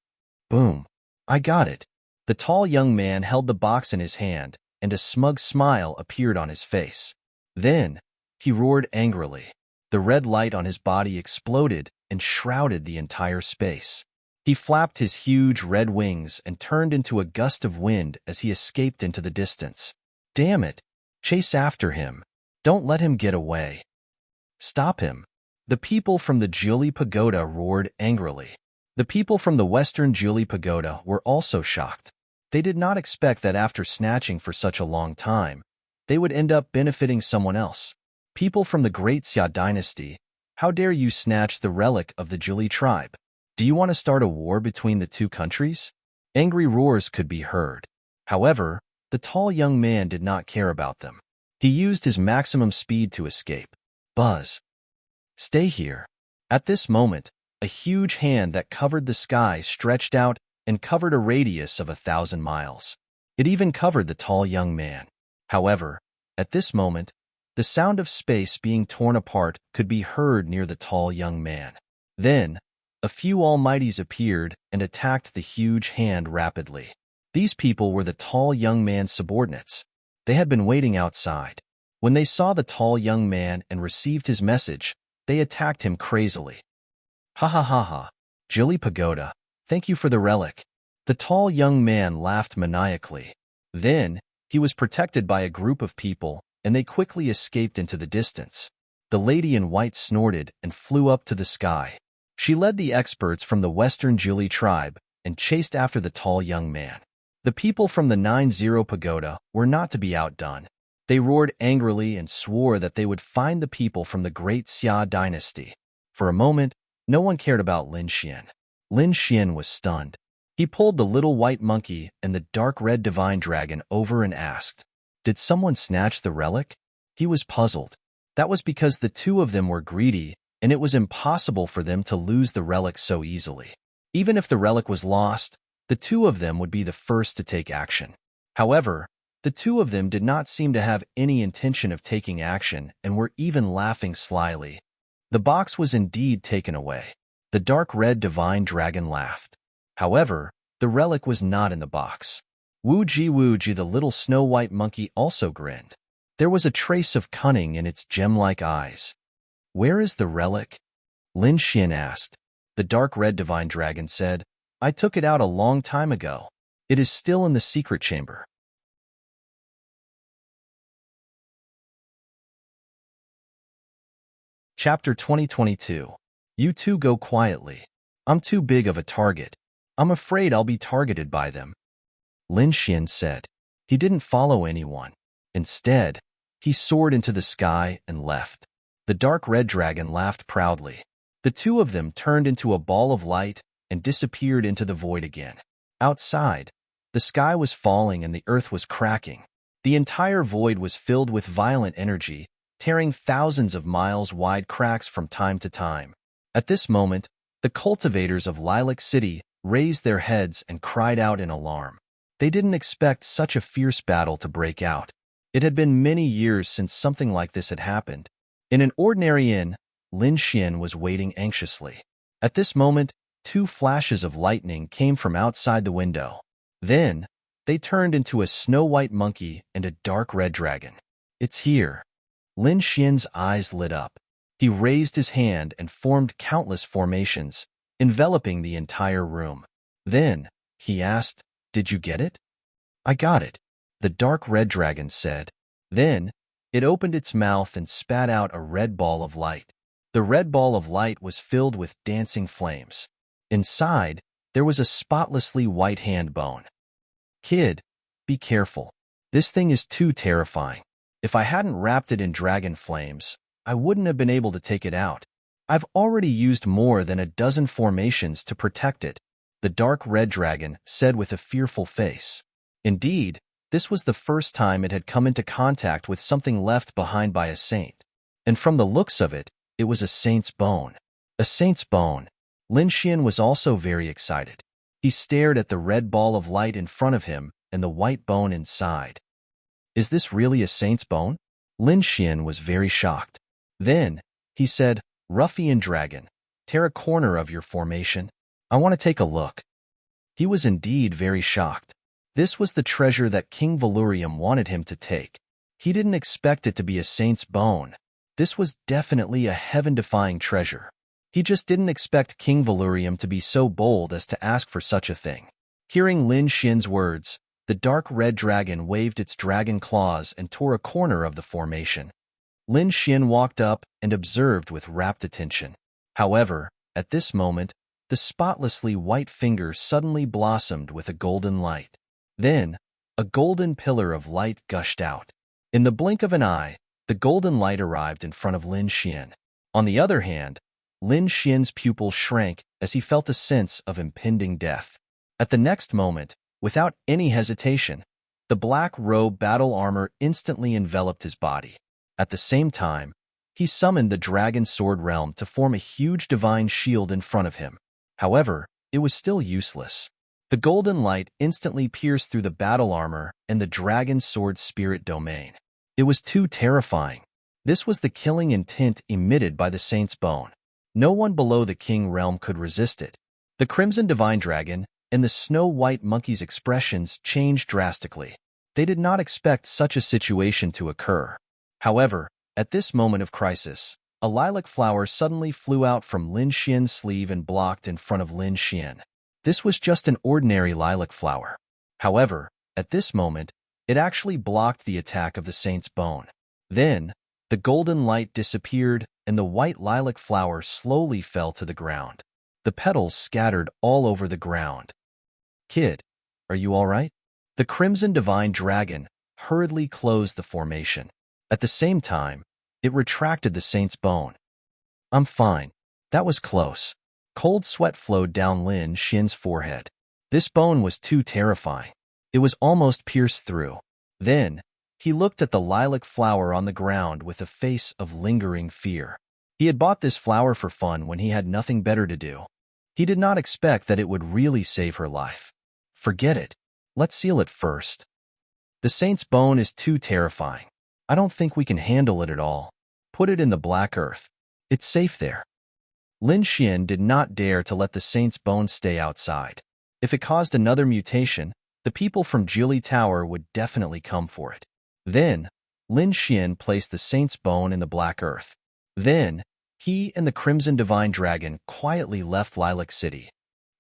Boom! I got it. The tall young man held the box in his hand, and a smug smile appeared on his face. Then, he roared angrily. The red light on his body exploded and shrouded the entire space. He flapped his huge red wings and turned into a gust of wind as he escaped into the distance. Damn it! Chase after him. Don't let him get away. Stop him! The people from the Jiuli Pagoda roared angrily. The people from the Western Jiuli Pagoda were also shocked. They did not expect that after snatching for such a long time, they would end up benefiting someone else. People from the Great Xia dynasty, how dare you snatch the relic of the Jiuli tribe? Do you want to start a war between the two countries? Angry roars could be heard. However, the tall young man did not care about them. He used his maximum speed to escape. Buzz! Stay here. At this moment, a huge hand that covered the sky stretched out and covered a radius of 1,000 miles. It even covered the tall young man. However, at this moment, the sound of space being torn apart could be heard near the tall young man. Then, a few almighties appeared and attacked the huge hand rapidly. These people were the tall young man's subordinates. They had been waiting outside. When they saw the tall young man and received his message, they attacked him crazily. Ha ha ha ha. Jiuli Pagoda, thank you for the relic. The tall young man laughed maniacally. Then, he was protected by a group of people, and they quickly escaped into the distance. The lady in white snorted and flew up to the sky. She led the experts from the Western Jiuli tribe and chased after the tall young man. The people from the 90 Pagoda were not to be outdone. They roared angrily and swore that they would find the people from the Great Xia dynasty. For a moment, no one cared about Lin Xian. Lin Xian was stunned. He pulled the little white monkey and the dark red divine dragon over and asked, "Did someone snatch the relic?" He was puzzled. That was because the two of them were greedy, and it was impossible for them to lose the relic so easily. Even if the relic was lost, the two of them would be the first to take action. However, the two of them did not seem to have any intention of taking action and were even laughing slyly. The box was indeed taken away. The dark red divine dragon laughed. However, the relic was not in the box. Wu-ji, the little snow-white monkey also grinned. There was a trace of cunning in its gem-like eyes. "Where is the relic?" Lin Xian asked. The dark red divine dragon said, "I took it out a long time ago. It is still in the secret chamber." Chapter 2022. You two go quietly. I'm too big of a target. I'm afraid I'll be targeted by them. Lin Xian said. He didn't follow anyone. Instead, he soared into the sky and left. The dark red dragon laughed proudly. The two of them turned into a ball of light and disappeared into the void again. Outside, the sky was falling and the earth was cracking. The entire void was filled with violent energy, tearing thousands of miles-wide cracks from time to time. At this moment, the cultivators of Lilac City raised their heads and cried out in alarm. They didn't expect such a fierce battle to break out. It had been many years since something like this had happened. In an ordinary inn, Lin Xian was waiting anxiously. At this moment, two flashes of lightning came from outside the window. Then, they turned into a snow-white monkey and a dark red dragon. It's here. Lin Xian's eyes lit up. He raised his hand and formed countless formations, enveloping the entire room. Then, he asked, "Did you get it?" "I got it," the dark red dragon said. Then, it opened its mouth and spat out a red ball of light. The red ball of light was filled with dancing flames. Inside, there was a spotlessly white hand bone. "Kid, be careful. This thing is too terrifying. If I hadn't wrapped it in dragon flames, I wouldn't have been able to take it out. I've already used more than a dozen formations to protect it," the dark red dragon said with a fearful face. Indeed, this was the first time it had come into contact with something left behind by a saint. And from the looks of it, it was a saint's bone. A saint's bone. Lin Xian was also very excited. He stared at the red ball of light in front of him and the white bone inside. Is this really a saint's bone? Lin Xian was very shocked. Then, he said, "Ruffian dragon, tear a corner of your formation. I want to take a look." He was indeed very shocked. This was the treasure that King Valurium wanted him to take. He didn't expect it to be a saint's bone. This was definitely a heaven-defying treasure. He just didn't expect King Valurium to be so bold as to ask for such a thing. Hearing Lin Xian's words, the dark red dragon waved its dragon claws and tore a corner of the formation. Lin Xian walked up and observed with rapt attention. However, at this moment, the spotlessly white finger suddenly blossomed with a golden light. Then, a golden pillar of light gushed out. In the blink of an eye, the golden light arrived in front of Lin Xian. On the other hand, Lin Xian's pupil shrank as he felt a sense of impending death. At the next moment, without any hesitation, the black robe battle armor instantly enveloped his body. At the same time, he summoned the dragon sword realm to form a huge divine shield in front of him. However, it was still useless. The golden light instantly pierced through the battle armor and the dragon sword spirit domain. It was too terrifying. This was the killing intent emitted by the saint's bone. No one below the king realm could resist it. The crimson divine dragon and the snow-white monkey's expressions changed drastically. They did not expect such a situation to occur. However, at this moment of crisis, a lilac flower suddenly flew out from Lin Xian's sleeve and blocked in front of Lin Xian. This was just an ordinary lilac flower. However, at this moment, it actually blocked the attack of the saint's bone. Then, the golden light disappeared and the white lilac flower slowly fell to the ground. The petals scattered all over the ground. "Kid, are you all right?" The crimson divine dragon hurriedly closed the formation. At the same time, it retracted the saint's bone. "I'm fine. That was close." Cold sweat flowed down Lin Xian's forehead. This bone was too terrifying. It was almost pierced through. Then, he looked at the lilac flower on the ground with a face of lingering fear. He had bought this flower for fun when he had nothing better to do. He did not expect that it would really save her life. "Forget it. Let's seal it first. The saint's bone is too terrifying. I don't think we can handle it at all. Put it in the black earth. It's safe there." Lin Xian did not dare to let the saint's bone stay outside. If it caused another mutation, the people from Jili Tower would definitely come for it. Then, Lin Xian placed the saint's bone in the black earth. Then, he and the crimson divine dragon quietly left Lilac City.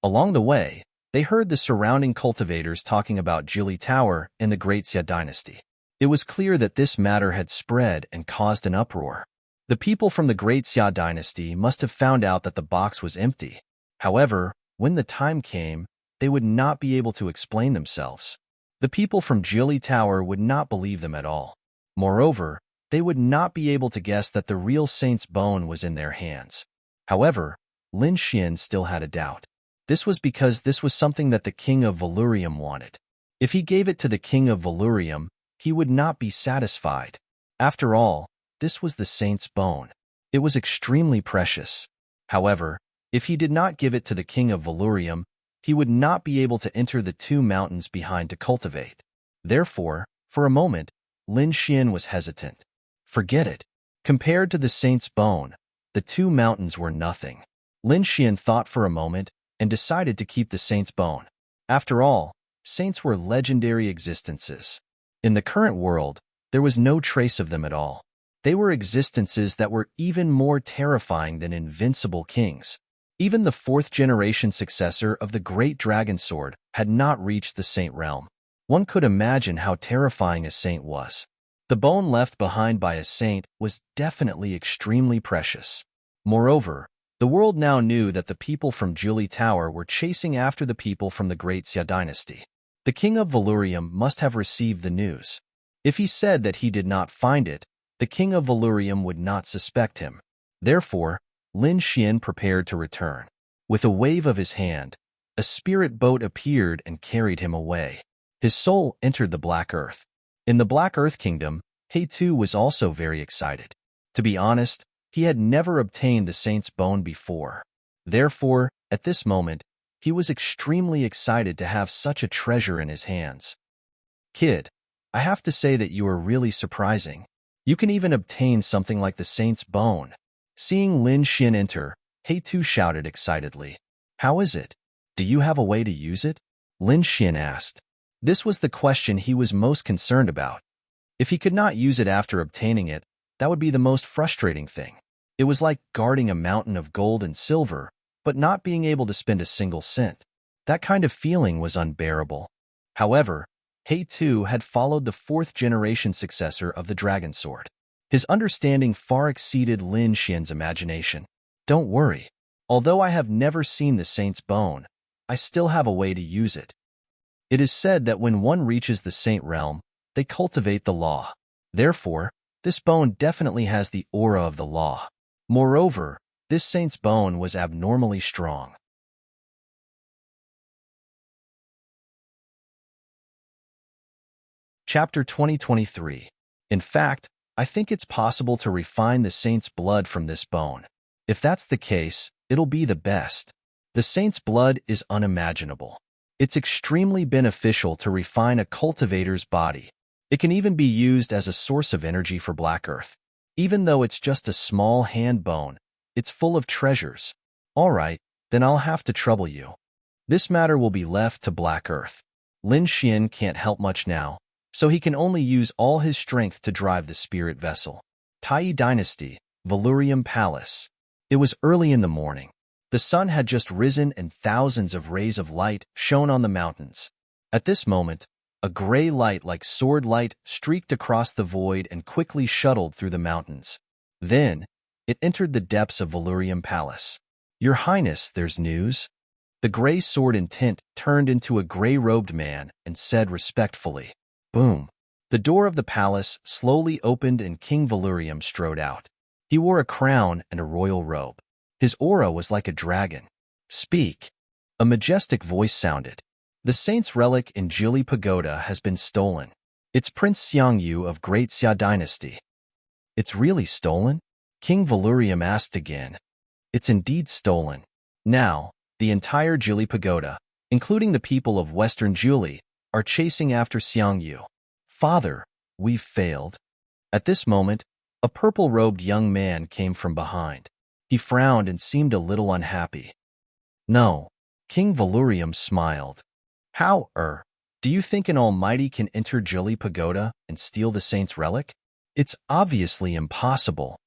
Along the way, they heard the surrounding cultivators talking about Jili Tower and the Great Xia dynasty. It was clear that this matter had spread and caused an uproar. The people from the Great Xia dynasty must have found out that the box was empty. However, when the time came, they would not be able to explain themselves. The people from Jili Tower would not believe them at all. Moreover, they would not be able to guess that the real saint's bone was in their hands. However, Lin Xian still had a doubt. This was because this was something that the king of Valurium wanted. If he gave it to the king of Valurium, he would not be satisfied. After all, this was the saint's bone. It was extremely precious. However, if he did not give it to the king of Valurium, he would not be able to enter the 2 mountains behind to cultivate. Therefore, for a moment, Lin Xian was hesitant. Forget it. Compared to the saint's bone, the 2 mountains were nothing. Lin Xian thought for a moment and decided to keep the saint's bone. After all, saints were legendary existences. In the current world, there was no trace of them at all. They were existences that were even more terrifying than invincible kings. Even the 4th-generation successor of the Great Dragon Sword had not reached the saint realm. One could imagine how terrifying a saint was. The bone left behind by a saint was definitely extremely precious. Moreover, the world now knew that the people from Jili Tower were chasing after the people from the Great Xia dynasty. The king of Valurium must have received the news. If he said that he did not find it, the king of Valurium would not suspect him. Therefore, Lin Xian prepared to return. With a wave of his hand, a spirit boat appeared and carried him away. His soul entered the Black Earth. In the Black Earth Kingdom, He too was also very excited. To be honest, he had never obtained the saint's bone before. Therefore, at this moment, he was extremely excited to have such a treasure in his hands. "Kid, I have to say that you are really surprising. You can even obtain something like the saint's bone." Seeing Lin Xian enter, He too shouted excitedly. "How is it? Do you have a way to use it?" Lin Xian asked. This was the question he was most concerned about. If he could not use it after obtaining it, that would be the most frustrating thing. It was like guarding a mountain of gold and silver, but not being able to spend a single cent. That kind of feeling was unbearable. However, He too had followed the 4th-generation successor of the Dragon Sword. His understanding far exceeded Lin Xian's imagination. Don't worry. Although I have never seen the saint's bone, I still have a way to use it. It is said that when one reaches the saint realm, they cultivate the law. Therefore, this bone definitely has the aura of the law. Moreover, this saint's bone was abnormally strong. Chapter 2023. In fact, I think it's possible to refine the saint's blood from this bone. If that's the case, it'll be the best. The saint's blood is unimaginable. It's extremely beneficial to refine a cultivator's body. It can even be used as a source of energy for Black Earth. Even though it's just a small hand bone, it's full of treasures. All right, then I'll have to trouble you. This matter will be left to Black Earth. Lin Xian can't help much now, so he can only use all his strength to drive the spirit vessel. Tai Dynasty, Valurium Palace. It was early in the morning. The sun had just risen and thousands of rays of light shone on the mountains. At this moment, a gray light like sword light streaked across the void and quickly shuttled through the mountains. Then, it entered the depths of Valurium Palace. Your Highness, there's news. The gray sword in tint turned into a gray-robed man and said respectfully, "Boom." The door of the palace slowly opened and King Valurium strode out. He wore a crown and a royal robe. His aura was like a dragon. "Speak." A majestic voice sounded. "The saint's relic in Jili Pagoda has been stolen. It's Prince Xiangyu of Great Xia Dynasty." "It's really stolen?" King Valurium asked again. "It's indeed stolen. Now, the entire Jili Pagoda, including the people of Western Jili, are chasing after Xiangyu. Father, we've failed." At this moment, a purple-robed young man came from behind. He frowned and seemed a little unhappy. "No." King Valurium smiled. "How, do you think an almighty can enter Jili Pagoda and steal the saint's relic? It's obviously impossible."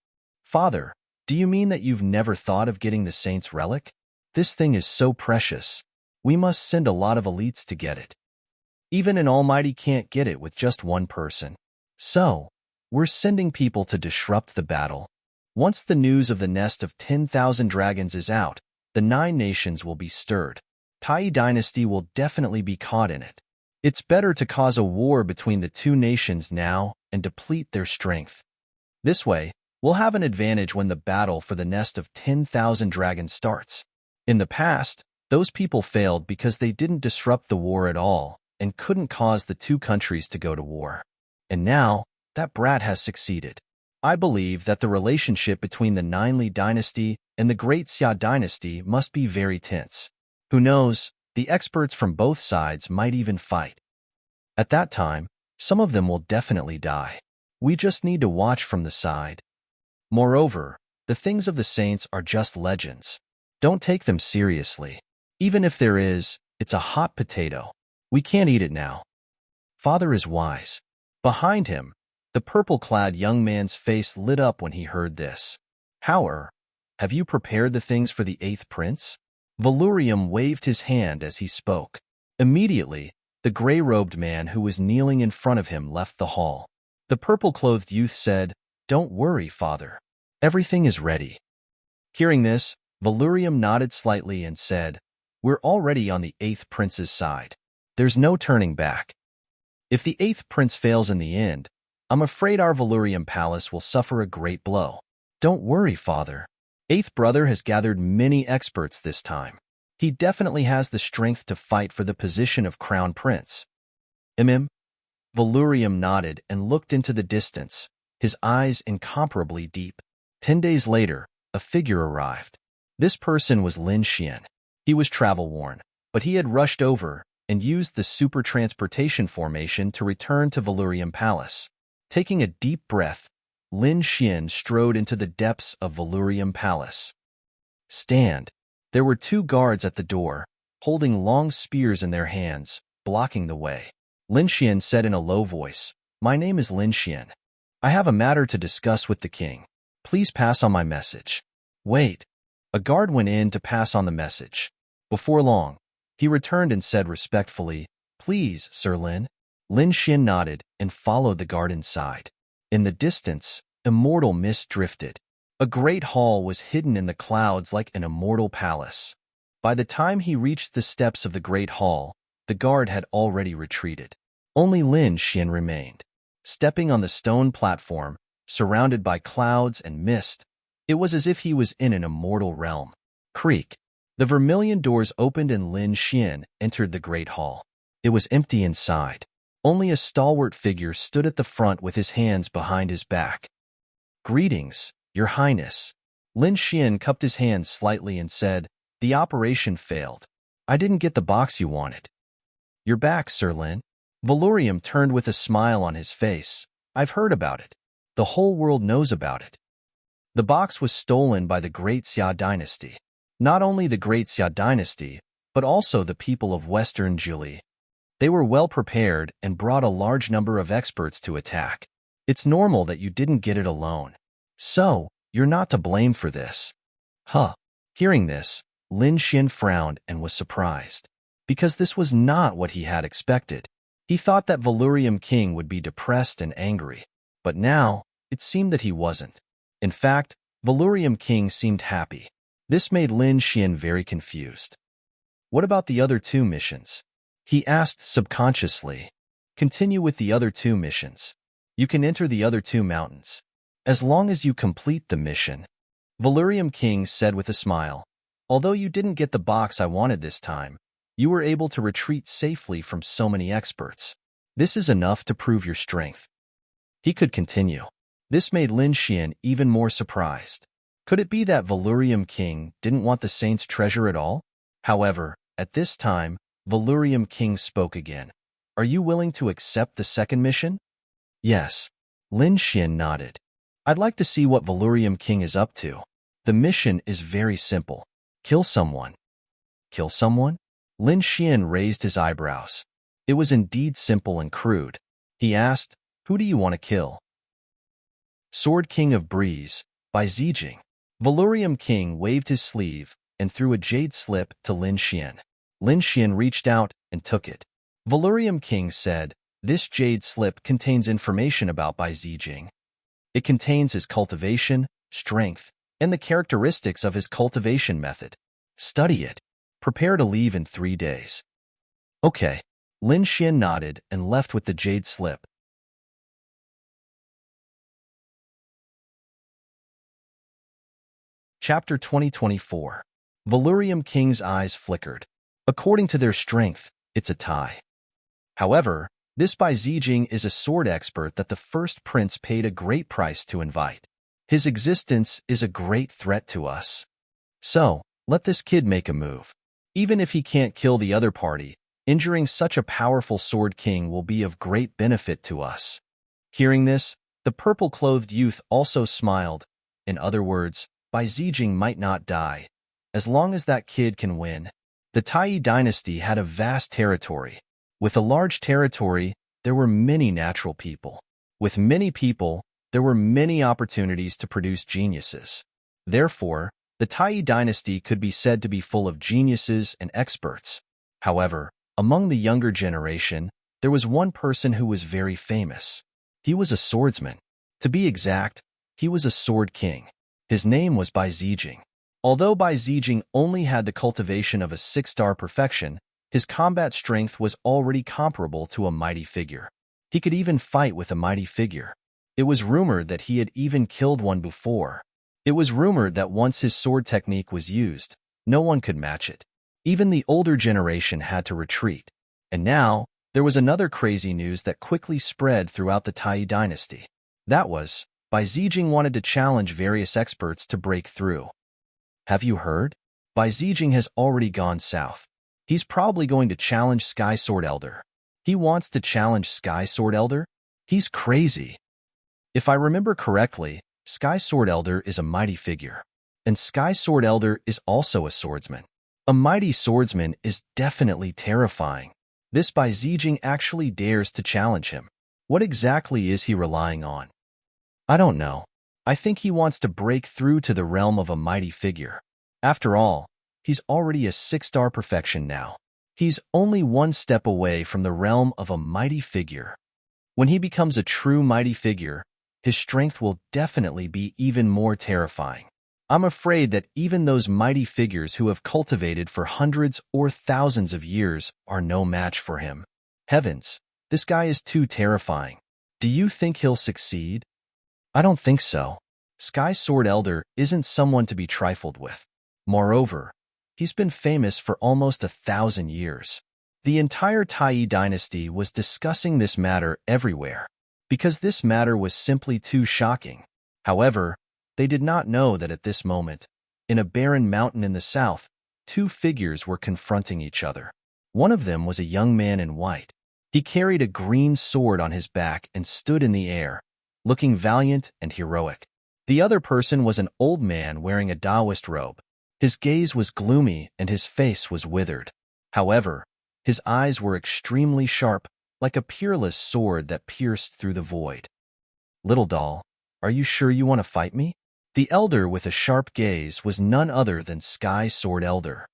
"Father, do you mean that you've never thought of getting the saint's relic? This thing is so precious. We must send a lot of elites to get it. Even an almighty can't get it with just one person. So, we're sending people to disrupt the battle. Once the news of the nest of 10,000 dragons is out, the 9 nations will be stirred. Tai Dynasty will definitely be caught in it. It's better to cause a war between the 2 nations now and deplete their strength. This way, we'll have an advantage when the battle for the nest of 10,000 dragons starts. In the past, those people failed because they didn't disrupt the war at all and couldn't cause the 2 countries to go to war. And now, that brat has succeeded. I believe that the relationship between the Ninely Dynasty and the Great Xia Dynasty must be very tense. Who knows, the experts from both sides might even fight. At that time, some of them will definitely die. We just need to watch from the side. Moreover, the things of the saints are just legends. Don't take them seriously. Even if there is, it's a hot potato. We can't eat it now. Father is wise. Behind him, the purple-clad young man's face lit up when he heard this. How, have you prepared the things for the 8th prince? Valurium waved his hand as he spoke. Immediately, the gray-robed man who was kneeling in front of him left the hall. The purple-clothed youth said, "Don't worry, father. Everything is ready." Hearing this, Valurium nodded slightly and said, "We're already on the 8th prince's side. There's no turning back. If the 8th prince fails in the end, I'm afraid our Valurium palace will suffer a great blow." "Don't worry, father. 8th brother has gathered many experts this time. He definitely has the strength to fight for the position of crown prince." Valurium nodded and looked into the distance, his eyes incomparably deep. 10 days later, a figure arrived. This person was Lin Xian. He was travel-worn, but he had rushed over and used the super transportation formation to return to Valurium Palace. Taking a deep breath, Lin Xian strode into the depths of Valurium Palace. "Stand." There were 2 guards at the door, holding long spears in their hands, blocking the way. Lin Xian said in a low voice, "My name is Lin Xian. I have a matter to discuss with the king. Please pass on my message." "Wait." A guard went in to pass on the message. Before long, he returned and said respectfully, "Please, Sir Lin." Lin Xian nodded and followed the guard inside. In the distance, immortal mist drifted. A great hall was hidden in the clouds like an immortal palace. By the time he reached the steps of the great hall, the guard had already retreated. Only Lin Xian remained. Stepping on the stone platform, surrounded by clouds and mist, it was as if he was in an immortal realm. Creak. The vermilion doors opened and Lin Xian entered the great hall. It was empty inside. Only a stalwart figure stood at the front with his hands behind his back. "Greetings, Your Highness." Lin Xian cupped his hands slightly and said, "The operation failed. I didn't get the box you wanted." "You're back, Sir Lin." Valurium turned with a smile on his face. "I've heard about it. The whole world knows about it." The box was stolen by the Great Xia dynasty. Not only the Great Xia dynasty, but also the people of Western Jili. They were well prepared and brought a large number of experts to attack. It's normal that you didn't get it alone. So, you're not to blame for this. Huh. Hearing this, Lin Xian frowned and was surprised, because this was not what he had expected. He thought that Valurium King would be depressed and angry, but now, it seemed that he wasn't. In fact, Valurium King seemed happy. This made Lin Xian very confused. "What about the other 2 missions?" he asked subconsciously. "Continue with the other 2 missions. You can enter the other 2 mountains, as long as you complete the mission," Valurium King said with a smile. "Although you didn't get the box I wanted this time, you were able to retreat safely from so many experts. This is enough to prove your strength." He could continue. This made Lin Xian even more surprised. Could it be that Valurium King didn't want the saint's treasure at all? However, at this time, Valurium King spoke again. "Are you willing to accept the second mission?" "Yes." Lin Xian nodded. "I'd like to see what Valurium King is up to. The mission is very simple. Kill someone." "Kill someone?" Lin Xian raised his eyebrows. It was indeed simple and crude. He asked, "Who do you want to kill?" "Sword King of Breeze, by Zijing." Valurium King waved his sleeve and threw a jade slip to Lin Xian. Lin Xian reached out and took it. Valurium King said, "This jade slip contains information about Bai Zijing. It contains his cultivation, strength, and the characteristics of his cultivation method. Study it. Prepare to leave in 3 days." "Okay." Lin Xian nodded and left with the jade slip. Chapter 2024. Valurium King's eyes flickered. According to their strength, it's a tie. However, this Bai Zijing is a sword expert that the first prince paid a great price to invite. His existence is a great threat to us. So, let this kid make a move. Even if he can't kill the other party, injuring such a powerful sword king will be of great benefit to us. Hearing this, the purple-clothed youth also smiled. In other words, Bai Zijing might not die, as long as that kid can win. The Tai dynasty had a vast territory. With a large territory, there were many natural people. With many people, there were many opportunities to produce geniuses. Therefore, the Tai dynasty could be said to be full of geniuses and experts. However, among the younger generation, there was one person who was very famous. He was a swordsman. To be exact, he was a sword king. His name was Bai Zijing. Although Bai Zijing only had the cultivation of a 6-star perfection, his combat strength was already comparable to a mighty figure. He could even fight with a mighty figure. It was rumored that he had even killed one before. It was rumored that once his sword technique was used, no one could match it. Even the older generation had to retreat. And now, there was another crazy news that quickly spread throughout the Tai dynasty. That was, Bai Zijing wanted to challenge various experts to break through. Have you heard? Bai Zijing has already gone south. He's probably going to challenge Sky Sword Elder. He wants to challenge Sky Sword Elder? He's crazy. If I remember correctly, Sky Sword Elder is a mighty figure. And Sky Sword Elder is also a swordsman. A mighty swordsman is definitely terrifying. This Bai Zijing actually dares to challenge him. What exactly is he relying on? I don't know. I think he wants to break through to the realm of a mighty figure. After all, he's already a 6-star perfection now. He's only one step away from the realm of a mighty figure. When he becomes a true mighty figure, his strength will definitely be even more terrifying. I'm afraid that even those mighty figures who have cultivated for hundreds or thousands of years are no match for him. Heavens, this guy is too terrifying. Do you think he'll succeed? I don't think so. Sky Sword Elder isn't someone to be trifled with. Moreover, he's been famous for almost 1,000 years. The entire Tai dynasty was discussing this matter everywhere, because this matter was simply too shocking. However, they did not know that at this moment, in a barren mountain in the south, two figures were confronting each other. One of them was a young man in white. He carried a green sword on his back and stood in the air, looking valiant and heroic. The other person was an old man wearing a Taoist robe. His gaze was gloomy and his face was withered. However, his eyes were extremely sharp, like a peerless sword that pierced through the void. "Little doll, are you sure you want to fight me?" The elder with a sharp gaze was none other than Sky Sword Elder.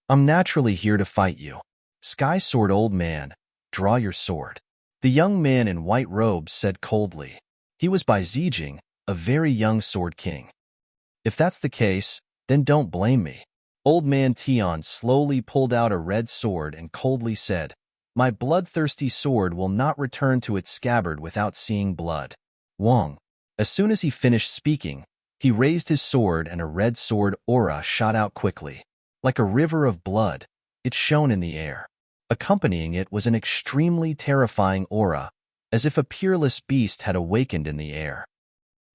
"I'm naturally here to fight you." "Sky Sword Old Man, draw your sword." The young man in white robes said coldly. He was by Zijing, a very young sword king. "If that's the case, then don't blame me." Old man Tian slowly pulled out a red sword and coldly said, "My bloodthirsty sword will not return to its scabbard without seeing blood." Wong. As soon as he finished speaking, he raised his sword and a red sword aura shot out quickly. Like a river of blood, it shone in the air. Accompanying it was an extremely terrifying aura, as if a peerless beast had awakened in the air.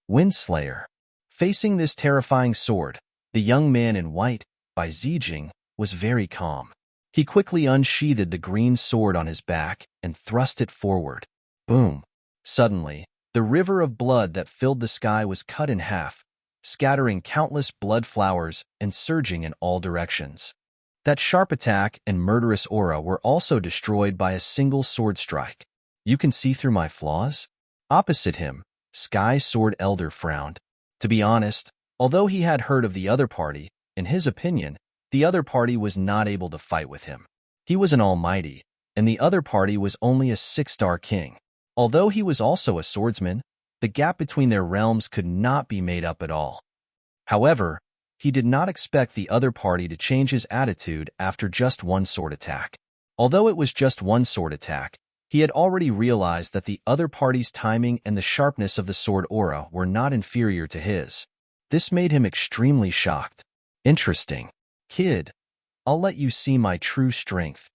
Windslayer. Facing this terrifying sword, the young man in white, by Zijing, was very calm. He quickly unsheathed the green sword on his back and thrust it forward. Boom! Suddenly, the river of blood that filled the sky was cut in half, scattering countless blood flowers and surging in all directions. That sharp attack and murderous aura were also destroyed by a single sword strike. "You can see through my flaws?" Opposite him, Sky Sword Elder frowned. To be honest, although he had heard of the other party, in his opinion, the other party was not able to fight with him. He was an almighty, and the other party was only a 6-star king. Although he was also a swordsman, the gap between their realms could not be made up at all. However, he did not expect the other party to change his attitude after just one sword attack. Although it was just one sword attack, he had already realized that the other party's timing and the sharpness of the sword aura were not inferior to his. This made him extremely shocked. "Interesting. Kid, I'll let you see my true strength."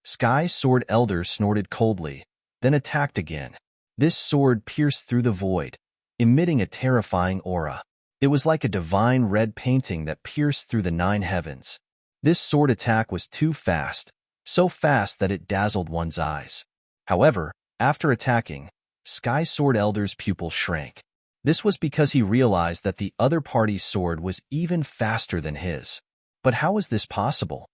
Sky Sword Elder snorted coldly, then attacked again. This sword pierced through the void, emitting a terrifying aura. It was like a divine red painting that pierced through the 9 heavens. This sword attack was too fast, so fast that it dazzled one's eyes. However, after attacking, Sky Sword Elder's pupil shrank. This was because he realized that the other party's sword was even faster than his. But how was this possible?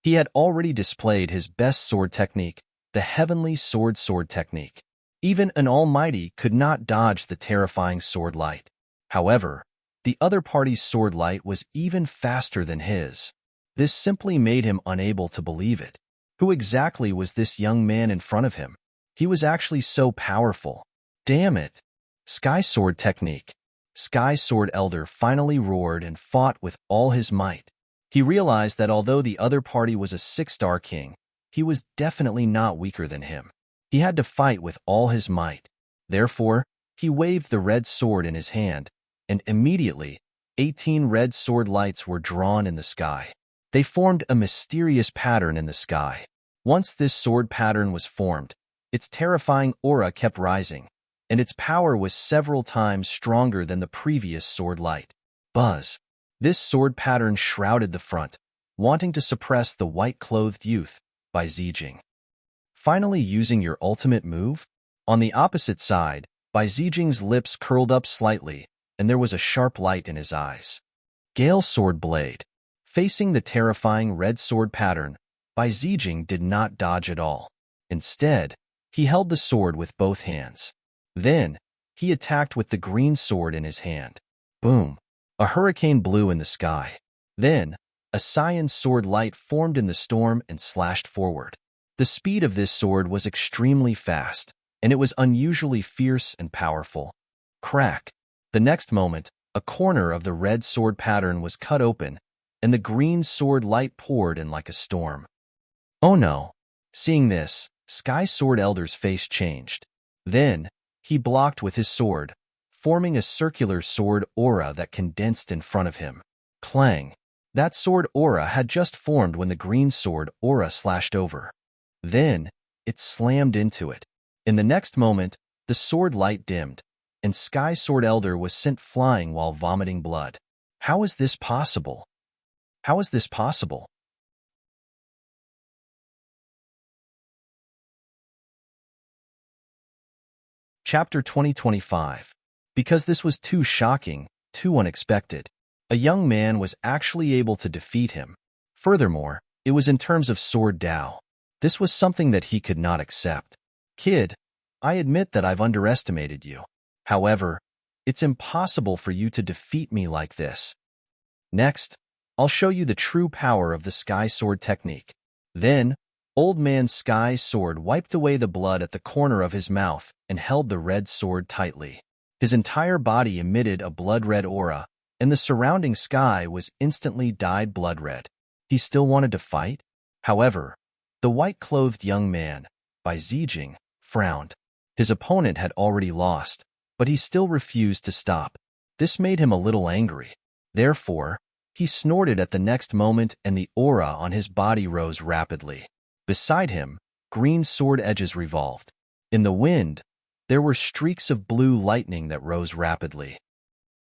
He had already displayed his best sword technique, the Heavenly Sword technique. Even an almighty could not dodge the terrifying sword light. However, the other party's sword light was even faster than his. This simply made him unable to believe it. Who exactly was this young man in front of him? He was actually so powerful. Damn it! Sky Sword Technique. Sky Sword Elder finally roared and fought with all his might. He realized that although the other party was a 6-star king, he was definitely not weaker than him. He had to fight with all his might. Therefore, he waved the red sword in his hand, and immediately, 18 red sword lights were drawn in the sky. They formed a mysterious pattern in the sky. Once this sword pattern was formed, its terrifying aura kept rising, and its power was several times stronger than the previous sword light. Buzz. This sword pattern shrouded the front, wanting to suppress the white-clothed youth, by Zijing. Finally using your ultimate move? On the opposite side, by Zijing's lips curled up slightly, and there was a sharp light in his eyes. Gale Sword Blade. Facing the terrifying red sword pattern, by Zijing did not dodge at all. Instead, he held the sword with both hands. Then, he attacked with the green sword in his hand. Boom! A hurricane blew in the sky. Then, a cyan sword light formed in the storm and slashed forward. The speed of this sword was extremely fast, and it was unusually fierce and powerful. Crack. The next moment, a corner of the red sword pattern was cut open, and the green sword light poured in like a storm. Oh no! Seeing this, Sky Sword Elder's face changed. Then, he blocked with his sword, forming a circular sword aura that condensed in front of him. Clang! That sword aura had just formed when the green sword aura slashed over. Then, it slammed into it. In the next moment, the sword light dimmed, and Sky Sword Elder was sent flying while vomiting blood. How is this possible? How is this possible? Chapter 2025. Because this was too shocking, too unexpected. A young man was actually able to defeat him. Furthermore, it was in terms of sword Dao. This was something that he could not accept. Kid, I admit that I've underestimated you. However, it's impossible for you to defeat me like this. Next, I'll show you the true power of the Sky Sword technique. Then, Old Man Sky Sword wiped away the blood at the corner of his mouth and held the red sword tightly. His entire body emitted a blood-red aura, and the surrounding sky was instantly dyed blood-red. He still wanted to fight? However, the white-clothed young man, Bai Zijing, frowned. His opponent had already lost, but he still refused to stop. This made him a little angry. Therefore, he snorted at the next moment and the aura on his body rose rapidly. Beside him, green sword edges revolved. In the wind, there were streaks of blue lightning that rose rapidly.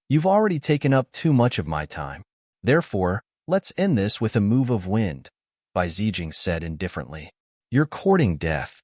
You've already taken up too much of my time. Therefore, let's end this with a move of wind, Bai Zijing said indifferently. You're courting death.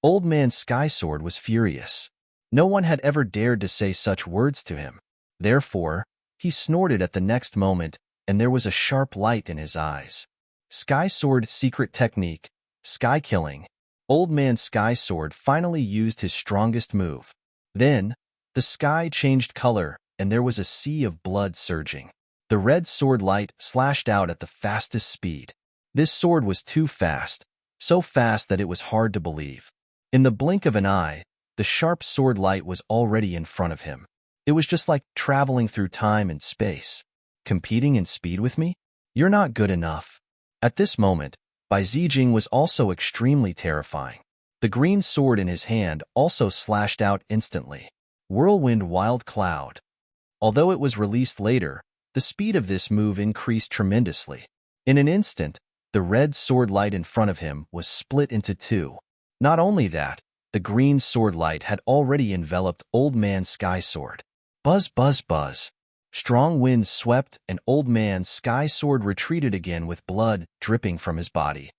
Old Man Sky Sword was furious. No one had ever dared to say such words to him. Therefore, he snorted at the next moment, and there was a sharp light in his eyes. Sky Sword secret technique, Sky Killing. Old Man Sky Sword finally used his strongest move. Then, the sky changed color, and there was a sea of blood surging. The red sword light slashed out at the fastest speed. This sword was too fast, so fast that it was hard to believe. In the blink of an eye, the sharp sword light was already in front of him. It was just like traveling through time and space. Competing in speed with me? You're not good enough. At this moment, Bai Zijing was also extremely terrifying. The green sword in his hand also slashed out instantly. Whirlwind Wild Cloud. Although it was released later, the speed of this move increased tremendously. In an instant, the red sword light in front of him was split into two. Not only that, the green sword light had already enveloped Old Man Sky Sword. Buzz, buzz, buzz. Strong winds swept, and Old Man Sky Sword retreated again with blood dripping from his body.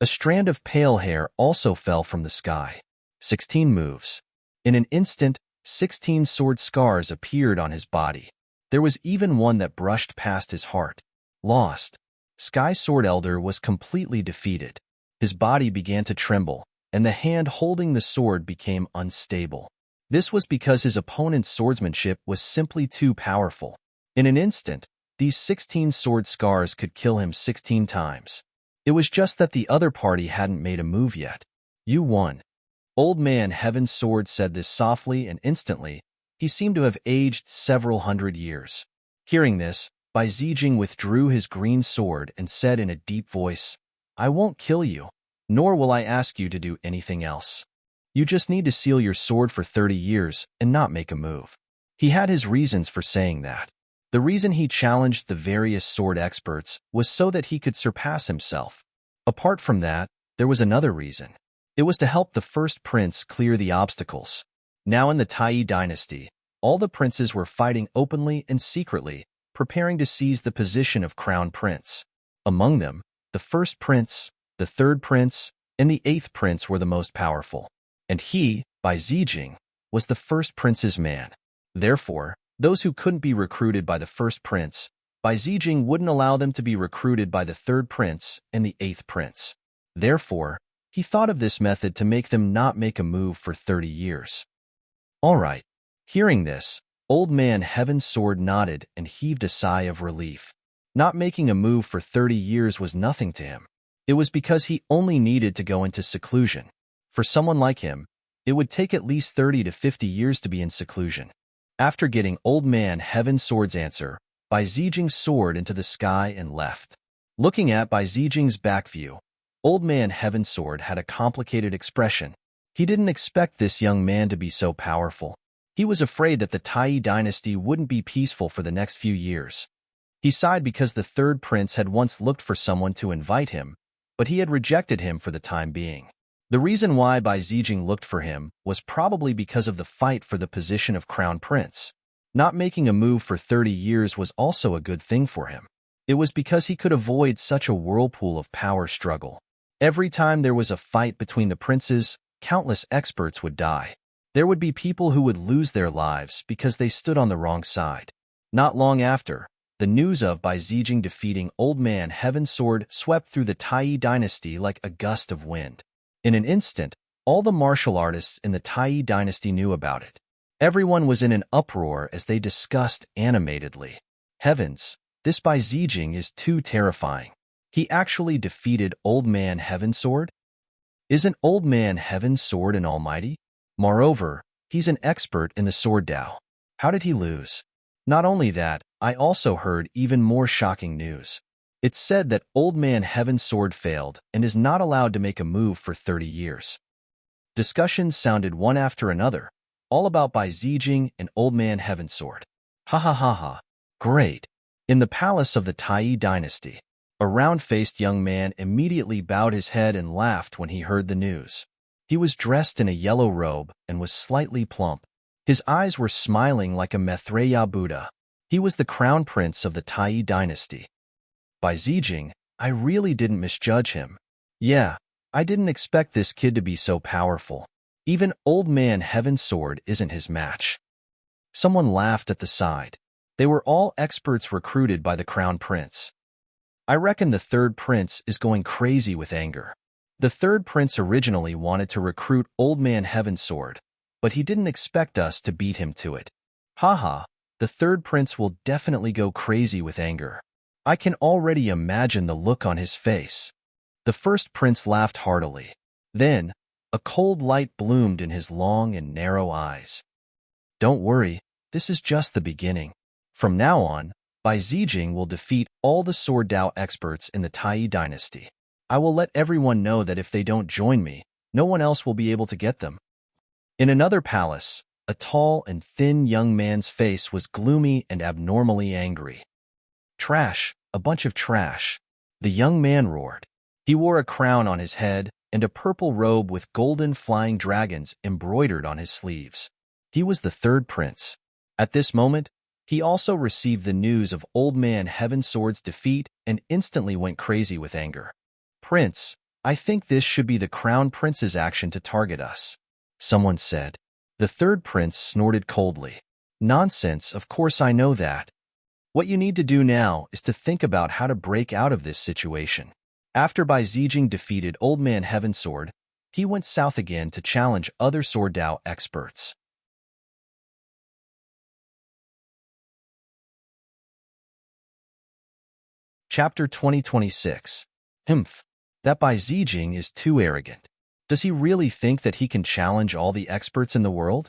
A strand of pale hair also fell from the sky. 16 moves. In an instant, 16 sword scars appeared on his body. There was even one that brushed past his heart. Lost. Sky Sword Elder was completely defeated. His body began to tremble, and the hand holding the sword became unstable. This was because his opponent's swordsmanship was simply too powerful. In an instant, these 16 sword scars could kill him 16 times. It was just that the other party hadn't made a move yet. You won. Old Man Heaven's Sword said this softly, and instantly, he seemed to have aged several hundred years. Hearing this, Bai Zijing withdrew his green sword and said in a deep voice, I won't kill you, nor will I ask you to do anything else. You just need to seal your sword for 30 years and not make a move. He had his reasons for saying that. The reason he challenged the various sword experts was so that he could surpass himself. Apart from that, there was another reason. It was to help the first prince clear the obstacles. Now in the Tai dynasty, all the princes were fighting openly and secretly, preparing to seize the position of crown prince. Among them, the first prince, the third prince, and the eighth prince were the most powerful. And he, Bai Zijing, was the first prince's man. Therefore, those who couldn't be recruited by the first prince, Bai Zijing wouldn't allow them to be recruited by the third prince and the eighth prince. Therefore, he thought of this method to make them not make a move for 30 years. All right. Hearing this, Old Man Heaven's Sword nodded and heaved a sigh of relief. Not making a move for 30 years was nothing to him. It was because he only needed to go into seclusion. For someone like him, it would take at least 30 to 50 years to be in seclusion. After getting Old Man Heaven Sword's answer, Bai Zijing soared into the sky and left. Looking at Bai Zijing's back view, Old Man Heaven Sword had a complicated expression. He didn't expect this young man to be so powerful. He was afraid that the Tai dynasty wouldn't be peaceful for the next few years. He sighed because the third prince had once looked for someone to invite him, but he had rejected him for the time being. The reason why Bai Zijing looked for him was probably because of the fight for the position of crown prince. Not making a move for 30 years was also a good thing for him. It was because he could avoid such a whirlpool of power struggle. Every time there was a fight between the princes, countless experts would die. There would be people who would lose their lives because they stood on the wrong side. Not long after, the news of Bai Zijing defeating Old Man Heaven Sword swept through the Tai dynasty like a gust of wind. In an instant, all the martial artists in the Tai dynasty knew about it. Everyone was in an uproar as they discussed animatedly. Heavens, this Bai Zijing is too terrifying. He actually defeated Old Man Heaven Sword? Isn't Old Man Heaven Sword an almighty? Moreover, he's an expert in the sword Dao. How did he lose? Not only that, I also heard even more shocking news. It's said that Old Man Heaven Sword failed and is not allowed to make a move for 30 years. Discussions sounded one after another, all about Bai Zijing and Old Man Heaven Sword. Ha ha ha ha. Great. In the palace of the Tai dynasty, a round-faced young man immediately bowed his head and laughed when he heard the news. He was dressed in a yellow robe and was slightly plump. His eyes were smiling like a Maitreya Buddha. He was the crown prince of the Tai dynasty. Bai Zijing, I really didn't misjudge him. Yeah, I didn't expect this kid to be so powerful. Even Old Man Heaven Sword isn't his match. Someone laughed at the side. They were all experts recruited by the crown prince. I reckon the third prince is going crazy with anger. The third prince originally wanted to recruit Old Man Heaven Sword, but he didn't expect us to beat him to it. Haha, the third prince will definitely go crazy with anger. I can already imagine the look on his face. The first prince laughed heartily. Then, a cold light bloomed in his long and narrow eyes. Don't worry, this is just the beginning. From now on, Bai Zijing will defeat all the sword Dao experts in the Tai dynasty. I will let everyone know that if they don't join me, no one else will be able to get them. In another palace, a tall and thin young man's face was gloomy and abnormally angry. Trash, a bunch of trash, the young man roared. He wore a crown on his head and a purple robe with golden flying dragons embroidered on his sleeves. He was the third prince. At this moment, he also received the news of Old Man Heaven Sword's defeat and instantly went crazy with anger. Prince, I think this should be the crown prince's action to target us, someone said. The third prince snorted coldly. Nonsense, of course I know that. What you need to do now is to think about how to break out of this situation. After Bai Zijing defeated Old Man Heaven Sword, he went south again to challenge other sword Dao experts. Chapter 2026. That Bai Zijing is too arrogant. Does he really think that he can challenge all the experts in the world?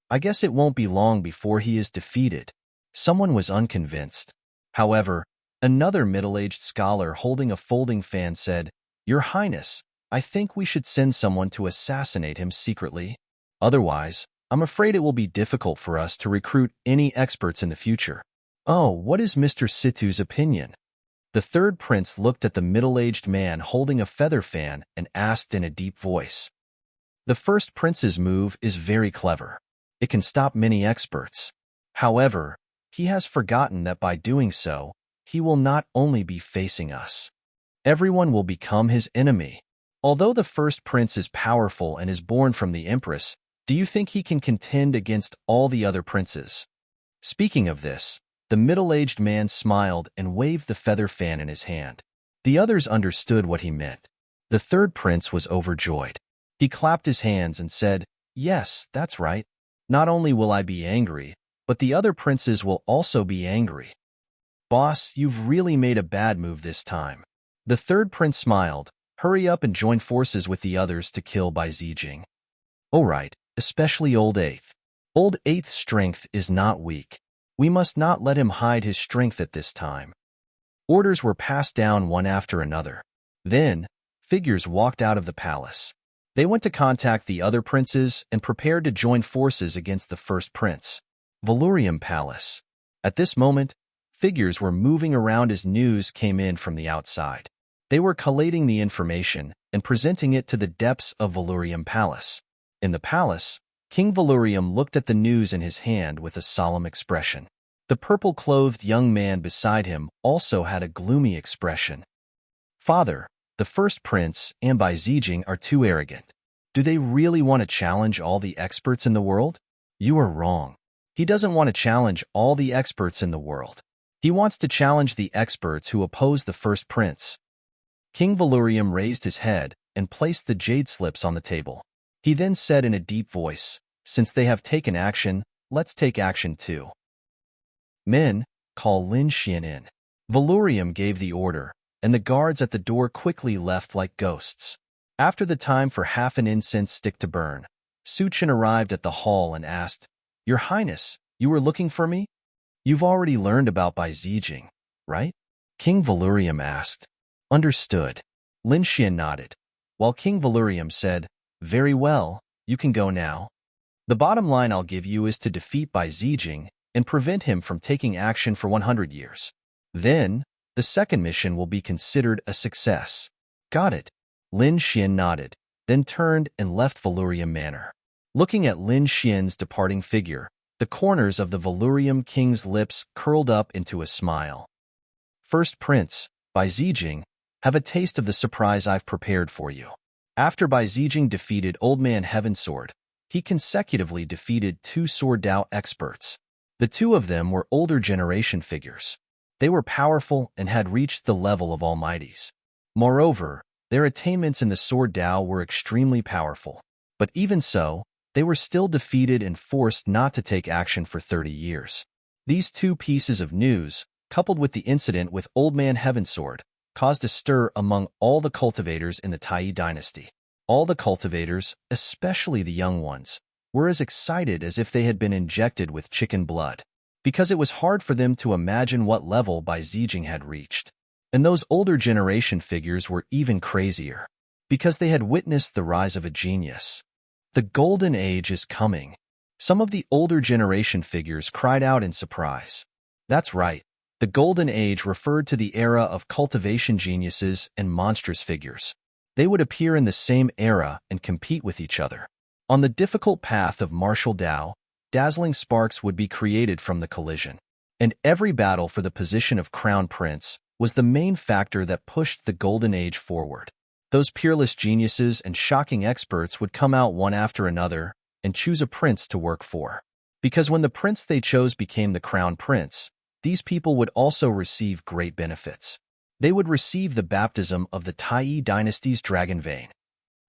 I guess it won't be long before he is defeated. Someone was unconvinced. However, another middle-aged scholar holding a folding fan said, Your Highness, I think we should send someone to assassinate him secretly. Otherwise, I'm afraid it will be difficult for us to recruit any experts in the future. Oh, what is Mr. Situ's opinion? The third prince looked at the middle-aged man holding a feather fan and asked in a deep voice. The first prince's move is very clever. It can stop many experts. However, he has forgotten that by doing so, he will not only be facing us. Everyone will become his enemy. Although the first prince is powerful and is born from the empress, do you think he can contend against all the other princes? Speaking of this, the middle-aged man smiled and waved the feather fan in his hand. The others understood what he meant. The third prince was overjoyed. He clapped his hands and said, Yes, that's right. Not only will I be angry, but the other princes will also be angry. Boss, you've really made a bad move this time. The third prince smiled. Hurry up and join forces with the others to kill Bai Zijing. All right, especially Old Eighth. Old Eighth's strength is not weak. We must not let him hide his strength at this time. Orders were passed down one after another. Then, figures walked out of the palace. They went to contact the other princes and prepared to join forces against the first prince. Valurium Palace. At this moment, figures were moving around as news came in from the outside. They were collating the information and presenting it to the depths of Valurium Palace. In the palace, King Valurium looked at the news in his hand with a solemn expression. The purple-clothed young man beside him also had a gloomy expression. Father, the first prince and Bai Zijing are too arrogant. Do they really want to challenge all the experts in the world? You are wrong. He doesn't want to challenge all the experts in the world. He wants to challenge the experts who oppose the first prince. King Valurium raised his head and placed the jade slips on the table. He then said in a deep voice, "Since they have taken action, let's take action too. Men, call Lin Xian in." Valurium gave the order, and the guards at the door quickly left like ghosts. After the time for half an incense stick to burn, Su Chen arrived at the hall and asked, "Your Highness, you were looking for me? You've already learned about Bai Zijing, right?" King Valurium asked. "Understood." Lin Xian nodded, while King Valurium said, "Very well, you can go now. The bottom line I'll give you is to defeat Bai Zijing and prevent him from taking action for 100 years. Then, the second mission will be considered a success." "Got it." Lin Xian nodded, then turned and left Valurium Manor. Looking at Lin Xian's departing figure, the corners of the Valurium King's lips curled up into a smile. "First Prince, Bai Zijing, have a taste of the surprise I've prepared for you." After Bai Zijing defeated Old Man Heavensword, he consecutively defeated 2 Sword Dao experts. The 2 of them were older generation figures. They were powerful and had reached the level of almighties. Moreover, their attainments in the Sword Dao were extremely powerful. But even so, they were still defeated and forced not to take action for 30 years. These 2 pieces of news, coupled with the incident with Old Man Heavensword, caused a stir among all the cultivators in the Tai dynasty. All the cultivators, especially the young ones, were as excited as if they had been injected with chicken blood, because it was hard for them to imagine what level Bai Zijing had reached. And those older generation figures were even crazier, because they had witnessed the rise of a genius. The Golden Age is coming. Some of the older generation figures cried out in surprise. That's right. The Golden Age referred to the era of cultivation geniuses and monstrous figures. They would appear in the same era and compete with each other. On the difficult path of martial Dao, dazzling sparks would be created from the collision. And every battle for the position of Crown Prince was the main factor that pushed the Golden Age forward. Those peerless geniuses and shocking experts would come out one after another and choose a prince to work for. Because when the prince they chose became the Crown Prince, these people would also receive great benefits. They would receive the baptism of the Tai dynasty's dragon vein.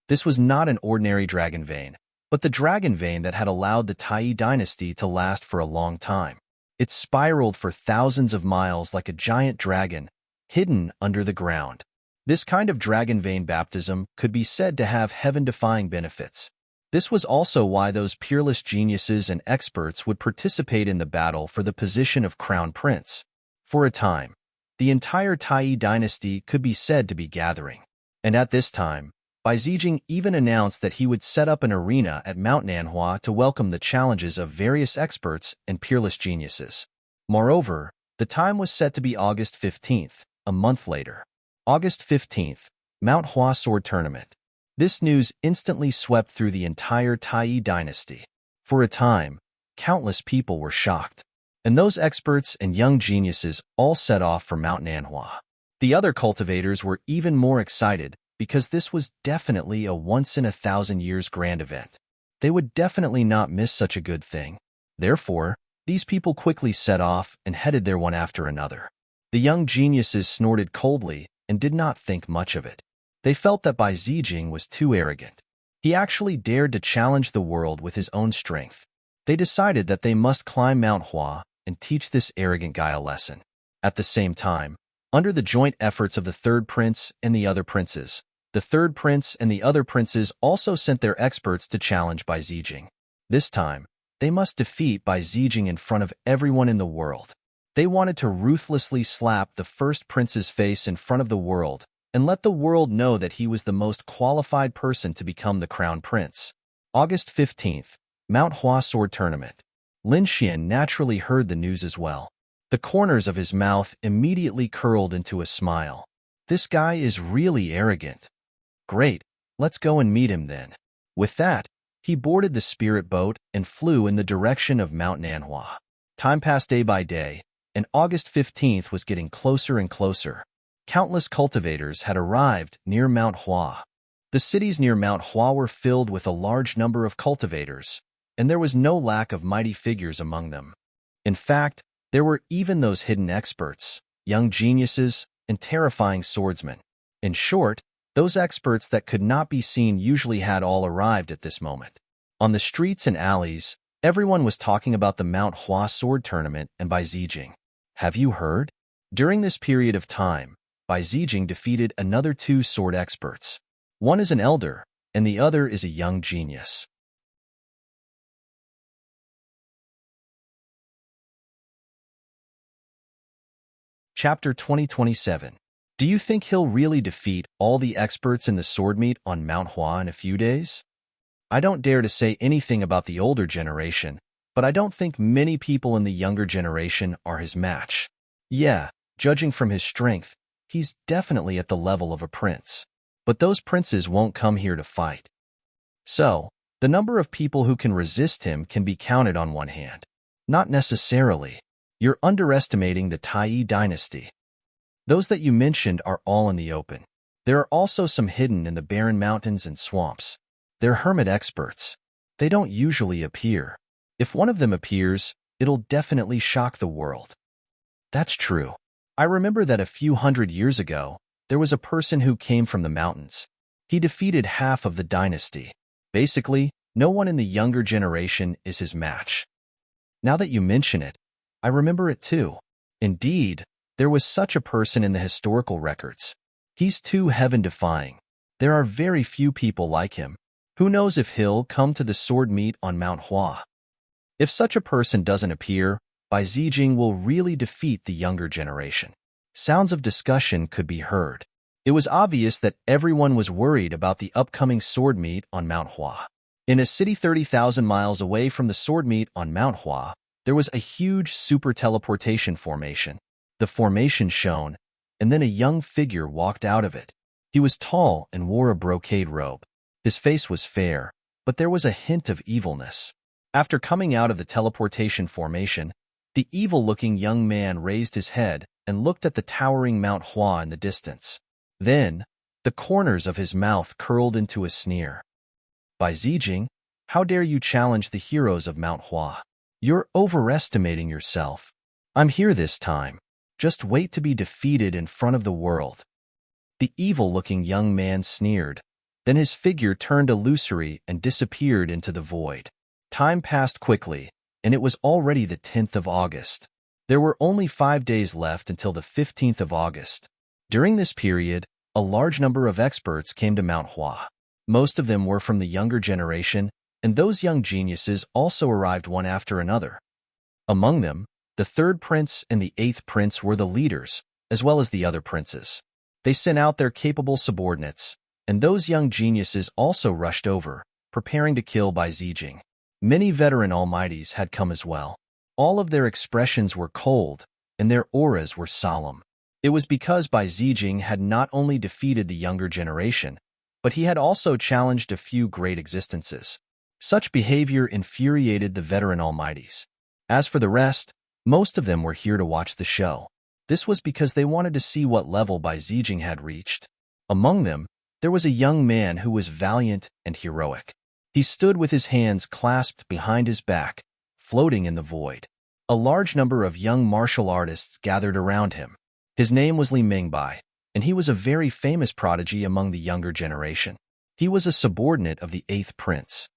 This was not an ordinary dragon vein, but the dragon vein that had allowed the Tai dynasty to last for a long time. It spiraled for thousands of miles like a giant dragon, hidden under the ground. This kind of dragon vein baptism could be said to have heaven-defying benefits. This was also why those peerless geniuses and experts would participate in the battle for the position of Crown Prince. For a time, the entire Tai dynasty could be said to be gathering. And at this time, Bai Zijing even announced that he would set up an arena at Mount Nanhua to welcome the challenges of various experts and peerless geniuses. Moreover, the time was set to be August 15th, a month later. August 15th, Mount Hua Sword Tournament. This news instantly swept through the entire Tai dynasty. For a time, countless people were shocked, and those experts and young geniuses all set off for Mount Nanhua. The other cultivators were even more excited because this was definitely a once-in-a-thousand-years grand event. They would definitely not miss such a good thing. Therefore, these people quickly set off and headed there one after another. The young geniuses snorted coldly and did not think much of it. They felt that Bai Zijing was too arrogant. He actually dared to challenge the world with his own strength. They decided that they must climb Mount Hua and teach this arrogant guy a lesson. At the same time, under the joint efforts of the third prince and the other princes, the third prince and the other princes also sent their experts to challenge Bai Zijing. This time, They must defeat Bai Zijing in front of everyone in the world. They wanted to ruthlessly slap the first prince's face in front of the world and let the world know that he was the most qualified person to become the crown prince. August 15th, Mount Hua Sword Tournament. Lin Xian naturally heard the news as well. The corners of his mouth immediately curled into a smile. This guy is really arrogant. Great, let's go and meet him then. With that, he boarded the spirit boat and flew in the direction of Mount Nanhua. Time passed day by day, and August 15th was getting closer and closer. Countless cultivators had arrived near Mount Hua. The cities near Mount Hua were filled with a large number of cultivators, and there was no lack of mighty figures among them. In fact, there were even those hidden experts, young geniuses, and terrifying swordsmen. In short, those experts that could not be seen usually had all arrived at this moment. On the streets and alleys, everyone was talking about the Mount Hua Sword Tournament and Bai Zijing. Have you heard? During this period of time, Bai Zijing defeated another 2 sword experts. One is an elder, and the other is a young genius. Chapter 2027. Do you think he'll really defeat all the experts in the sword meet on Mount Hua in a few days? I don't dare to say anything about the older generation, but I don't think many people in the younger generation are his match. Yeah, judging from his strength, he's definitely at the level of a prince. But those princes won't come here to fight. So, the number of people who can resist him can be counted on one hand. Not necessarily. You're underestimating the Tai dynasty. Those that you mentioned are all in the open. There are also some hidden in the barren mountains and swamps. They're hermit experts. They don't usually appear. If one of them appears, it'll definitely shock the world. That's true. I remember that a few hundred years ago, there was a person who came from the mountains. He defeated half of the dynasty. Basically, no one in the younger generation is his match. Now that you mention it, I remember it too. Indeed, there was such a person in the historical records. He's too heaven-defying. There are very few people like him. Who knows if he'll come to the sword meet on Mount Hua? If such a person doesn't appear, Bai Zijing will really defeat the younger generation. Sounds of discussion could be heard. It was obvious that everyone was worried about the upcoming sword meet on Mount Hua. In a city 30,000 miles away from the sword meet on Mount Hua, there was a huge super teleportation formation. The formation shone, and then a young figure walked out of it. He was tall and wore a brocade robe. His face was fair, but there was a hint of evilness. After coming out of the teleportation formation, the evil-looking young man raised his head and looked at the towering Mount Hua in the distance. Then, the corners of his mouth curled into a sneer. Bai Zijing, how dare you challenge the heroes of Mount Hua? You're overestimating yourself. I'm here this time. Just wait to be defeated in front of the world. The evil-looking young man sneered. Then his figure turned illusory and disappeared into the void. Time passed quickly, and it was already the 10th of August. There were only 5 days left until the 15th of August. During this period, a large number of experts came to Mount Hua. Most of them were from the younger generation, and those young geniuses also arrived one after another. Among them, the 3rd prince and the 8th prince were the leaders, as well as the other princes. They sent out their capable subordinates, and those young geniuses also rushed over, preparing to kill Bai Zijing. Many veteran almighties had come as well. All of their expressions were cold, and their auras were solemn. It was because Bai Zijing had not only defeated the younger generation, but he had also challenged a few great existences. Such behavior infuriated the veteran almighties. As for the rest, most of them were here to watch the show. This was because they wanted to see what level Bai Zijing had reached. Among them, there was a young man who was valiant and heroic. He stood with his hands clasped behind his back, floating in the void. A large number of young martial artists gathered around him. His name was Li Mingbai, and he was a very famous prodigy among the younger generation. He was a subordinate of the 8th prince.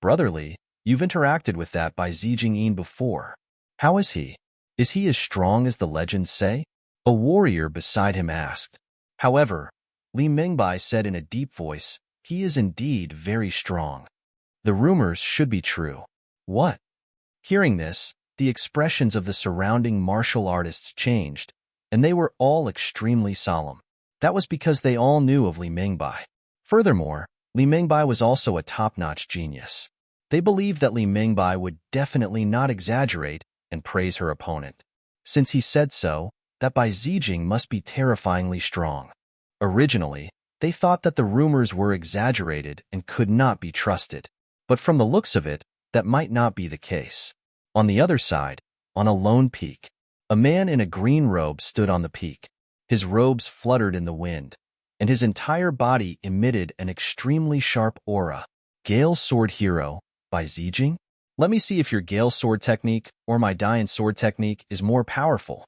Brotherly, you've interacted with that Bai Zijing before. How is he? Is he as strong as the legends say? A warrior beside him asked. However, Li Mingbai said in a deep voice, he is indeed very strong. The rumors should be true. What? Hearing this, the expressions of the surrounding martial artists changed, and they were all extremely solemn. That was because they all knew of Li Mingbai. Furthermore, Li Mingbai was also a top-notch genius. They believed that Li Mingbai would definitely not exaggerate and praise her opponent. Since he said so, that Bai Zijing must be terrifyingly strong. Originally, they thought that the rumors were exaggerated and could not be trusted. But from the looks of it, that might not be the case. On the other side, on a lone peak, a man in a green robe stood on the peak. His robes fluttered in the wind, and his entire body emitted an extremely sharp aura. Gale Sword Hero, Bai Zijing? Let me see if your Gale Sword technique or my Dian Sword technique is more powerful.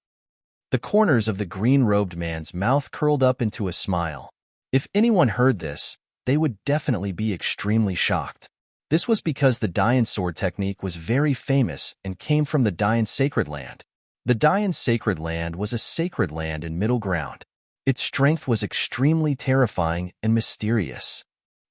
The corners of the green-robed man's mouth curled up into a smile. If anyone heard this, they would definitely be extremely shocked. This was because the Dian Sword technique was very famous and came from the Dian Sacred Land. The Dian Sacred Land was a sacred land in middle ground. Its strength was extremely terrifying and mysterious.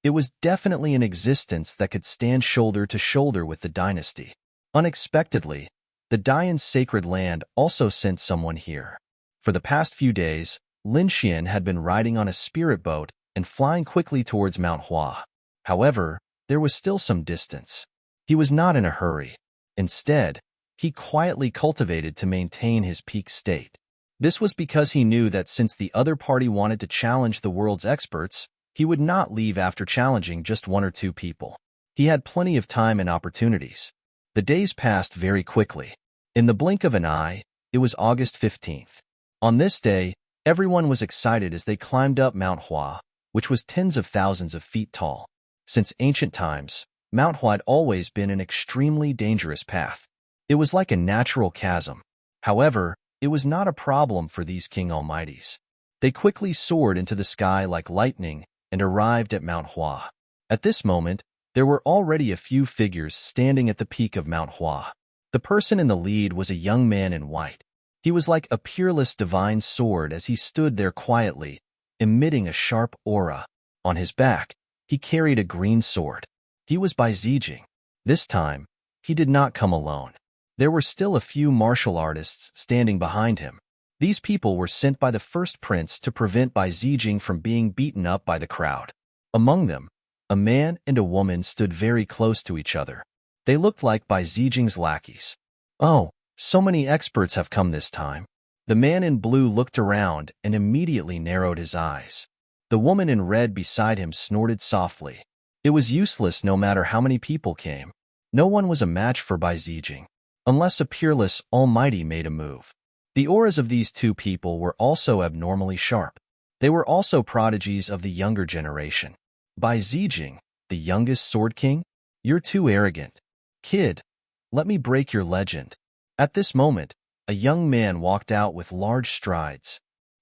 It was definitely an existence that could stand shoulder to shoulder with the dynasty. Unexpectedly, the Dian Sacred Land also sent someone here. For the past few days, Lin Xian had been riding on a spirit boat and flying quickly towards Mount Hua. However, there was still some distance. He was not in a hurry. Instead, he quietly cultivated to maintain his peak state. This was because he knew that since the other party wanted to challenge the world's experts, he would not leave after challenging just one or two people. He had plenty of time and opportunities. The days passed very quickly. In the blink of an eye, it was August 15th. On this day, everyone was excited as they climbed up Mount Hua, which was tens of thousands of feet tall. Since ancient times, Mount Hua had always been an extremely dangerous path. It was like a natural chasm. However, it was not a problem for these King Almighties. They quickly soared into the sky like lightning and arrived at Mount Hua. At this moment, there were already a few figures standing at the peak of Mount Hua. The person in the lead was a young man in white. He was like a peerless divine sword as he stood there quietly, emitting a sharp aura. On his back, he carried a green sword. He was Bai Zijing. This time, he did not come alone. There were still a few martial artists standing behind him. These people were sent by the first prince to prevent Bai Zijing from being beaten up by the crowd. Among them, a man and a woman stood very close to each other. They looked like Bai Zijing's lackeys. Oh, so many experts have come this time. The man in blue looked around and immediately narrowed his eyes. The woman in red beside him snorted softly. It was useless no matter how many people came. No one was a match for Bai Zijing, unless a peerless almighty made a move. The auras of these two people were also abnormally sharp. They were also prodigies of the younger generation. Bai Zijing, the youngest Sword King? You're too arrogant. Kid, let me break your legend. At this moment, a young man walked out with large strides.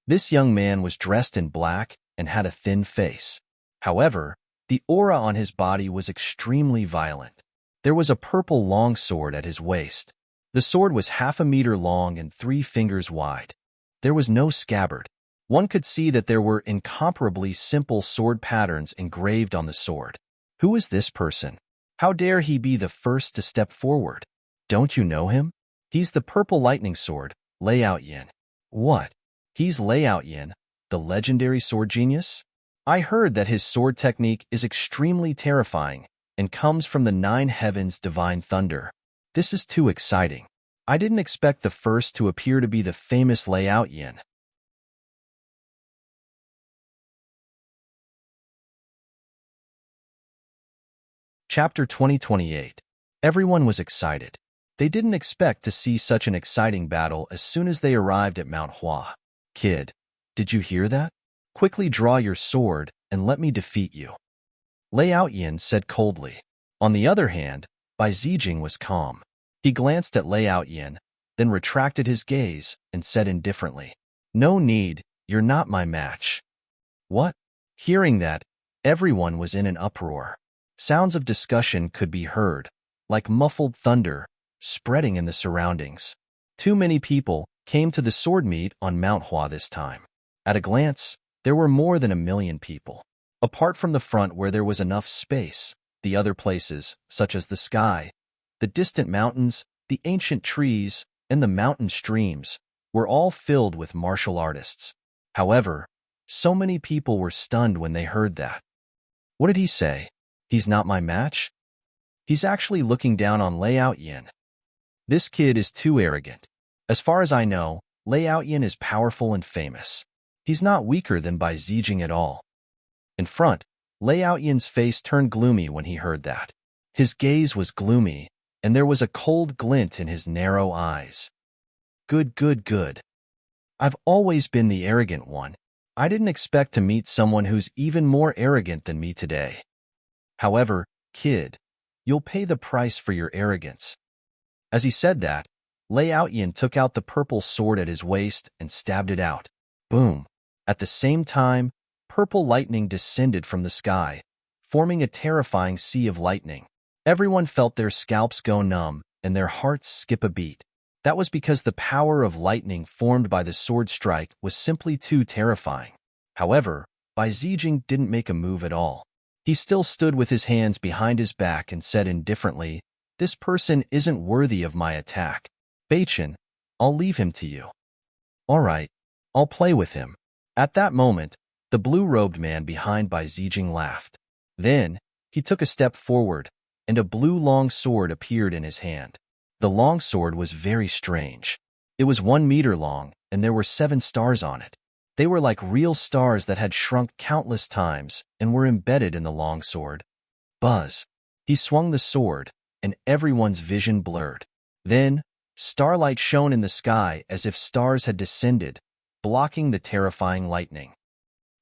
This young man was dressed in black and had a thin face. However, the aura on his body was extremely violent. There was a purple longsword at his waist. The sword was 1/2 meter long and 3 fingers wide. There was no scabbard. One could see that there were incomparably simple sword patterns engraved on the sword. Who is this person? How dare he be the first to step forward? Don't you know him? He's the purple lightning sword, Liao Yin. What? He's Liao Yin, the legendary sword genius? I heard that his sword technique is extremely terrifying and comes from the 9 heavens' divine thunder. This is too exciting. I didn't expect the first to appear to be the famous Liao Yin. Chapter 2028. Everyone was excited. They didn't expect to see such an exciting battle as soon as they arrived at Mount Hua. Kid, did you hear that? Quickly draw your sword and let me defeat you. Liao Yin said coldly. On the other hand, Bai Zijing was calm. He glanced at Liao Yin, then retracted his gaze and said indifferently, "No need, you're not my match." What? Hearing that, everyone was in an uproar. Sounds of discussion could be heard, like muffled thunder, spreading in the surroundings. Too many people came to the sword meet on Mount Hua this time. At a glance, there were more than 1 million people. Apart from the front where there was enough space, the other places, such as the sky, the distant mountains, the ancient trees, and the mountain streams were all filled with martial artists. However, so many people were stunned when they heard that. What did he say? He's not my match? He's actually looking down on Lei Yin. This kid is too arrogant. As far as I know, Lei Yin is powerful and famous. He's not weaker than Bai Zijing at all. In front, Lei Yin's face turned gloomy when he heard that. His gaze was gloomy, and there was a cold glint in his narrow eyes. Good, good, good. I've always been the arrogant one. I didn't expect to meet someone who's even more arrogant than me today. However, kid, you'll pay the price for your arrogance. As he said that, Lei Yin took out the purple sword at his waist and stabbed it out. Boom. At the same time, purple lightning descended from the sky, forming a terrifying sea of lightning. Everyone felt their scalps go numb and their hearts skip a beat. That was because the power of lightning formed by the sword strike was simply too terrifying. However, Bai Zijing didn't make a move at all. He still stood with his hands behind his back and said indifferently, "This person isn't worthy of my attack. Beichen, I'll leave him to you." "All right, I'll play with him." At that moment, the blue-robed man behind Bai Zijing laughed. Then, he took a step forward, and a blue long sword appeared in his hand. The long sword was very strange. It was 1 meter long, and there were 7 stars on it. They were like real stars that had shrunk countless times and were embedded in the long sword. Buzz. He swung the sword, and everyone's vision blurred. Then, starlight shone in the sky as if stars had descended, blocking the terrifying lightning.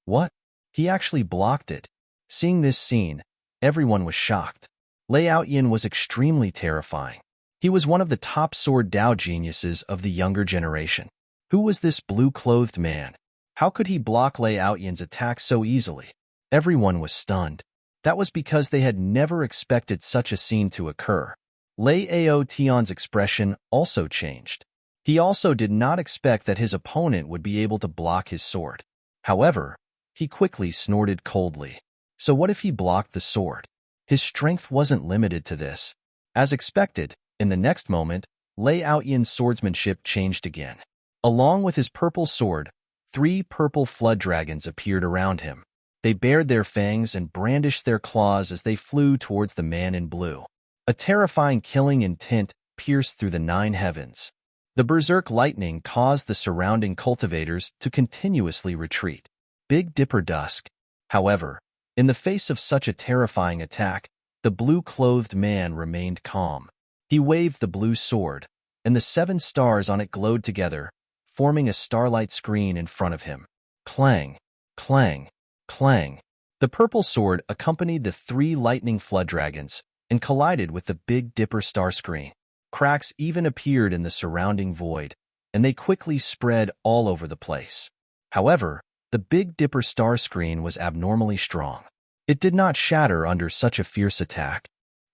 What? He actually blocked it. Seeing this scene, everyone was shocked. Lei Yin was extremely terrifying. He was one of the top sword Dao geniuses of the younger generation. Who was this blue-clothed man? How could he block Lei Yin's attack so easily? Everyone was stunned. That was because they had never expected such a scene to occur. Lei Tian's expression also changed. He also did not expect that his opponent would be able to block his sword. However, he quickly snorted coldly. So what if he blocked the sword? His strength wasn't limited to this. As expected, in the next moment, Lei Yin's swordsmanship changed again. Along with his purple sword, 3 purple flood dragons appeared around him. They bared their fangs and brandished their claws as they flew towards the man in blue. A terrifying killing intent pierced through the 9 heavens. The berserk lightning caused the surrounding cultivators to continuously retreat. Big Dipper Dusk. However, in the face of such a terrifying attack, the blue-clothed man remained calm. He waved the blue sword, and the 7 stars on it glowed together, forming a starlight screen in front of him. Clang, clang, clang. The purple sword accompanied the 3 lightning flood dragons and collided with the Big Dipper star screen. Cracks even appeared in the surrounding void, and they quickly spread all over the place. However, the Big Dipper star screen was abnormally strong. It did not shatter under such a fierce attack.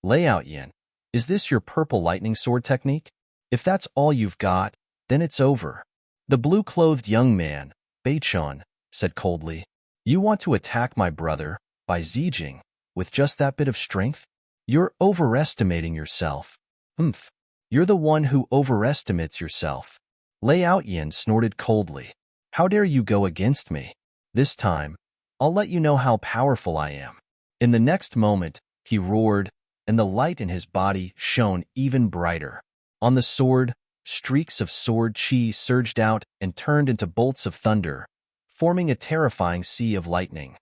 Lei Yin, is this your purple lightning sword technique? If that's all you've got, then it's over. The blue-clothed young man, Beichen, said coldly, "You want to attack my brother, Bai Zijing, with just that bit of strength? You're overestimating yourself." "Humph. You're the one who overestimates yourself." Lei Yin snorted coldly. "How dare you go against me? This time, I'll let you know how powerful I am." In the next moment, he roared, and the light in his body shone even brighter. On the sword, streaks of sword chi surged out and turned into bolts of thunder, forming a terrifying sea of lightning.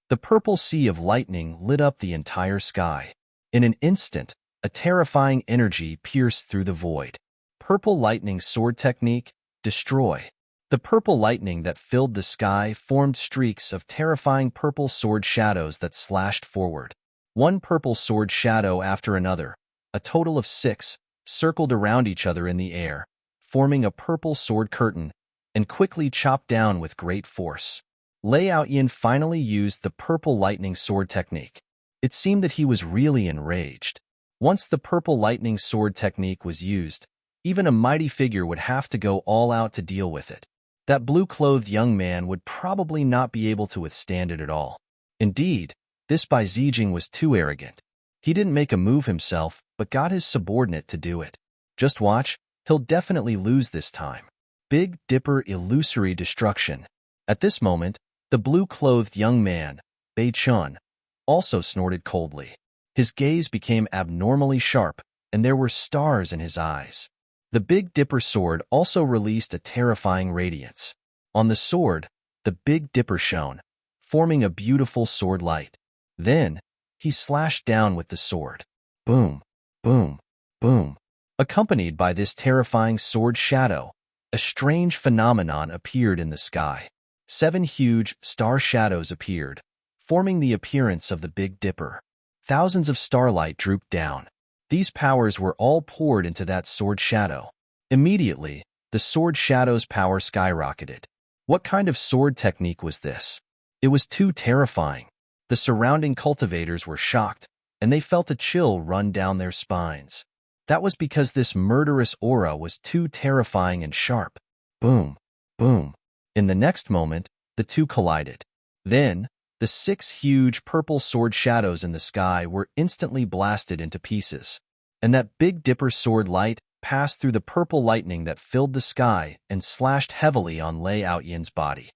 The purple sea of lightning lit up the entire sky. In an instant, a terrifying energy pierced through the void. Purple lightning sword technique, destroy. The purple lightning that filled the sky formed streaks of terrifying purple sword shadows that slashed forward. 1 purple sword shadow after another, a total of 6, circled around each other in the air, forming a purple sword curtain, and quickly chopped down with great force. Lei Yin finally used the purple lightning sword technique. It seemed that he was really enraged. Once the purple lightning sword technique was used, even a mighty figure would have to go all out to deal with it. That blue-clothed young man would probably not be able to withstand it at all. Indeed, this Bai Zijing was too arrogant. He didn't make a move himself, but got his subordinate to do it. Just watch, he'll definitely lose this time. Big Dipper illusory destruction. At this moment, the blue-clothed young man, Bei Chun, also snorted coldly. His gaze became abnormally sharp, and there were stars in his eyes. The Big Dipper sword also released a terrifying radiance. On the sword, the Big Dipper shone, forming a beautiful sword light. Then, he slashed down with the sword. Boom, boom, boom. Accompanied by this terrifying sword shadow, a strange phenomenon appeared in the sky. 7 huge star shadows appeared, forming the appearance of the Big Dipper. Thousands of starlight drooped down. These powers were all poured into that sword shadow. Immediately, the sword shadow's power skyrocketed. What kind of sword technique was this? It was too terrifying. The surrounding cultivators were shocked, and they felt a chill run down their spines. That was because this murderous aura was too terrifying and sharp. Boom, boom. In the next moment, the two collided. Then, the 6 huge purple sword shadows in the sky were instantly blasted into pieces, and that Big Dipper sword light passed through the purple lightning that filled the sky and slashed heavily on Lei Outyan's body.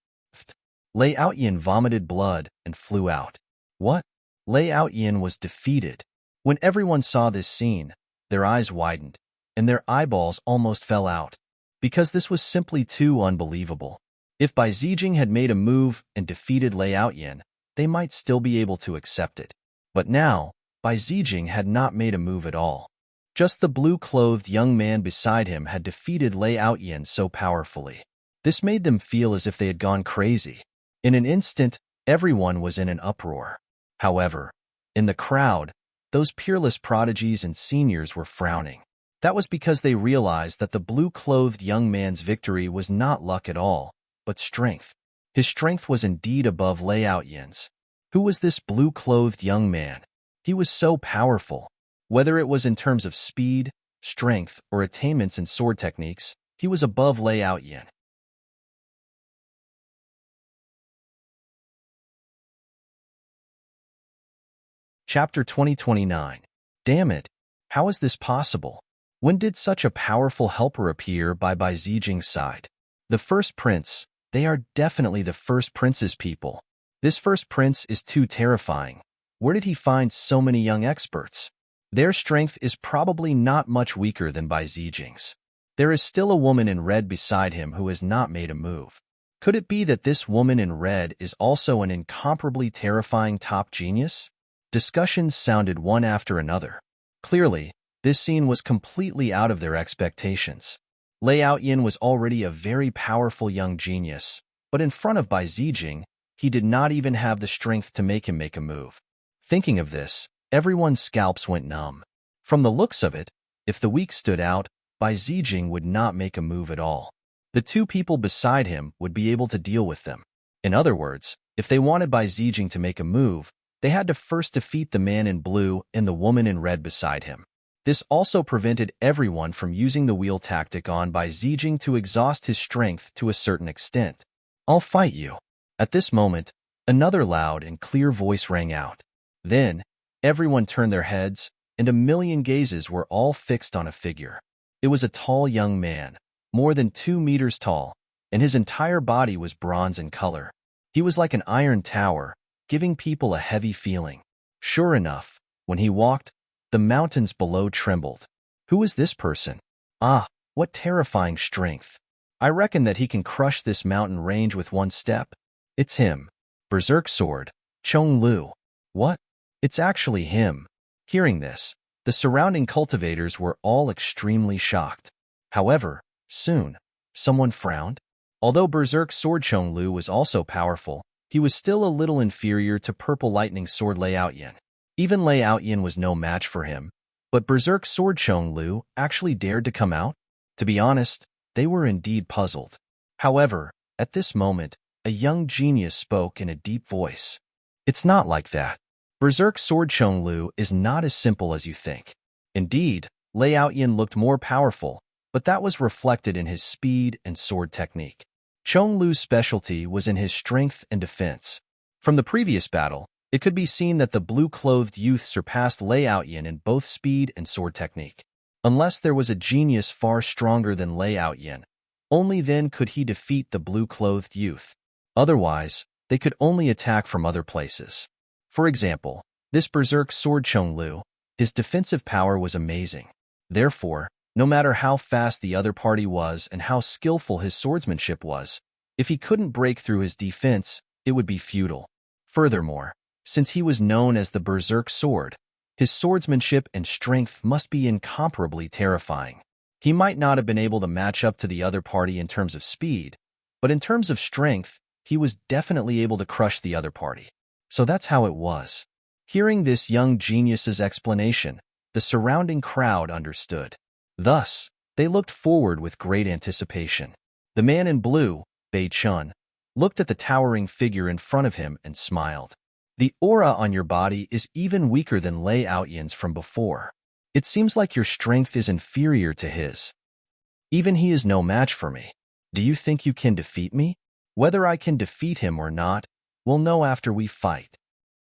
Lei Outyan vomited blood and flew out. What? Lei Outyan was defeated. When everyone saw this scene, their eyes widened, and their eyeballs almost fell out, because this was simply too unbelievable. If Bai Zijing had made a move and defeated Lei Outyan, they might still be able to accept it. But now, Bai Zijing had not made a move at all. Just the blue-clothed young man beside him had defeated Lei Outyan so powerfully. This made them feel as if they had gone crazy. In an instant, everyone was in an uproar. However, in the crowd, those peerless prodigies and seniors were frowning. That was because they realized that the blue-clothed young man's victory was not luck at all, but strength. His strength was indeed above Lei Outyan's. Who was this blue-clothed young man? He was so powerful. Whether it was in terms of speed, strength, or attainments in sword techniques, he was above Lei Outyan. Chapter 2029. Damn it! How is this possible? When did such a powerful helper appear by Bai Zijing's side? The first prince. They are definitely the first prince's people. This first prince is too terrifying. Where did he find so many young experts? Their strength is probably not much weaker than Bai Zijing's. There is still a woman in red beside him who has not made a move. Could it be that this woman in red is also an incomparably terrifying top genius? Discussions sounded one after another. Clearly, this scene was completely out of their expectations. Lei Outyan was already a very powerful young genius, but in front of Bai Zijing, he did not even have the strength to make him make a move. Thinking of this, everyone's scalps went numb. From the looks of it, if the weak stood out, Bai Zijing would not make a move at all. The 2 people beside him would be able to deal with them. In other words, if they wanted Bai Zijing to make a move, they had to first defeat the man in blue and the woman in red beside him. This also prevented everyone from using the wheel tactic on Bai Zijing to exhaust his strength to a certain extent. I'll fight you. At this moment, another loud and clear voice rang out. Then, everyone turned their heads, and a million gazes were all fixed on a figure. It was a tall young man, more than 2 meters tall, and his entire body was bronze in color. He was like an iron tower, giving people a heavy feeling. Sure enough, when he walked, the mountains below trembled. Who is this person? Ah, what terrifying strength. I reckon that he can crush this mountain range with one step. It's him. Berserk Sword, Chong Lu. What? It's actually him. Hearing this, the surrounding cultivators were all extremely shocked. However, soon, someone frowned. Although Berserk Sword Chong Lu was also powerful, he was still a little inferior to Purple Lightning Sword Lei Outyan. Even Lei Outyan was no match for him, but Berserk Sword Chong Lu actually dared to come out? To be honest, they were indeed puzzled. However, at this moment, a young genius spoke in a deep voice. It's not like that. Berserk Sword Chong Lu is not as simple as you think. Indeed, Lei Outyan looked more powerful, but that was reflected in his speed and sword technique. Chong Lu's specialty was in his strength and defense. From the previous battle, it could be seen that the blue-clothed youth surpassed Lei Outyan in both speed and sword technique. Unless there was a genius far stronger than Lei Yin, only then could he defeat the blue-clothed youth. Otherwise, they could only attack from other places. For example, this berserk sword Chong Lu, his defensive power was amazing. Therefore, no matter how fast the other party was and how skillful his swordsmanship was, if he couldn't break through his defense, it would be futile. Furthermore, since he was known as the berserk sword, his swordsmanship and strength must be incomparably terrifying. He might not have been able to match up to the other party in terms of speed, but in terms of strength, he was definitely able to crush the other party. So that's how it was. Hearing this young genius's explanation, the surrounding crowd understood. Thus, they looked forward with great anticipation. The man in blue, Bei Chun, looked at the towering figure in front of him and smiled. The aura on your body is even weaker than Lei Yin's from before. It seems like your strength is inferior to his. Even he is no match for me. Do you think you can defeat me? Whether I can defeat him or not, we'll know after we fight.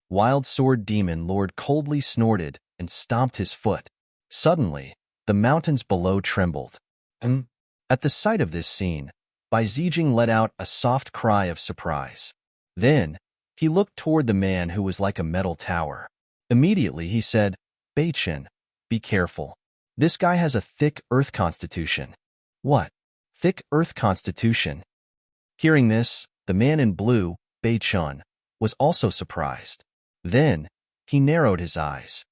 Wild Sword Demon Lord coldly snorted and stomped his foot. Suddenly, the mountains below trembled. At the sight of this scene, Bai Zijing let out a soft cry of surprise. Then, he looked toward the man who was like a metal tower. Immediately, he said, Bei Chen, be careful. This guy has a thick earth constitution. What? Thick earth constitution? Hearing this, the man in blue, Bei Chun, was also surprised. Then, he narrowed his eyes.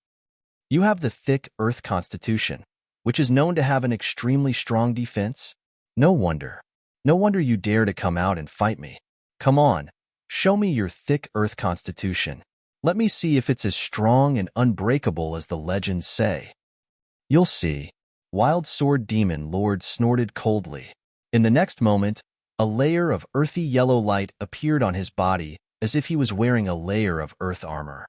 You have the thick earth constitution, which is known to have an extremely strong defense? No wonder. No wonder you dare to come out and fight me. Come on, show me your thick earth constitution. Let me see if it's as strong and unbreakable as the legends say. You'll see. Wild Sword Demon Lord snorted coldly. In the next moment, a layer of earthy yellow light appeared on his body as if he was wearing a layer of earth armor.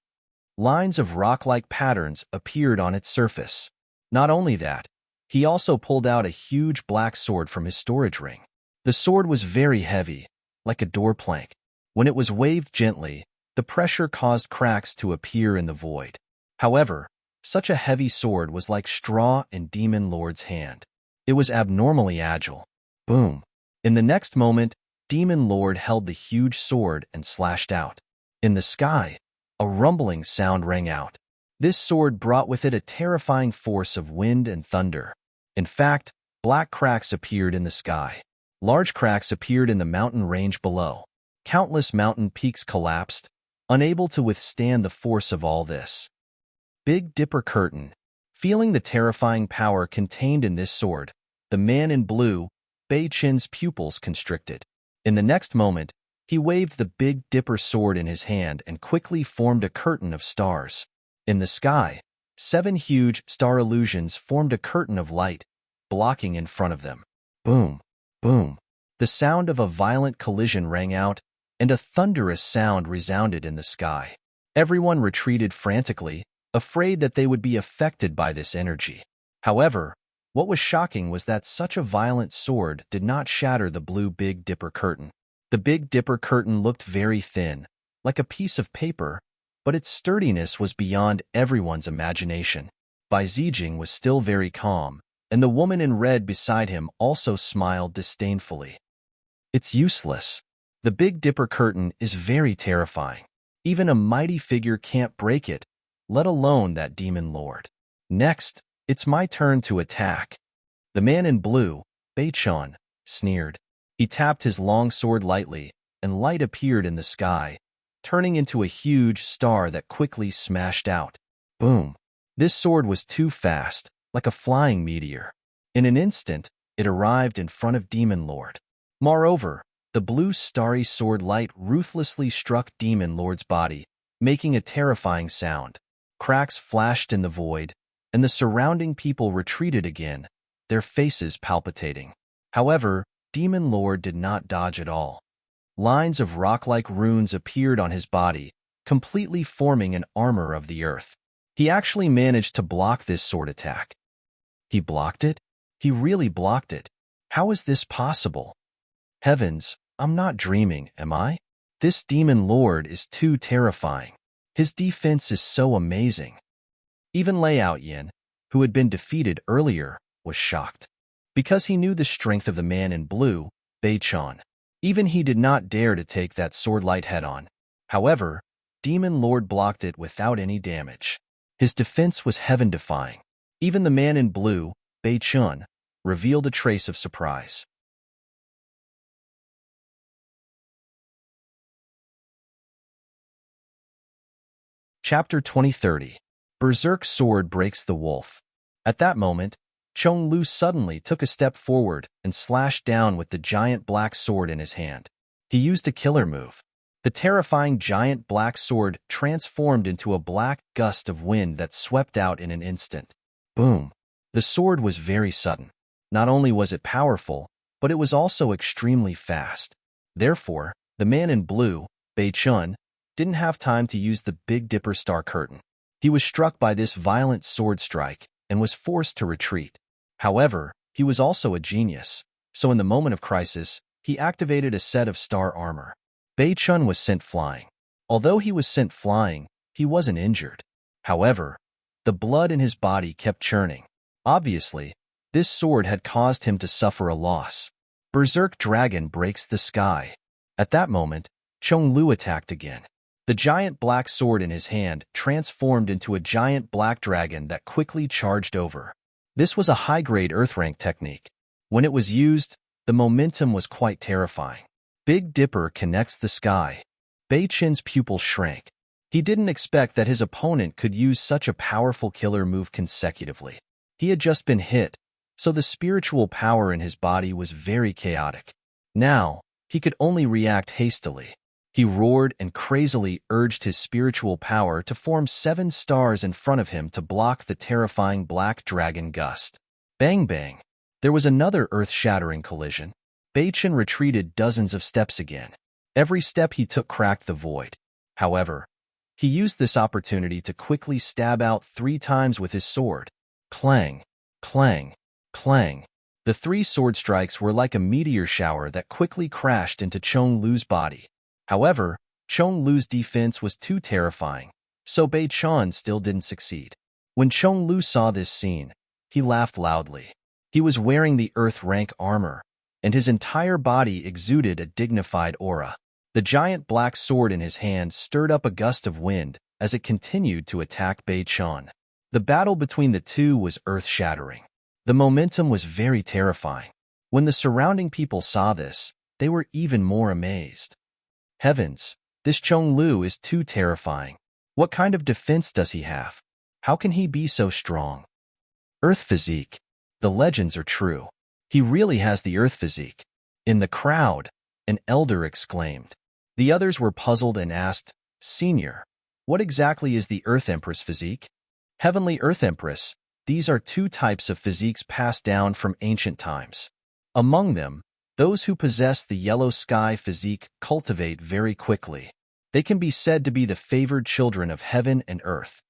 Lines of rock-like patterns appeared on its surface. Not only that, he also pulled out a huge black sword from his storage ring. The sword was very heavy, like a door plank. When it was waved gently, the pressure caused cracks to appear in the void. However, such a heavy sword was like straw in Demon Lord's hand. It was abnormally agile. Boom. In the next moment, Demon Lord held the huge sword and slashed out. In the sky, a rumbling sound rang out. This sword brought with it a terrifying force of wind and thunder. In fact, black cracks appeared in the sky. Large cracks appeared in the mountain range below. Countless mountain peaks collapsed, unable to withstand the force of all this. Big Dipper Curtain. Feeling the terrifying power contained in this sword, the man in blue, Bei Chen's pupils constricted. In the next moment, he waved the Big Dipper sword in his hand and quickly formed a curtain of stars. In the sky, 7 huge star illusions formed a curtain of light, blocking in front of them. Boom, boom. The sound of a violent collision rang out, and a thunderous sound resounded in the sky. Everyone retreated frantically, afraid that they would be affected by this energy. However, what was shocking was that such a violent sword did not shatter the blue Big Dipper curtain. The Big Dipper curtain looked very thin, like a piece of paper, but its sturdiness was beyond everyone's imagination. Bai Zijing was still very calm, and the woman in red beside him also smiled disdainfully. It's useless. The Big Dipper curtain is very terrifying. Even a mighty figure can't break it, let alone that Demon Lord. Next, it's my turn to attack. The man in blue, Bei Chun, sneered. He tapped his long sword lightly, and light appeared in the sky, turning into a huge star that quickly smashed out. Boom. This sword was too fast, like a flying meteor. In an instant, it arrived in front of Demon Lord. Moreover, the blue starry sword light ruthlessly struck Demon Lord's body, making a terrifying sound. Cracks flashed in the void, and the surrounding people retreated again, their faces palpitating. However, Demon Lord did not dodge at all. Lines of rock-like runes appeared on his body, completely forming an armor of the earth. He actually managed to block this sword attack. He blocked it? He really blocked it. How is this possible? Heavens, I'm not dreaming, am I? This Demon Lord is too terrifying. His defense is so amazing. Even Lei Yin, who had been defeated earlier, was shocked. Because he knew the strength of the man in blue, Bei-chan. Even he did not dare to take that sword light head-on. However, Demon Lord blocked it without any damage. His defense was heaven-defying. Even the man in blue, Bei-chan, revealed a trace of surprise. Chapter 2030. Berserk Sword Breaks the Wolf. At that moment, Chong Lu suddenly took a step forward and slashed down with the giant black sword in his hand. He used a killer move. The terrifying giant black sword transformed into a black gust of wind that swept out in an instant. Boom! The sword was very sudden. Not only was it powerful, but it was also extremely fast. Therefore, the man in blue, Bei-chan, didn't have time to use the Big Dipper Star Curtain. He was struck by this violent sword strike and was forced to retreat. However, he was also a genius, so in the moment of crisis, he activated a set of star armor. Bei-chan was sent flying. Although he was sent flying, he wasn't injured. However, the blood in his body kept churning. Obviously, this sword had caused him to suffer a loss. Berserk Dragon breaks the sky. At that moment, Chong Lu attacked again. The giant black sword in his hand transformed into a giant black dragon that quickly charged over. This was a high-grade Earth rank technique. When it was used, the momentum was quite terrifying. Big Dipper connects the sky. Bei-chan's pupil shrank. He didn't expect that his opponent could use such a powerful killer move consecutively. He had just been hit, so the spiritual power in his body was very chaotic. Now, he could only react hastily. He roared and crazily urged his spiritual power to form 7 stars in front of him to block the terrifying black dragon gust. Bang bang! There was another earth-shattering collision. Bei-chan retreated dozens of steps again. Every step he took cracked the void. However, he used this opportunity to quickly stab out 3 times with his sword. Clang, clang, clang. The 3 sword strikes were like a meteor shower that quickly crashed into Chong Lu's body. However, Chong Lu's defense was too terrifying, so Bei-chan still didn't succeed. When Chong Lu saw this scene, he laughed loudly. He was wearing the Earth rank armor, and his entire body exuded a dignified aura. The giant black sword in his hand stirred up a gust of wind as it continued to attack Bei-chan. The battle between the two was earth-shattering. The momentum was very terrifying. When the surrounding people saw this, they were even more amazed. Heavens, this Chong Lu is too terrifying. What kind of defense does he have? How can he be so strong? Earth physique. The legends are true. He really has the Earth physique. In the crowd, an elder exclaimed. The others were puzzled and asked, Senior, what exactly is the Earth Empress physique? Heavenly Earth Empress, these are 2 types of physiques passed down from ancient times. Among them, those who possess the yellow sky physique cultivate very quickly. They can be said to be the favored children of heaven and earth.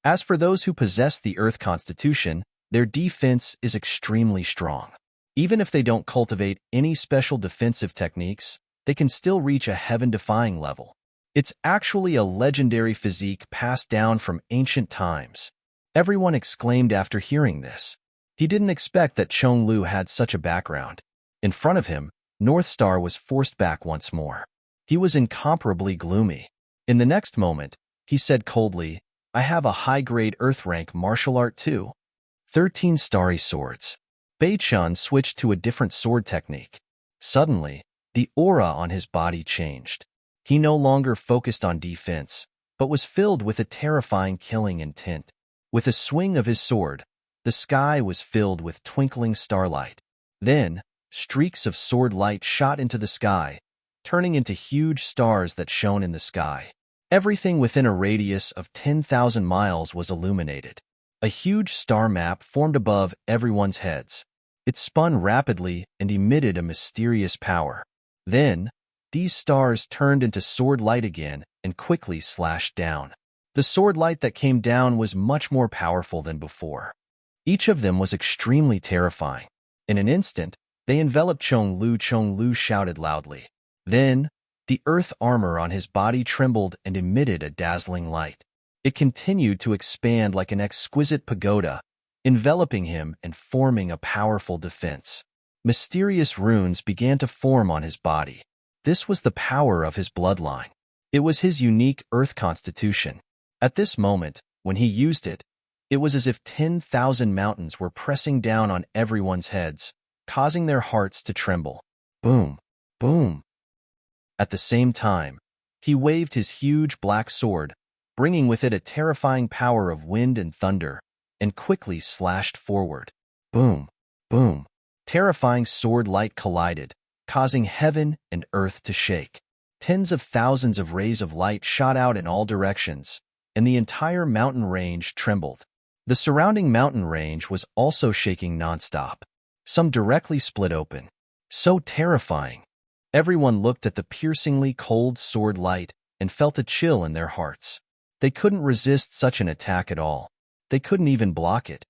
As for those who possess the earth constitution, their defense is extremely strong. Even if they don't cultivate any special defensive techniques, they can still reach a heaven-defying level. It's actually a legendary physique passed down from ancient times. Everyone exclaimed after hearing this. He didn't expect that Chong Lu had such a background. In front of him, North Star was forced back once more. He was incomparably gloomy. In the next moment, he said coldly, I have a high-grade Earth rank martial art too. 13 starry swords. Bei-chan switched to a different sword technique. Suddenly, the aura on his body changed. He no longer focused on defense, but was filled with a terrifying killing intent. With a swing of his sword, the sky was filled with twinkling starlight. Then, streaks of sword light shot into the sky, turning into huge stars that shone in the sky. Everything within a radius of 10,000 miles was illuminated. A huge star map formed above everyone's heads. It spun rapidly and emitted a mysterious power. Then, these stars turned into sword light again and quickly slashed down. The sword light that came down was much more powerful than before. Each of them was extremely terrifying. In an instant, they enveloped Chong Lu. Chong Lu shouted loudly. Then, the earth armor on his body trembled and emitted a dazzling light. It continued to expand like an exquisite pagoda, enveloping him and forming a powerful defense. Mysterious runes began to form on his body. This was the power of his bloodline. It was his unique Earth constitution. At this moment, when he used it, it was as if 10,000 mountains were pressing down on everyone's heads, causing their hearts to tremble. Boom, boom. At the same time, he waved his huge black sword, bringing with it a terrifying power of wind and thunder, and quickly slashed forward. Boom, boom. Terrifying sword light collided, causing heaven and earth to shake. Tens of thousands of rays of light shot out in all directions, and the entire mountain range trembled. The surrounding mountain range was also shaking nonstop. Some directly split open. So terrifying. Everyone looked at the piercingly cold sword light and felt a chill in their hearts. They couldn't resist such an attack at all. They couldn't even block it.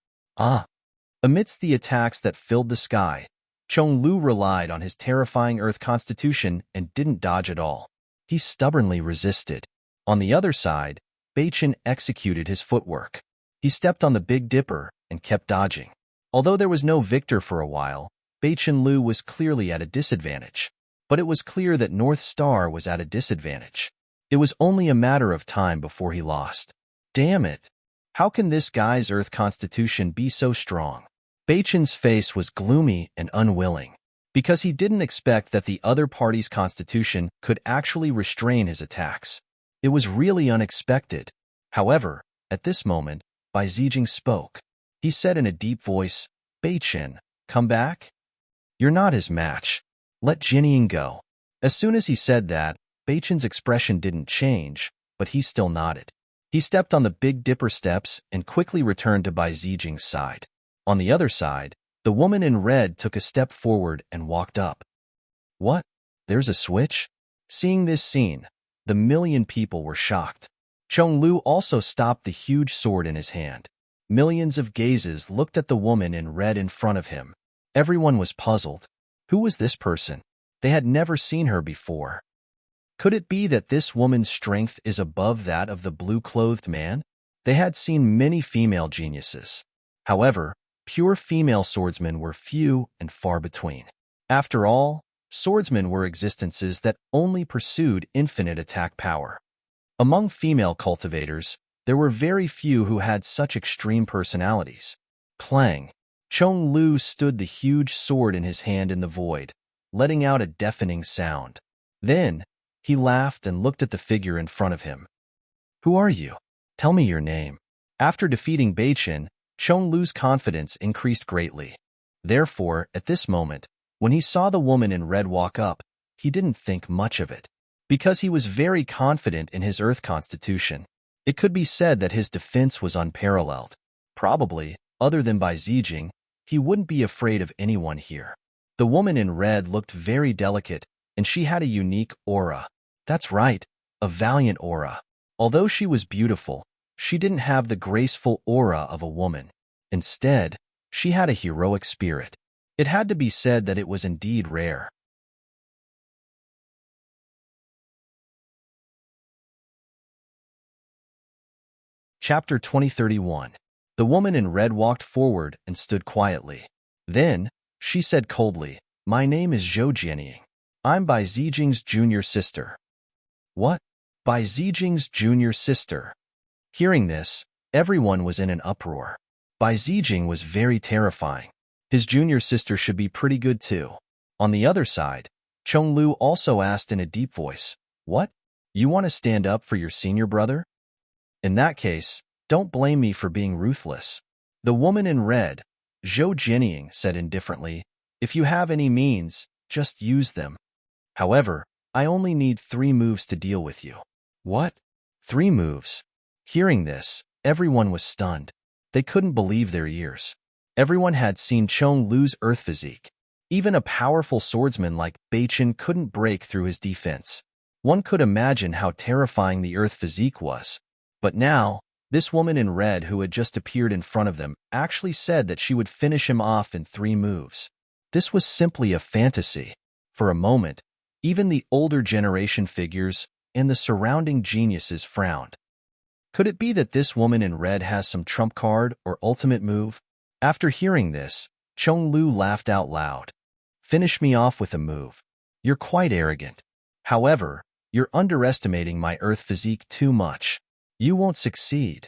Amidst the attacks that filled the sky, Chong-Lu relied on his terrifying Earth constitution and didn't dodge at all. He stubbornly resisted. On the other side, Beichen executed his footwork. He stepped on the Big Dipper and kept dodging. Although there was no victor for a while, Beichen Lu was clearly at a disadvantage. But it was clear that North Star was at a disadvantage. It was only a matter of time before he lost. Damn it! How can this guy's Earth constitution be so strong? Beichen's face was gloomy and unwilling, because he didn't expect that the other party's constitution could actually restrain his attacks. It was really unexpected. However, at this moment, Bai Zijing spoke. He said in a deep voice, "Beichen, come back? You're not his match. Let Jinying go." As soon as he said that, Beichen's expression didn't change, but he still nodded. He stepped on the Big Dipper steps and quickly returned to Bai Zijing's side. On the other side, the woman in red took a step forward and walked up. What? There's a switch? Seeing this scene, the million people were shocked. Chong-Lu also stopped the huge sword in his hand. Millions of gazes looked at the woman in red in front of him. Everyone was puzzled. Who was this person? They had never seen her before. Could it be that this woman's strength is above that of the blue-clothed man? They had seen many female geniuses. However, pure female swordsmen were few and far between. After all, swordsmen were existences that only pursued infinite attack power. Among female cultivators, there were very few who had such extreme personalities. Clang! Chong-Lu stood the huge sword in his hand in the void, letting out a deafening sound. Then, he laughed and looked at the figure in front of him. "Who are you? Tell me your name." After defeating Beichen, Chong-Lu's confidence increased greatly. Therefore, at this moment, when he saw the woman in red walk up, he didn't think much of it. Because he was very confident in his Earth constitution, it could be said that his defense was unparalleled. Probably, other than Bai Zijing, he wouldn't be afraid of anyone here. The woman in red looked very delicate, and she had a unique aura. That's right, a valiant aura. Although she was beautiful, she didn't have the graceful aura of a woman. Instead, she had a heroic spirit. It had to be said that it was indeed rare. Chapter 2031. The woman in red walked forward and stood quietly. Then, she said coldly, "My name is Zhou Jianying. I'm Bai Zijing's junior sister." What? Bai Zijing's junior sister? Hearing this, everyone was in an uproar. Bai Zijing was very terrifying. His junior sister should be pretty good too. On the other side, Chong-Lu also asked in a deep voice, "What? You want to stand up for your senior brother? In that case, don't blame me for being ruthless." The woman in red, Zhou Jianying, said indifferently, "If you have any means, just use them. However, I only need 3 moves to deal with you." What? 3 moves? Hearing this, everyone was stunned. They couldn't believe their ears. Everyone had seen Chong-Lu's Earth physique. Even a powerful swordsman like Beichen couldn't break through his defense. One could imagine how terrifying the Earth physique was. But now, this woman in red who had just appeared in front of them actually said that she would finish him off in 3 moves. This was simply a fantasy. For a moment, even the older generation figures and the surrounding geniuses frowned. Could it be that this woman in red has some trump card or ultimate move? After hearing this, Chong-Lu laughed out loud. Finish me off with a move. You're quite arrogant. However, you're underestimating my Earth physique too much. You won't succeed.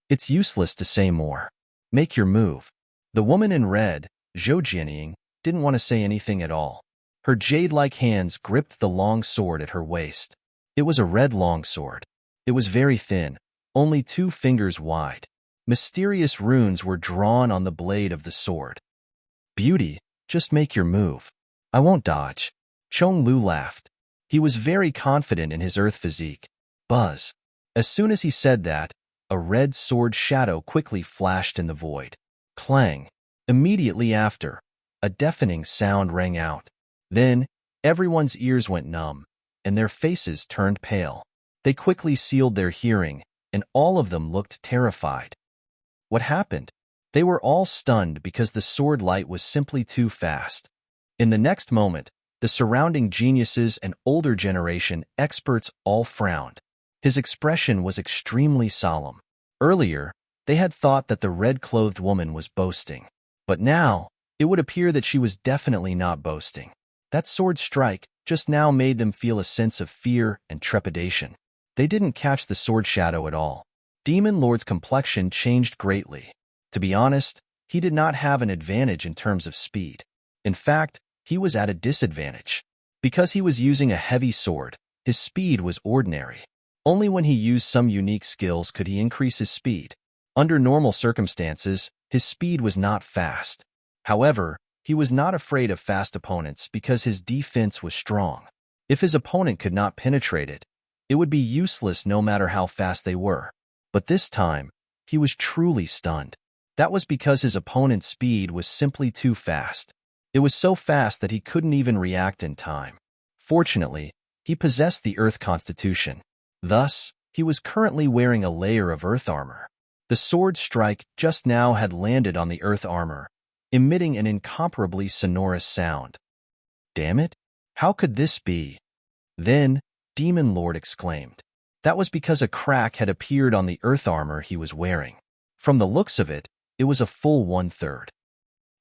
It's useless to say more. Make your move. The woman in red, Zhou Jianying, didn't want to say anything at all. Her jade-like hands gripped the long sword at her waist. It was a red longsword. It was very thin, only 2 fingers wide. Mysterious runes were drawn on the blade of the sword. Beauty, just make your move. I won't dodge. Chong-Lu laughed. He was very confident in his Earth physique. Buzz. As soon as he said that, a red sword shadow quickly flashed in the void. Clang. Immediately after, a deafening sound rang out. Then, everyone's ears went numb, and their faces turned pale. They quickly sealed their hearing, and all of them looked terrified. What happened? They were all stunned because the sword light was simply too fast. In the next moment, the surrounding geniuses and older generation experts all frowned. His expression was extremely solemn. Earlier, they had thought that the red-clothed woman was boasting. But now, it would appear that she was definitely not boasting. That sword strike just now made them feel a sense of fear and trepidation. They didn't catch the sword shadow at all. Demon Lord's complexion changed greatly. To be honest, he did not have an advantage in terms of speed. In fact, he was at a disadvantage. Because he was using a heavy sword, his speed was ordinary. Only when he used some unique skills could he increase his speed. Under normal circumstances, his speed was not fast. However, he was not afraid of fast opponents because his defense was strong. If his opponent could not penetrate it, it would be useless no matter how fast they were. But this time, he was truly stunned. That was because his opponent's speed was simply too fast. It was so fast that he couldn't even react in time. Fortunately, he possessed the Earth Constitution. Thus, he was currently wearing a layer of Earth armor. The sword strike just now had landed on the Earth armor, emitting an incomparably sonorous sound. Damn it! How could this be? Then, Demon Lord exclaimed. That was because a crack had appeared on the Earth armor he was wearing. From the looks of it, it was a full 1/3.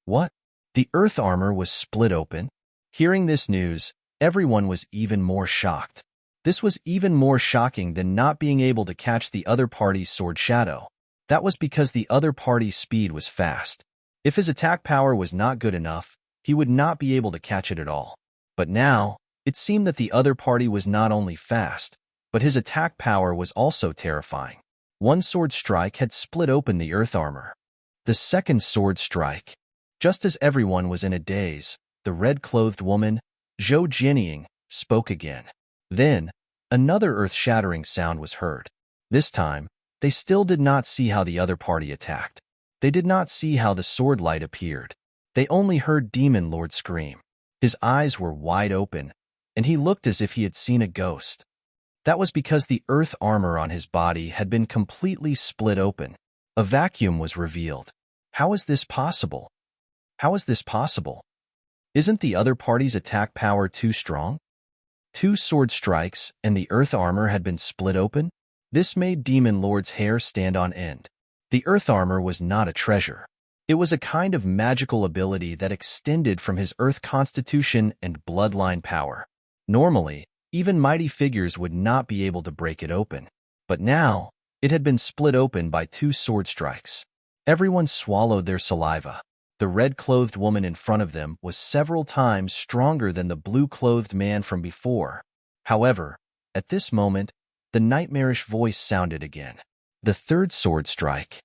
What? The Earth armor was split open? Hearing this news, everyone was even more shocked. This was even more shocking than not being able to catch the other party's sword shadow. That was because the other party's speed was fast. If his attack power was not good enough, he would not be able to catch it at all. But now, it seemed that the other party was not only fast, but his attack power was also terrifying. One sword strike had split open the Earth armor. The second sword strike. Just as everyone was in a daze, the red-clothed woman, Zhou Jianying, spoke again. Then, another earth-shattering sound was heard. This time, they still did not see how the other party attacked. They did not see how the sword light appeared. They only heard Demon Lord scream. His eyes were wide open, and he looked as if he had seen a ghost. That was because the Earth armor on his body had been completely split open. A vacuum was revealed. How is this possible? How is this possible? Isn't the other party's attack power too strong? 2 sword strikes and the Earth armor had been split open? This made Demon Lord's hair stand on end. The Earth armor was not a treasure. It was a kind of magical ability that extended from his Earth constitution and bloodline power. Normally, even mighty figures would not be able to break it open. But now, it had been split open by 2 sword strikes. Everyone swallowed their saliva. The red-clothed woman in front of them was several times stronger than the blue-clothed man from before. However, at this moment, the nightmarish voice sounded again. The third sword strike.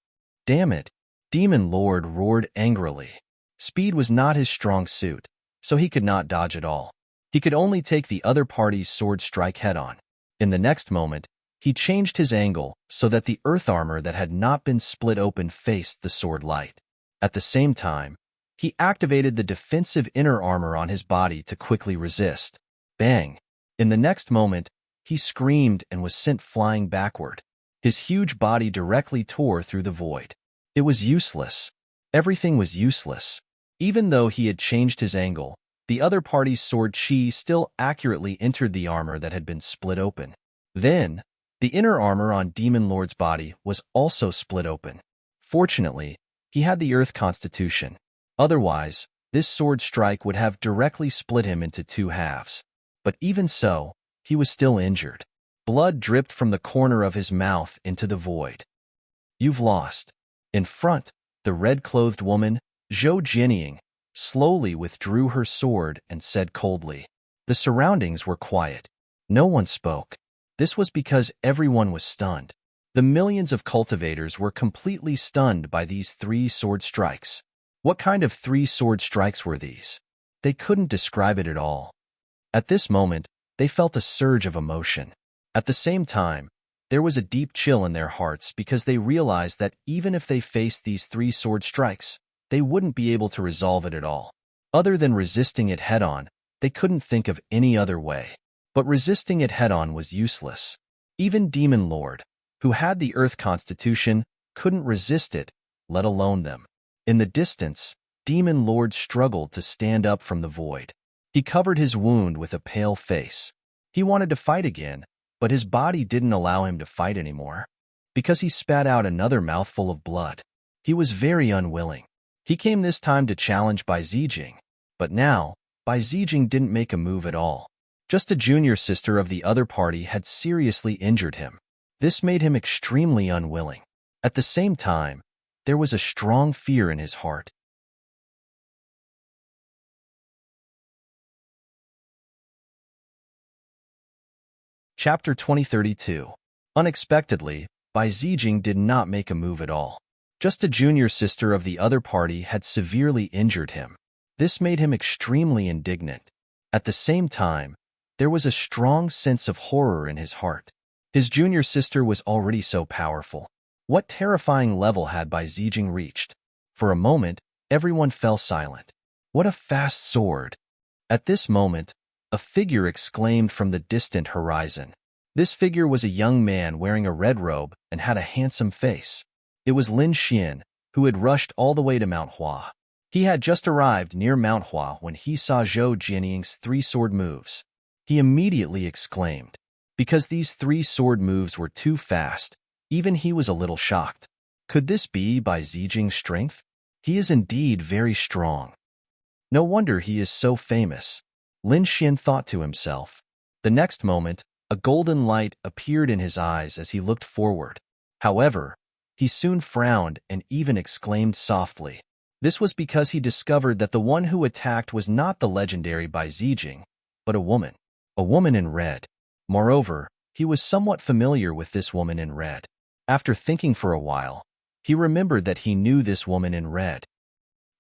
Damn it! Demon Lord roared angrily. Speed was not his strong suit, so he could not dodge at all. He could only take the other party's sword strike head-on. In the next moment, he changed his angle so that the Earth armor that had not been split open faced the sword light. At the same time, he activated the defensive inner armor on his body to quickly resist. Bang! In the next moment, he screamed and was sent flying backward. His huge body directly tore through the void. It was useless. Everything was useless. Even though he had changed his angle, the other party's sword chi still accurately entered the armor that had been split open. Then, the inner armor on Demon Lord's body was also split open. Fortunately, He had the Earth Constitution. Otherwise, this sword strike would have directly split him into two halves. But even so, he was still injured. Blood dripped from the corner of his mouth into the void. "You've lost." In front, the red-clothed woman, Zhou Jinying, slowly withdrew her sword and said coldly. The surroundings were quiet. No one spoke. This was because everyone was stunned. The millions of cultivators were completely stunned by these three sword strikes. What kind of three sword strikes were these? They couldn't describe it at all. At this moment, they felt a surge of emotion. At the same time, there was a deep chill in their hearts because they realized that even if they faced these three sword strikes, they wouldn't be able to resolve it at all. Other than resisting it head-on, they couldn't think of any other way. But resisting it head-on was useless. Even Demon Lord, who had the Earth Constitution, couldn't resist it, let alone them. In the distance, Demon Lord struggled to stand up from the void. He covered his wound with a pale face. He wanted to fight again, but his body didn't allow him to fight anymore. Because he spat out another mouthful of blood. He was very unwilling. He came this time to challenge Bai Zijing, but now, Bai Zijing didn't make a move at all. Just a junior sister of the other party had seriously injured him. This made him extremely unwilling. At the same time, there was a strong fear in his heart. Chapter 2032. Unexpectedly, Bai Zijing did not make a move at all. Just a junior sister of the other party had severely injured him. This made him extremely indignant. At the same time, there was a strong sense of horror in his heart. His junior sister was already so powerful. What terrifying level had Bai Zijing reached? For a moment, everyone fell silent. What a fast sword! At this moment, a figure exclaimed from the distant horizon. This figure was a young man wearing a red robe and had a handsome face. It was Lin Xian, who had rushed all the way to Mount Hua. He had just arrived near Mount Hua when he saw Zhou Jinying's three sword moves. He immediately exclaimed. Because these three sword moves were too fast, even he was a little shocked. Could this be Bai Zijing's strength? He is indeed very strong. No wonder he is so famous. Lin Xian thought to himself. The next moment, a golden light appeared in his eyes as he looked forward. However, he soon frowned and even exclaimed softly. This was because he discovered that the one who attacked was not the legendary Bai Zijing, but a woman in red. Moreover, he was somewhat familiar with this woman in red. After thinking for a while, he remembered that he knew this woman in red.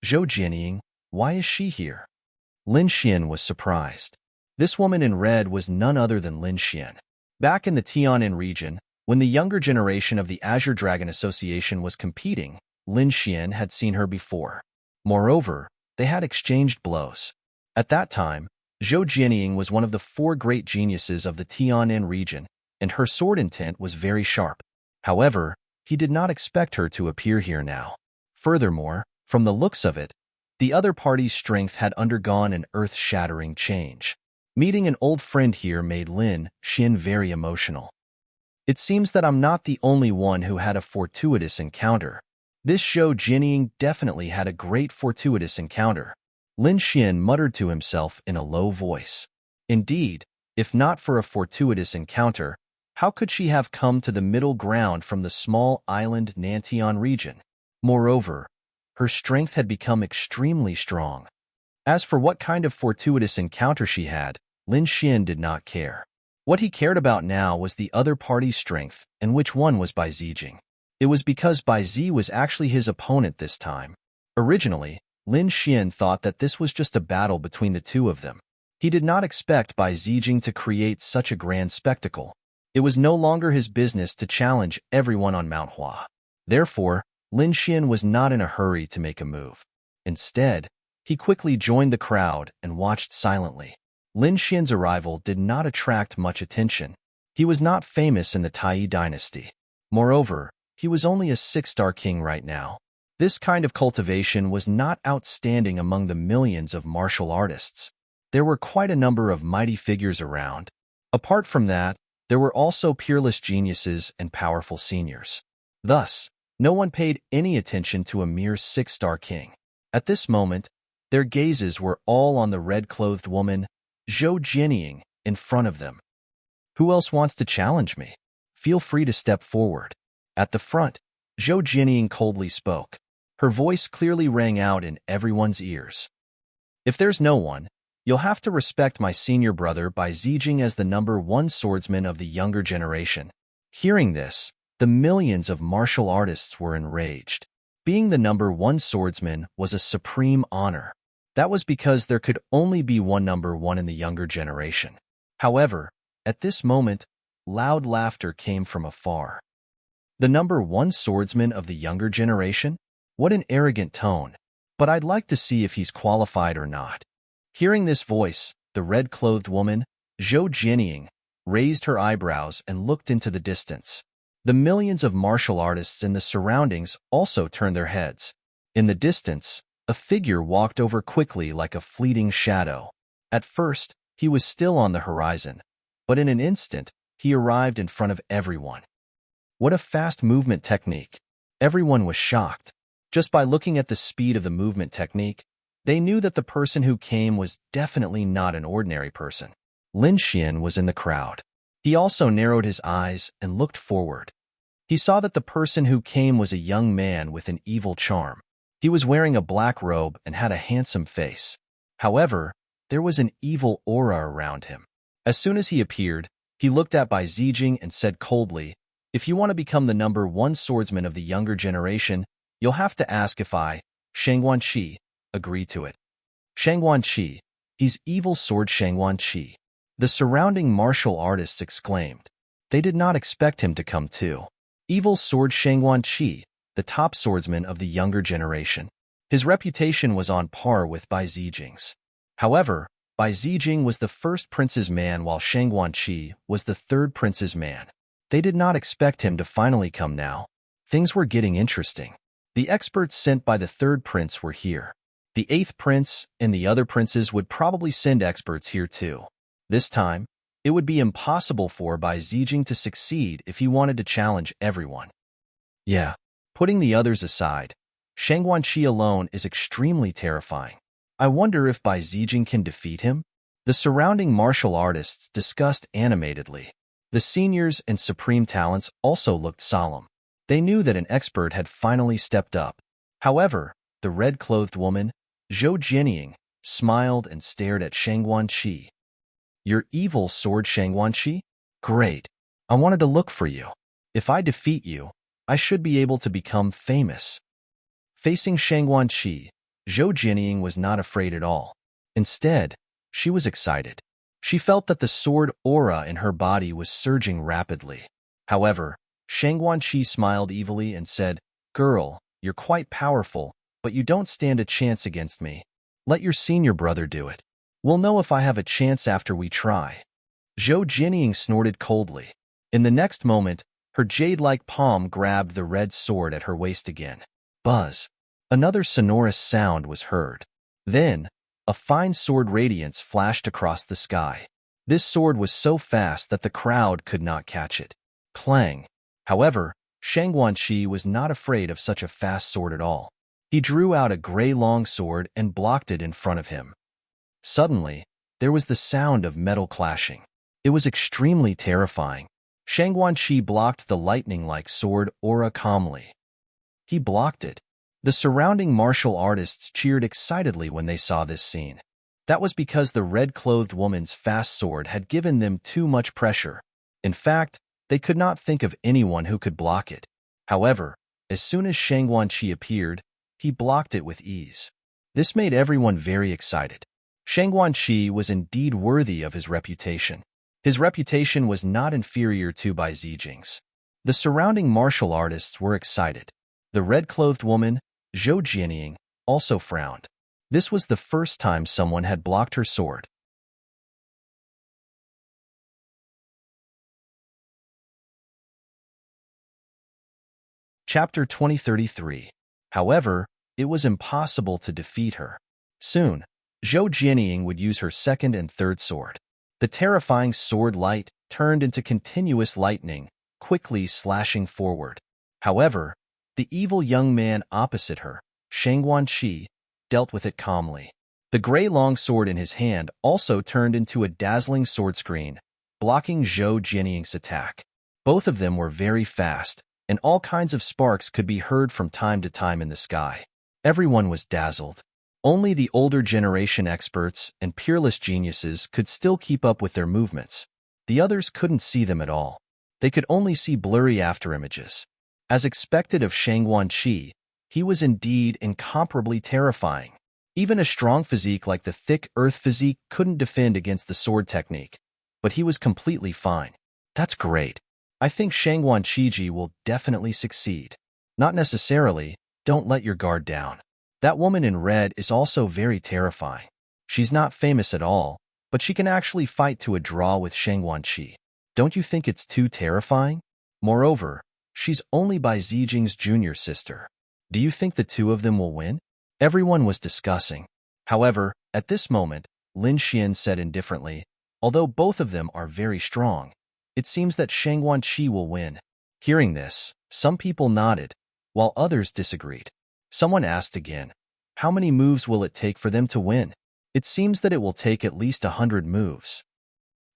Zhou Jinying, why is she here? Lin Xian was surprised. This woman in red was none other than Lin Xian. Back in the Tianan region, when the younger generation of the Azure Dragon Association was competing, Lin Xian had seen her before. Moreover, they had exchanged blows. At that time, Zhou Jinying was one of the four great geniuses of the Tianan region, and her sword intent was very sharp. However, he did not expect her to appear here now. Furthermore, from the looks of it, the other party's strength had undergone an earth-shattering change. Meeting an old friend here made Lin Xian very emotional. It seems that I'm not the only one who had a fortuitous encounter. This Zhou Jinying definitely had a great fortuitous encounter. Lin Xian muttered to himself in a low voice. Indeed, if not for a fortuitous encounter, how could she have come to the middle ground from the small island Nantian region? Moreover, her strength had become extremely strong. As for what kind of fortuitous encounter she had, Lin Xian did not care. What he cared about now was the other party's strength, and which one was Bai Zijing. It was because Bai Zi was actually his opponent this time. Originally, Lin Xian thought that this was just a battle between the two of them. He did not expect Bai Zijing to create such a grand spectacle. It was no longer his business to challenge everyone on Mount Hua. Therefore, Lin Xian was not in a hurry to make a move. Instead, he quickly joined the crowd and watched silently. Lin Xian's arrival did not attract much attention. He was not famous in the Tai dynasty. Moreover, he was only a 6-star king right now. This kind of cultivation was not outstanding among the millions of martial artists. There were quite a number of mighty figures around. Apart from that, there were also peerless geniuses and powerful seniors. Thus, No one paid any attention to a mere six-star king. At this moment, their gazes were all on the red-clothed woman, Zhou Jinying, in front of them. Who else wants to challenge me? Feel free to step forward. At the front, Zhou Jinying coldly spoke. Her voice clearly rang out in everyone's ears. If there's no one, you'll have to respect my senior brother by Zijing as the #1 swordsman of the younger generation. Hearing this, the millions of martial artists were enraged. Being the #1 swordsman was a supreme honor. That was because there could only be one #1 in the younger generation. However, at this moment, loud laughter came from afar. The #1 swordsman of the younger generation? What an arrogant tone. But I'd like to see if he's qualified or not. Hearing this voice, the red-clothed woman, Zhou Jinying, raised her eyebrows and looked into the distance. The millions of martial artists in the surroundings also turned their heads. In the distance, a figure walked over quickly like a fleeting shadow. At first, he was still on the horizon, but in an instant, he arrived in front of everyone. What a fast movement technique! Everyone was shocked. Just by looking at the speed of the movement technique, they knew that the person who came was definitely not an ordinary person. Lin Xian was in the crowd. He also narrowed his eyes and looked forward. He saw that the person who came was a young man with an evil charm. He was wearing a black robe and had a handsome face. However, there was an evil aura around him. As soon as he appeared, he looked at Bai Zijing and said coldly, "If you want to become the #1 swordsman of the younger generation, you'll have to ask if I, Shangguan Qi, agree to it." Shangguan Qi, he's evil sword Shangguan Qi. The surrounding martial artists exclaimed. They did not expect him to come too. Evil sword Shangguan Qi, the top swordsman of the younger generation. His reputation was on par with Bai Zijing's. However, Bai Zijing was the first prince's man while Shangguan Qi was the third prince's man. They did not expect him to finally come now. Things were getting interesting. The experts sent by the third prince were here. The 8th prince and the other princes would probably send experts here too. This time, it would be impossible for Bai Zijing to succeed if he wanted to challenge everyone. Yeah, putting the others aside, Shangguan Qi alone is extremely terrifying. I wonder if Bai Zijing can defeat him? The surrounding martial artists discussed animatedly. The seniors and supreme talents also looked solemn. They knew that an expert had finally stepped up. However, the red-clothed woman, Zhou Jinying, smiled and stared at Shangguan Qi. "Your evil sword Shangguan Qi? Great. I wanted to look for you. If I defeat you, I should be able to become famous." Facing Shangguan Qi, Zhou Jinying was not afraid at all. Instead, she was excited. She felt that the sword aura in her body was surging rapidly. However, Shangguan Qi smiled evilly and said, "Girl, you're quite powerful, but you don't stand a chance against me. Let your senior brother do it. We'll know if I have a chance after we try." Zhou Jinying snorted coldly. In the next moment, her jade-like palm grabbed the red sword at her waist again. Buzz. Another sonorous sound was heard. Then, a fine sword radiance flashed across the sky. This sword was so fast that the crowd could not catch it. Clang. However, Shangguan Qi was not afraid of such a fast sword at all. He drew out a gray long sword and blocked it in front of him. Suddenly, there was the sound of metal clashing. It was extremely terrifying. Shangguan Qi blocked the lightning-like sword aura calmly. He blocked it. The surrounding martial artists cheered excitedly when they saw this scene. That was because the red-clothed woman's fast sword had given them too much pressure. In fact, they could not think of anyone who could block it. However, as soon as Shangguan Qi appeared, he blocked it with ease. This made everyone very excited. Shangguan Qi was indeed worthy of his reputation. His reputation was not inferior to Bai Zijing's. The surrounding martial artists were excited. The red-clothed woman, Zhou Jinying, also frowned. This was the first time someone had blocked her sword. Chapter 2033. However, it was impossible to defeat her. Soon, Zhou Jinying would use her second and third sword. The terrifying sword light turned into continuous lightning, quickly slashing forward. However, The evil young man opposite her, Shangguanqi, dealt with it calmly. The gray longsword in his hand also turned into a dazzling sword screen, blocking Zhou Jianying's attack. Both of them were very fast, and all kinds of sparks could be heard from time to time in the sky. Everyone was dazzled. Only the older generation experts and peerless geniuses could still keep up with their movements. The others couldn't see them at all. They could only see blurry afterimages. As expected of Shangguanqi, he was indeed incomparably terrifying. Even a strong physique like the thick earth physique couldn't defend against the sword technique, but he was completely fine. That's great. I think Shangguanqi will definitely succeed. Not necessarily, don't let your guard down. That woman in red is also very terrifying. She's not famous at all, but she can actually fight to a draw with Shangguanqi. Don't you think it's too terrifying? Moreover, she's only Bai Zijing's junior sister. Do you think the two of them will win? Everyone was discussing. However, at this moment, Lin Xian said indifferently, although both of them are very strong, it seems that Shangguanqi will win. Hearing this, some people nodded, while others disagreed. Someone asked again, how many moves will it take for them to win? It seems that it will take at least 100 moves.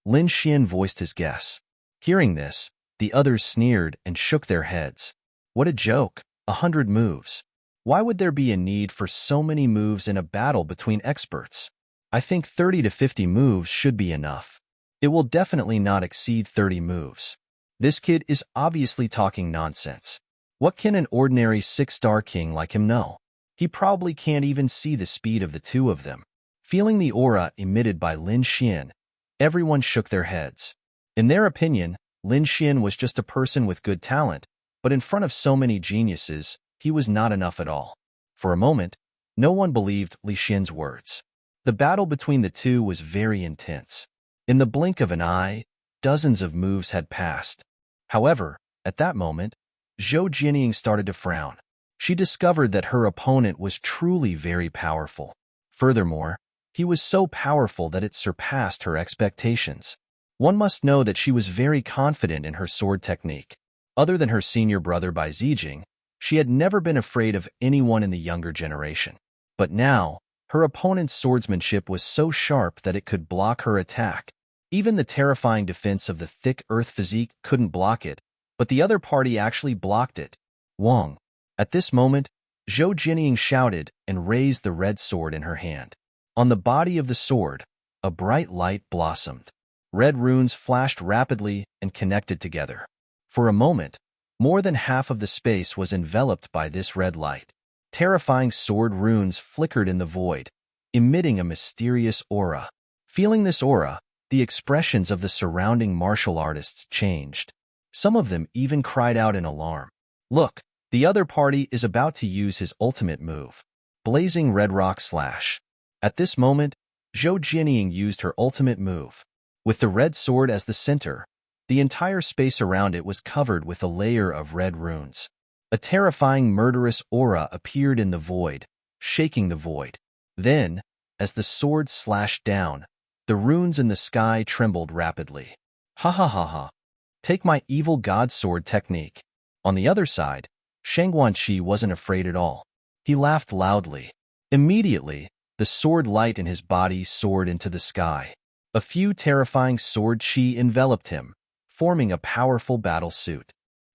Lin Xian voiced his guess. Hearing this, the others sneered and shook their heads. What a joke, 100 moves. Why would there be a need for so many moves in a battle between experts? I think 30 to 50 moves should be enough. It will definitely not exceed 30 moves. This kid is obviously talking nonsense. What can an ordinary 6-star king like him know? He probably can't even see the speed of the two of them. Feeling the aura emitted by Lin Xian, everyone shook their heads. In their opinion, Lin Xian was just a person with good talent, but in front of so many geniuses, he was not enough at all. For a moment, no one believed Li Xian's words. The battle between the two was very intense. In the blink of an eye, dozens of moves had passed. However, at that moment, Zhou Jianying started to frown. She discovered that her opponent was truly very powerful. Furthermore, he was so powerful that it surpassed her expectations. One must know that she was very confident in her sword technique. Other than her senior brother Bai Zijing, she had never been afraid of anyone in the younger generation. But now, her opponent's swordsmanship was so sharp that it could block her attack. Even the terrifying defense of the thick earth physique couldn't block it, but the other party actually blocked it. Wong. At this moment, Zhou Jianying shouted and raised the red sword in her hand. On the body of the sword, a bright light blossomed. Red runes flashed rapidly and connected together. For a moment, more than half of the space was enveloped by this red light. Terrifying sword runes flickered in the void, emitting a mysterious aura. Feeling this aura, the expressions of the surrounding martial artists changed. Some of them even cried out in alarm. Look, the other party is about to use his ultimate move. Blazing Red Rock Slash. At this moment, Zhou Jianying used her ultimate move. With the red sword as the center, the entire space around it was covered with a layer of red runes. A terrifying murderous aura appeared in the void, shaking the void. Then, as the sword slashed down, the runes in the sky trembled rapidly. Ha ha ha ha. Take my evil god sword technique. On the other side, Shangguanqi wasn't afraid at all. He laughed loudly. Immediately, the sword light in his body soared into the sky. A few terrifying sword chi enveloped him, forming a powerful battle suit.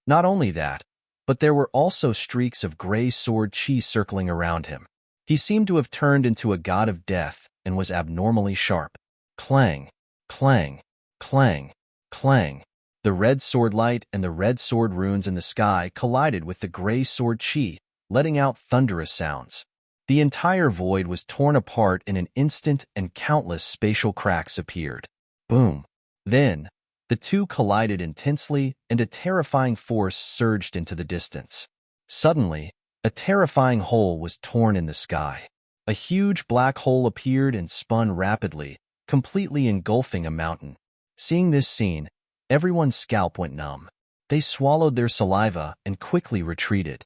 Not only that, but there were also streaks of gray sword chi circling around him. He seemed to have turned into a god of death and was abnormally sharp. Clang, clang, clang, clang. The red sword light and the red sword runes in the sky collided with the gray sword chi, letting out thunderous sounds. The entire void was torn apart in an instant and countless spatial cracks appeared. Boom. Then, the two collided intensely and a terrifying force surged into the distance. Suddenly, a terrifying hole was torn in the sky. A huge black hole appeared and spun rapidly, completely engulfing a mountain. Seeing this scene, everyone's scalp went numb. They swallowed their saliva and quickly retreated.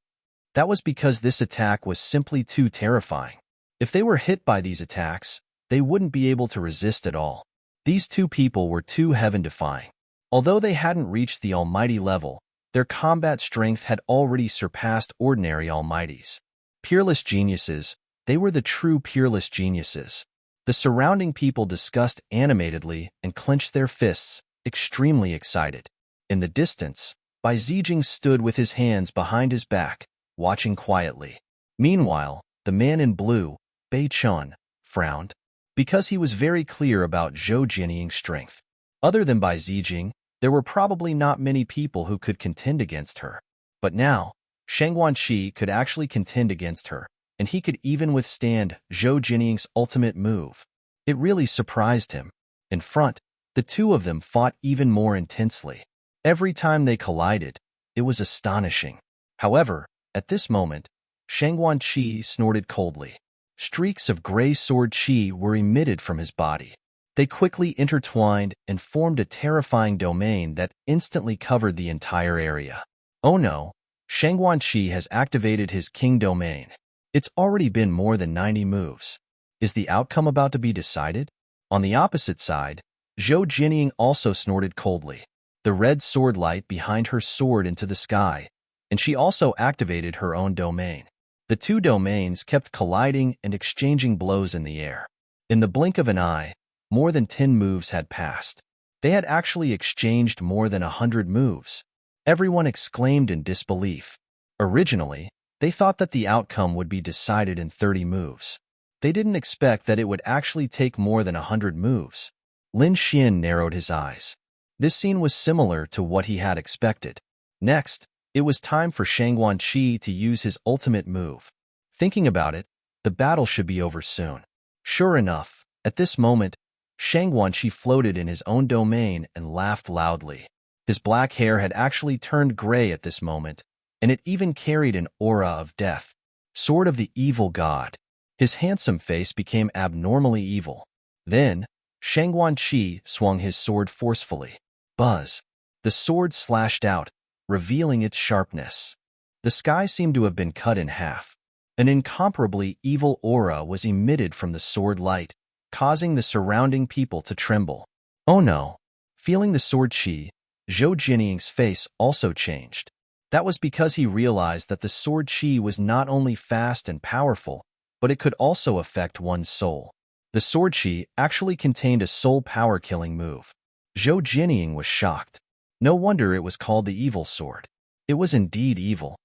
That was because this attack was simply too terrifying. If they were hit by these attacks, they wouldn't be able to resist at all. These two people were too heaven-defying. Although they hadn't reached the almighty level, Their combat strength had already surpassed ordinary almighties. Peerless geniuses, they were the true peerless geniuses. The surrounding people discussed animatedly and clenched their fists, extremely excited. In the distance, Bai Zijing stood with his hands behind his back, watching quietly. Meanwhile, the man in blue, Bei Chun, frowned, because he was very clear about Zhou Jianying's strength. Other than Bai Zijing, there were probably not many people who could contend against her. But now, Shang Guanqi could actually contend against her, and he could even withstand Zhou Jianying's ultimate move. It really surprised him. In front, the two of them fought even more intensely. Every time they collided, it was astonishing. However, at this moment, Shang Guanqi snorted coldly. Streaks of gray sword qi were emitted from his body. They quickly intertwined and formed a terrifying domain that instantly covered the entire area. Oh no, Shang Guanqi has activated his king domain. It's already been more than 90 moves. Is the outcome about to be decided? On the opposite side, Zhou Jianying also snorted coldly. The red sword light behind her soared into the sky, and she also activated her own domain. The two domains kept colliding and exchanging blows in the air. In the blink of an eye, more than 10 moves had passed. They had actually exchanged more than 100 moves. Everyone exclaimed in disbelief. Originally, they thought that the outcome would be decided in 30 moves. They didn't expect that it would actually take more than 100 moves. Lin Xian narrowed his eyes. This scene was similar to what he had expected. Next, it was time for Shang Guanqi to use his ultimate move. Thinking about it, the battle should be over soon. Sure enough, at this moment, Shang Guanqi floated in his own domain and laughed loudly. His black hair had actually turned gray at this moment, and it even carried an aura of death. Sword of the evil god. His handsome face became abnormally evil. Then, Shang Guanqi swung his sword forcefully. Buzz. The sword slashed out, revealing its sharpness. The sky seemed to have been cut in half. An incomparably evil aura was emitted from the sword light, causing the surrounding people to tremble. Oh no! Feeling the sword qi, Zhou Jianying's face also changed. That was because he realized that the sword qi was not only fast and powerful, but it could also affect one's soul. The sword qi actually contained a soul power-killing move. Zhou Jianying was shocked. No wonder it was called the evil sword. It was indeed evil.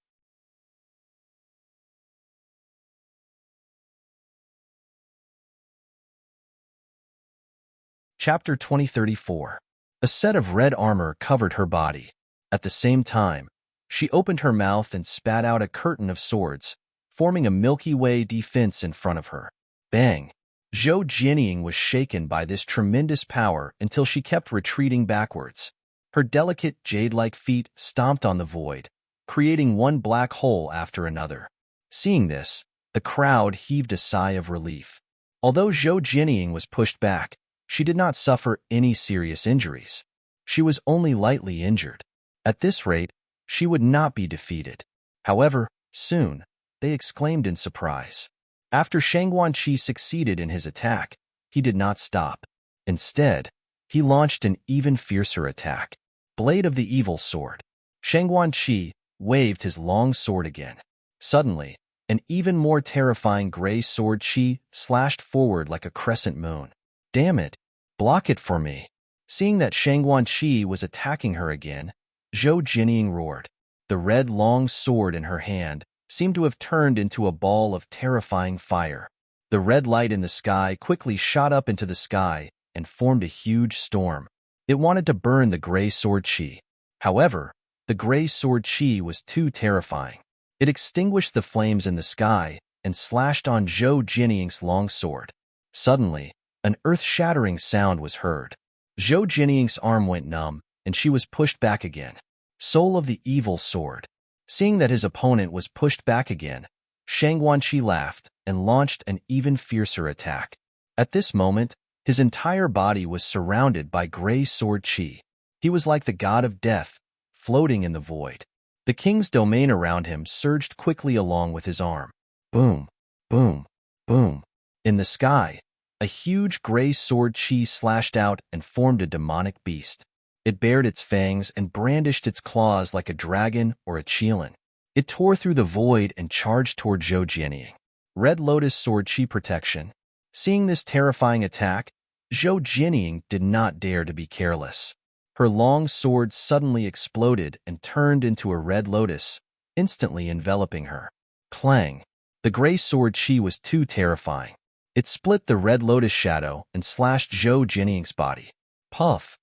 Chapter 2034. A set of red armor covered her body. At the same time, she opened her mouth and spat out a curtain of swords, forming a Milky Way defense in front of her. Bang! Zhou Jianying was shaken by this tremendous power until she kept retreating backwards. Her delicate jade-like feet stomped on the void, creating one black hole after another. Seeing this, the crowd heaved a sigh of relief. Although Zhou Jianying was pushed back, she did not suffer any serious injuries. She was only lightly injured. At this rate, she would not be defeated. However, soon, they exclaimed in surprise. After Shang Guanqi succeeded in his attack, he did not stop. Instead, he launched an even fiercer attack. Blade of the Evil Sword. Shang Guanqi waved his long sword again. Suddenly, an even more terrifying gray sword qi slashed forward like a crescent moon. Damn it! Block it for me! Seeing that Shang Guanqi was attacking her again, Zhou Jianying roared. The red long sword in her hand seemed to have turned into a ball of terrifying fire. The red light in the sky quickly shot up into the sky and formed a huge storm. It wanted to burn the gray sword qi. However, the gray sword qi was too terrifying. It extinguished the flames in the sky and slashed on Zhou Jianying's long sword. Suddenly, an earth-shattering sound was heard. Zhou Jianying's arm went numb, and she was pushed back again. Soul of the Evil Sword. Seeing that his opponent was pushed back again, Shang Guanqi laughed and launched an even fiercer attack. At this moment, his entire body was surrounded by gray sword qi. He was like the god of death, floating in the void. The king's domain around him surged quickly along with his arm. Boom, boom, boom. In the sky, a huge gray sword qi slashed out and formed a demonic beast. It bared its fangs and brandished its claws like a dragon or a qilin. It tore through the void and charged toward Zhou Jianying. Red Lotus Sword Chi Protection. Seeing this terrifying attack, Zhou Jianying did not dare to be careless. Her long sword suddenly exploded and turned into a red lotus, instantly enveloping her. Clang! The gray sword chi was too terrifying. It split the red lotus shadow and slashed Zhou Jianying's body. Puff!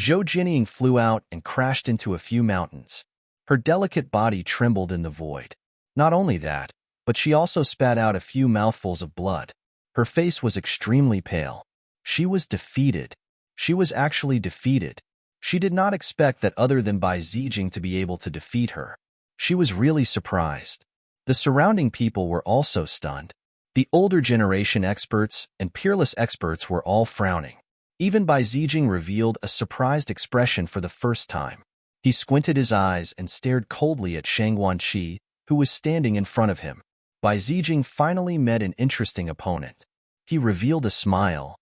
Zhou Jianying flew out and crashed into a few mountains. Her delicate body trembled in the void. Not only that, but she also spat out a few mouthfuls of blood. Her face was extremely pale. She was defeated. She was actually defeated. She did not expect that other than Bai Zijing to be able to defeat her. She was really surprised. The surrounding people were also stunned. The older generation experts and peerless experts were all frowning. Even Bai Zijing revealed a surprised expression for the first time. He squinted his eyes and stared coldly at Shang Guanqi, who was standing in front of him. Bai Zijing finally met an interesting opponent. He revealed a smile.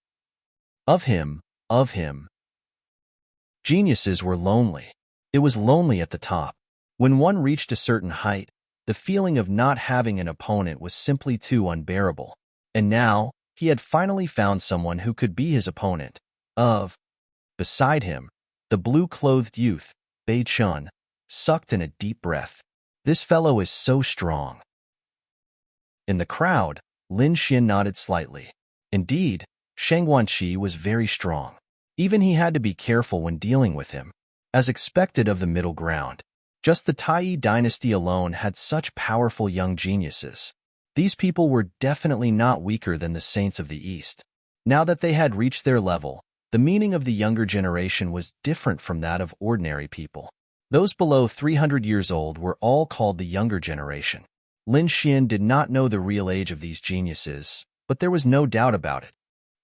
Of him. Geniuses were lonely. It was lonely at the top. When one reached a certain height, the feeling of not having an opponent was simply too unbearable. And now, he had finally found someone who could be his opponent. Beside him, the blue-clothed youth, Bei Chun, sucked in a deep breath. This fellow is so strong. In the crowd, Lin Xin nodded slightly. Indeed, Shang Guanqi was very strong. Even he had to be careful when dealing with him. As expected of the middle ground, just the Tai dynasty alone had such powerful young geniuses. These people were definitely not weaker than the saints of the East. Now that they had reached their level, the meaning of the younger generation was different from that of ordinary people. Those below 300 years old were all called the younger generation. Lin Xin did not know the real age of these geniuses, but there was no doubt about it.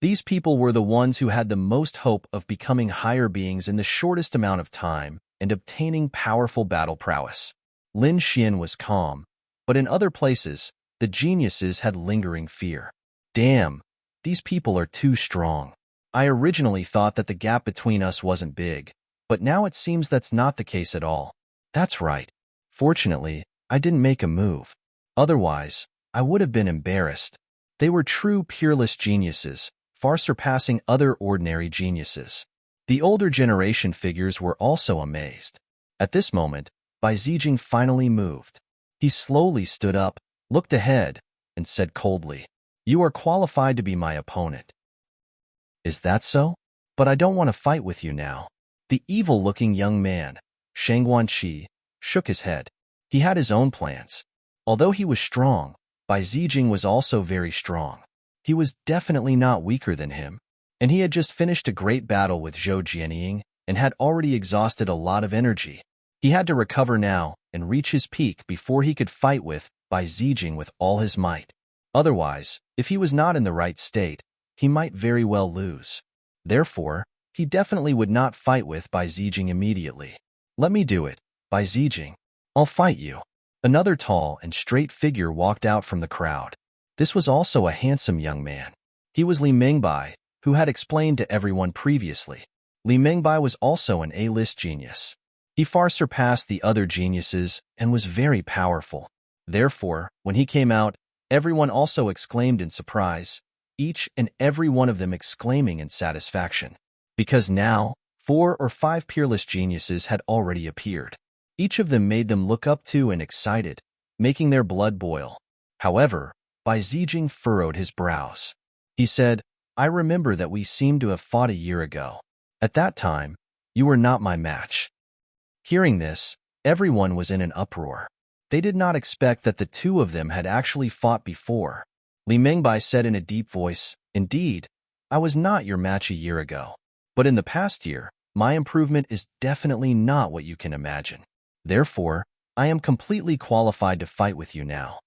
These people were the ones who had the most hope of becoming higher beings in the shortest amount of time and obtaining powerful battle prowess. Lin Xin was calm, but in other places, the geniuses had lingering fear. Damn, these people are too strong. I originally thought that the gap between us wasn't big, but now it seems that's not the case at all. That's right. Fortunately, I didn't make a move. Otherwise, I would have been embarrassed. They were true peerless geniuses, far surpassing other ordinary geniuses. The older generation figures were also amazed. At this moment, Bai Zijing finally moved. He slowly stood up, looked ahead, and said coldly, "You are qualified to be my opponent." "Is that so? But I don't want to fight with you now." The evil-looking young man, Shang Guanqi, shook his head. He had his own plans. Although he was strong, Bai Zijing was also very strong. He was definitely not weaker than him, and he had just finished a great battle with Zhou Jianying and had already exhausted a lot of energy. He had to recover now and reach his peak before he could fight with Bai Zijing with all his might. Otherwise, if he was not in the right state, he might very well lose. Therefore, he definitely would not fight with Bai Zijing immediately. "Let me do it, Bai Zijing. I'll fight you." Another tall and straight figure walked out from the crowd. This was also a handsome young man. He was Li Mingbai, who had explained to everyone previously. Li Mingbai was also an A-list genius. He far surpassed the other geniuses and was very powerful. Therefore, when he came out, everyone also exclaimed in surprise, each and every one of them exclaiming in satisfaction. Because now, 4 or 5 peerless geniuses had already appeared. Each of them made them look up to and excited, making their blood boil. However, Bai Zijing furrowed his brows. He said, "I remember that we seemed to have fought a year ago. At that time, you were not my match." Hearing this, everyone was in an uproar. They did not expect that the two of them had actually fought before. Li Mingbai said in a deep voice, "Indeed, I was not your match a year ago. But in the past year, my improvement is definitely not what you can imagine. Therefore, I am completely qualified to fight with you now."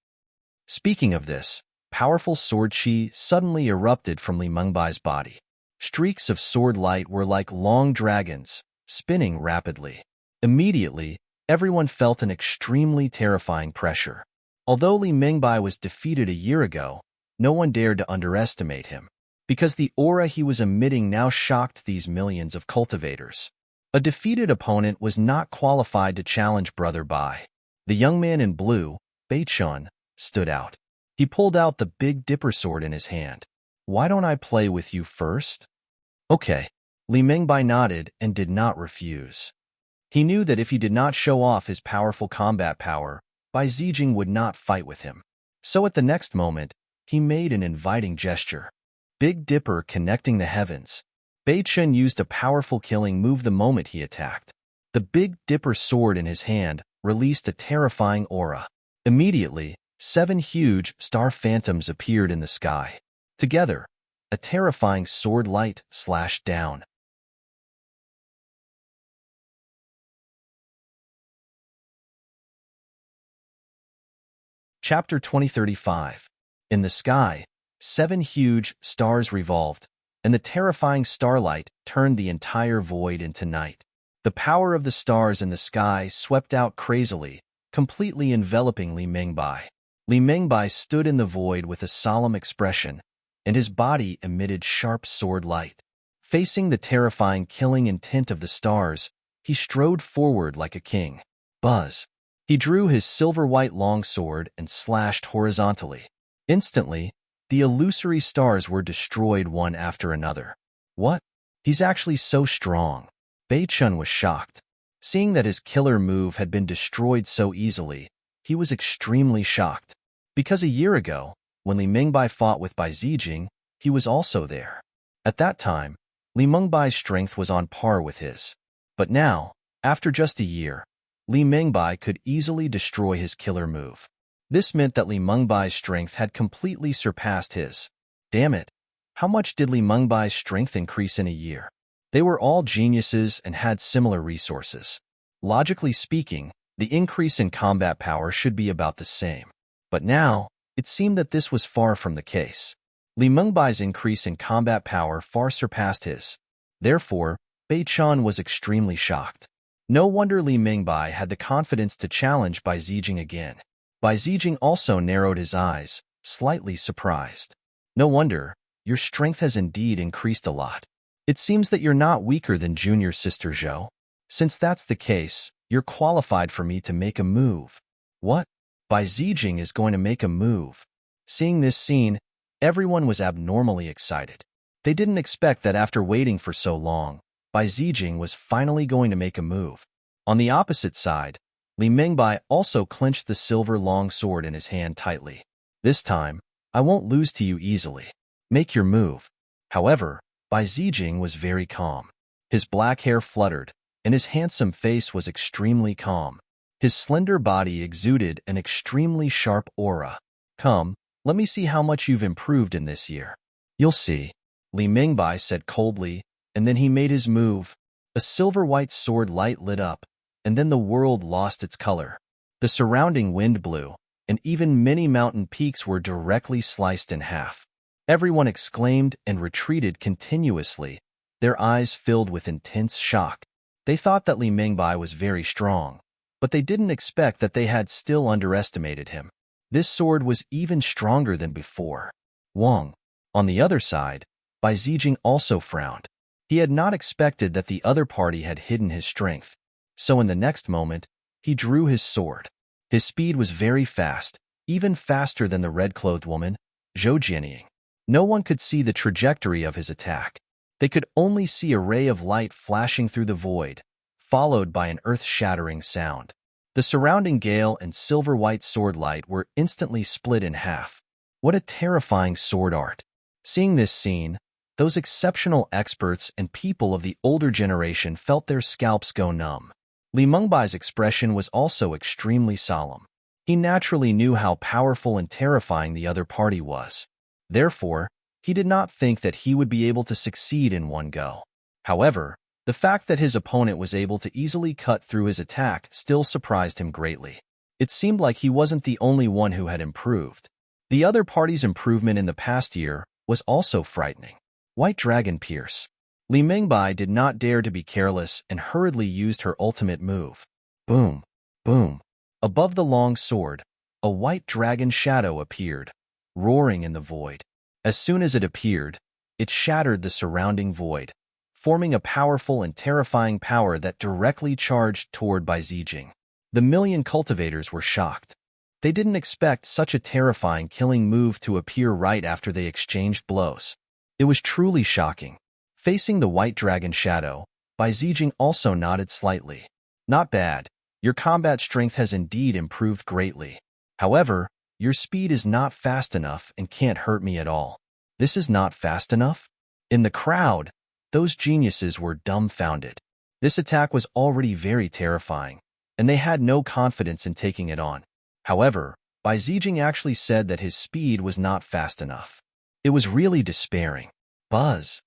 Speaking of this, powerful sword chi suddenly erupted from Li Mingbai's body. Streaks of sword light were like long dragons, spinning rapidly. Immediately, everyone felt an extremely terrifying pressure. Although Li Mingbai was defeated a year ago, no one dared to underestimate him, because the aura he was emitting now shocked these millions of cultivators. A defeated opponent was not qualified to challenge Brother Bai. The young man in blue, Bei Chun, stood out. He pulled out the Big Dipper sword in his hand. "Why don't I play with you first?" "Okay." Li Mingbai nodded and did not refuse. He knew that if he did not show off his powerful combat power, Bai Zijing would not fight with him. So at the next moment, he made an inviting gesture. Big Dipper connecting the heavens. Bei Chun used a powerful killing move the moment he attacked. The Big Dipper sword in his hand released a terrifying aura. Immediately, 7 huge star phantoms appeared in the sky. Together, a terrifying sword light slashed down. Chapter 2035. In the sky, 7 huge stars revolved, and the terrifying starlight turned the entire void into night. The power of the stars in the sky swept out crazily, completely enveloping Li Mingbai. Li Mingbai stood in the void with a solemn expression, and his body emitted sharp sword light. Facing the terrifying killing intent of the stars, he strode forward like a king. Buzz. He drew his silver-white longsword and slashed horizontally. Instantly, the illusory stars were destroyed one after another. What? He's actually so strong. Bei Chun was shocked. Seeing that his killer move had been destroyed so easily, he was extremely shocked. Because a year ago, when Li Mingbai fought with Bai Zijing, he was also there. At that time, Li Mingbai's strength was on par with his. But now, after just a year, Li Mingbai could easily destroy his killer move. This meant that Li Mingbai's strength had completely surpassed his. Damn it! How much did Li Mingbai's strength increase in a year? They were all geniuses and had similar resources. Logically speaking, the increase in combat power should be about the same. But now, it seemed that this was far from the case. Li Mingbai's increase in combat power far surpassed his. Therefore, Bei Chun was extremely shocked. No wonder Li Mingbai had the confidence to challenge Bai Zijing again. Bai Zijing also narrowed his eyes, slightly surprised. "No wonder, your strength has indeed increased a lot. It seems that you're not weaker than junior sister Zhou. Since that's the case, you're qualified for me to make a move." "What? Bai Zijing is going to make a move?" Seeing this scene, everyone was abnormally excited. They didn't expect that after waiting for so long, Bai Zijing was finally going to make a move. On the opposite side, Li Mingbai also clenched the silver long sword in his hand tightly. "This time, I won't lose to you easily. Make your move." However, Bai Zijing was very calm. His black hair fluttered, and his handsome face was extremely calm. His slender body exuded an extremely sharp aura. "Come, let me see how much you've improved in this year." "You'll see," Li Mingbai said coldly, and then he made his move. A silver-white sword light lit up, and then the world lost its color. The surrounding wind blew, and even many mountain peaks were directly sliced in half. Everyone exclaimed and retreated continuously, their eyes filled with intense shock. They thought that Li Mingbai was very strong, but they didn't expect that they had still underestimated him. This sword was even stronger than before. Wang. On the other side, Bai Zijing also frowned. He had not expected that the other party had hidden his strength. So in the next moment, he drew his sword. His speed was very fast, even faster than the red-clothed woman, Zhou Jianying. No one could see the trajectory of his attack. They could only see a ray of light flashing through the void, followed by an earth-shattering sound. The surrounding gale and silver-white sword light were instantly split in half. What a terrifying sword art! Seeing this scene, those exceptional experts and people of the older generation felt their scalps go numb. Li Mingbai's expression was also extremely solemn. He naturally knew how powerful and terrifying the other party was. Therefore, he did not think that he would be able to succeed in one go. However, the fact that his opponent was able to easily cut through his attack still surprised him greatly. It seemed like he wasn't the only one who had improved. The other party's improvement in the past year was also frightening. White Dragon Pierce. Li Mingbai did not dare to be careless and hurriedly used her ultimate move. Boom, boom. Above the long sword, a white dragon shadow appeared, roaring in the void. As soon as it appeared, it shattered the surrounding void, forming a powerful and terrifying power that directly charged toward Bai Zijing. The million cultivators were shocked. They didn't expect such a terrifying killing move to appear right after they exchanged blows. It was truly shocking. Facing the white dragon shadow, Bai Zijing also nodded slightly. Not bad. Your combat strength has indeed improved greatly. However, your speed is not fast enough and can't hurt me at all. This is not fast enough? In the crowd, those geniuses were dumbfounded. This attack was already very terrifying, and they had no confidence in taking it on. However, Bai Zijing actually said that his speed was not fast enough. It was really despairing. Buzz.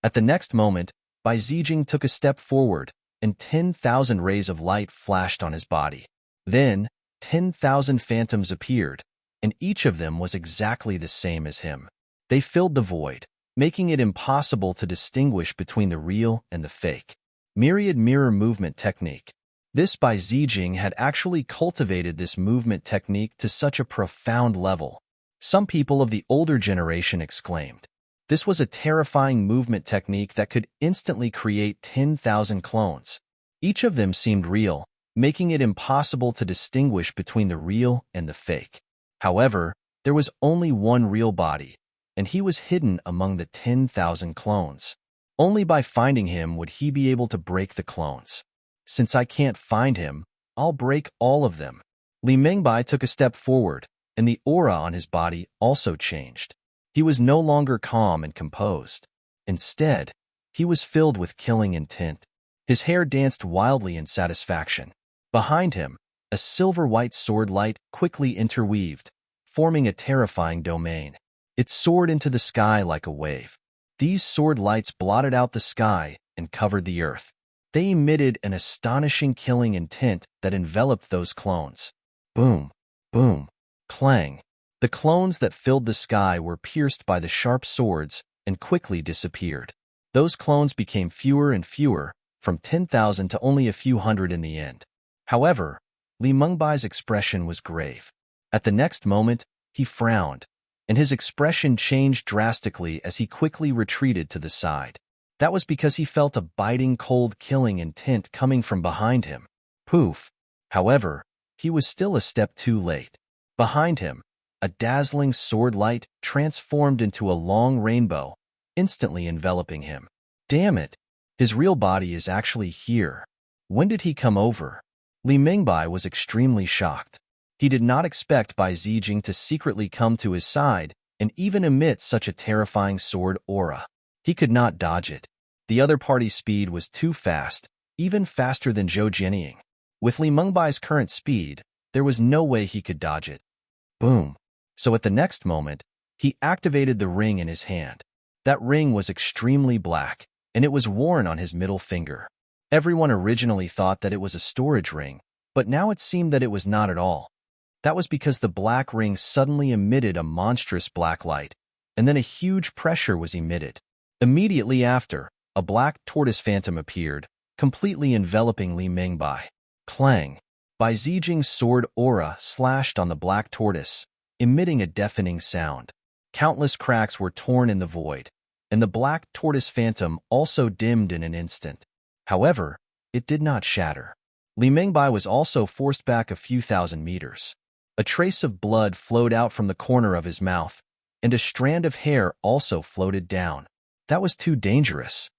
At the next moment, Bai Zijing took a step forward, and 10,000 rays of light flashed on his body. Then, 10,000 phantoms appeared, and each of them was exactly the same as him. They filled the void, making it impossible to distinguish between the real and the fake. Myriad mirror movement technique. This Bai Zijing had actually cultivated this movement technique to such a profound level. Some people of the older generation exclaimed. This was a terrifying movement technique that could instantly create 10,000 clones. Each of them seemed real, making it impossible to distinguish between the real and the fake. However, there was only one real body, and he was hidden among the 10,000 clones. Only by finding him would he be able to break the clones. Since I can't find him, I'll break all of them. Li Mingbai took a step forward, and the aura on his body also changed. He was no longer calm and composed. Instead, he was filled with killing intent. His hair danced wildly in satisfaction. Behind him, a silver-white sword light quickly interweaved, forming a terrifying domain. It soared into the sky like a wave. These sword lights blotted out the sky and covered the earth. They emitted an astonishing killing intent that enveloped those clones. Boom, boom, clang. The clones that filled the sky were pierced by the sharp swords and quickly disappeared. Those clones became fewer and fewer, from 10,000 to only a few hundred in the end. However, Li Mengbai's expression was grave. At the next moment, he frowned, and his expression changed drastically as he quickly retreated to the side. That was because he felt a biting cold killing intent coming from behind him. Poof! However, he was still a step too late. Behind him, a dazzling sword light transformed into a long rainbow, instantly enveloping him. Damn it! His real body is actually here. When did he come over? Li Mingbai was extremely shocked. He did not expect Bai Zijing to secretly come to his side and even emit such a terrifying sword aura. He could not dodge it. The other party's speed was too fast, even faster than Zhou Jianying. With Li Mengbai's current speed, there was no way he could dodge it. Boom. So at the next moment, he activated the ring in his hand. That ring was extremely black, and it was worn on his middle finger. Everyone originally thought that it was a storage ring, but now it seemed that it was not at all. That was because the black ring suddenly emitted a monstrous black light, and then a huge pressure was emitted. Immediately after, a black tortoise phantom appeared, completely enveloping Li Mingbai. Clang! Bai Zijing's sword aura slashed on the black tortoise, emitting a deafening sound. Countless cracks were torn in the void, and the black tortoise phantom also dimmed in an instant. However, it did not shatter. Li Mingbai was also forced back a few thousand meters. A trace of blood flowed out from the corner of his mouth, and a strand of hair also floated down. That was too dangerous.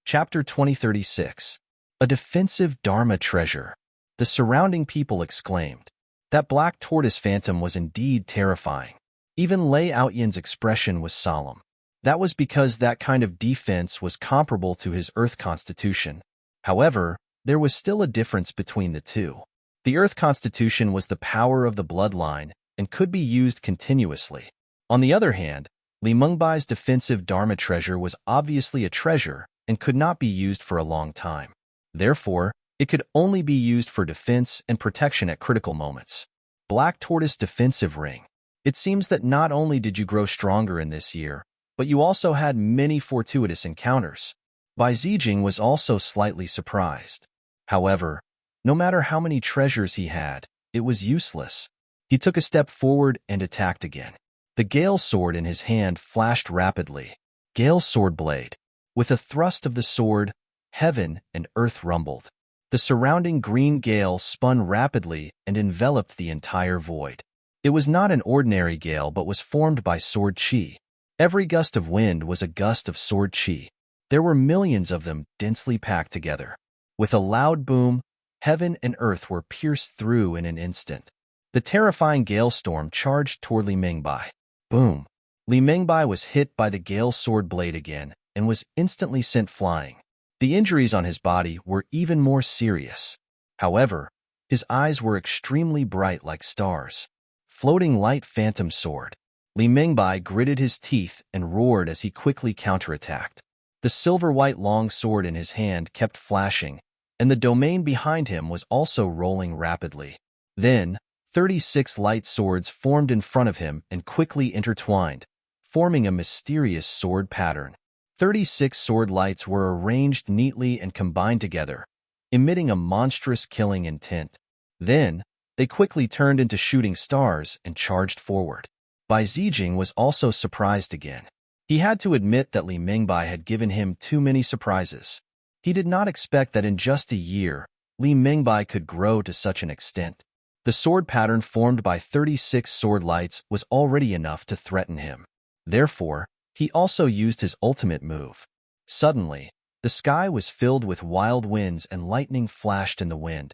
Chapter 2036. A defensive Dharma treasure. The surrounding people exclaimed. That black tortoise phantom was indeed terrifying. Even Lei Outyan's expression was solemn. That was because that kind of defense was comparable to his Earth constitution. However, there was still a difference between the two. The Earth constitution was the power of the bloodline and could be used continuously. On the other hand, Li Mengbai's defensive Dharma treasure was obviously a treasure and could not be used for a long time. Therefore, it could only be used for defense and protection at critical moments. Black Tortoise Defensive Ring. It seems that not only did you grow stronger in this year, but you also had many fortuitous encounters. Bai Zijing was also slightly surprised. However, no matter how many treasures he had, it was useless. He took a step forward and attacked again. The Gale sword in his hand flashed rapidly. Gale sword blade. With a thrust of the sword, heaven and earth rumbled. The surrounding green gale spun rapidly and enveloped the entire void. It was not an ordinary gale but was formed by sword chi. Every gust of wind was a gust of sword chi. There were millions of them densely packed together. With a loud boom, heaven and earth were pierced through in an instant. The terrifying gale storm charged toward Li Mingbai. Boom! Li Mingbai was hit by the gale sword blade again and was instantly sent flying. The injuries on his body were even more serious. However, his eyes were extremely bright like stars. Floating light phantom sword. Li Mingbai gritted his teeth and roared as he quickly counterattacked. The silver-white long sword in his hand kept flashing, and the domain behind him was also rolling rapidly. Then, 36 light swords formed in front of him and quickly intertwined, forming a mysterious sword pattern. 36 sword lights were arranged neatly and combined together, emitting a monstrous killing intent. Then, they quickly turned into shooting stars and charged forward. Bai Zijing was also surprised again. He had to admit that Li Mingbai had given him too many surprises. He did not expect that in just a year, Li Mingbai could grow to such an extent. The sword pattern formed by 36 sword lights was already enough to threaten him. Therefore, he also used his ultimate move. Suddenly, the sky was filled with wild winds and lightning flashed in the wind.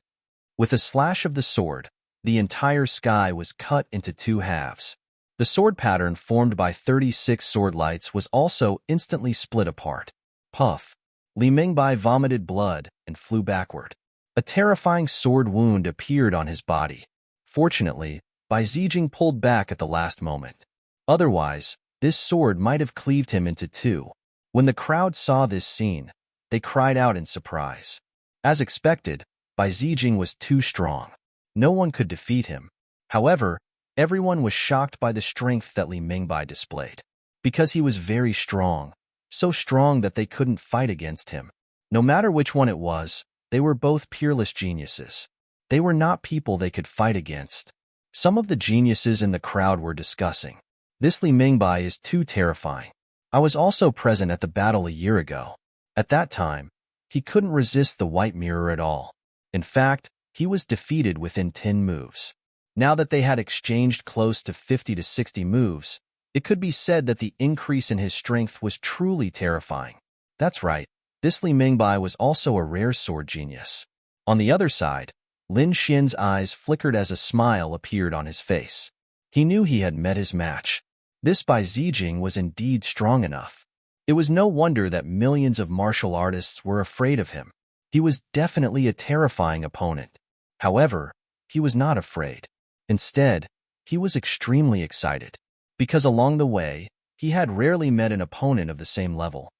With a slash of the sword, the entire sky was cut into two halves. The sword pattern formed by 36 sword lights was also instantly split apart. Puff! Li Mingbai vomited blood and flew backward. A terrifying sword wound appeared on his body. Fortunately, Bai Zijing pulled back at the last moment. Otherwise, this sword might have cleaved him into two. When the crowd saw this scene, they cried out in surprise. As expected, Bai Zijing was too strong. No one could defeat him. However, everyone was shocked by the strength that Li Mingbai displayed. Because he was very strong, so strong that they couldn't fight against him. No matter which one it was, they were both peerless geniuses. They were not people they could fight against. Some of the geniuses in the crowd were discussing. This Li Mingbai is too terrifying. I was also present at the battle a year ago. At that time, he couldn't resist the white mirror at all. In fact, he was defeated within 10 moves. Now that they had exchanged close to 50 to 60 moves, it could be said that the increase in his strength was truly terrifying. That's right, this Li Mingbai was also a rare sword genius. On the other side, Lin Xian's eyes flickered as a smile appeared on his face. He knew he had met his match. This Bai Zijing was indeed strong enough. It was no wonder that millions of martial artists were afraid of him. He was definitely a terrifying opponent. However, he was not afraid. Instead, he was extremely excited. Because along the way, he had rarely met an opponent of the same level.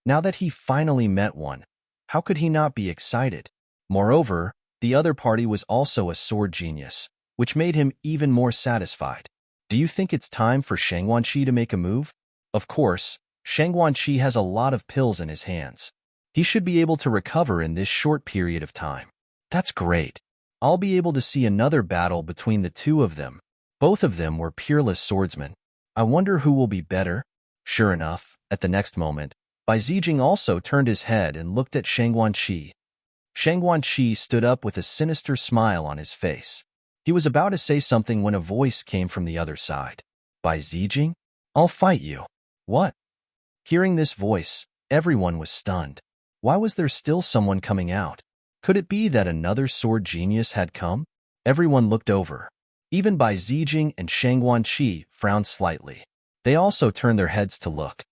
Now that he finally met one, how could he not be excited? Moreover, the other party was also a sword genius, which made him even more satisfied. Do you think it's time for Shang Wanqi to make a move? Of course, Shang Wanqi has a lot of pills in his hands. He should be able to recover in this short period of time. That's great. I'll be able to see another battle between the two of them. Both of them were peerless swordsmen. I wonder who will be better? Sure enough, at the next moment, Bai Zijing also turned his head and looked at Shang Wanqi. Shang Wanqi stood up with a sinister smile on his face. He was about to say something when a voice came from the other side. Bai Zijing? I'll fight you. What? Hearing this voice, everyone was stunned. Why was there still someone coming out? Could it be that another sword genius had come? Everyone looked over. Even Bai Zijing and Shang Wanqi frowned slightly. They also turned their heads to look.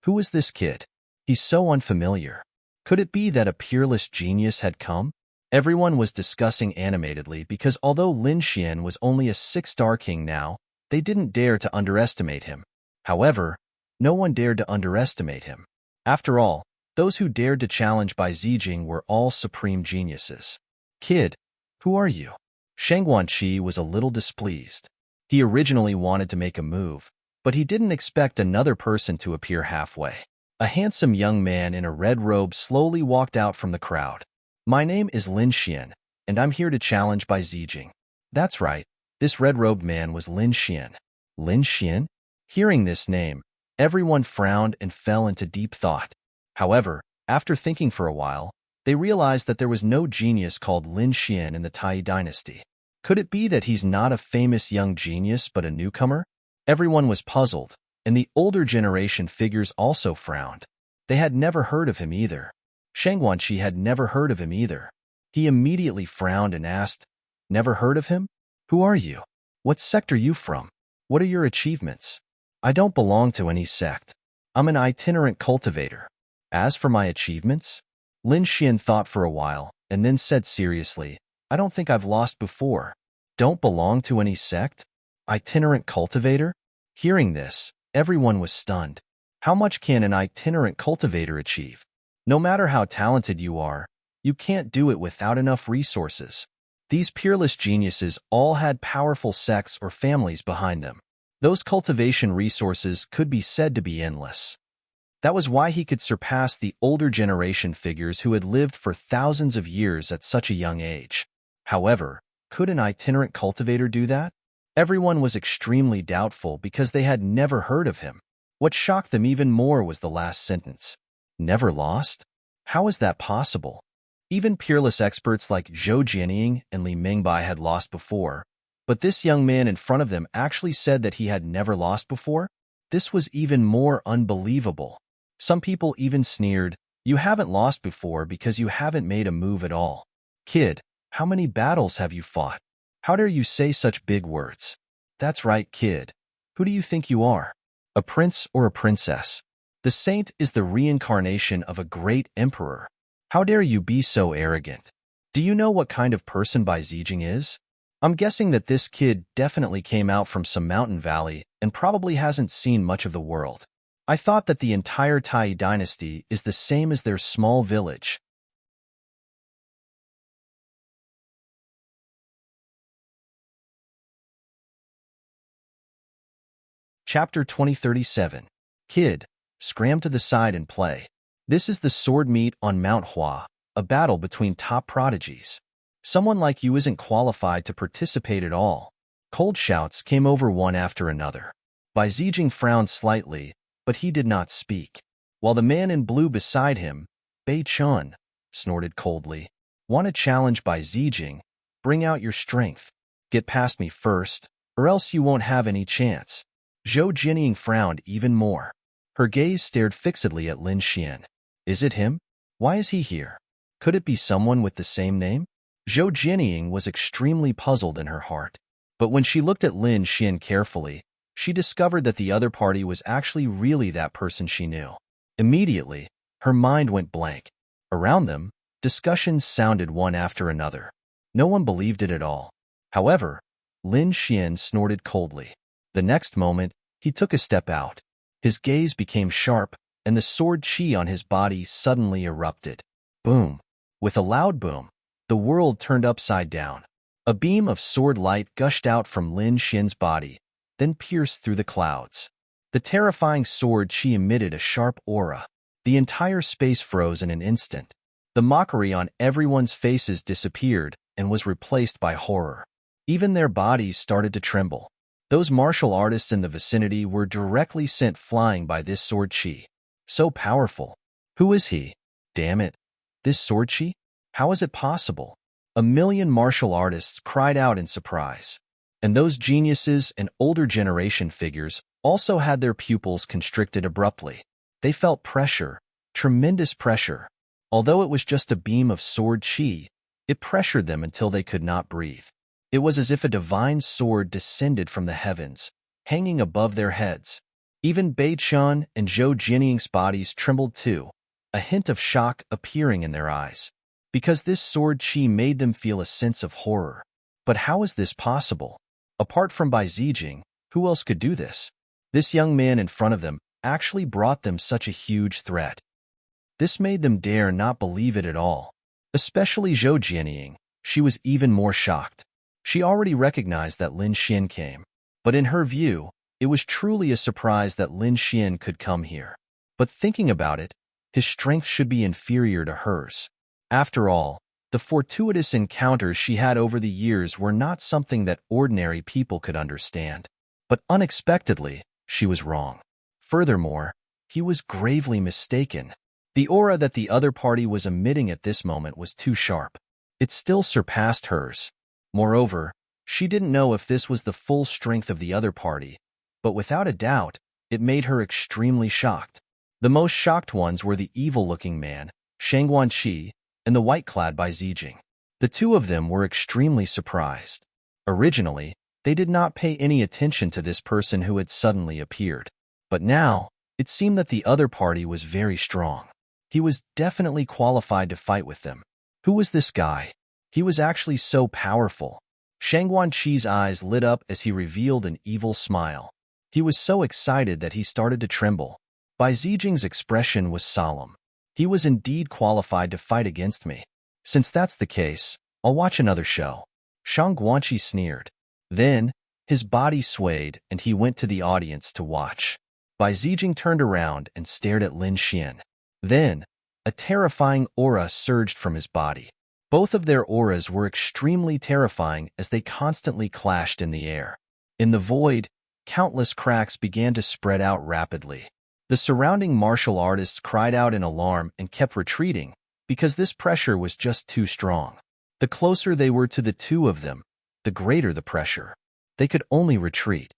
Who is this kid? He's so unfamiliar. Could it be that a peerless genius had come? Everyone was discussing animatedly because although Lin Xian was only a 6-star king now, they didn't dare to underestimate him. However, no one dared to underestimate him. After all, those who dared to challenge Bai Zijing were all supreme geniuses. Kid, who are you? Shang Wanqi was a little displeased. He originally wanted to make a move, but he didn't expect another person to appear halfway. A handsome young man in a red robe slowly walked out from the crowd. My name is Lin Xian, and I'm here to challenge Bai Zijing. That's right, This red-robed man was Lin Xian. Lin Xian? Hearing this name, everyone frowned and fell into deep thought. However, after thinking for a while, they realized that there was no genius called Lin Xian in the Tai dynasty. Could it be that he's not a famous young genius but a newcomer? Everyone was puzzled, and the older generation figures also frowned. They had never heard of him either. Shang Wanqi had never heard of him either. He immediately frowned and asked, "Never heard of him? Who are you? What sect are you from? What are your achievements?" "I don't belong to any sect. I'm an itinerant cultivator." "As for my achievements?" Lin Xian thought for a while, and then said seriously, "I don't think I've lost before." "Don't belong to any sect? Itinerant cultivator?" Hearing this, everyone was stunned. How much can an itinerant cultivator achieve? No matter how talented you are, you can't do it without enough resources. These peerless geniuses all had powerful sects or families behind them. Those cultivation resources could be said to be endless. That was why he could surpass the older generation figures who had lived for thousands of years at such a young age. However, could an itinerant cultivator do that? Everyone was extremely doubtful because they had never heard of him. What shocked them even more was the last sentence. Never lost? How is that possible? Even peerless experts like Zhou Jianying and Li Mingbai had lost before, but this young man in front of them actually said that he had never lost before? This was even more unbelievable. Some people even sneered, "You haven't lost before because you haven't made a move at all. Kid, how many battles have you fought? How dare you say such big words?" "That's right, kid. Who do you think you are? A prince or a princess? The saint is the reincarnation of a great emperor. How dare you be so arrogant? Do you know what kind of person Bai Zijing is? I'm guessing that this kid definitely came out from some mountain valley and probably hasn't seen much of the world. I thought that the entire Tai dynasty is the same as their small village." Chapter 2037. Kid, scram to the side and play. This is the sword meet on Mount Hua, a battle between top prodigies. Someone like you isn't qualified to participate at all. Cold shouts came over one after another. Bai Zijing frowned slightly, but he did not speak. While the man in blue beside him, Bei Chun, snorted coldly. "Want a challenge Bai Zijing? Bring out your strength. Get past me first, or else you won't have any chance." Zhou Jianying frowned even more. Her gaze stared fixedly at Lin Xian. Is it him? Why is he here? Could it be someone with the same name? Zhou Jianying was extremely puzzled in her heart. But when she looked at Lin Xian carefully, she discovered that the other party was actually really that person she knew. Immediately, her mind went blank. Around them, discussions sounded one after another. No one believed it at all. However, Lin Xian snorted coldly. The next moment, he took a step out. His gaze became sharp, and the sword chi on his body suddenly erupted. Boom! With a loud boom, the world turned upside down. A beam of sword light gushed out from Lin Xian's body, then pierced through the clouds. The terrifying sword chi emitted a sharp aura. The entire space froze in an instant. The mockery on everyone's faces disappeared and was replaced by horror. Even their bodies started to tremble. Those martial artists in the vicinity were directly sent flying by this sword chi. So powerful. Who is he? Damn it. This sword chi? How is it possible? A million martial artists cried out in surprise. And those geniuses and older generation figures also had their pupils constricted abruptly. They felt pressure, tremendous pressure. Although it was just a beam of sword chi, it pressured them until they could not breathe. It was as if a divine sword descended from the heavens, hanging above their heads. Even Bei Chun and Zhou Jianying's bodies trembled too, a hint of shock appearing in their eyes. Because this sword chi made them feel a sense of horror. But how is this possible? Apart from Bai Zijing, who else could do this? This young man in front of them actually brought them such a huge threat. This made them dare not believe it at all. Especially Zhou Jianying, she was even more shocked. She already recognized that Lin Xian came. But in her view, it was truly a surprise that Lin Xian could come here. But thinking about it, his strength should be inferior to hers. After all, The fortuitous encounters she had over the years were not something that ordinary people could understand. But unexpectedly, she was wrong. Furthermore, he was gravely mistaken. The aura that the other party was emitting at this moment was too sharp. It still surpassed hers. Moreover, she didn't know if this was the full strength of the other party, but without a doubt, it made her extremely shocked. The most shocked ones were the evil-looking man, Shang Guanqi, and the white-clad Bai Zijing. The two of them were extremely surprised. Originally, they did not pay any attention to this person who had suddenly appeared. But now, it seemed that the other party was very strong. He was definitely qualified to fight with them. Who was this guy? He was actually so powerful. Shang Guanqi's eyes lit up as he revealed an evil smile. He was so excited that he started to tremble. Bai Zijing's expression was solemn. He was indeed qualified to fight against me. Since that's the case, I'll watch another show. Shang Guanqi sneered. Then, his body swayed and he went to the audience to watch. Bai Zijing turned around and stared at Lin Xian. Then, a terrifying aura surged from his body. Both of their auras were extremely terrifying as they constantly clashed in the air. In the void, countless cracks began to spread out rapidly. The surrounding martial artists cried out in alarm and kept retreating because this pressure was just too strong. The closer they were to the two of them, the greater the pressure. They could only retreat.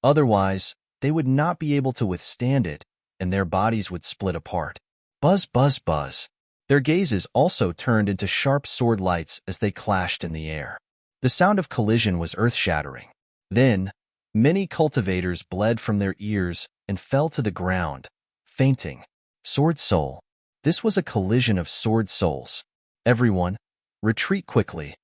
Otherwise, they would not be able to withstand it, and their bodies would split apart. Buzz, buzz, buzz. Their gazes also turned into sharp sword lights as they clashed in the air. The sound of collision was earth-shattering. Then, many cultivators bled from their ears and fell to the ground, fainting. Sword soul. This was a collision of sword souls. Everyone, retreat quickly.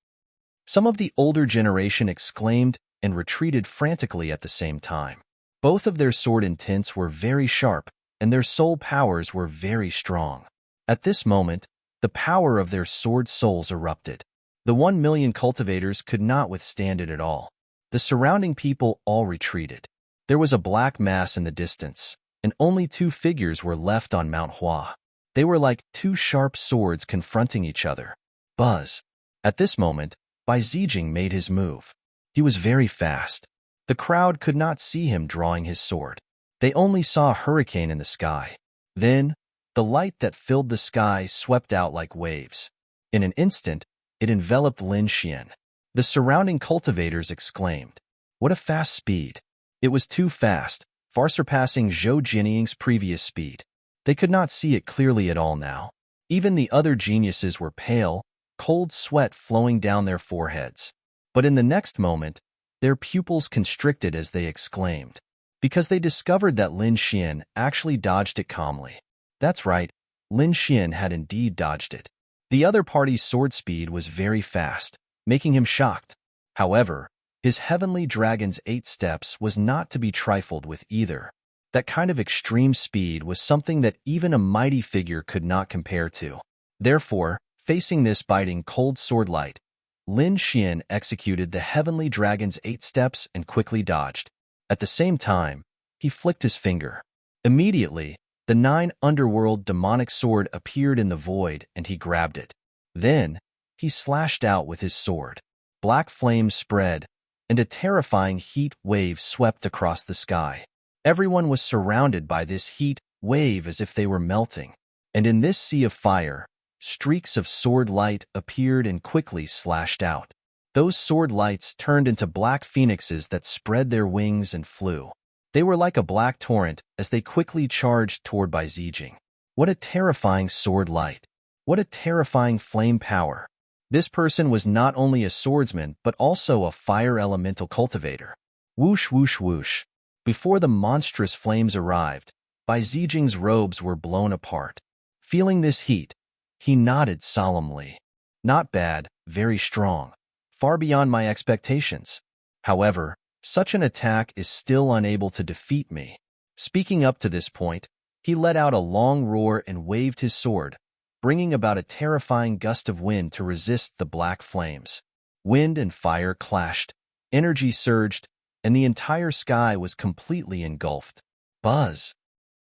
Some of the older generation exclaimed and retreated frantically at the same time. Both of their sword intents were very sharp, and their soul powers were very strong. At this moment, the power of their sword souls erupted. The 1,000,000 cultivators could not withstand it at all. The surrounding people all retreated. There was a black mass in the distance, and only two figures were left on Mount Hua. They were like two sharp swords confronting each other. Buzz. At this moment, Bai Zijing made his move. He was very fast. The crowd could not see him drawing his sword. They only saw a hurricane in the sky. Then, the light that filled the sky swept out like waves. In an instant, it enveloped Lin Xian. The surrounding cultivators exclaimed, "What a fast speed!" It was too fast, far surpassing Zhou Jinying's previous speed. They could not see it clearly at all now. Even the other geniuses were pale, cold sweat flowing down their foreheads. But in the next moment, their pupils constricted as they exclaimed, because they discovered that Lin Xian actually dodged it calmly. That's right, Lin Xian had indeed dodged it. The other party's sword speed was very fast, making him shocked. However, his heavenly dragon's 8 steps was not to be trifled with either. That kind of extreme speed was something that even a mighty figure could not compare to. Therefore, facing this biting cold sword light, Lin Xian executed the heavenly dragon's 8 steps and quickly dodged. At the same time, he flicked his finger. Immediately, the 9 underworld demonic sword appeared in the void and he grabbed it. Then, he slashed out with his sword. Black flames spread, and a terrifying heat wave swept across the sky. Everyone was surrounded by this heat wave as if they were melting. And in this sea of fire, streaks of sword light appeared and quickly slashed out. Those sword lights turned into black phoenixes that spread their wings and flew. They were like a black torrent as they quickly charged toward Bai Zijing. What a terrifying sword light! What a terrifying flame power! This person was not only a swordsman but also a fire elemental cultivator. Whoosh, whoosh, whoosh. Before the monstrous flames arrived, Bai Zijing's robes were blown apart. Feeling this heat, he nodded solemnly. Not bad, very strong. Far beyond my expectations. However, such an attack is still unable to defeat me. Speaking up to this point, he let out a long roar and waved his sword, bringing about a terrifying gust of wind to resist the black flames. Wind and fire clashed, energy surged, and the entire sky was completely engulfed. Buzz!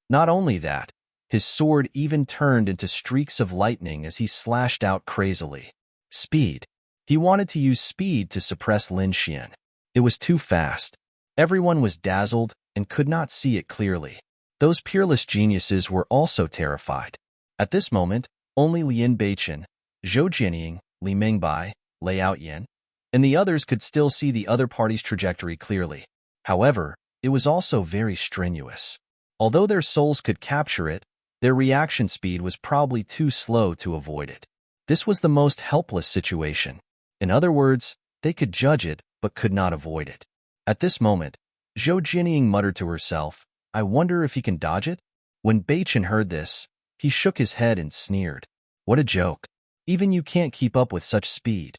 Not only that, his sword even turned into streaks of lightning as he slashed out crazily. Speed. He wanted to use speed to suppress Lin Xian. It was too fast. Everyone was dazzled and could not see it clearly. Those peerless geniuses were also terrified. At this moment, only Lin Beichen, Zhou Jianying, Li Mingbai, Lei Outyan, and the others could still see the other party's trajectory clearly. However, it was also very strenuous. Although their souls could capture it, their reaction speed was probably too slow to avoid it. This was the most helpless situation. In other words, they could judge it, but could not avoid it. At this moment, Zhou Jianying muttered to herself, "I wonder if he can dodge it?" When Beichen heard this, he shook his head and sneered. "What a joke. Even you can't keep up with such speed."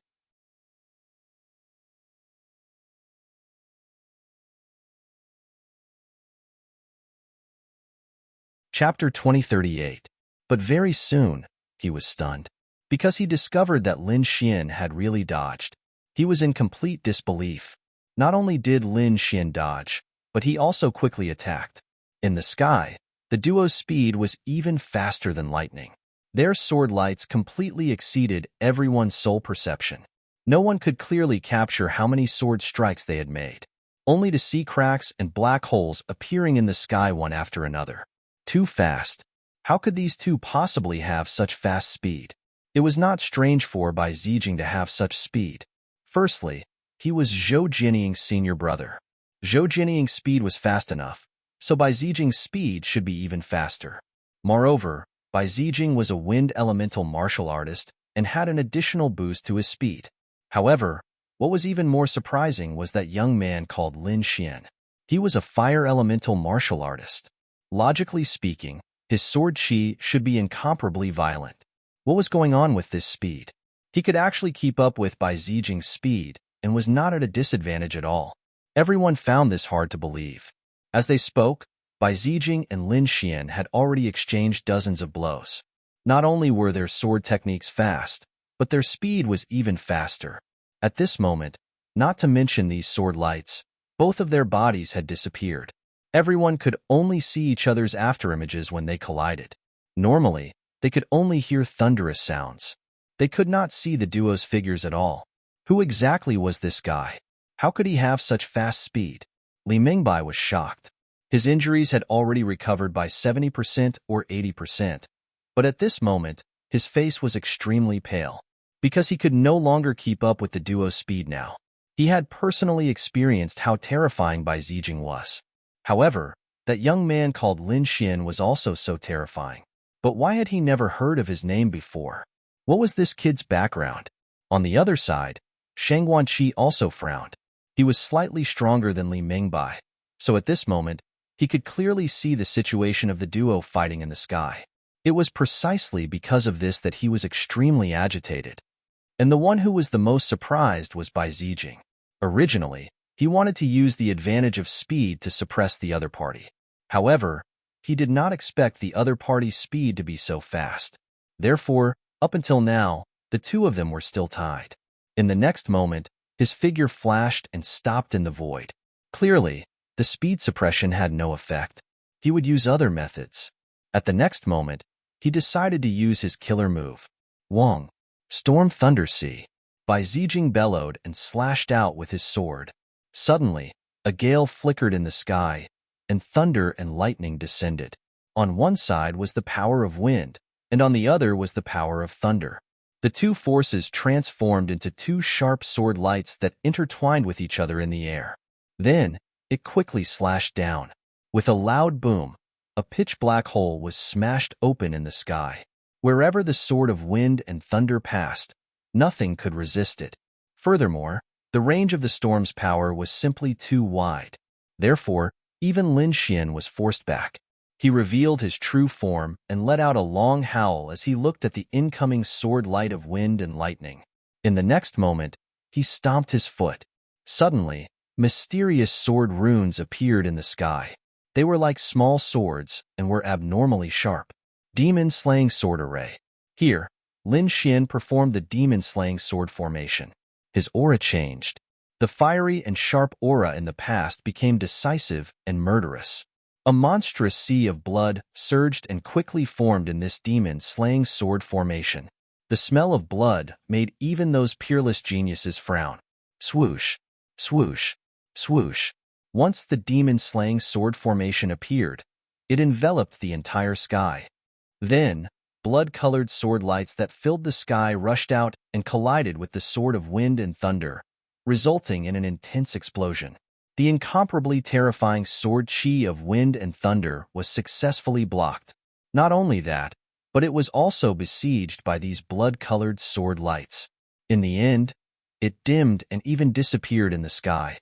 Chapter 2038. But very soon, he was stunned. Because he discovered that Lin Xian had really dodged. He was in complete disbelief. Not only did Lin Xian dodge, but he also quickly attacked. In the sky, the duo's speed was even faster than lightning. Their sword lights completely exceeded everyone's soul perception. No one could clearly capture how many sword strikes they had made, only to see cracks and black holes appearing in the sky one after another. Too fast. How could these two possibly have such fast speed? It was not strange for Bai Zijing to have such speed. Firstly, he was Zhou Jianying's senior brother. Zhou Jianying's speed was fast enough, so Bai Zijing's speed should be even faster. Moreover, Bai Zijing was a wind elemental martial artist and had an additional boost to his speed. However, what was even more surprising was that young man called Lin Xian. He was a fire elemental martial artist. Logically speaking, his sword chi should be incomparably violent. What was going on with this speed? He could actually keep up with Bai Zijing's speed and was not at a disadvantage at all. Everyone found this hard to believe. As they spoke, Bai Zijing and Lin Xian had already exchanged dozens of blows. Not only were their sword techniques fast, but their speed was even faster. At this moment, not to mention these sword lights, both of their bodies had disappeared. Everyone could only see each other's afterimages when they collided. Normally, they could only hear thunderous sounds. They could not see the duo's figures at all. Who exactly was this guy? How could he have such fast speed? Li Mingbai was shocked. His injuries had already recovered by 70% or 80%, but at this moment, his face was extremely pale. Because he could no longer keep up with the duo's speed now. He had personally experienced how terrifying Bai Zijing was. However, that young man called Lin Xian was also so terrifying. But why had he never heard of his name before? What was this kid's background? On the other side, Shang Guanqi also frowned. He was slightly stronger than Li Mingbai, so at this moment, he could clearly see the situation of the duo fighting in the sky. It was precisely because of this that he was extremely agitated. And the one who was the most surprised was Bai Zijing. Originally, he wanted to use the advantage of speed to suppress the other party. However, he did not expect the other party's speed to be so fast. Therefore, up until now, the two of them were still tied. In the next moment, his figure flashed and stopped in the void. Clearly, the speed suppression had no effect. He would use other methods. At the next moment, he decided to use his killer move. Wong. Storm Thunder Sea. Bai Zijing bellowed and slashed out with his sword. Suddenly, a gale flickered in the sky, and thunder and lightning descended. On one side was the power of wind, and on the other was the power of thunder. The two forces transformed into two sharp sword lights that intertwined with each other in the air. Then, it quickly slashed down. With a loud boom, a pitch-black hole was smashed open in the sky. Wherever the sword of wind and thunder passed, nothing could resist it. Furthermore, the range of the storm's power was simply too wide. Therefore, even Lin Xian was forced back. He revealed his true form and let out a long howl as he looked at the incoming sword light of wind and lightning. In the next moment, he stomped his foot. Suddenly, mysterious sword runes appeared in the sky. They were like small swords and were abnormally sharp. Demon-slaying sword array. Here, Lin Xian performed the demon-slaying sword formation. His aura changed. The fiery and sharp aura in the past became decisive and murderous. A monstrous sea of blood surged and quickly formed in this demon-slaying sword formation. The smell of blood made even those peerless geniuses frown. Swoosh, swoosh, swoosh. Once the demon-slaying sword formation appeared, it enveloped the entire sky. Then, blood-colored sword lights that filled the sky rushed out and collided with the sword of wind and thunder, resulting in an intense explosion. The incomparably terrifying sword chi of wind and thunder was successfully blocked. Not only that, but it was also besieged by these blood-colored sword lights. In the end, it dimmed and even disappeared in the sky.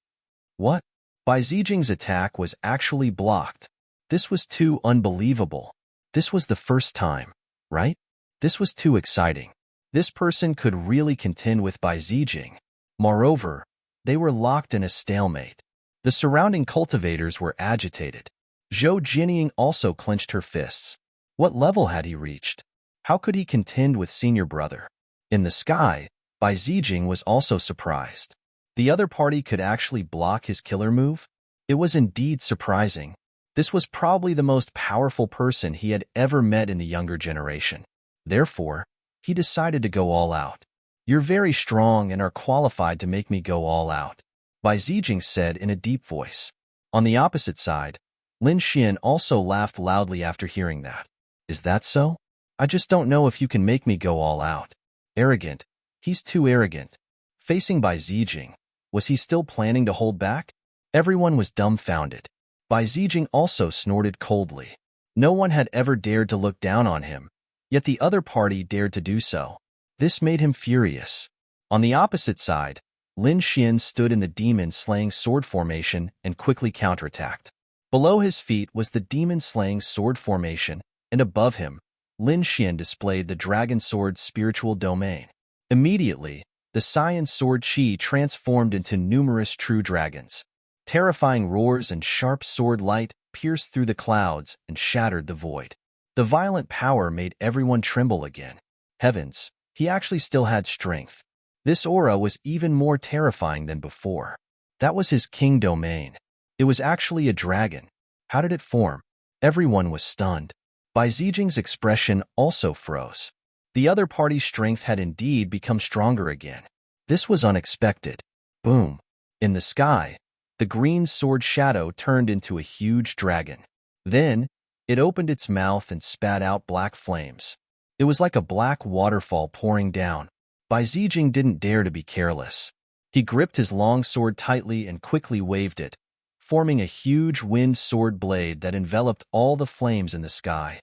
What? Bai Zijing's attack was actually blocked. This was too unbelievable. This was the first time, right? This was too exciting. This person could really contend with Bai Zijing. Moreover, they were locked in a stalemate. The surrounding cultivators were agitated. Zhou Jinying also clenched her fists. What level had he reached? How could he contend with senior brother? In the sky, Bai Zijing was also surprised. The other party could actually block his killer move? It was indeed surprising. This was probably the most powerful person he had ever met in the younger generation. Therefore, he decided to go all out. You're very strong and are qualified to make me go all out, Bai Zijing said in a deep voice. On the opposite side, Lin Xian also laughed loudly after hearing that. Is that so? I just don't know if you can make me go all out. Arrogant. He's too arrogant. Facing Bai Zijing, was he still planning to hold back? Everyone was dumbfounded. Bai Zijing also snorted coldly. No one had ever dared to look down on him, yet the other party dared to do so. This made him furious. On the opposite side, Lin Xian stood in the demon-slaying sword formation and quickly counterattacked. Below his feet was the demon-slaying sword formation, and above him, Lin Xian displayed the dragon sword's spiritual domain. Immediately, the Saiyan sword chi transformed into numerous true dragons. Terrifying roars and sharp sword light pierced through the clouds and shattered the void. The violent power made everyone tremble again. Heavens, he actually still had strength. This aura was even more terrifying than before. That was his king domain. It was actually a dragon. How did it form? Everyone was stunned. Bai Zijing's expression also froze. The other party's strength had indeed become stronger again. This was unexpected. Boom. In the sky, the green sword shadow turned into a huge dragon. Then, it opened its mouth and spat out black flames. It was like a black waterfall pouring down. Bai Zijing didn't dare to be careless. He gripped his long sword tightly and quickly waved it, forming a huge wind sword blade that enveloped all the flames in the sky.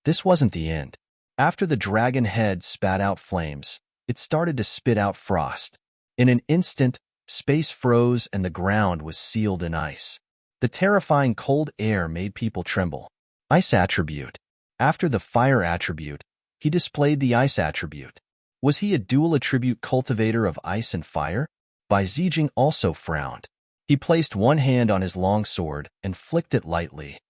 This wasn't the end. After the dragon head spat out flames, it started to spit out frost. In an instant, space froze and the ground was sealed in ice. The terrifying cold air made people tremble. Ice attribute. After the fire attribute, he displayed the ice attribute. Was he a dual attribute cultivator of ice and fire? Bai Zijing also frowned. He placed one hand on his long sword and flicked it lightly.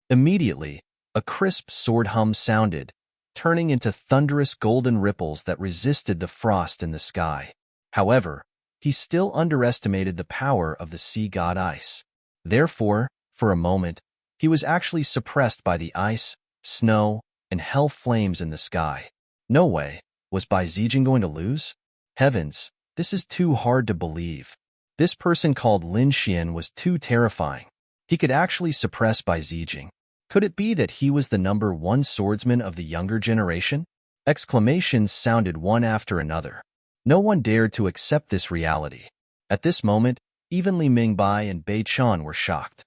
Immediately, a crisp sword hum sounded, turning into thunderous golden ripples that resisted the frost in the sky. However, he still underestimated the power of the sea god ice. Therefore, for a moment, he was actually suppressed by the ice, snow, and hell flames in the sky. No way. Was Bai Zijing going to lose? Heavens, this is too hard to believe. This person called Lin Xian was too terrifying. He could actually suppress Bai Zijing. Could it be that he was the number one swordsman of the younger generation? Exclamations sounded one after another. No one dared to accept this reality. At this moment, even Li Mingbai and Bei Chan were shocked.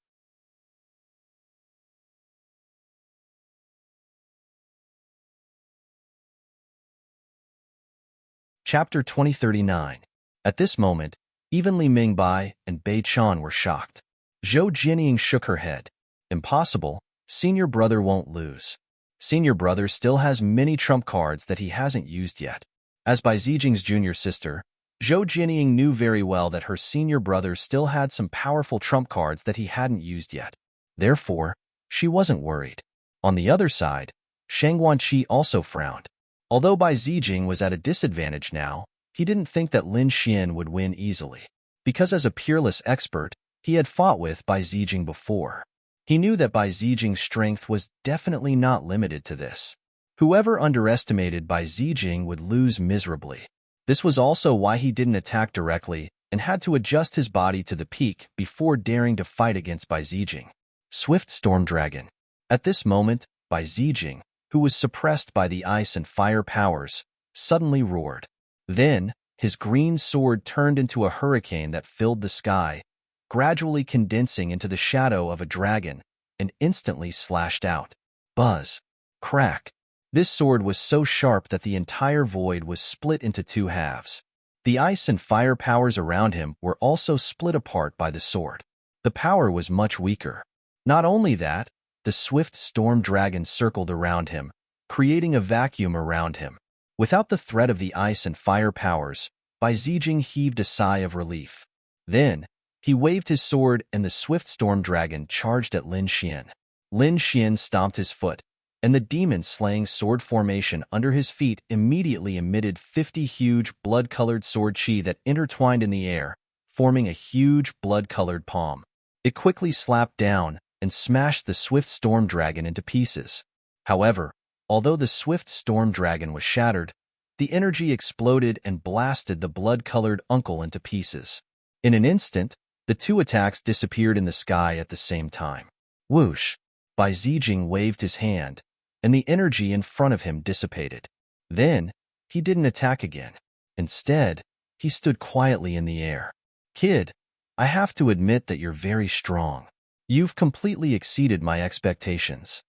Chapter 2039. At this moment, even Li Mingbai and Bei Chan were shocked. Zhou Jinying shook her head. Impossible. Senior brother won't lose. Senior brother still has many trump cards that he hasn't used yet. As Bai Zijing's junior sister, Zhou Jinying knew very well that her senior brother still had some powerful trump cards that he hadn't used yet. Therefore, she wasn't worried. On the other side, Shang Guanqi also frowned. Although Bai Zijing was at a disadvantage now, he didn't think that Lin Xian would win easily. Because as a peerless expert, he had fought with Bai Zijing before. He knew that Bai Zijing's strength was definitely not limited to this. Whoever underestimated Bai Zijing would lose miserably. This was also why he didn't attack directly and had to adjust his body to the peak before daring to fight against Bai Zijing. Swift Storm Dragon. At this moment, Bai Zijing, who was suppressed by the ice and fire powers, suddenly roared. Then, his green sword turned into a hurricane that filled the sky, gradually condensing into the shadow of a dragon, and instantly slashed out. Buzz. Crack. This sword was so sharp that the entire void was split into two halves. The ice and fire powers around him were also split apart by the sword. The power was much weaker. Not only that, the swift storm dragon circled around him, creating a vacuum around him. Without the threat of the ice and fire powers, Bai Zijing heaved a sigh of relief. Then, he waved his sword and the swift storm dragon charged at Lin Xian. Lin Xian stomped his foot, and the demon-slaying sword formation under his feet immediately emitted 50 huge blood-colored sword chi that intertwined in the air, forming a huge blood-colored palm. It quickly slapped down and smashed the swift storm dragon into pieces. However, although the swift storm dragon was shattered, the energy exploded and blasted the blood-colored uncle into pieces. In an instant, the two attacks disappeared in the sky at the same time. Whoosh! Bai Zijing waved his hand, and the energy in front of him dissipated. Then, he didn't attack again. Instead, he stood quietly in the air. Kid, I have to admit that you're very strong. You've completely exceeded my expectations.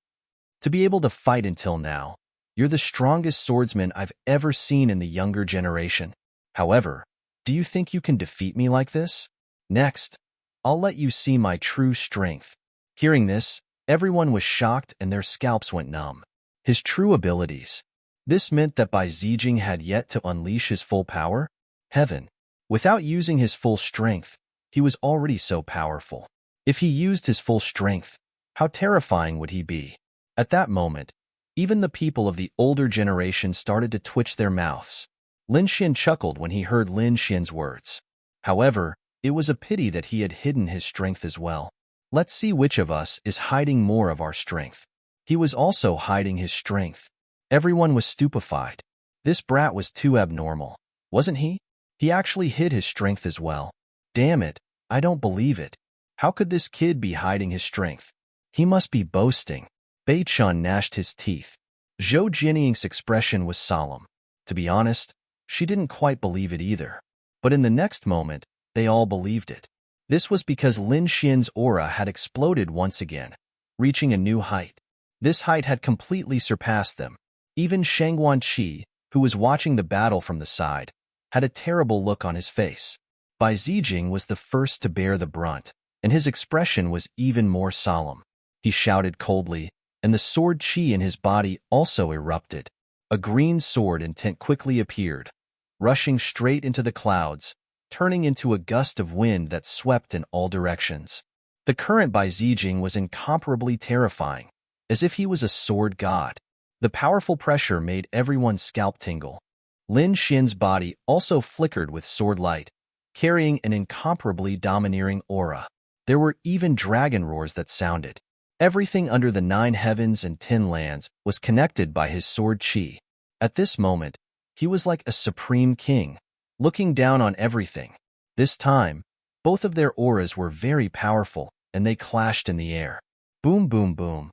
To be able to fight until now, you're the strongest swordsman I've ever seen in the younger generation. However, do you think you can defeat me like this? Next, I'll let you see my true strength. Hearing this, everyone was shocked and their scalps went numb. His true abilities. This meant that Bai Zijing had yet to unleash his full power? Heaven. Without using his full strength, he was already so powerful. If he used his full strength, how terrifying would he be? At that moment, even the people of the older generation started to twitch their mouths. Lin Xian chuckled when he heard Lin Xian's words. However, it was a pity that he had hidden his strength as well. Let's see which of us is hiding more of our strength. He was also hiding his strength. Everyone was stupefied. This brat was too abnormal, wasn't he? He actually hid his strength as well. Damn it, I don't believe it. How could this kid be hiding his strength? He must be boasting. Bei Chun gnashed his teeth. Zhou Jinying's expression was solemn. To be honest, she didn't quite believe it either. But in the next moment, they all believed it. This was because Lin Xian's aura had exploded once again, reaching a new height. This height had completely surpassed them. Even Shangguan Qi, who was watching the battle from the side, had a terrible look on his face. Bai Zijing was the first to bear the brunt, and his expression was even more solemn. He shouted coldly, and the sword chi in his body also erupted. A green sword intent quickly appeared, rushing straight into the clouds, turning into a gust of wind that swept in all directions. The current Bai Zijing was incomparably terrifying, as if he was a sword god. The powerful pressure made everyone's scalp tingle. Lin Xian's body also flickered with sword light, carrying an incomparably domineering aura. There were even dragon roars that sounded. Everything under the 9 heavens and 10 lands was connected by his sword chi. At this moment, he was like a supreme king, looking down on everything. This time, both of their auras were very powerful, and they clashed in the air. Boom, boom, boom.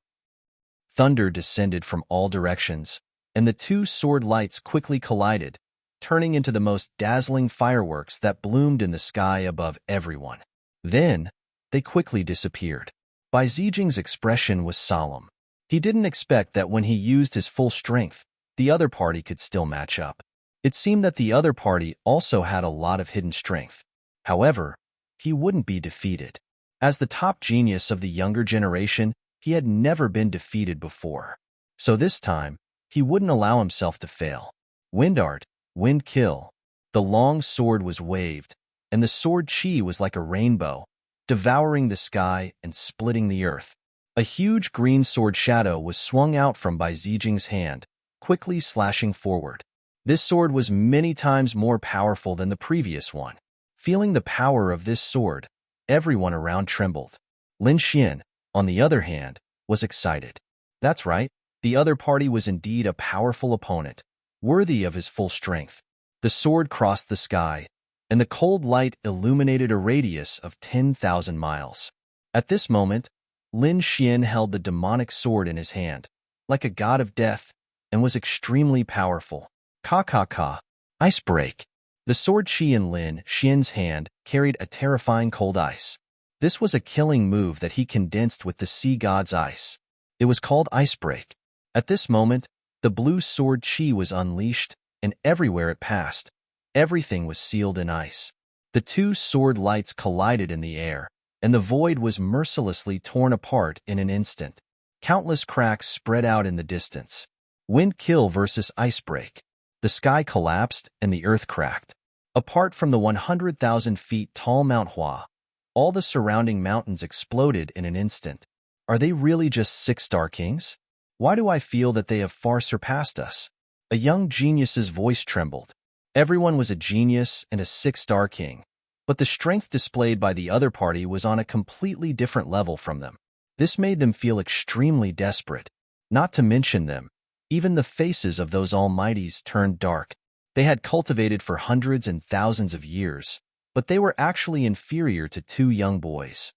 Thunder descended from all directions, and the two sword lights quickly collided, turning into the most dazzling fireworks that bloomed in the sky above everyone. Then, they quickly disappeared. Bai Zijing's expression was solemn. He didn't expect that when he used his full strength, the other party could still match up. It seemed that the other party also had a lot of hidden strength. However, he wouldn't be defeated. As the top genius of the younger generation, he had never been defeated before. So this time, he wouldn't allow himself to fail. Wind art, wind kill. The long sword was waved, and the sword chi was like a rainbow, devouring the sky and splitting the earth. A huge green sword shadow was swung out from Bai Zijing's hand, quickly slashing forward. This sword was many times more powerful than the previous one. Feeling the power of this sword, everyone around trembled. Lin Xian, on the other hand, was excited. That's right, The other party was indeed a powerful opponent, worthy of his full strength. The sword crossed the sky, and the cold light illuminated a radius of 10,000 miles. At this moment, Lin Xian held the demonic sword in his hand, like a god of death, and was extremely powerful. Ka. Ice break. The sword Qi in Lin Xian's hand carried a terrifying cold ice. This was a killing move that he condensed with the sea god's ice. It was called ice break. At this moment, the blue sword Qi was unleashed, and everywhere it passed, everything was sealed in ice. The two sword lights collided in the air, and the void was mercilessly torn apart in an instant. Countless cracks spread out in the distance. Wind kill versus ice break. The sky collapsed and the earth cracked. Apart from the 100,000 feet tall Mount Hua, all the surrounding mountains exploded in an instant. Are they really just 6-star kings? Why do I feel that they have far surpassed us? A young genius's voice trembled. Everyone was a genius and a 6-star king, but the strength displayed by the other party was on a completely different level from them. This made them feel extremely desperate. Not to mention them, even the faces of those almighties turned dark. They had cultivated for hundreds and thousands of years, but they were actually inferior to two young boys.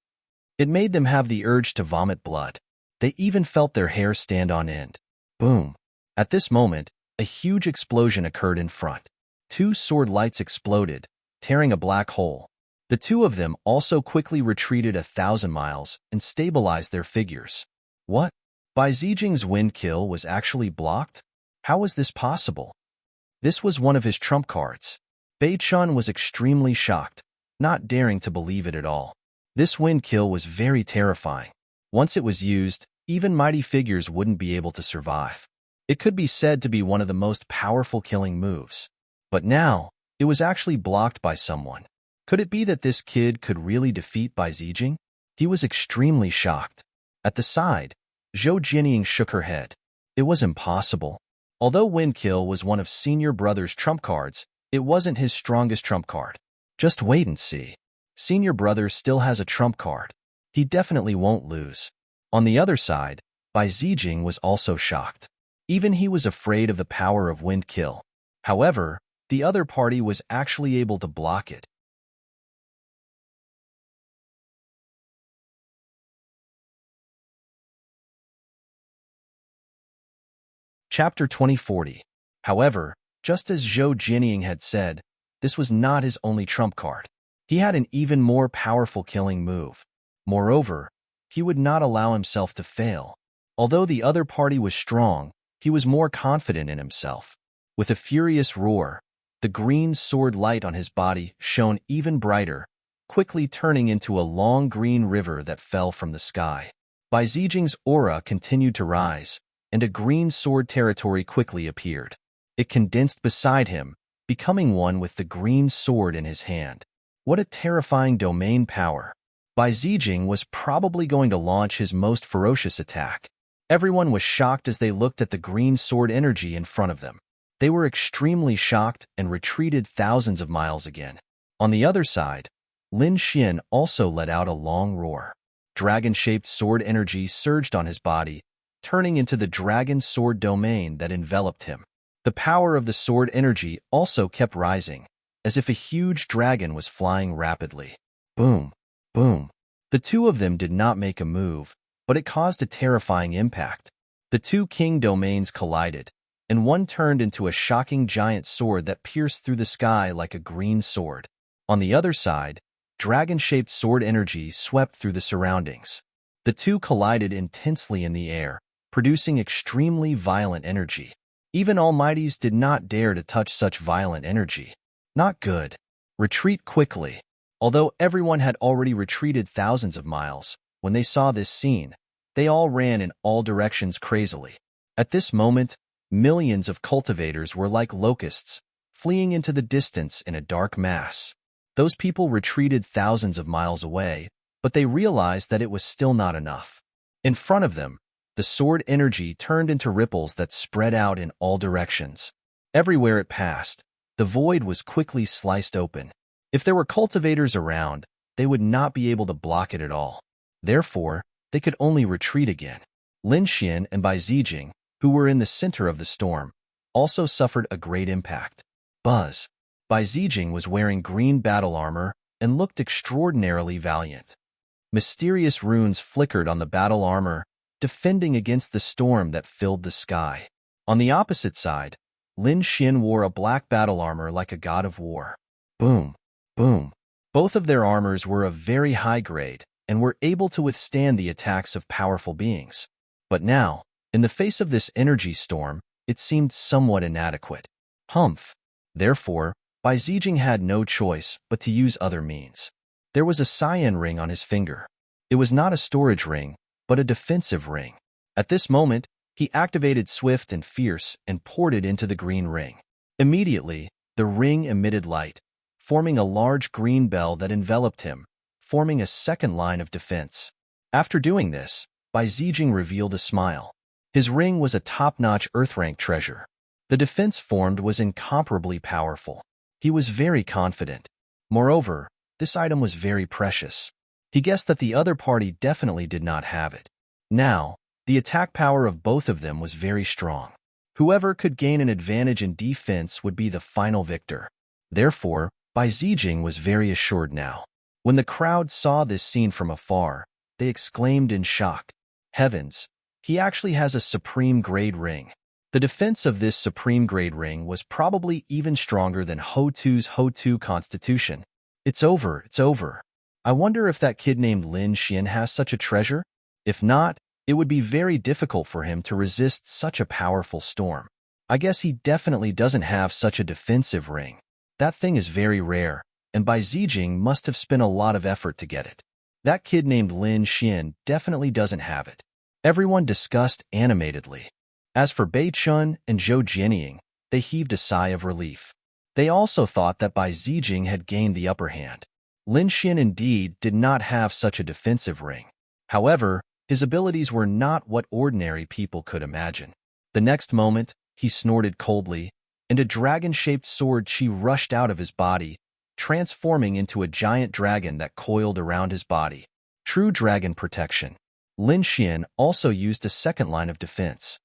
It made them have the urge to vomit blood. They even felt their hair stand on end. Boom. At this moment, a huge explosion occurred in front. Two sword lights exploded, tearing a black hole. The two of them also quickly retreated 1,000 miles and stabilized their figures. What? Bai Zijing's wind kill was actually blocked? How was this possible? This was one of his trump cards. Bei Chun was extremely shocked, not daring to believe it at all. This wind kill was very terrifying. Once it was used, even mighty figures wouldn't be able to survive. It could be said to be one of the most powerful killing moves. But now, it was actually blocked by someone. Could it be that this kid could really defeat Bai Zijing? He was extremely shocked. At the side, Zhou Jinying shook her head. It was impossible. Although Wind Kill was one of Senior Brother's trump cards, it wasn't his strongest trump card. Just wait and see. Senior Brother still has a trump card. He definitely won't lose. On the other side, Bai Zijing was also shocked. Even he was afraid of the power of Wind Kill. However, the other party was actually able to block it. Chapter 2040. However, just as Zhou Jinying had said, this was not his only trump card. He had an even more powerful killing move. Moreover, he would not allow himself to fail. Although the other party was strong, he was more confident in himself. With a furious roar, the green sword light on his body shone even brighter, quickly turning into a long green river that fell from the sky. Bai Zijing's aura continued to rise, and a green sword territory quickly appeared. It condensed beside him, becoming one with the green sword in his hand. What a terrifying domain power! Bai Zijing was probably going to launch his most ferocious attack. Everyone was shocked as they looked at the green sword energy in front of them. They were extremely shocked and retreated thousands of miles again. On the other side, Lin Xian also let out a long roar. Dragon-shaped sword energy surged on his body, turning into the dragon sword domain that enveloped him. The power of the sword energy also kept rising, as if a huge dragon was flying rapidly. Boom, boom. The two of them did not make a move, but it caused a terrifying impact. The two king domains collided, and one turned into a shocking giant sword that pierced through the sky like a green sword. On the other side, dragon-shaped sword energy swept through the surroundings. The two collided intensely in the air, producing extremely violent energy. Even Almighties did not dare to touch such violent energy. Not good. Retreat quickly. Although everyone had already retreated thousands of miles, when they saw this scene, they all ran in all directions crazily. At this moment, millions of cultivators were like locusts, fleeing into the distance in a dark mass. Those people retreated thousands of miles away, but they realized that it was still not enough. In front of them, the sword energy turned into ripples that spread out in all directions. Everywhere it passed, the void was quickly sliced open. If there were cultivators around, they would not be able to block it at all. Therefore, they could only retreat again. Lin Xian and Bai Zijing, who were in the center of the storm, also suffered a great impact. Buzz. Bai Zijing was wearing green battle armor and looked extraordinarily valiant. Mysterious runes flickered on the battle armor, defending against the storm that filled the sky. On the opposite side, Lin Xin wore a black battle armor like a god of war. Boom, boom. Both of their armors were of very high grade and were able to withstand the attacks of powerful beings. But now, in the face of this energy storm, it seemed somewhat inadequate. Humph. Therefore, Bai Zijing had no choice but to use other means. There was a cyan ring on his finger. It was not a storage ring, but a defensive ring. At this moment, he activated Swift and Fierce and poured it into the green ring. Immediately, the ring emitted light, forming a large green bell that enveloped him, forming a second line of defense. After doing this, Bai Zijing revealed a smile. His ring was a top-notch Earth-rank treasure. The defense formed was incomparably powerful. He was very confident. Moreover, this item was very precious. He guessed that the other party definitely did not have it. Now, the attack power of both of them was very strong. Whoever could gain an advantage in defense would be the final victor. Therefore, Bai Zijing was very assured now. When the crowd saw this scene from afar, they exclaimed in shock, "Heavens, he actually has a supreme grade ring." The defense of this supreme grade ring was probably even stronger than Ho-Tu's Ho-Tu constitution. It's over, it's over. I wonder if that kid named Lin Xin has such a treasure? If not, it would be very difficult for him to resist such a powerful storm. I guess he definitely doesn't have such a defensive ring. That thing is very rare, and Bai Zijing must have spent a lot of effort to get it. That kid named Lin Xin definitely doesn't have it. Everyone discussed animatedly. As for Bei Chun and Zhou Jianying, they heaved a sigh of relief. They also thought that Bai Zijing had gained the upper hand. Lin Xin indeed did not have such a defensive ring. However, his abilities were not what ordinary people could imagine. The next moment, he snorted coldly, and a dragon-shaped sword chi rushed out of his body, transforming into a giant dragon that coiled around his body. True dragon protection. Lin Xin also used a second line of defense.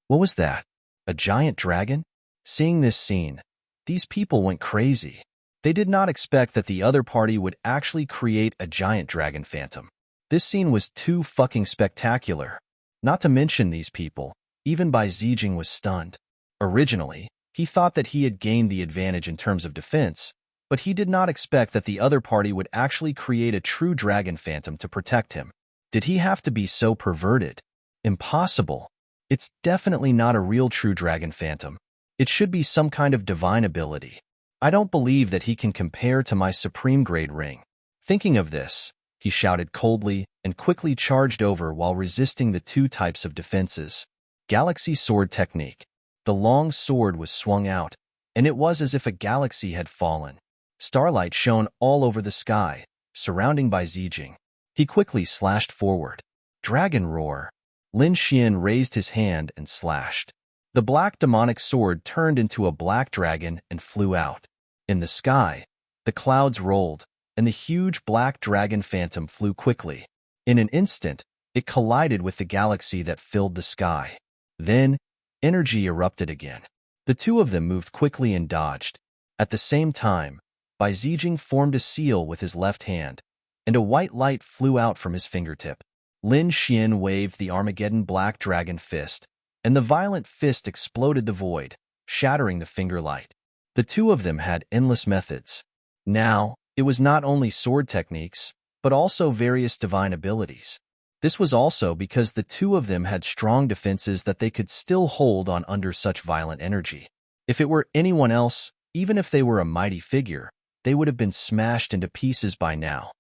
What was that? A giant dragon? Seeing this scene, these people went crazy. They did not expect that the other party would actually create a giant dragon phantom. This scene was too fucking spectacular. Not to mention these people, even Bai Zijing was stunned. Originally, he thought that he had gained the advantage in terms of defense, but he did not expect that the other party would actually create a true dragon phantom to protect him. Did he have to be so perverted? Impossible. It's definitely not a real true dragon phantom. It should be some kind of divine ability. I don't believe that he can compare to my supreme grade ring. Thinking of this, he shouted coldly and quickly charged over while resisting the two types of defenses. Galaxy Sword Technique. The long sword was swung out, and it was as if a galaxy had fallen. Starlight shone all over the sky, surrounding Bai Zijing. He quickly slashed forward. Dragon Roar. Lin Xin raised his hand and slashed. The black demonic sword turned into a black dragon and flew out. In the sky, the clouds rolled, and the huge black dragon phantom flew quickly. In an instant, it collided with the galaxy that filled the sky. Then, energy erupted again. The two of them moved quickly and dodged. At the same time, Bai Zijing formed a seal with his left hand, and a white light flew out from his fingertip. Lin Xin waved the Armageddon Black Dragon Fist, and the violent fist exploded the void, shattering the finger light. The two of them had endless methods. Now, it was not only sword techniques, but also various divine abilities. This was also because the two of them had strong defenses that they could still hold on under such violent energy. If it were anyone else, even if they were a mighty figure, they would have been smashed into pieces by now.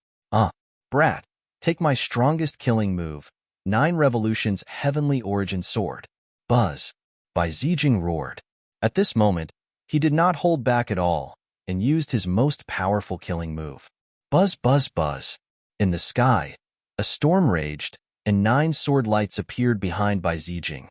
Brat, take my strongest killing move, 9 Revolutions Heavenly Origin Sword. Buzz. Bai Zijing roared. At this moment, he did not hold back at all, and used his most powerful killing move. Buzz, buzz, buzz. In the sky, a storm raged, and 9 sword lights appeared behind Bai Zijing.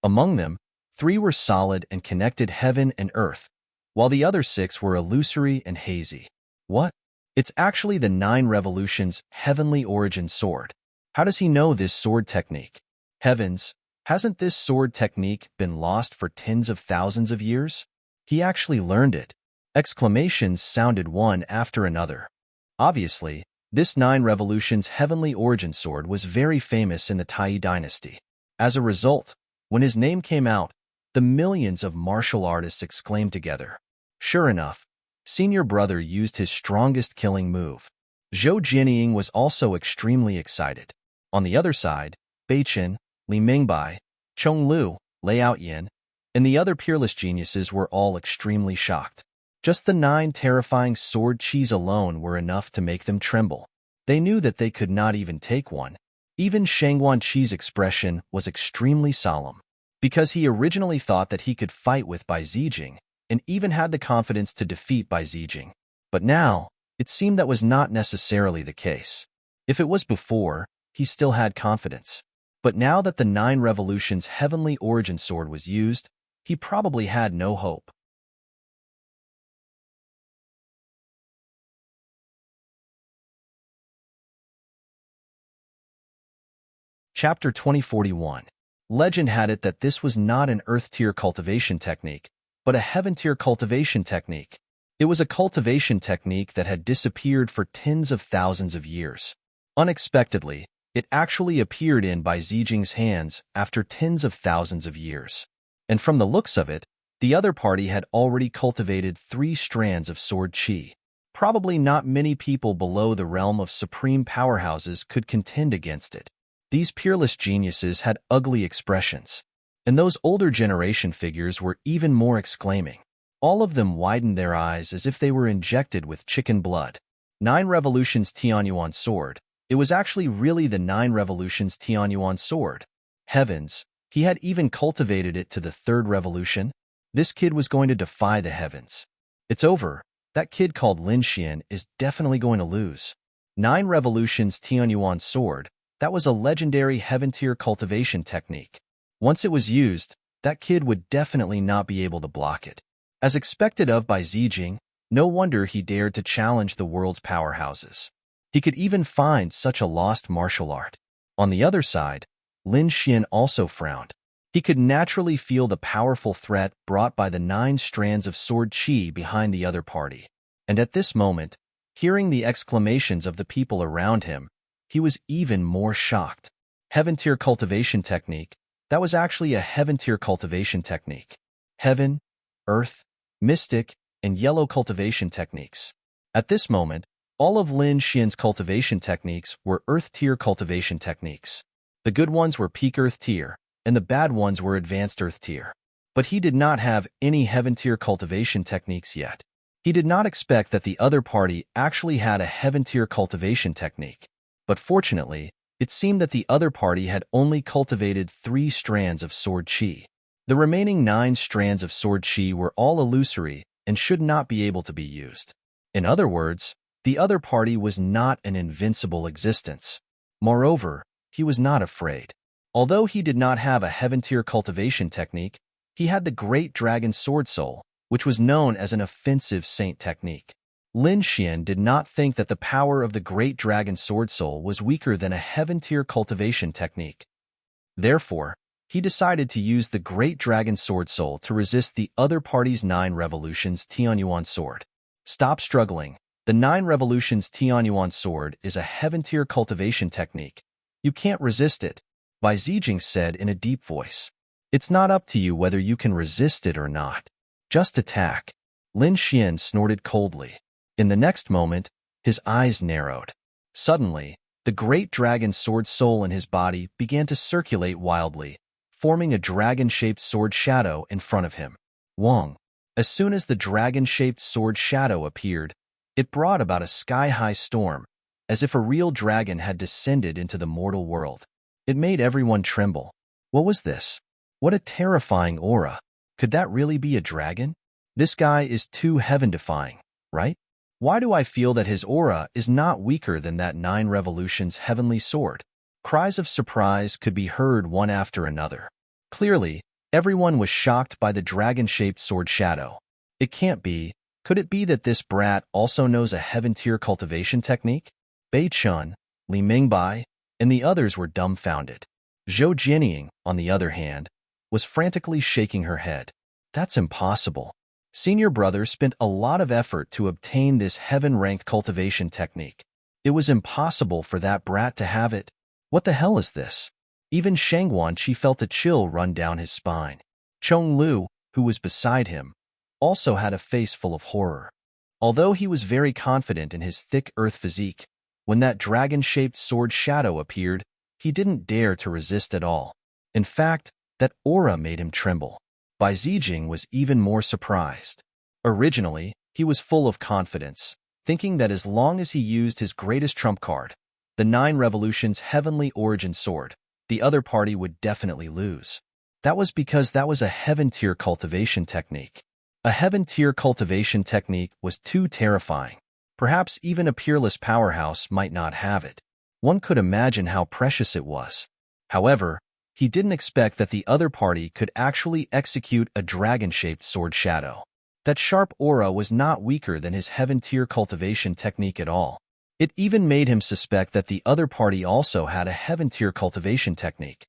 Among them, 3 were solid and connected heaven and earth, while the other 6 were illusory and hazy. What? It's actually the 9 Revolutions Heavenly Origin Sword. How does he know this sword technique? Heavens, Hasn't this sword technique been lost for tens of thousands of years? He actually learned it. Exclamations sounded one after another. Obviously, this 9 Revolutions Heavenly Origin Sword was very famous in the Tai dynasty. As a result, when his name came out, the millions of martial artists exclaimed together. Sure enough, Senior Brother used his strongest killing move. Zhou Jianying was also extremely excited. On the other side, Beichen, Li Mingbai, Chong Lu, Lei Outyin, and the other peerless geniuses were all extremely shocked. Just the 9 terrifying sword chis alone were enough to make them tremble. They knew that they could not even take one. Even Shangguan Qi's expression was extremely solemn, because he originally thought that he could fight with Bai Zijing, and even had the confidence to defeat Bai Zijing. But now, it seemed that was not necessarily the case. If it was before, he still had confidence. But now that the 9 Revolutions Heavenly Origin Sword was used, he probably had no hope. Chapter 2041. Legend had it that this was not an Earth-tier cultivation technique, but a Heaven-tier cultivation technique. It was a cultivation technique that had disappeared for tens of thousands of years. Unexpectedly, it actually appeared in Bai Zijing's hands after tens of thousands of years. And from the looks of it, the other party had already cultivated 3 strands of sword qi. Probably not many people below the realm of supreme powerhouses could contend against it. These peerless geniuses had ugly expressions, and those older generation figures were even more exclaiming. All of them widened their eyes as if they were injected with chicken blood. 9 Revolutions Tianyuan Sword. It was actually really the 9 Revolutions Tianyuan Sword. Heavens, he had even cultivated it to the 3rd revolution. This kid was going to defy the heavens. It's over. That kid called Lin Xian is definitely going to lose. 9 Revolutions Tianyuan Sword. That was a legendary heaven-tier cultivation technique. Once it was used, that kid would definitely not be able to block it. As expected of by Zijing, no wonder he dared to challenge the world's powerhouses. He could even find such a lost martial art. On the other side, Lin Xian also frowned. He could naturally feel the powerful threat brought by the 9 strands of sword qi behind the other party. And at this moment, hearing the exclamations of the people around him, he was even more shocked. Heaven-tier cultivation technique. That was actually a heaven-tier cultivation technique. Heaven, earth, mystic, and yellow cultivation techniques. At this moment, all of Lin Xian's cultivation techniques were earth-tier cultivation techniques. The good ones were peak earth-tier, and the bad ones were advanced earth-tier. But he did not have any heaven-tier cultivation techniques yet. He did not expect that the other party actually had a heaven-tier cultivation technique. But fortunately, it seemed that the other party had only cultivated 3 strands of sword qi. The remaining 9 strands of sword qi were all illusory and should not be able to be used. In other words, the other party was not an invincible existence. Moreover, he was not afraid. Although he did not have a heaven-tier cultivation technique, he had the Great Dragon Sword Soul, which was known as an offensive saint technique. Lin Xian did not think that the power of the Great Dragon Sword Soul was weaker than a heaven-tier cultivation technique. Therefore, he decided to use the Great Dragon Sword Soul to resist the other party's 9 Revolutions Tianyuan Sword. Stop struggling. The 9 Revolutions Tianyuan Sword is a heaven-tier cultivation technique. You can't resist it, Bai Zijing said in a deep voice. It's not up to you whether you can resist it or not. Just attack. Lin Xian snorted coldly. In the next moment, his eyes narrowed. Suddenly, the Great Dragon Sword Soul in his body began to circulate wildly, forming a dragon-shaped sword shadow in front of him. Wong. As soon as the dragon-shaped sword shadow appeared, it brought about a sky-high storm, as if a real dragon had descended into the mortal world. It made everyone tremble. What was this? What a terrifying aura. Could that really be a dragon? This guy is too heaven-defying, right? Why do I feel that his aura is not weaker than that 9 Revolutions heavenly sword? Cries of surprise could be heard one after another. Clearly, everyone was shocked by the dragon-shaped sword shadow. It can't be. Could it be that this brat also knows a heaven-tier cultivation technique? Bei Chun, Li Mingbai, and the others were dumbfounded. Zhou Jianying, on the other hand, was frantically shaking her head. That's impossible. Senior brother spent a lot of effort to obtain this heaven-ranked cultivation technique. It was impossible for that brat to have it. What the hell is this? Even Shangguanqi felt a chill run down his spine. Chong Lu, who was beside him, also had a face full of horror. Although he was very confident in his thick earth physique, when that dragon-shaped sword shadow appeared, he didn't dare to resist at all. In fact, that aura made him tremble. Bai Zijing was even more surprised. Originally, he was full of confidence, thinking that as long as he used his greatest trump card, the 9 Revolutions Heavenly Origin Sword, the other party would definitely lose. That was because that was a heaven-tier cultivation technique. A heaven-tier cultivation technique was too terrifying. Perhaps even a peerless powerhouse might not have it. One could imagine how precious it was. However, he didn't expect that the other party could actually execute a dragon-shaped sword shadow. That sharp aura was not weaker than his heaven-tier cultivation technique at all. It even made him suspect that the other party also had a heaven-tier cultivation technique.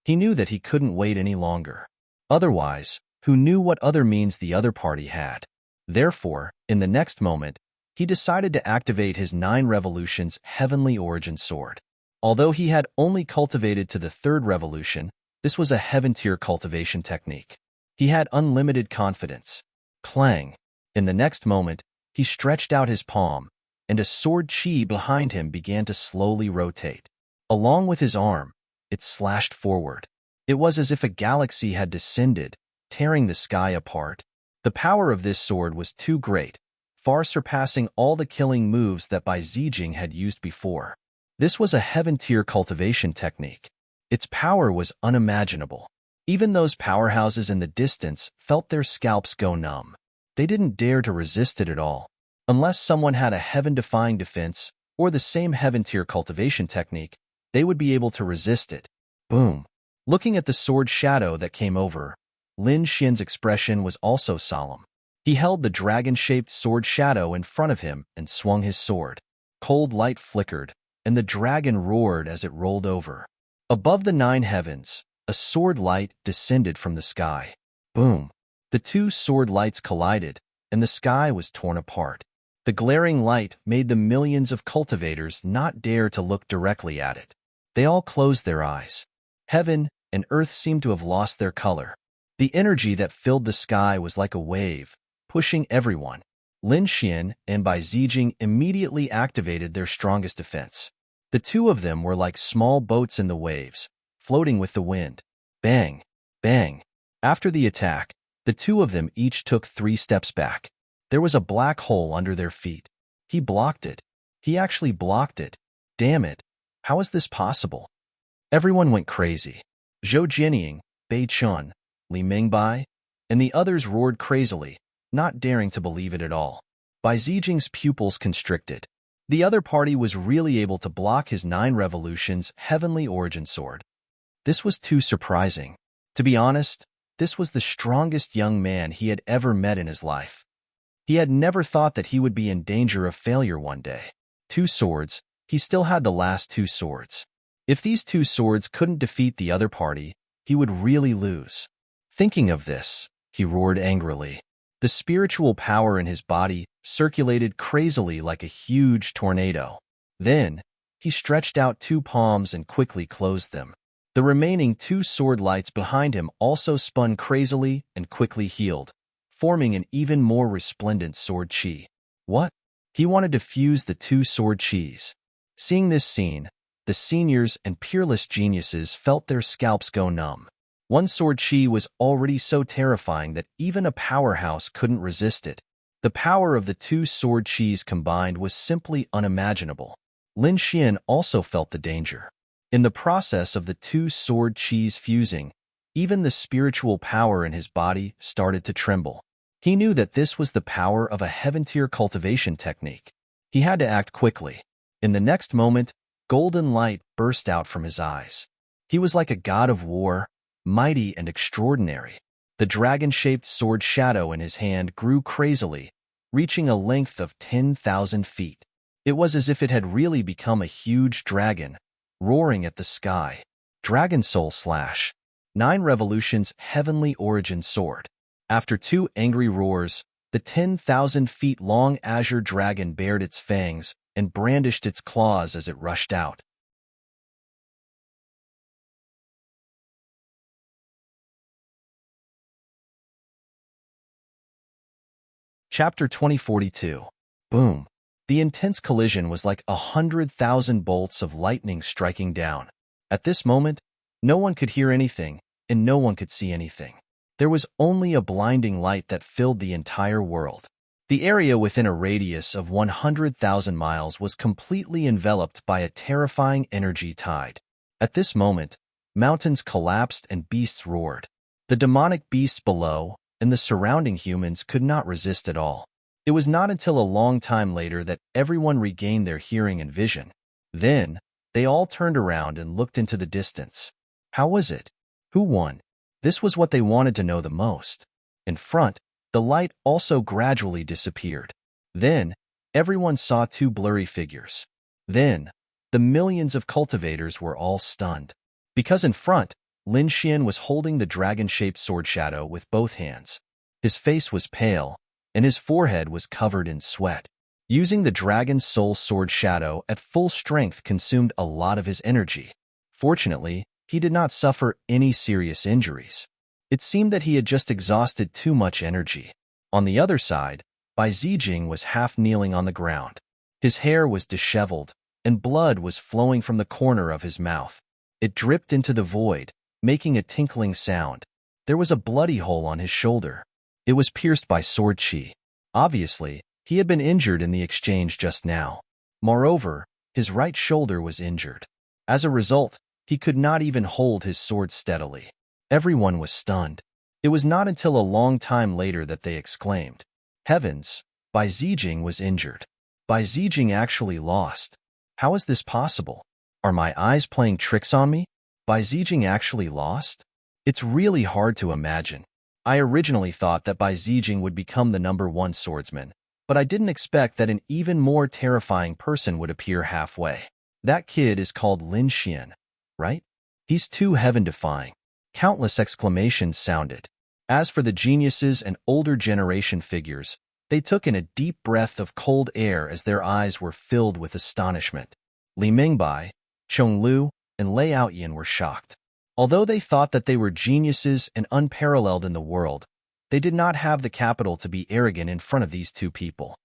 He knew that he couldn't wait any longer. Otherwise, who knew what other means the other party had? Therefore, in the next moment, he decided to activate his 9 Revolutions Heavenly Origin Sword. Although he had only cultivated to the 3rd revolution, this was a heaven-tier cultivation technique. He had unlimited confidence. Clang! In the next moment, he stretched out his palm, and a sword chi behind him began to slowly rotate. Along with his arm, it slashed forward. It was as if a galaxy had descended, tearing the sky apart. The power of this sword was too great, far surpassing all the killing moves that Bai Zijing had used before. This was a heaven-tier cultivation technique. Its power was unimaginable. Even those powerhouses in the distance felt their scalps go numb. They didn't dare to resist it at all. Unless someone had a heaven-defying defense or the same heaven-tier cultivation technique, they would be able to resist it. Boom! Looking at the sword shadow that came over, Lin Xian's expression was also solemn. He held the dragon-shaped sword shadow in front of him and swung his sword. Cold light flickered, and the dragon roared as it rolled over. Above the 9 heavens, a sword light descended from the sky. Boom! The 2 sword lights collided, and the sky was torn apart. The glaring light made the millions of cultivators not dare to look directly at it. They all closed their eyes. Heaven and earth seemed to have lost their color. The energy that filled the sky was like a wave, pushing everyone. Lin Xian and Bai Zijing immediately activated their strongest defense. The 2 of them were like small boats in the waves, floating with the wind. Bang! Bang! After the attack, the 2 of them each took 3 steps back. There was a black hole under their feet. He blocked it. He actually blocked it. Damn it! How is this possible? Everyone went crazy. Zhou Jianying, Bei Chun, Li Mingbai, and the others roared crazily, not daring to believe it at all. Bai Zijing's pupils constricted. The other party was really able to block his 9 Revolutions Heavenly Origin Sword. This was too surprising. To be honest, this was the strongest young man he had ever met in his life. He had never thought that he would be in danger of failure one day. 2 swords, he still had the last 2 swords. If these 2 swords couldn't defeat the other party, he would really lose. Thinking of this, he roared angrily. The spiritual power in his body circulated crazily like a huge tornado. Then, he stretched out 2 palms and quickly closed them. The remaining 2 sword lights behind him also spun crazily and quickly healed, forming an even more resplendent sword chi. What? He wanted to fuse the 2 sword chis. Seeing this scene, the seniors and peerless geniuses felt their scalps go numb. 1 sword chi was already so terrifying that even a powerhouse couldn't resist it. The power of the 2 sword chis combined was simply unimaginable. Lin Xian also felt the danger. In the process of the 2 sword chis fusing, even the spiritual power in his body started to tremble. He knew that this was the power of a heaven-tier cultivation technique. He had to act quickly. In the next moment, golden light burst out from his eyes. He was like a god of war, mighty and extraordinary. The dragon-shaped sword shadow in his hand grew crazily, reaching a length of 10,000 feet. It was as if it had really become a huge dragon, roaring at the sky. Dragon Soul Slash. 9 Revolutions Heavenly Origin Sword. After 2 angry roars, the 10,000 feet long azure dragon bared its fangs and brandished its claws as it rushed out. Chapter 2042. Boom. The intense collision was like 100,000 bolts of lightning striking down. At this moment, no one could hear anything, and no one could see anything. There was only a blinding light that filled the entire world. The area within a radius of 100,000 miles was completely enveloped by a terrifying energy tide. At this moment, mountains collapsed and beasts roared. The demonic beasts below and the surrounding humans could not resist at all. It was not until a long time later that everyone regained their hearing and vision. Then, they all turned around and looked into the distance. How was it? Who won? This was what they wanted to know the most. In front, the light also gradually disappeared. Then, everyone saw 2 blurry figures. Then, the millions of cultivators were all stunned. Because in front, Lin Xian was holding the dragon-shaped sword shadow with both hands. His face was pale, and his forehead was covered in sweat. Using the dragon's soul sword shadow at full strength consumed a lot of his energy. Fortunately, he did not suffer any serious injuries. It seemed that he had just exhausted too much energy. On the other side, Bai Zijing was half kneeling on the ground. His hair was disheveled, and blood was flowing from the corner of his mouth. It dripped into the void, making a tinkling sound. There was a bloody hole on his shoulder. It was pierced by sword qi. Obviously, he had been injured in the exchange just now. Moreover, his right shoulder was injured. As a result, he could not even hold his sword steadily. Everyone was stunned. It was not until a long time later that they exclaimed, "Heavens, Bai Zijing was injured. Bai Zijing actually lost. How is this possible? Are my eyes playing tricks on me? Bai Zijing actually lost? It's really hard to imagine. I originally thought that Bai Zijing would become the #1 swordsman, but I didn't expect that an even more terrifying person would appear halfway. That kid is called Lin Xian, right? He's too heaven-defying." Countless exclamations sounded. As for the geniuses and older generation figures, they took in a deep breath of cold air as their eyes were filled with astonishment. Li Mingbai, Chong Lu, and Lei Outyin were shocked. Although they thought that they were geniuses and unparalleled in the world, they did not have the capital to be arrogant in front of these 2 people.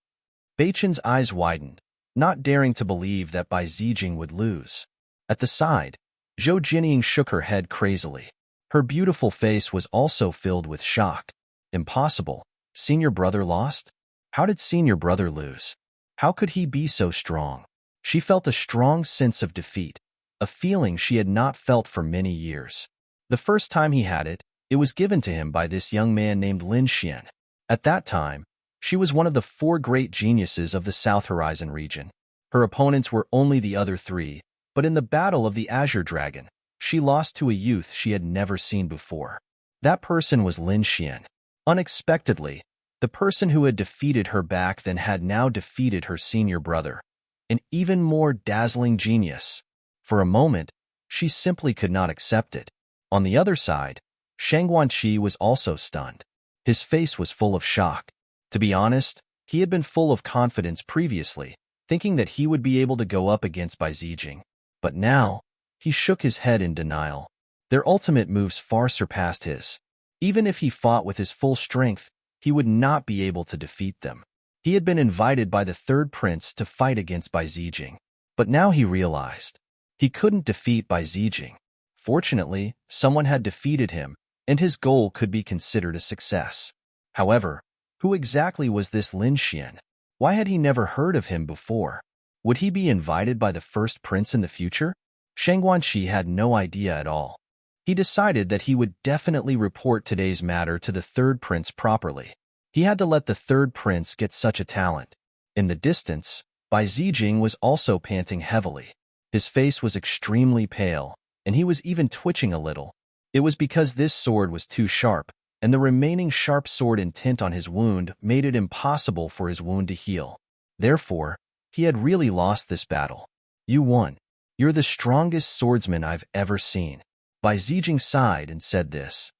Beichen's eyes widened, not daring to believe that Bai Zijing would lose. At the side, Zhou Jinying shook her head crazily. Her beautiful face was also filled with shock. Impossible. Senior brother lost? How did senior brother lose? How could he be so strong? She felt a strong sense of defeat, a feeling she had not felt for many years. The first time he had it, it was given to him by this young man named Lin Xian. At that time, she was one of the 4 great geniuses of the South Horizon region. Her opponents were only the other 3, but in the battle of the Azure Dragon, she lost to a youth she had never seen before. That person was Lin Xian. Unexpectedly, the person who had defeated her back then had now defeated her senior brother, an even more dazzling genius. For a moment, she simply could not accept it. On the other side, Shang Guanqi was also stunned. His face was full of shock. To be honest, he had been full of confidence previously, thinking that he would be able to go up against Bai Zijing. But now, he shook his head in denial. Their ultimate moves far surpassed his. Even if he fought with his full strength, he would not be able to defeat them. He had been invited by the 3rd prince to fight against Bai Zijing. But now he realized he couldn't defeat Bai Zijing. Fortunately, someone had defeated him, and his goal could be considered a success. However, who exactly was this Lin Xian? Why had he never heard of him before? Would he be invited by the 1st prince in the future? Shang Guanqi had no idea at all. He decided that he would definitely report today's matter to the 3rd prince properly. He had to let the 3rd prince get such a talent. In the distance, Bai Zijing was also panting heavily. His face was extremely pale, and he was even twitching a little. It was because this sword was too sharp, and the remaining sharp sword intent on his wound made it impossible for his wound to heal. Therefore, he had really lost this battle. You won. You're the strongest swordsman I've ever seen. Bai Zijing sighed and said this.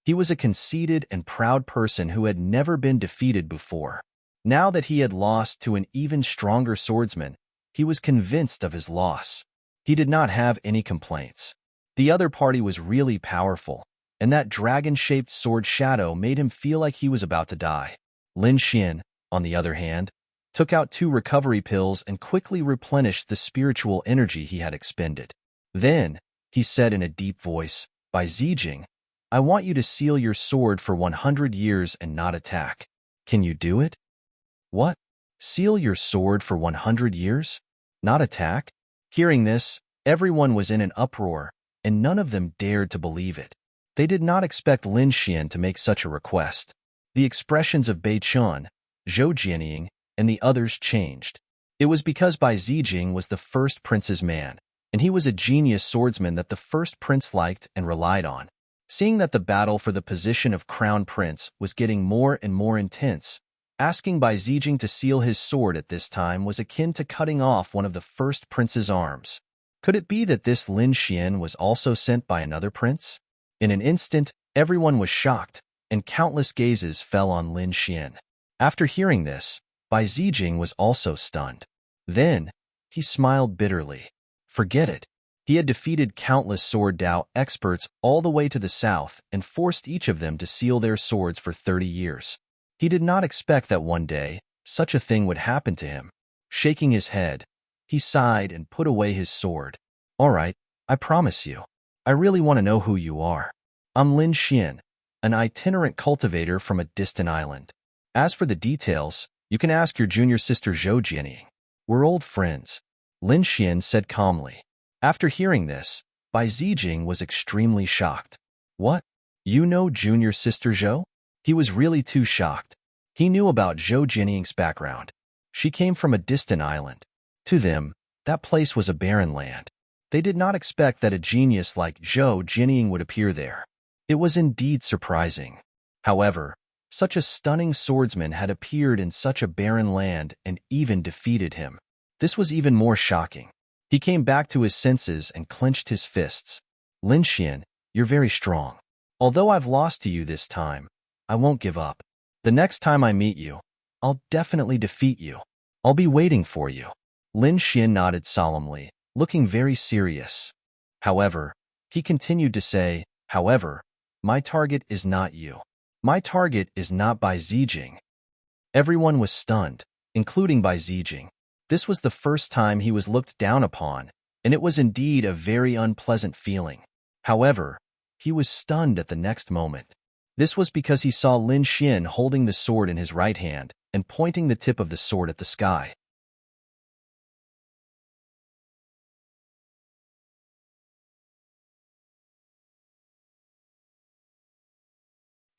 He was a conceited and proud person who had never been defeated before. Now that he had lost to an even stronger swordsman, he was convinced of his loss. He did not have any complaints. The other party was really powerful, and that dragon-shaped sword shadow made him feel like he was about to die. Lin Xian, on the other hand, took out 2 recovery pills and quickly replenished the spiritual energy he had expended. Then, he said in a deep voice, Bai Zijing, I want you to seal your sword for 100 years and not attack. Can you do it? What? Seal your sword for 100 years? Not attack? Hearing this, everyone was in an uproar, and none of them dared to believe it. They did not expect Lin Xian to make such a request. The expressions of Bai Chun, Zhou Jianying, and the others changed. It was because Bai Zijing was the first prince's man, and he was a genius swordsman that the first prince liked and relied on. Seeing that the battle for the position of crown prince was getting more and more intense, asking Bai Zijing to seal his sword at this time was akin to cutting off one of the first prince's arms. Could it be that this Lin Xian was also sent by another prince? In an instant, everyone was shocked, and countless gazes fell on Lin Xian. After hearing this, Bai Zijing was also stunned. Then, he smiled bitterly. Forget it. He had defeated countless sword Dao experts all the way to the south and forced each of them to seal their swords for 30 years. He did not expect that one day, such a thing would happen to him. Shaking his head, he sighed and put away his sword. All right, I promise you. I really want to know who you are. I'm Lin Xian, an itinerant cultivator from a distant island. As for the details, you can ask your junior sister Zhou Jianying. We're old friends, Lin Xian said calmly. After hearing this, Bai Zijing was extremely shocked. What? You know junior sister Zhou? He was really too shocked. He knew about Zhou Jianying's background. She came from a distant island. To them, that place was a barren land. They did not expect that a genius like Zhou Jianying would appear there. It was indeed surprising. However, such a stunning swordsman had appeared in such a barren land and even defeated him. This was even more shocking. He came back to his senses and clenched his fists. Lin Xian, you're very strong. Although I've lost to you this time, I won't give up. The next time I meet you, I'll definitely defeat you. I'll be waiting for you. Lin Xian nodded solemnly, looking very serious. However, he continued to say, however, my target is not you. My target is not Bai Zijing. Everyone was stunned, including Bai Zijing. This was the first time he was looked down upon, and it was indeed a very unpleasant feeling. However, he was stunned at the next moment. This was because he saw Lin Xian holding the sword in his right hand and pointing the tip of the sword at the sky.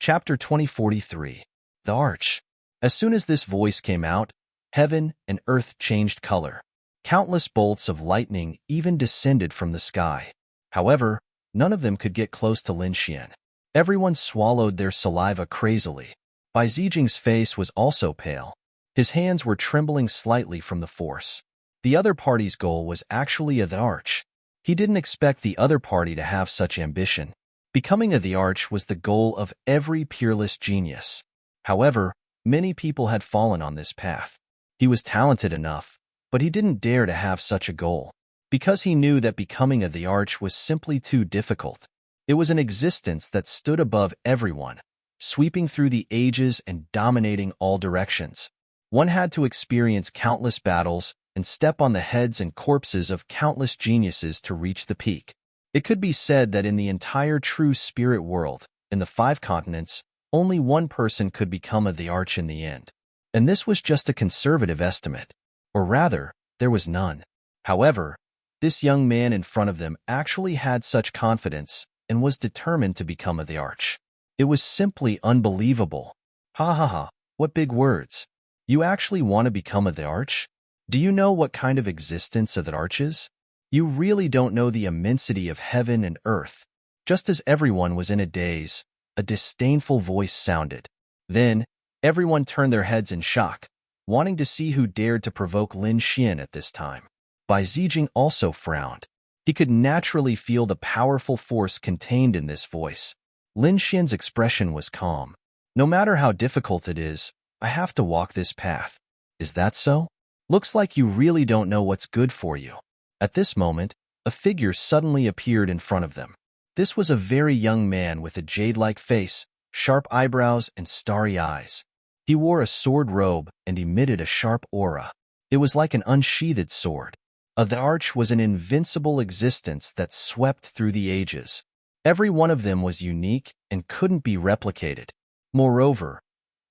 Chapter 2043. The Arch. As soon as this voice came out, heaven and earth changed color. Countless bolts of lightning even descended from the sky. However, none of them could get close to Lin Xian. Everyone swallowed their saliva crazily. Bai Zijing's face was also pale. His hands were trembling slightly from the force. The other party's goal was actually the Arch. He didn't expect the other party to have such ambition. Becoming the Arch was the goal of every peerless genius. However, many people had fallen on this path. He was talented enough, but he didn't dare to have such a goal, because he knew that becoming the Arch was simply too difficult. It was an existence that stood above everyone, sweeping through the ages and dominating all directions. One had to experience countless battles and step on the heads and corpses of countless geniuses to reach the peak. It could be said that in the entire true spirit world, in the 5 continents, only one person could become the Arch in the end. And this was just a conservative estimate. Or rather, there was none. However, this young man in front of them actually had such confidence and was determined to become the Arch. It was simply unbelievable. Ha ha ha, what big words. You actually want to become the Arch? Do you know what kind of existence the Arch is? You really don't know the immensity of heaven and earth. Just as everyone was in a daze, a disdainful voice sounded. Then, everyone turned their heads in shock, wanting to see who dared to provoke Lin Xian at this time. Bai Zijing also frowned. He could naturally feel the powerful force contained in this voice. Lin Xian's expression was calm. No matter how difficult it is, I have to walk this path. Is that so? Looks like you really don't know what's good for you. At this moment, a figure suddenly appeared in front of them. This was a very young man with a jade-like face, sharp eyebrows, and starry eyes. He wore a sword robe and emitted a sharp aura. It was like an unsheathed sword. The arch was an invincible existence that swept through the ages. Every one of them was unique and couldn't be replicated. Moreover,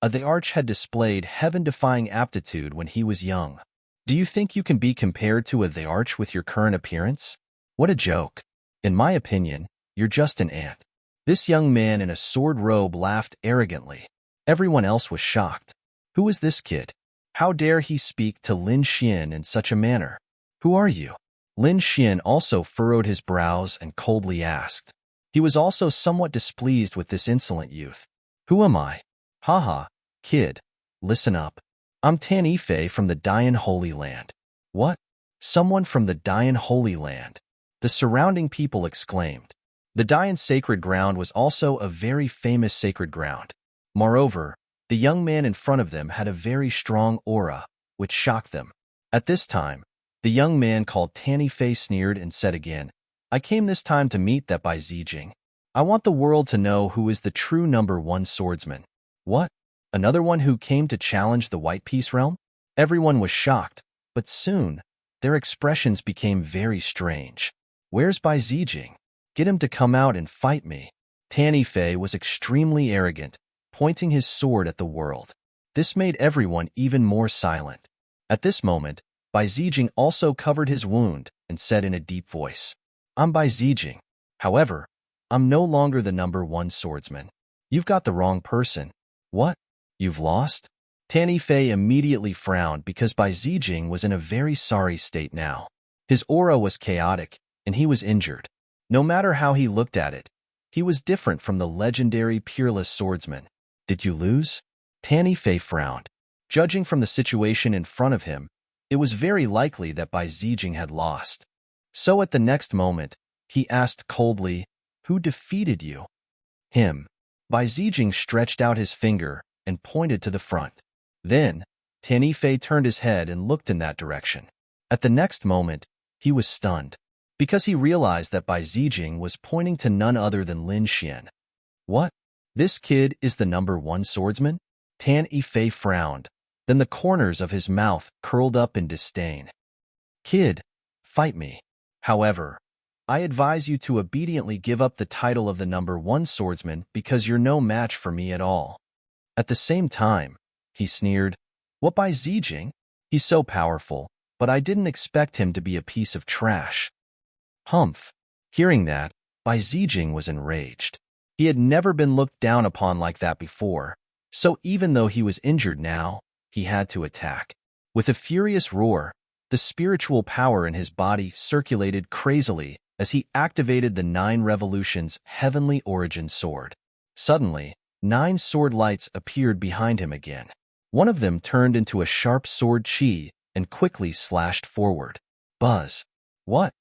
the arch had displayed heaven-defying aptitude when he was young. Do you think you can be compared to the arch with your current appearance? What a joke. In my opinion, you're just an ant. This young man in a sword robe laughed arrogantly. Everyone else was shocked. Who is this kid? How dare he speak to Lin Xian in such a manner? Who are you? Lin Xian also furrowed his brows and coldly asked. He was also somewhat displeased with this insolent youth. Who am I? Haha, kid, listen up. I'm Tan Yifei from the Dian Holy Land. What? Someone from the Dian Holy Land? The surrounding people exclaimed. The Dian sacred ground was also a very famous sacred ground. Moreover, the young man in front of them had a very strong aura, which shocked them. At this time, the young man called Tan Yifei sneered and said again, I came this time to meet that Bai Zijing. I want the world to know who is the true #1 swordsman. What? Another one who came to challenge the White Peace Realm? Everyone was shocked, but soon, their expressions became very strange. Where's Bai Zijing? Get him to come out and fight me. Tan Yifei was extremely arrogant, pointing his sword at the world. This made everyone even more silent. At this moment, Bai Zijing also covered his wound and said in a deep voice, I'm Bai Zijing. However, I'm no longer the #1 swordsman. You've got the wrong person. What? You've lost? Tan Yifei immediately frowned because Bai Zijing was in a very sorry state now. His aura was chaotic, and he was injured. No matter how he looked at it, he was different from the legendary peerless swordsman. Did you lose? Tan Yifei frowned. Judging from the situation in front of him, it was very likely that Bai Zijing had lost. So at the next moment, he asked coldly, Who defeated you? Him. Bai Zijing stretched out his finger and pointed to the front. Then, Tan Yifei turned his head and looked in that direction. At the next moment, he was stunned, because he realized that Bai Zijing was pointing to none other than Lin Xian. What? This kid is the #1 swordsman? Tan Yifei frowned. Then the corners of his mouth curled up in disdain. Kid, fight me. However, I advise you to obediently give up the title of the #1 swordsman because you're no match for me at all. At the same time, he sneered, What Bai Zijing? He's so powerful, but I didn't expect him to be a piece of trash. Humph. Hearing that, Bai Zijing was enraged. He had never been looked down upon like that before, so even though he was injured now, he had to attack. With a furious roar, the spiritual power in his body circulated crazily as he activated the 9 Revolutions Heavenly Origin Sword. Suddenly, 9 sword lights appeared behind him again. One of them turned into a sharp sword chi and quickly slashed forward. Buzz. What?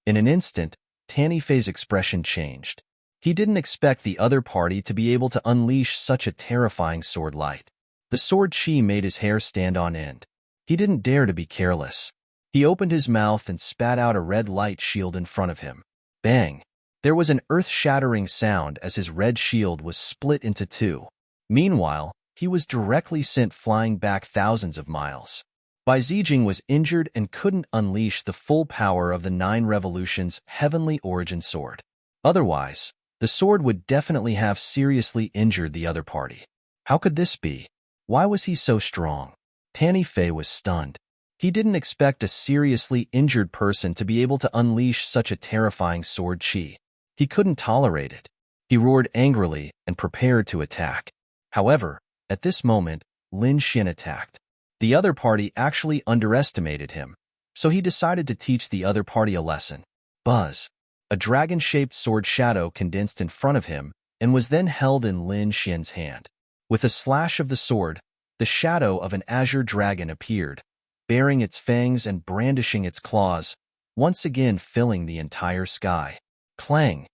In an instant, Tan Yifei's expression changed. He didn't expect the other party to be able to unleash such a terrifying sword light. The sword chi made his hair stand on end. He didn't dare to be careless. He opened his mouth and spat out a red light shield in front of him. Bang! There was an earth-shattering sound as his red shield was split into 2. Meanwhile, he was directly sent flying back thousands of miles. Bai Zijing was injured and couldn't unleash the full power of the 9 Revolutions Heavenly Origin Sword. Otherwise, the sword would definitely have seriously injured the other party. How could this be? Why was he so strong? Tan Yifei was stunned. He didn't expect a seriously injured person to be able to unleash such a terrifying sword chi. He couldn't tolerate it. He roared angrily and prepared to attack. However, at this moment, Lin Xian attacked. The other party actually underestimated him, so he decided to teach the other party a lesson. Buzz. A dragon-shaped sword shadow condensed in front of him and was then held in Lin Xian's hand. With a slash of the sword, the shadow of an azure dragon appeared. baring its fangs and brandishing its claws, once again filling the entire sky. Clang!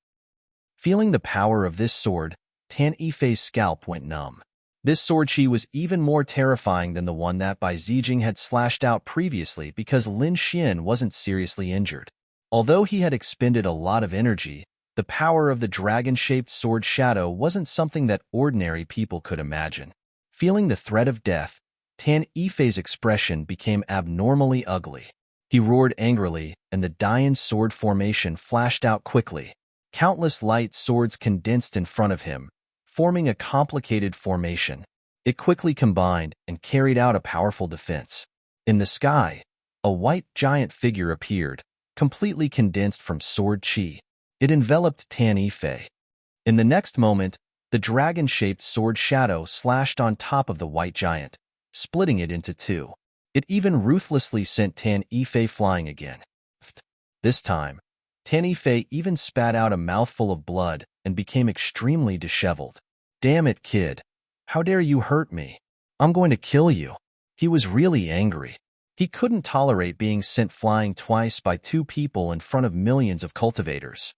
Feeling the power of this sword, Tan Yifei's scalp went numb. This sword chi was even more terrifying than the one that Bai Zijing had slashed out previously because Lin Xian wasn't seriously injured. Although he had expended a lot of energy, the power of the dragon-shaped sword shadow wasn't something that ordinary people could imagine. Feeling the threat of death, Tan Yifei's expression became abnormally ugly. He roared angrily, and the Dian sword formation flashed out quickly. Countless light swords condensed in front of him, forming a complicated formation. It quickly combined and carried out a powerful defense. In the sky, a white giant figure appeared, completely condensed from sword chi. It enveloped Tan Yifei. In the next moment, the dragon-shaped sword shadow slashed on top of the white giant, splitting it into two. It even ruthlessly sent Tan Yifei flying again. This time, Tan Yifei even spat out a mouthful of blood and became extremely disheveled. "Damn it, kid. How dare you hurt me? I'm going to kill you." He was really angry. He couldn't tolerate being sent flying twice by two people in front of millions of cultivators.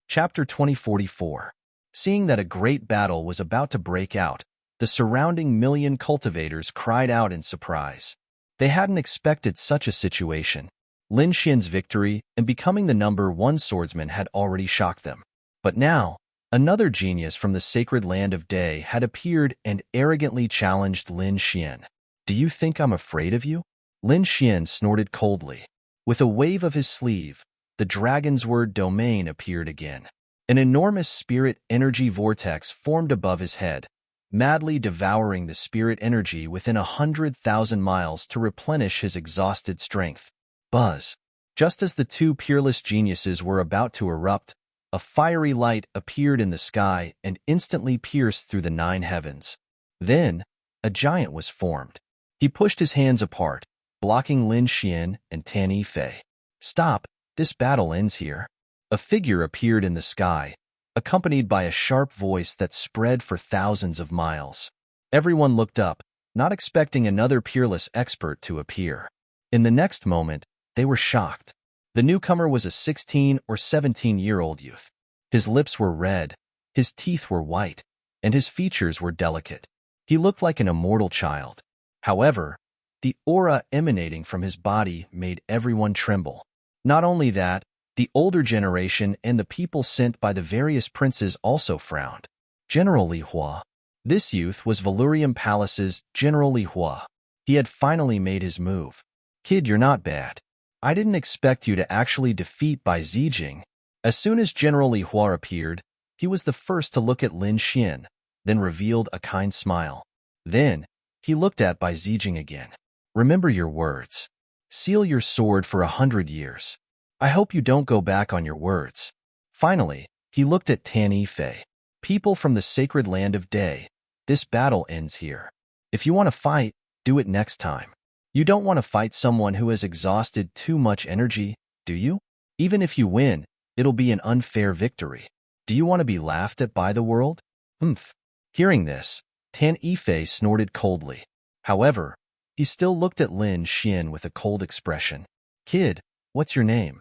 Chapter 2044. Seeing that a great battle was about to break out, the surrounding million cultivators cried out in surprise. They hadn't expected such a situation. Lin Xian's victory and becoming the #1 swordsman had already shocked them. But now, another genius from the sacred land of Day had appeared and arrogantly challenged Lin Xian. "Do you think I'm afraid of you?" Lin Xian snorted coldly. With a wave of his sleeve, the dragon's word domain appeared again. An enormous spirit energy vortex formed above his head, madly devouring the spirit energy within 100,000 miles to replenish his exhausted strength. Buzz! Just as the two peerless geniuses were about to erupt, a fiery light appeared in the sky and instantly pierced through the 9 heavens. Then, a giant was formed. He pushed his hands apart, blocking Lin Xian and Tan Yifei. "Stop, this battle ends here." A figure appeared in the sky, accompanied by a sharp voice that spread for thousands of miles. Everyone looked up, not expecting another peerless expert to appear. In the next moment, they were shocked. The newcomer was a 16 or 17-year-old youth. His lips were red, his teeth were white, and his features were delicate. He looked like an immortal child. However, the aura emanating from his body made everyone tremble. Not only that, the older generation and the people sent by the various princes also frowned. General Li Hua. This youth was Valurium Palace's General Li Hua. He had finally made his move. "Kid, you're not bad. I didn't expect you to actually defeat Bai Zijing." As soon as General Li Hua appeared, he was the first to look at Lin Xian, then revealed a kind smile. Then, he looked at Bai Zijing again. "Remember your words. Seal your sword for 100 years. I hope you don't go back on your words." Finally, he looked at Tan Yifei. "People from the sacred land of Day, this battle ends here. If you want to fight, do it next time. You don't want to fight someone who has exhausted too much energy, do you? Even if you win, it'll be an unfair victory. Do you want to be laughed at by the world?" Humph. Hearing this, Tan Yifei snorted coldly. However, he still looked at Lin Xian with a cold expression. "Kid, what's your name?"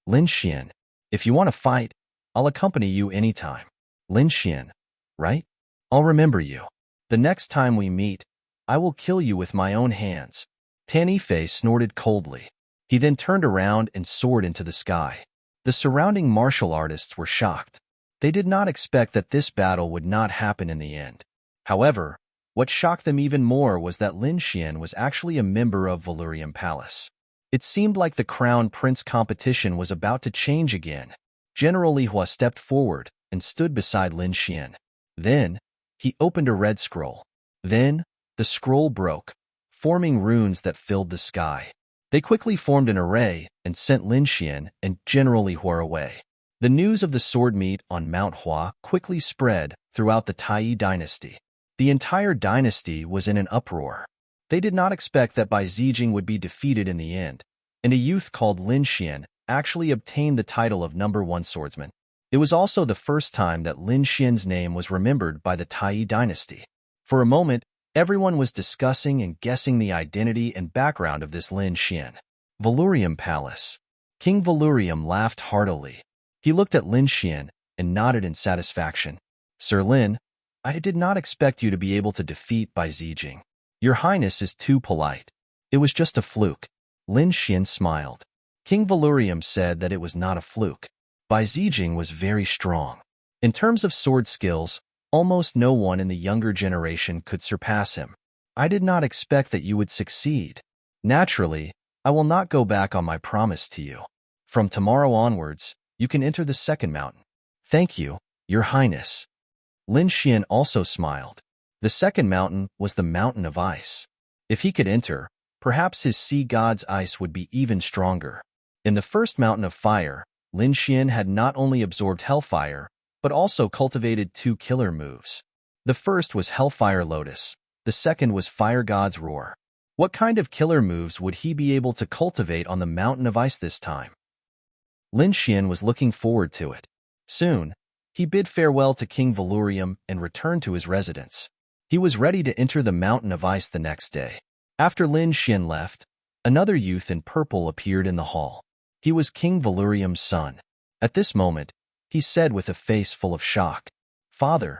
"Lin Xian. If you want to fight, I'll accompany you anytime." "Lin Xian, right? I'll remember you. The next time we meet, I will kill you with my own hands." Tan Yifei snorted coldly. He then turned around and soared into the sky. The surrounding martial artists were shocked. They did not expect that this battle would not happen in the end. However, what shocked them even more was that Lin Xian was actually a member of Valurium Palace. It seemed like the Crown Prince competition was about to change again. General Li Hua stepped forward and stood beside Lin Xian. Then, he opened a red scroll. Then, the scroll broke, forming runes that filled the sky. They quickly formed an array and sent Lin Xian and General Li Hua away. The news of the sword meet on Mount Hua quickly spread throughout the Tai dynasty. The entire dynasty was in an uproar. They did not expect that Bai Zijing would be defeated in the end, and a youth called Lin Xian actually obtained the title of #1 swordsman. It was also the first time that Lin Xian's name was remembered by the Tai dynasty. For a moment, everyone was discussing and guessing the identity and background of this Lin Xian. Valurium Palace. King Valurium laughed heartily. He looked at Lin Xian and nodded in satisfaction. Sir Lin, I did not expect you to be able to defeat Bai Zijing. Your Highness is too polite. It was just a fluke. Lin Xian smiled. King Valurium said that it was not a fluke. Bai Zijing was very strong. In terms of sword skills, almost no one in the younger generation could surpass him. I did not expect that you would succeed. Naturally, I will not go back on my promise to you. From tomorrow onwards, you can enter the second mountain. Thank you, Your Highness. Lin Xian also smiled. The second mountain was the Mountain of Ice. If he could enter, perhaps his sea god's ice would be even stronger. In the first Mountain of Fire, Lin Xian had not only absorbed Hellfire, but also cultivated 2 killer moves. The first was Hellfire Lotus, the second was Fire God's Roar. What kind of killer moves would he be able to cultivate on the Mountain of Ice this time? Lin Xian was looking forward to it. Soon, he bid farewell to King Valurium and returned to his residence. He was ready to enter the Mountain of Ice the next day. After Lin Xian left, another youth in purple appeared in the hall. He was King Valurium's son. At this moment, he said with a face full of shock, Father,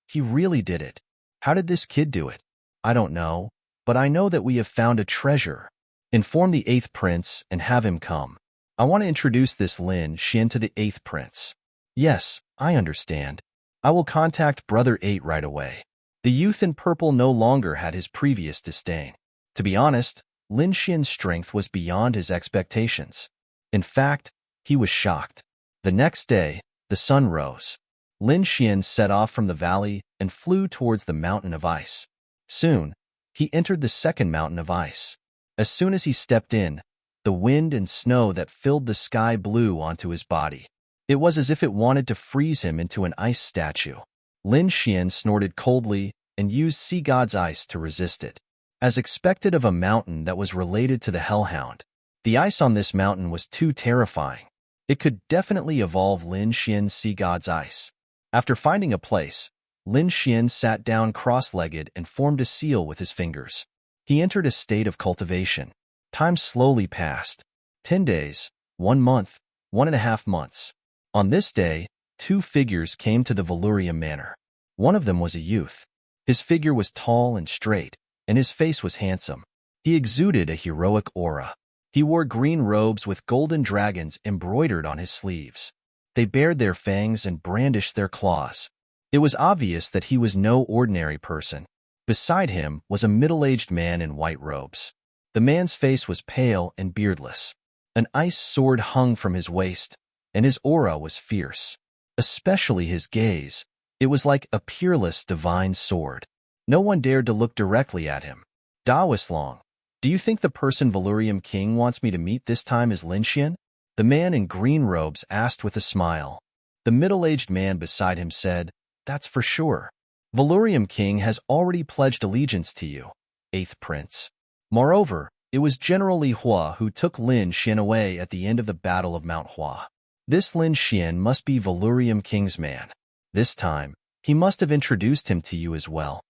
he really did it. How did this kid do it? I don't know, but I know that we have found a treasure. Inform the 8th prince and have him come. I want to introduce this Lin Xian to the 8th prince. Yes, I understand. I will contact Brother 8 right away. The youth in purple no longer had his previous disdain. To be honest, Lin Xian's strength was beyond his expectations. In fact, he was shocked. The next day, the sun rose. Lin Xian set off from the valley and flew towards the Mountain of Ice. Soon, he entered the second Mountain of Ice. As soon as he stepped in, the wind and snow that filled the sky blew onto his body. It was as if it wanted to freeze him into an ice statue. Lin Xian snorted coldly and used Sea God's Ice to resist it. As expected of a mountain that was related to the Hellhound, the ice on this mountain was too terrifying. It could definitely evolve Lin Xian's Sea God's Ice. After finding a place, Lin Xian sat down cross-legged and formed a seal with his fingers. He entered a state of cultivation. Time slowly passed. 10 days, 1 month, 1.5 months. On this day, 2 figures came to the Valurium Manor. One of them was a youth. His figure was tall and straight, and his face was handsome. He exuded a heroic aura. He wore green robes with golden dragons embroidered on his sleeves. They bared their fangs and brandished their claws. It was obvious that he was no ordinary person. Beside him was a middle-aged man in white robes. The man's face was pale and beardless. An ice sword hung from his waist, and his aura was fierce. Especially his gaze. It was like a peerless divine sword. No one dared to look directly at him. Daoist Long, do you think the person Valurium King wants me to meet this time is Lin Xian? The man in green robes asked with a smile. The middle-aged man beside him said, That's for sure. Valurium King has already pledged allegiance to you, 8th Prince. Moreover, it was General Li Hua who took Lin Xian away at the end of the Battle of Mount Hua. This Lin Xian must be Valurium King's man. This time, he must have introduced him to you as well.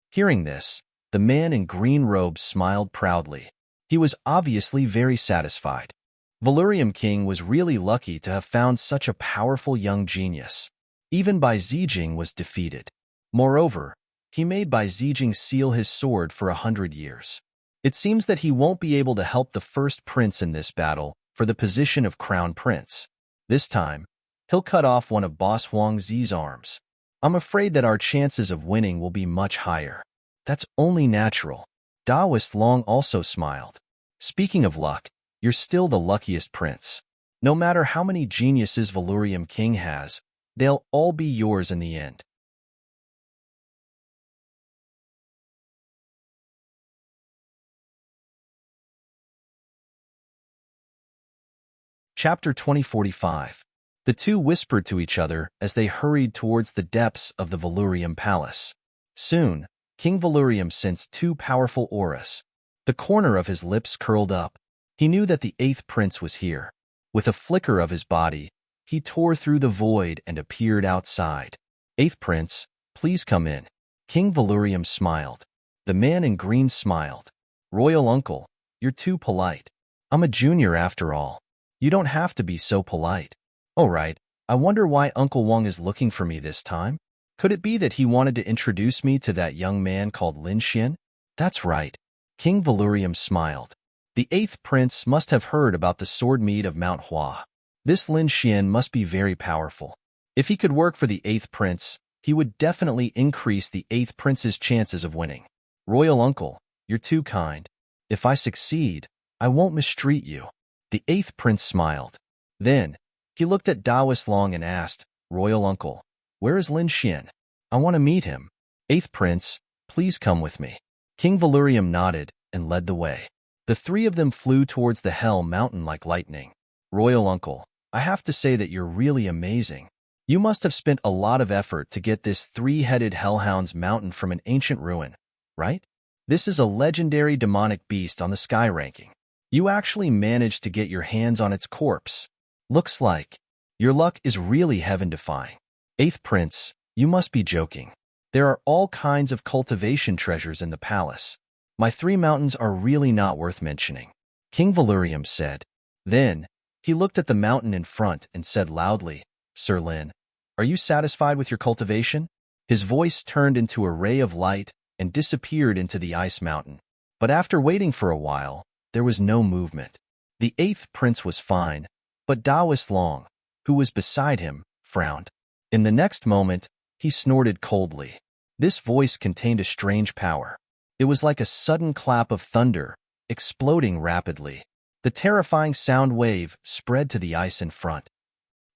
Hearing this, the man in green robes smiled proudly. He was obviously very satisfied. Valurium King was really lucky to have found such a powerful young genius. Even Bai Zijing was defeated. Moreover, he made Bai Zijing seal his sword for 100 years. It seems that he won't be able to help the first prince in this battle for the position of crown prince. This time, he'll cut off one of Boss Huang Zi's arms. I'm afraid that our chances of winning will be much higher. That's only natural. Daoist Long also smiled. Speaking of luck, you're still the luckiest prince. No matter how many geniuses Valurium King has, they'll all be yours in the end. Chapter 2045. The two whispered to each other as they hurried towards the depths of the Valurium Palace. Soon, King Valurium sensed 2 powerful auras. The corner of his lips curled up. He knew that the 8th prince was here. With a flicker of his body, he tore through the void and appeared outside. "Eighth Prince, please come in." King Valurium smiled. The man in green smiled. "Royal Uncle, you're too polite. I'm a junior after all. You don't have to be so polite." "All right, I wonder why Uncle Wang is looking for me this time? Could it be that he wanted to introduce me to that young man called Lin Xian?" "That's right." King Valurium smiled. The eighth prince must have heard about the sword mead of Mount Hua. This Lin Xian must be very powerful. If he could work for the eighth prince, he would definitely increase the eighth prince's chances of winning. "Royal Uncle, you're too kind. If I succeed, I won't mistreat you." The eighth prince smiled. Then, he looked at Daoist Long and asked, "Royal Uncle, where is Lin Xian? I want to meet him." "Eighth prince, please come with me." King Valurium nodded and led the way. The three of them flew towards the Hell Mountain like lightning. "Royal Uncle, I have to say that you're really amazing. You must have spent a lot of effort to get this three-headed Hellhound's mountain from an ancient ruin, right? This is a legendary demonic beast on the sky ranking. You actually managed to get your hands on its corpse. Looks like your luck is really heaven-defying." "Eighth Prince, you must be joking. There are all kinds of cultivation treasures in the palace. My three mountains are really not worth mentioning," King Valurium said. Then, he looked at the mountain in front and said loudly, "Sir Lin, are you satisfied with your cultivation?" His voice turned into a ray of light and disappeared into the ice mountain. But after waiting for a while, there was no movement. The eighth prince was fine, but Daoist Long, who was beside him, frowned. In the next moment, he snorted coldly. This voice contained a strange power. It was like a sudden clap of thunder, exploding rapidly. The terrifying sound wave spread to the ice in front.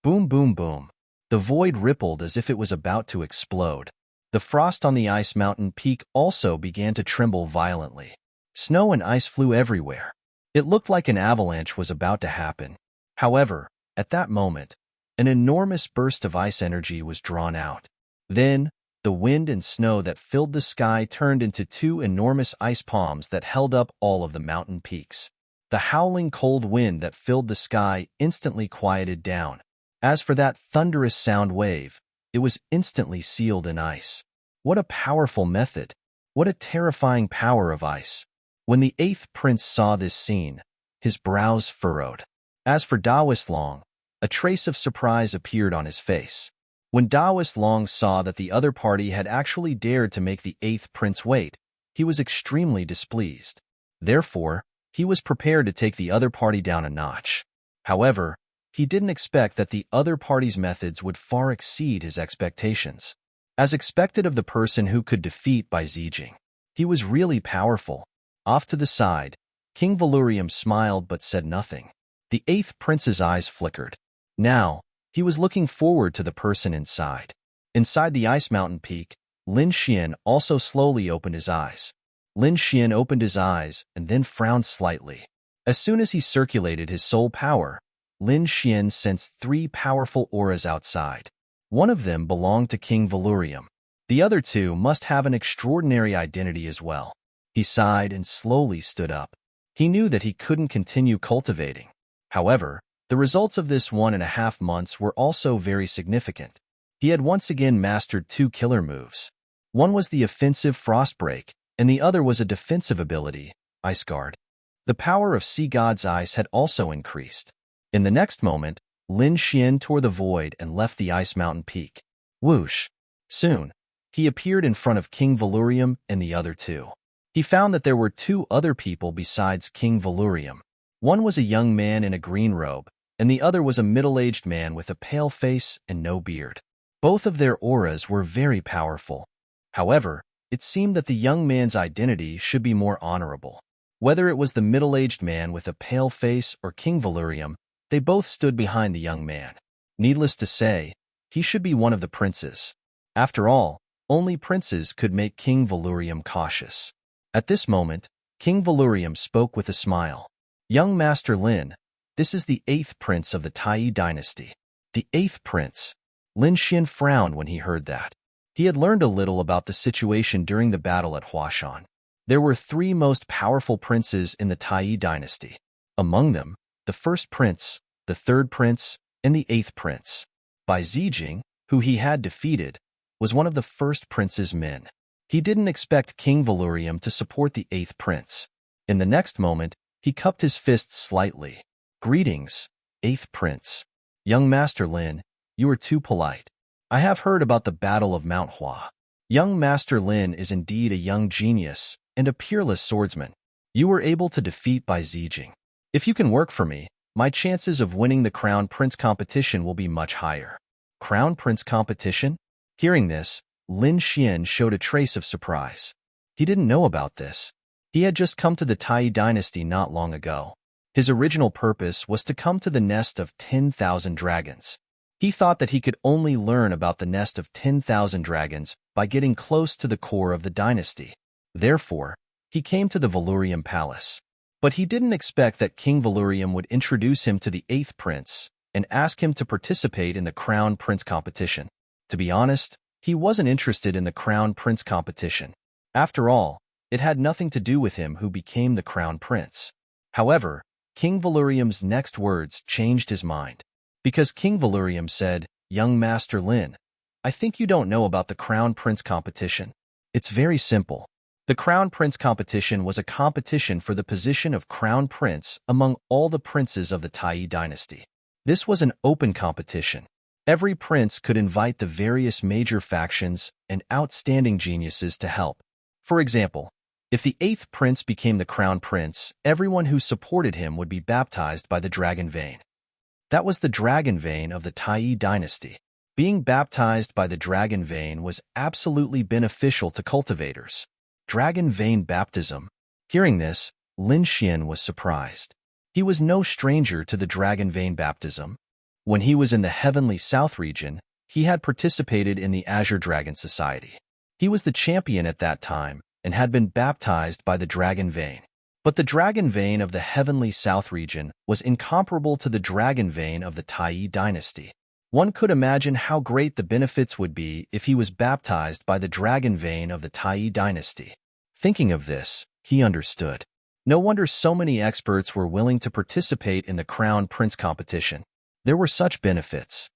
Boom, boom, boom. The void rippled as if it was about to explode. The frost on the ice mountain peak also began to tremble violently. Snow and ice flew everywhere. It looked like an avalanche was about to happen. However, at that moment, an enormous burst of ice energy was drawn out. Then, the wind and snow that filled the sky turned into two enormous ice palms that held up all of the mountain peaks. The howling cold wind that filled the sky instantly quieted down. As for that thunderous sound wave, it was instantly sealed in ice. What a powerful method! What a terrifying power of ice! When the eighth prince saw this scene, his brows furrowed. As for Daoist Long, a trace of surprise appeared on his face. When Daoist Long saw that the other party had actually dared to make the eighth prince wait, he was extremely displeased. Therefore, he was prepared to take the other party down a notch. However, he didn't expect that the other party's methods would far exceed his expectations. As expected of the person who could defeat Bai Zijing, he was really powerful. Off to the side, King Valurium smiled but said nothing. The eighth prince's eyes flickered. Now, he was looking forward to the person inside. Inside the ice mountain peak, Lin Xian also slowly opened his eyes. Lin Xian opened his eyes and then frowned slightly. As soon as he circulated his soul power, Lin Xian sensed three powerful auras outside. One of them belonged to King Valurium. The other two must have an extraordinary identity as well. He sighed and slowly stood up. He knew that he couldn't continue cultivating. However, the results of this 1.5 months were also very significant. He had once again mastered two killer moves. One was the offensive Frost Break, and the other was a defensive ability, Ice Guard. The power of Sea God's Ice had also increased. In the next moment, Lin Xian tore the void and left the ice mountain peak. Whoosh! Soon, he appeared in front of King Valurium and the other two. He found that there were two other people besides King Valurium. One was a young man in a green robe, and the other was a middle-aged man with a pale face and no beard. Both of their auras were very powerful. However, it seemed that the young man's identity should be more honorable. Whether it was the middle-aged man with a pale face or King Valurium, they both stood behind the young man. Needless to say, he should be one of the princes. After all, only princes could make King Valurium cautious. At this moment, King Valurium spoke with a smile. "Young Master Lin, this is the 8th prince of the Tai dynasty." The 8th prince. Lin Xian frowned when he heard that. He had learned a little about the situation during the battle at Huashan. There were 3 most powerful princes in the Tai dynasty. Among them, the first prince, the third prince, and the eighth prince. Bai Zijing, who he had defeated, was one of the first prince's men. He didn't expect King Valurium to support the eighth prince. In the next moment, he cupped his fists slightly. Greetings, eighth prince. Young Master Lin, you are too polite. I have heard about the Battle of Mount Hua. Young Master Lin is indeed a young genius and a peerless swordsman. You were able to defeat Bai Zijing. If you can work for me, my chances of winning the Crown Prince competition will be much higher. Crown Prince competition? Hearing this, Lin Xian showed a trace of surprise. He didn't know about this. He had just come to the Tai dynasty not long ago. His original purpose was to come to the nest of 10,000 dragons. He thought that he could only learn about the nest of 10,000 dragons by getting close to the core of the dynasty. Therefore, he came to the Valurium Palace. But he didn't expect that King Valurium would introduce him to the eighth prince and ask him to participate in the Crown Prince competition. To be honest, he wasn't interested in the Crown Prince competition. After all, it had nothing to do with him who became the Crown Prince. However, King Valurium's next words changed his mind. Because King Valurium said, "Young Master Lin, I think you don't know about the Crown Prince competition. It's very simple. The Crown Prince competition was a competition for the position of Crown Prince among all the princes of the Tai dynasty. This was an open competition. Every prince could invite the various major factions and outstanding geniuses to help. For example, if the eighth prince became the Crown Prince, everyone who supported him would be baptized by the Dragon Vein. That was the Dragon Vein of the Tai dynasty. Being baptized by the Dragon Vein was absolutely beneficial to cultivators. Dragon Vein baptism. Hearing this, Lin Xian was surprised. He was no stranger to the Dragon Vein baptism. When he was in the Heavenly South region, he had participated in the Azure Dragon Society. He was the champion at that time and had been baptized by the Dragon Vein. But the Dragon Vein of the Heavenly South region was incomparable to the Dragon Vein of the Tai dynasty. One could imagine how great the benefits would be if he was baptized by the Dragon Vein of the Tai dynasty. Thinking of this, he understood. No wonder so many experts were willing to participate in the Crown Prince competition. There were such benefits.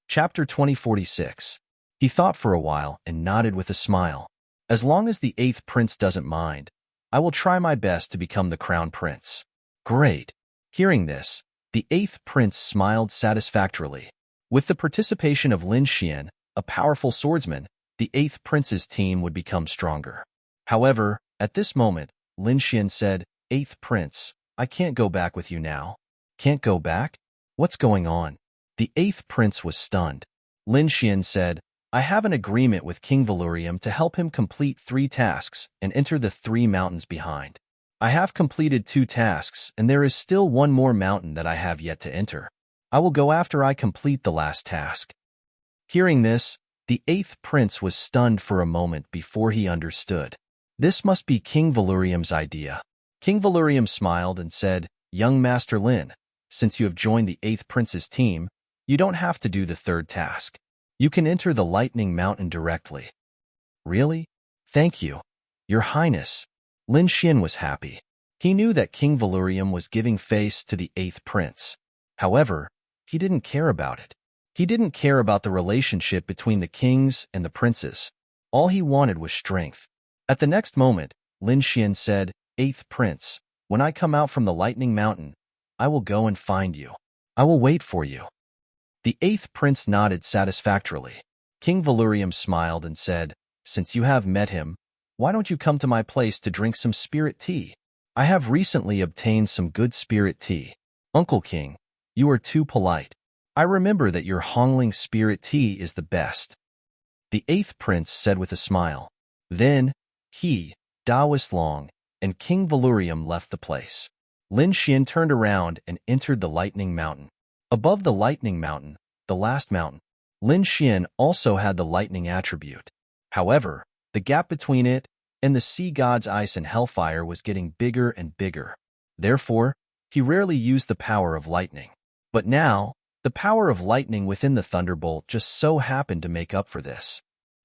Chapter 2046. He thought for a while and nodded with a smile. As long as the eighth prince doesn't mind, I will try my best to become the Crown Prince. Great. Hearing this, the eighth prince smiled satisfactorily. With the participation of Lin Xian, a powerful swordsman, the eighth prince's team would become stronger. However, at this moment, Lin Xian said, "Eighth prince, I can't go back with you now." Can't go back? What's going on? The eighth prince was stunned. Lin Xian said, "I have an agreement with King Valurium to help him complete 3 tasks and enter the 3 mountains behind. I have completed 2 tasks, and there is still 1 more mountain that I have yet to enter. I will go after I complete the last task." Hearing this, the eighth prince was stunned for a moment before he understood. This must be King Valurium's idea. King Valurium smiled and said, "Young Master Lin, since you have joined the eighth prince's team, you don't have to do the 3rd task. You can enter the Lightning Mountain directly." "Really? Thank you, Your Highness." Lin Xian was happy. He knew that King Valurium was giving face to the eighth prince. However, he didn't care about it. He didn't care about the relationship between the kings and the princes. All he wanted was strength. At the next moment, Lin Xian said, "Eighth prince, when I come out from the Lightning Mountain, I will go and find you. I will wait for you." The eighth prince nodded satisfactorily. King Valurium smiled and said, "Since you have met him, why don't you come to my place to drink some spirit tea? I have recently obtained some good spirit tea." "Uncle King, you are too polite. I remember that your Hongling spirit tea is the best," the eighth prince said with a smile. Then, he, Taoist Long, and King Valurium left the place. Lin Xian turned around and entered the Lightning Mountain. Above the Lightning Mountain, the last mountain, Lin Xian also had the lightning attribute. However, the gap between it and the sea god's ice and hellfire was getting bigger and bigger. Therefore, he rarely used the power of lightning. But now, the power of lightning within the thunderbolt just so happened to make up for this.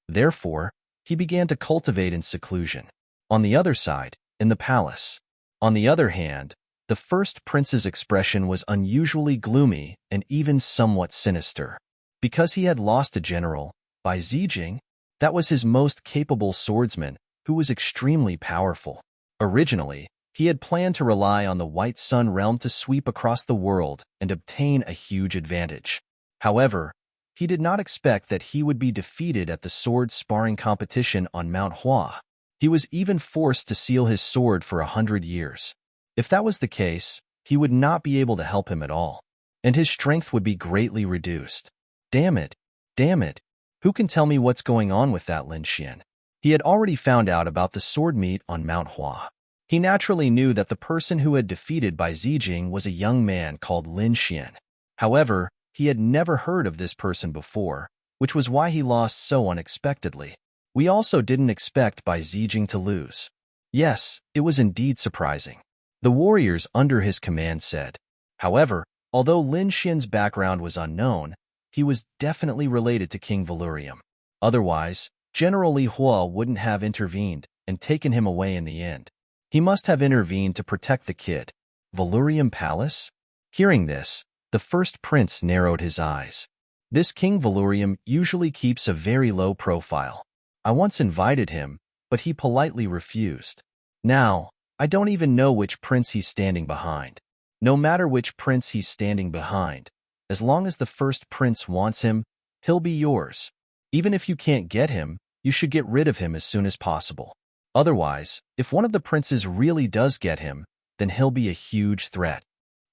Therefore, he began to cultivate in seclusion. On the other side, in the palace. On the other hand, the first prince's expression was unusually gloomy and even somewhat sinister. Because he had lost a general, Bai Zijing, that was his most capable swordsman, who was extremely powerful. Originally, he had planned to rely on the White Sun realm to sweep across the world and obtain a huge advantage. However, he did not expect that he would be defeated at the sword sparring competition on Mount Hua. He was even forced to seal his sword for 100 years. If that was the case, he would not be able to help him at all, and his strength would be greatly reduced. Damn it! Damn it! Who can tell me what's going on with that Lin Xian? He had already found out about the sword meet on Mount Hua. He naturally knew that the person who had defeated Bai Zijing was a young man called Lin Xian. However, he had never heard of this person before, which was why he lost so unexpectedly. We also didn't expect Bai Zijing to lose. Yes, it was indeed surprising. The warriors under his command said. However, although Lin Xian's background was unknown, he was definitely related to King Valurium. Otherwise, General Li Hua wouldn't have intervened and taken him away in the end. He must have intervened to protect the kid. Valurium Palace? Hearing this, the first prince narrowed his eyes. This King Valurium usually keeps a very low profile. I once invited him, but he politely refused. Now, I don't even know which prince he's standing behind. No matter which prince he's standing behind, as long as the first prince wants him, he'll be yours. Even if you can't get him, you should get rid of him as soon as possible. Otherwise, if one of the princes really does get him, then he'll be a huge threat.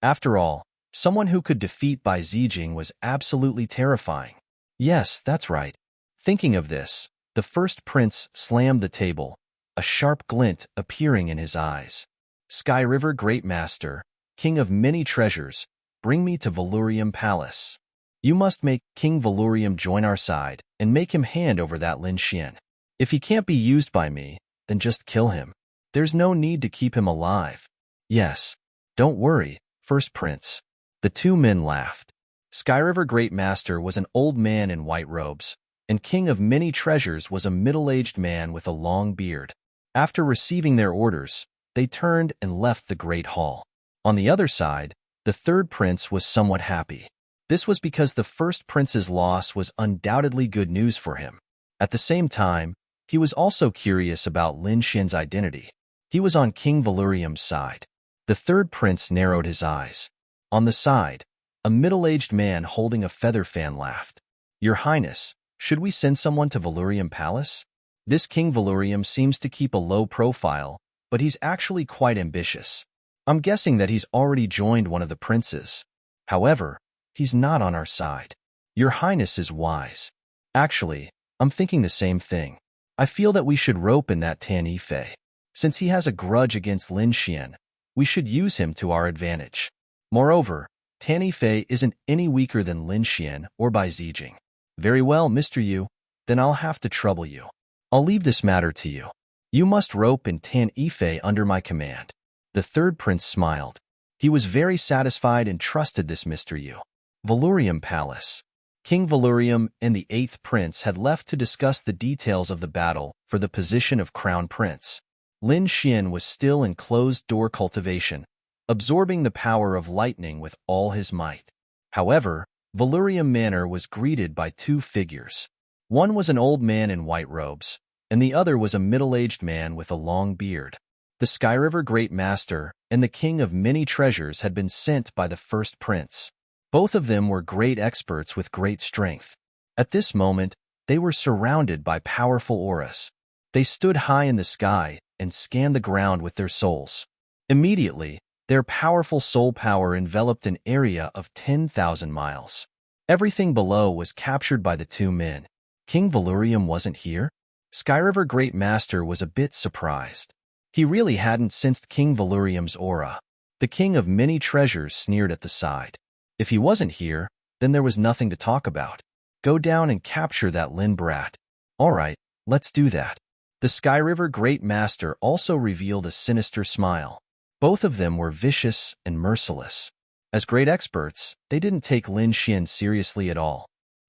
After all, someone who could defeat Bai Zijing was absolutely terrifying. Yes, that's right. Thinking of this, the first prince slammed the table, a sharp glint appearing in his eyes. Sky River Great Master, King of many treasures, bring me to Valurium Palace. You must make King Valurium join our side and make him hand over that Lin Xian. If he can't be used by me, then just kill him. There's no need to keep him alive. Yes, don't worry, First Prince. The two men laughed. Sky River Great Master was an old man in white robes, and King of many treasures was a middle-aged man with a long beard. After receiving their orders, they turned and left the great hall. On the other side, the third prince was somewhat happy. This was because the first prince's loss was undoubtedly good news for him. At the same time, he was also curious about Lin Xian's identity. He was on King Valurium's side. The third prince narrowed his eyes. On the side, a middle-aged man holding a feather fan laughed. Your Highness, should we send someone to Valurium Palace? This King Valurium seems to keep a low profile, but he's actually quite ambitious. I'm guessing that he's already joined one of the princes. However, he's not on our side. Your Highness is wise. Actually, I'm thinking the same thing. I feel that we should rope in that Tan Yifei. Since he has a grudge against Lin Xian, we should use him to our advantage. Moreover, Tan Yifei isn't any weaker than Lin Xian or Bai Zijing. Very well, Mr. Yu, then I'll have to trouble you. I'll leave this matter to you. You must rope in Tan Yifei under my command. The third prince smiled. He was very satisfied and trusted this Mr. Yu. Valurium Palace. King Valurium and the eighth prince had left to discuss the details of the battle for the position of crown prince. Lin Xian was still in closed-door cultivation, absorbing the power of lightning with all his might. However, Valurium Manor was greeted by two figures. One was an old man in white robes, and the other was a middle-aged man with a long beard. The Sky River Great Master and the King of many treasures had been sent by the first prince. Both of them were great experts with great strength. At this moment, they were surrounded by powerful auras. They stood high in the sky and scanned the ground with their souls. Immediately, their powerful soul power enveloped an area of 10,000 miles. Everything below was captured by the two men. King Valurium wasn't here? Sky River Great Master was a bit surprised. He really hadn't sensed King Valurium's aura. The King of many treasures sneered at the side. If he wasn't here, then there was nothing to talk about. Go down and capture that Lin brat. All right, let's do that. The Sky River Great Master also revealed a sinister smile. Both of them were vicious and merciless. As great experts, they didn't take Lin Xian seriously at all.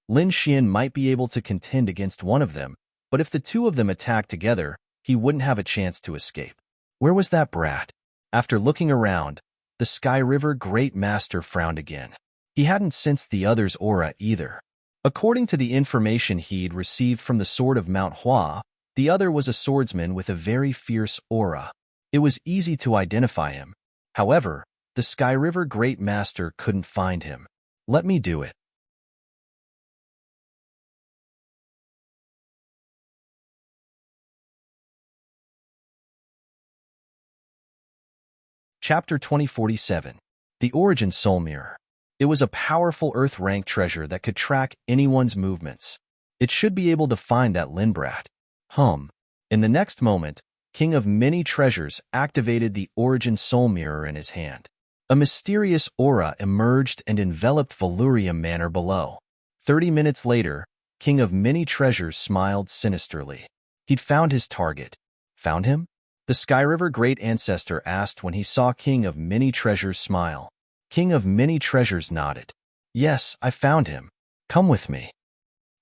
Lin Xian might be able to contend against one of them, But if the two of them attacked together, he wouldn't have a chance to escape. Where was that brat? After looking around, the Sky River Great Master frowned again. He hadn't sensed the other's aura either. According to the information he'd received from the Sword of Mount Hua, the other was a swordsman with a very fierce aura. It was easy to identify him. However, the Sky River Great Master couldn't find him. Let me do it. Chapter 2047. The Origin Soul Mirror. It was a powerful Earth-rank treasure that could track anyone's movements. It should be able to find that Linbrat. In the next moment, King of Many Treasures activated the Origin Soul Mirror in his hand. A mysterious aura emerged and enveloped Valyria Manor below. 30 minutes later, King of Many Treasures smiled sinisterly. He'd found his target. Found him? The Sky River Great Ancestor asked when he saw King of Many Treasures smile. King of Many Treasures nodded. Yes, I found him. Come with me.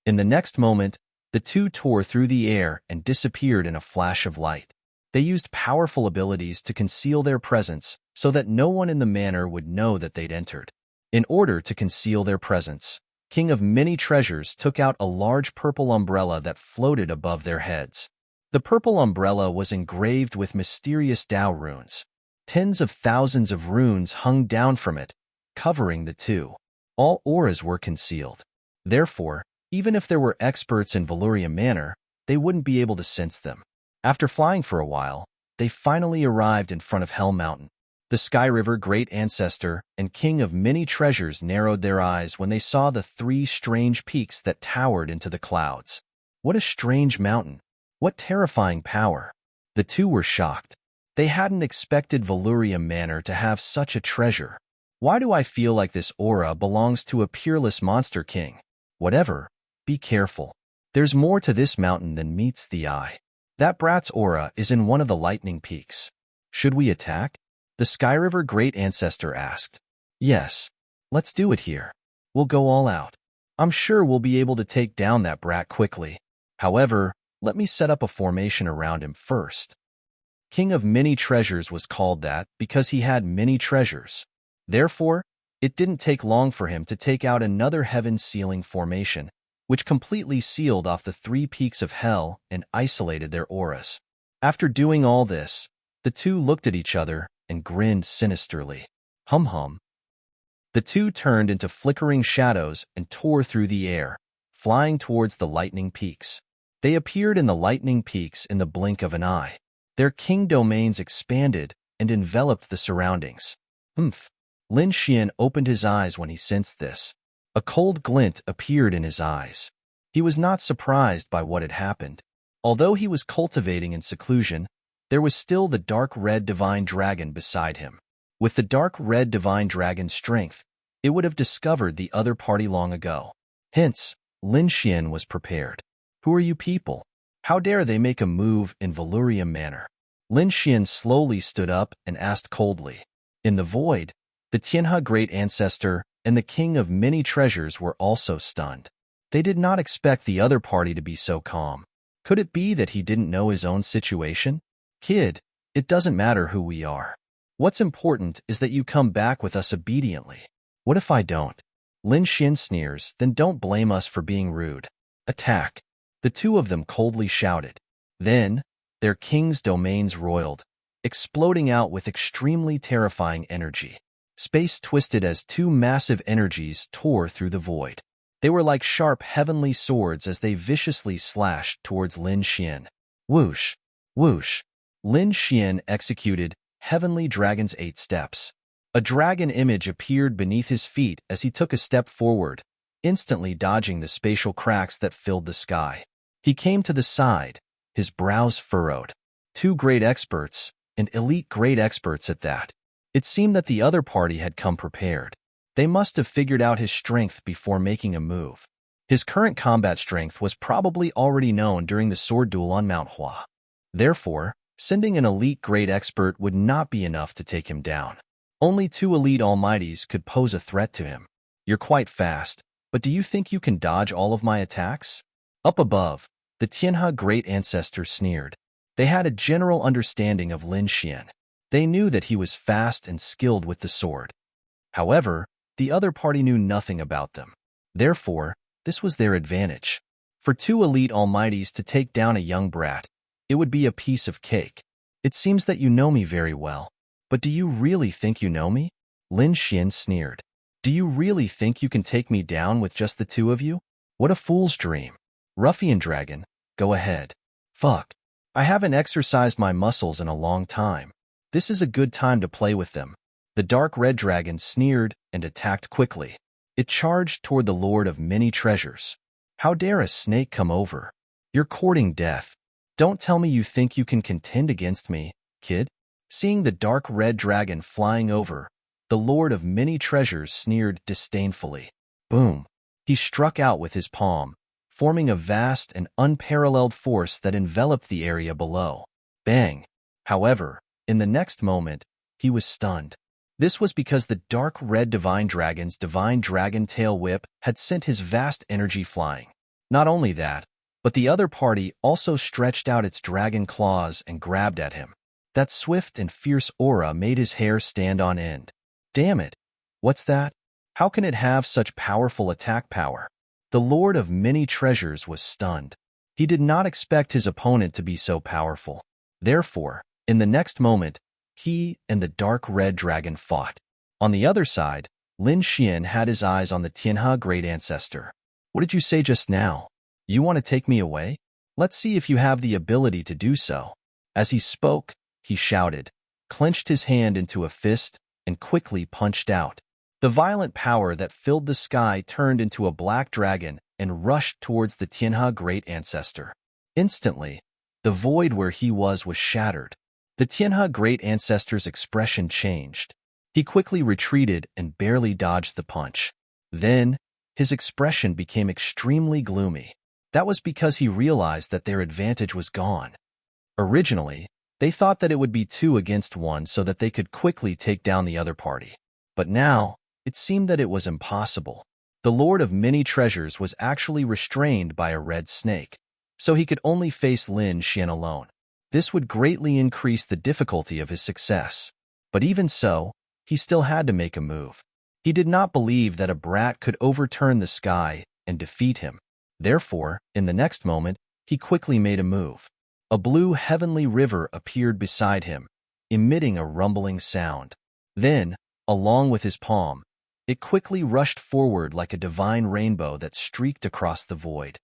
In the next moment, the two tore through the air and disappeared in a flash of light. They used powerful abilities to conceal their presence so that no one in the manor would know that they'd entered. In order to conceal their presence, King of Many Treasures took out a large purple umbrella that floated above their heads. The purple umbrella was engraved with mysterious Tao runes. Tens of thousands of runes hung down from it, covering the two. All auras were concealed. Therefore, even if there were experts in Valyria Manor, they wouldn't be able to sense them. After flying for a while, they finally arrived in front of Hell Mountain. The Sky River Great Ancestor and King of Many Treasures narrowed their eyes when they saw the three strange peaks that towered into the clouds. What a strange mountain! What terrifying power! The two were shocked. They hadn't expected Valyria Manor to have such a treasure. Why do I feel like this aura belongs to a peerless monster king? Whatever, be careful. There's more to this mountain than meets the eye. That brat's aura is in one of the lightning peaks. Should we attack? The Sky River Great Ancestor asked. Yes, let's do it here. We'll go all out. I'm sure we'll be able to take down that brat quickly. However, let me set up a formation around him first. King of Many Treasures was called that because he had many treasures. Therefore, it didn't take long for him to take out another heaven-sealing formation, which completely sealed off the three peaks of hell and isolated their auras. After doing all this, the two looked at each other and grinned sinisterly. The two turned into flickering shadows and tore through the air, flying towards the lightning peaks. They appeared in the lightning peaks in the blink of an eye. Their king domains expanded and enveloped the surroundings. Lin Xian opened his eyes when he sensed this. A cold glint appeared in his eyes. He was not surprised by what had happened. Although he was cultivating in seclusion, there was still the dark red divine dragon beside him. With the dark red divine dragon's strength, it would have discovered the other party long ago. Hence, Lin Xian was prepared. Who are you people? How dare they make a move in Valyria Manor? Lin Xian slowly stood up and asked coldly. In the void, the Tianhe Great Ancestor and the King of Many Treasures were also stunned. They did not expect the other party to be so calm. Could it be that he didn't know his own situation? Kid, it doesn't matter who we are. What's important is that you come back with us obediently. What if I don't? Lin Xian sneers, then don't blame us for being rude. Attack. The two of them coldly shouted. Then, their king's domains roiled, exploding out with extremely terrifying energy. Space twisted as two massive energies tore through the void. They were like sharp heavenly swords as they viciously slashed towards Lin Xian. Whoosh! Whoosh! Lin Xian executed Heavenly Dragon's 8 steps. A dragon image appeared beneath his feet as he took a step forward, instantly dodging the spatial cracks that filled the sky. He came to the side, his brows furrowed. Two great experts, and elite great experts at that. It seemed that the other party had come prepared. They must have figured out his strength before making a move. His current combat strength was probably already known during the sword duel on Mount Hua. Therefore, sending an elite great expert would not be enough to take him down. Only two elite almighties could pose a threat to him. You're quite fast, but do you think you can dodge all of my attacks? Up above, The Tianhe great ancestor sneered. They had a general understanding of Lin Xian. They knew that he was fast and skilled with the sword. However, the other party knew nothing about them. Therefore, this was their advantage. For two elite almighties to take down a young brat, it would be a piece of cake. It seems that you know me very well. But do you really think you know me? Lin Xian sneered. Do you really think you can take me down with just the two of you? What a fool's dream. Ruffian dragon, go ahead. Fuck. I haven't exercised my muscles in a long time. This is a good time to play with them. The dark red dragon sneered and attacked quickly. It charged toward the Lord of Many Treasures. How dare a snake come over? You're courting death. Don't tell me you think you can contend against me, kid. Seeing the dark red dragon flying over, the Lord of Many Treasures sneered disdainfully. Boom. He struck out with his palm, forming a vast and unparalleled force that enveloped the area below. Bang. However, in the next moment, he was stunned. This was because the dark red divine dragon's divine dragon tail whip had sent his vast energy flying. Not only that, but the other party also stretched out its dragon claws and grabbed at him. That swift and fierce aura made his hair stand on end. Damn it! What's that? How can it have such powerful attack power? The Lord of Many Treasures was stunned. He did not expect his opponent to be so powerful. Therefore, in the next moment, he and the dark red dragon fought. On the other side, Lin Xian had his eyes on the Tianhe great ancestor. What did you say just now? You want to take me away? Let's see if you have the ability to do so. As he spoke, he shouted, clenched his hand into a fist, and quickly punched out. The violent power that filled the sky turned into a black dragon and rushed towards the Tianhe great ancestor. Instantly, the void where he was shattered. The Tianhe great ancestor's expression changed. He quickly retreated and barely dodged the punch. Then, his expression became extremely gloomy. That was because he realized that their advantage was gone. Originally, they thought that it would be 2 against 1 so that they could quickly take down the other party. But now, it seemed that it was impossible. The Lord of Many Treasures was actually restrained by a red snake, so he could only face Lin Xian alone. This would greatly increase the difficulty of his success. But even so, he still had to make a move. He did not believe that a brat could overturn the sky and defeat him. Therefore, in the next moment, he quickly made a move. A blue heavenly river appeared beside him, emitting a rumbling sound. Then, along with his palm, it quickly rushed forward like a divine rainbow that streaked across the void.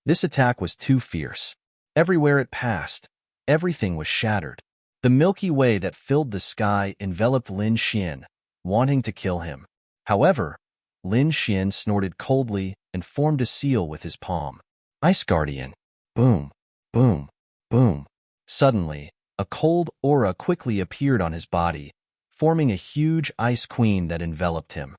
This attack was too fierce. Everywhere it passed, everything was shattered. The Milky Way that filled the sky enveloped Lin Xian, wanting to kill him. However, Lin Xian snorted coldly and formed a seal with his palm. Ice Guardian. Boom, boom, boom. Suddenly, a cold aura quickly appeared on his body, forming a huge ice queen that enveloped him.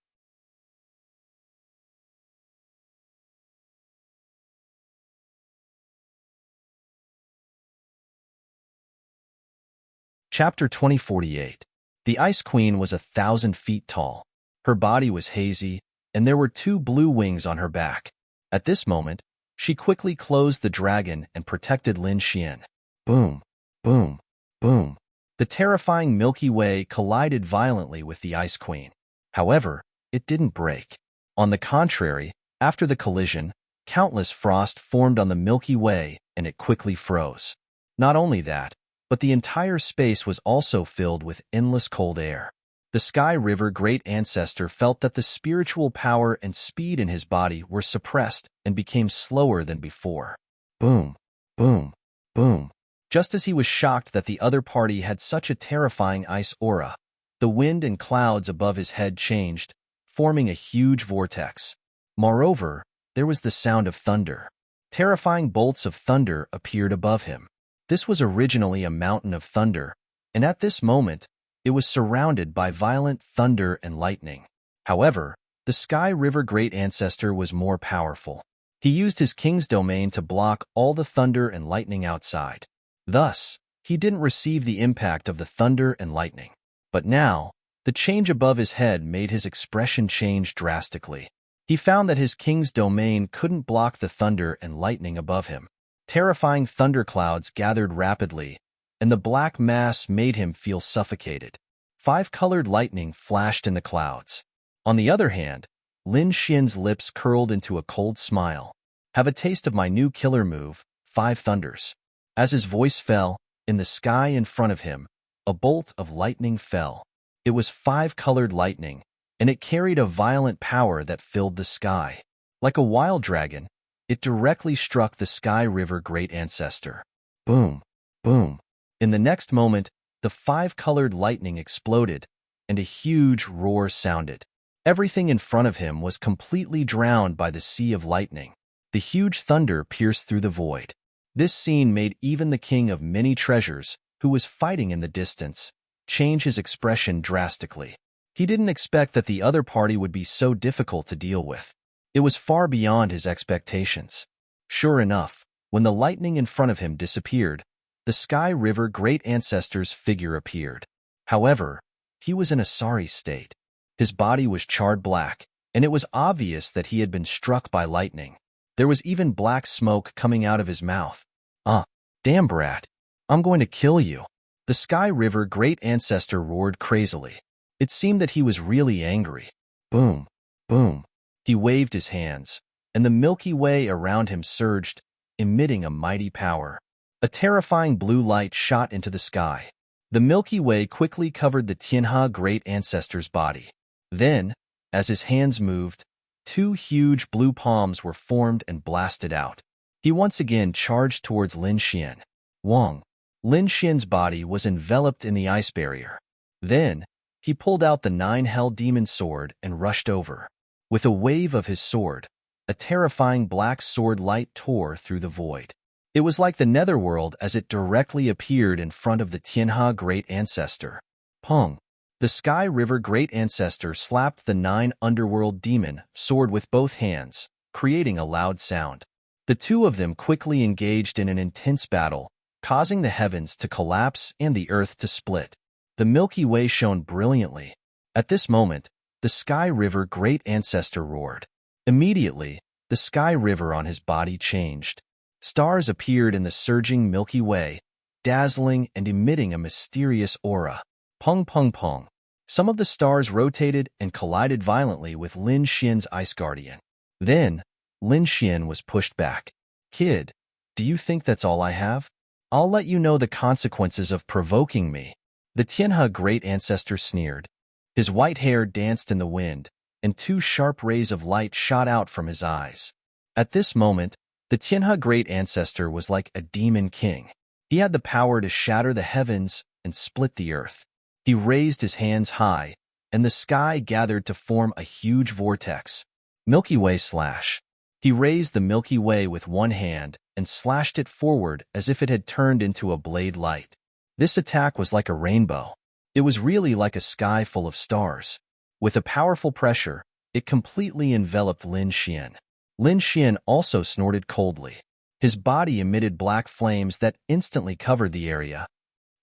Chapter 2048. The Ice Queen was 1,000 feet tall. Her body was hazy, and there were 2 blue wings on her back. At this moment, she quickly closed the dragon and protected Lin Xian. Boom, boom, boom. The terrifying Milky Way collided violently with the Ice Queen. However, it didn't break. On the contrary, after the collision, countless frost formed on the Milky Way and it quickly froze. Not only that, but the entire space was also filled with endless cold air. The Sky River great ancestor felt that the spiritual power and speed in his body were suppressed and became slower than before. Boom, boom, boom. Just as he was shocked that the other party had such a terrifying ice aura, the wind and clouds above his head changed, forming a huge vortex. Moreover, there was the sound of thunder. Terrifying bolts of thunder appeared above him. This was originally a mountain of thunder, and at this moment, it was surrounded by violent thunder and lightning. However, the Sky River great ancestor was more powerful. He used his king's domain to block all the thunder and lightning outside. Thus, he didn't receive the impact of the thunder and lightning. But now, the change above his head made his expression change drastically. He found that his king's domain couldn't block the thunder and lightning above him. Terrifying thunderclouds gathered rapidly, and the black mass made him feel suffocated. 5-colored lightning flashed in the clouds. On the other hand, Lin Xian's lips curled into a cold smile. Have a taste of my new killer move, 5 thunders. As his voice fell, in the sky in front of him, a bolt of lightning fell. It was 5-colored lightning, and it carried a violent power that filled the sky. Like a wild dragon, it directly struck the Sky River Great Ancestor. Boom, boom. In the next moment, the 5-colored lightning exploded, and a huge roar sounded. Everything in front of him was completely drowned by the sea of lightning. The huge thunder pierced through the void. This scene made even the king of many treasures, who was fighting in the distance, change his expression drastically. He didn't expect that the other party would be so difficult to deal with. It was far beyond his expectations. Sure enough, when the lightning in front of him disappeared, the Sky River Great Ancestor's figure appeared. However, he was in a sorry state. His body was charred black, and it was obvious that he had been struck by lightning. There was even black smoke coming out of his mouth. Damn brat, I'm going to kill you. The Sky River Great Ancestor roared crazily. It seemed that he was really angry. Boom, boom. He waved his hands, and the Milky Way around him surged, emitting a mighty power. A terrifying blue light shot into the sky. The Milky Way quickly covered the Tianhe Great Ancestor's body. Then, as his hands moved, 2 huge blue palms were formed and blasted out. He once again charged towards Lin Xian. Wong. Lin Xian's body was enveloped in the ice barrier. Then, he pulled out the 9 Hell Demon sword and rushed over. With a wave of his sword, a terrifying black sword light tore through the void. It was like the netherworld as it directly appeared in front of the Tianhe Great Ancestor. Pong. The Sky River Great Ancestor slapped the 9 Underworld Demon sword with both hands, creating a loud sound. The two of them quickly engaged in an intense battle, causing the heavens to collapse and the earth to split. The Milky Way shone brilliantly. At this moment, the Sky River Great Ancestor roared. Immediately, the Sky River on his body changed. Stars appeared in the surging Milky Way, dazzling and emitting a mysterious aura. Pong pong pong. Some of the stars rotated and collided violently with Lin Xian's Ice Guardian. Then, Lin Xian was pushed back. Kid, do you think that's all I have? I'll let you know the consequences of provoking me. The Tianhe Great Ancestor sneered. His white hair danced in the wind, and 2 sharp rays of light shot out from his eyes. At this moment, the Tianhe Great Ancestor was like a demon king. He had the power to shatter the heavens and split the earth. He raised his hands high, and the sky gathered to form a huge vortex. Milky Way slash. He raised the Milky Way with one hand and slashed it forward as if it had turned into a blade light. This attack was like a rainbow. It was really like a sky full of stars. With a powerful pressure, it completely enveloped Lin Xian. Lin Xian also snorted coldly. His body emitted black flames that instantly covered the area.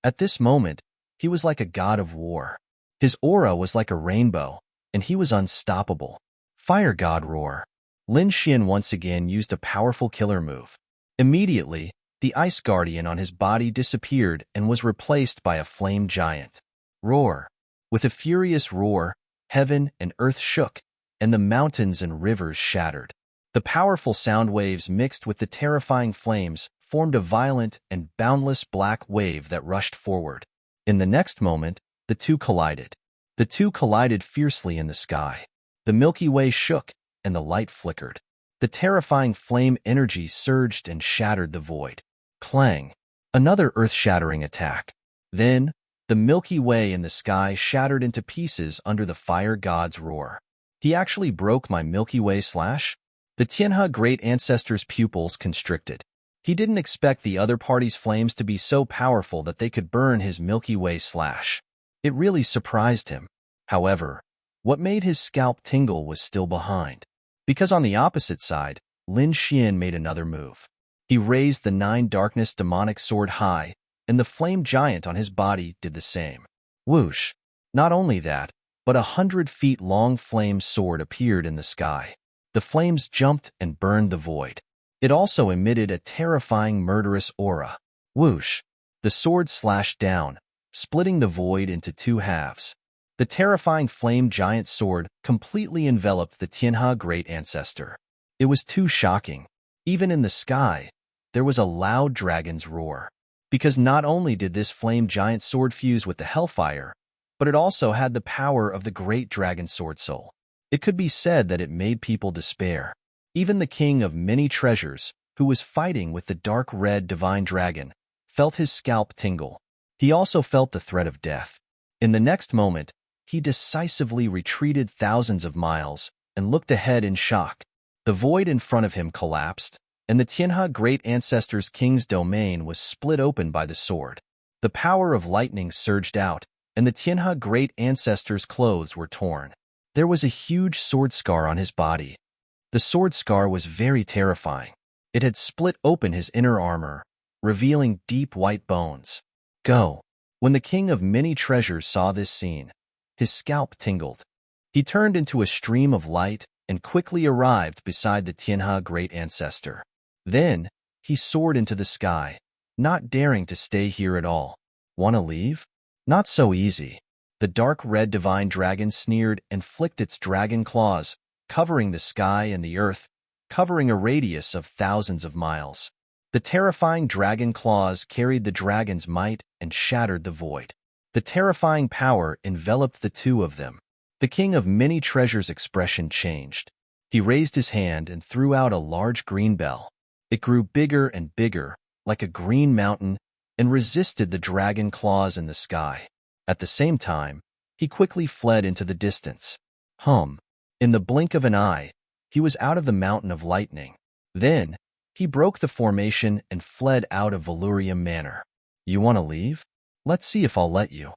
At this moment, he was like a god of war. His aura was like a rainbow, and he was unstoppable. Fire God roar. Lin Xian once again used a powerful killer move. Immediately, the Ice Guardian on his body disappeared and was replaced by a flame giant. Roar. With a furious roar, heaven and earth shook, and the mountains and rivers shattered. The powerful sound waves mixed with the terrifying flames formed a violent and boundless black wave that rushed forward. In the next moment, the two collided. The two collided fiercely in the sky. The Milky Way shook, and the light flickered. The terrifying flame energy surged and shattered the void. Clang! Another earth-shattering attack. Then, the Milky Way in the sky shattered into pieces under the fire god's roar. He actually broke my Milky Way slash? The Tianhe Great Ancestor's pupils constricted. He didn't expect the other party's flames to be so powerful that they could burn his Milky Way slash. It really surprised him. However, what made his scalp tingle was still behind. Because on the opposite side, Lin Xian made another move. He raised the 9 Darkness Demonic Sword high, and the flame giant on his body did the same. Whoosh! Not only that, but 100 feet long flame sword appeared in the sky. The flames jumped and burned the void. It also emitted a terrifying murderous aura. Whoosh! The sword slashed down, splitting the void into two halves. The terrifying flame giant sword completely enveloped the Tianhe great ancestor. It was too shocking. Even in the sky, there was a loud dragon's roar. Because not only did this flame giant sword fuse with the hellfire, but it also had the power of the great dragon sword soul. It could be said that it made people despair. Even the king of many treasures, who was fighting with the dark red divine dragon, felt his scalp tingle. He also felt the threat of death. In the next moment, he decisively retreated thousands of miles and looked ahead in shock. The void in front of him collapsed, and the Tianhe great ancestor's king's domain was split open by the sword. The power of lightning surged out, and the Tianhe great ancestor's clothes were torn. There was a huge sword scar on his body. The sword scar was very terrifying. It had split open his inner armor, revealing deep white bones. Go! When the king of many treasures saw this scene, his scalp tingled. He turned into a stream of light and quickly arrived beside the Tianhe great ancestor. Then, he soared into the sky, not daring to stay here at all. Wanna leave? Not so easy. The dark red divine dragon sneered and flicked its dragon claws, covering the sky and the earth, covering a radius of thousands of miles. The terrifying dragon claws carried the dragon's might and shattered the void. The terrifying power enveloped the two of them. The king of many treasures' expression changed. He raised his hand and threw out a large green bell. It grew bigger and bigger, like a green mountain, and resisted the dragon claws in the sky. At the same time, he quickly fled into the distance. In the blink of an eye, he was out of the mountain of lightning. Then, he broke the formation and fled out of Valurium Manor. You want to leave? Let's see if I'll let you.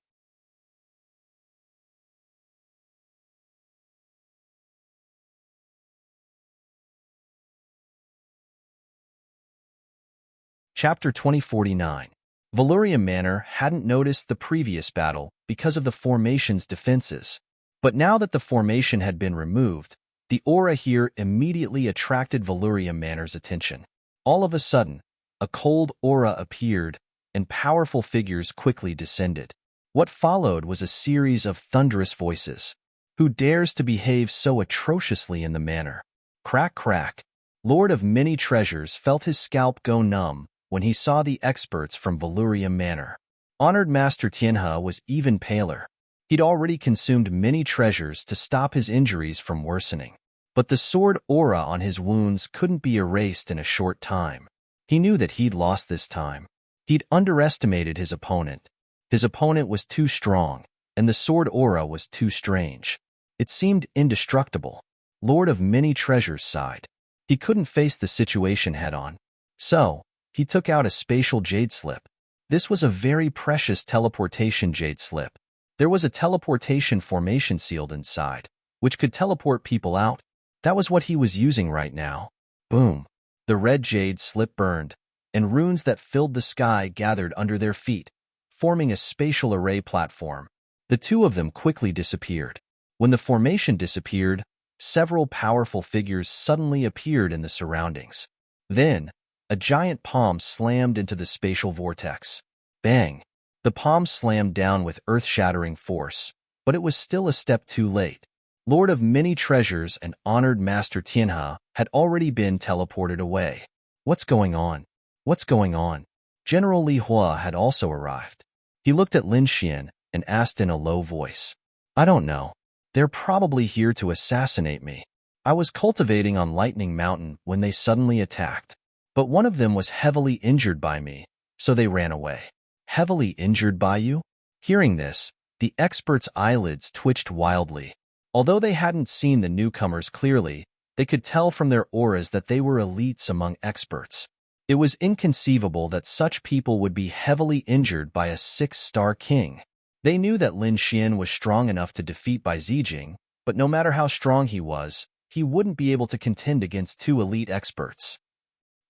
Chapter 2049. Valurium Manor hadn't noticed the previous battle because of the formation's defenses. But now that the formation had been removed, the aura here immediately attracted Valurium Manor's attention. All of a sudden, a cold aura appeared, and powerful figures quickly descended. What followed was a series of thunderous voices. Who dares to behave so atrociously in the manor? Crack, crack. Lord of many treasures felt his scalp go numb when he saw the experts from Valurium Manor. Honored Master Tianhe was even paler. He'd already consumed many treasures to stop his injuries from worsening. But the sword aura on his wounds couldn't be erased in a short time. He knew that he'd lost this time. He'd underestimated his opponent. His opponent was too strong, and the sword aura was too strange. It seemed indestructible. Lord of many treasures sighed. He couldn't face the situation head-on. So, he took out a spatial jade slip. This was a very precious teleportation jade slip. There was a teleportation formation sealed inside, which could teleport people out. That was what he was using right now. Boom. The red jade slip burned, and runes that filled the sky gathered under their feet, forming a spatial array platform. The two of them quickly disappeared. When the formation disappeared, several powerful figures suddenly appeared in the surroundings. Then, a giant palm slammed into the spatial vortex. Bang! The palm slammed down with earth-shattering force, but it was still a step too late. Lord of many treasures and honored Master Tianhe had already been teleported away. What's going on? What's going on? General Li Hua had also arrived. He looked at Lin Xian and asked in a low voice. I don't know. They're probably here to assassinate me. I was cultivating on Lightning Mountain when they suddenly attacked. But one of them was heavily injured by me, so they ran away. Heavily injured by you? Hearing this, the experts' eyelids twitched wildly. Although they hadn't seen the newcomers clearly, they could tell from their auras that they were elites among experts. It was inconceivable that such people would be heavily injured by a 6-star king. They knew that Lin Xian was strong enough to defeat Bai Zijing, but no matter how strong he was, he wouldn't be able to contend against 2 elite experts.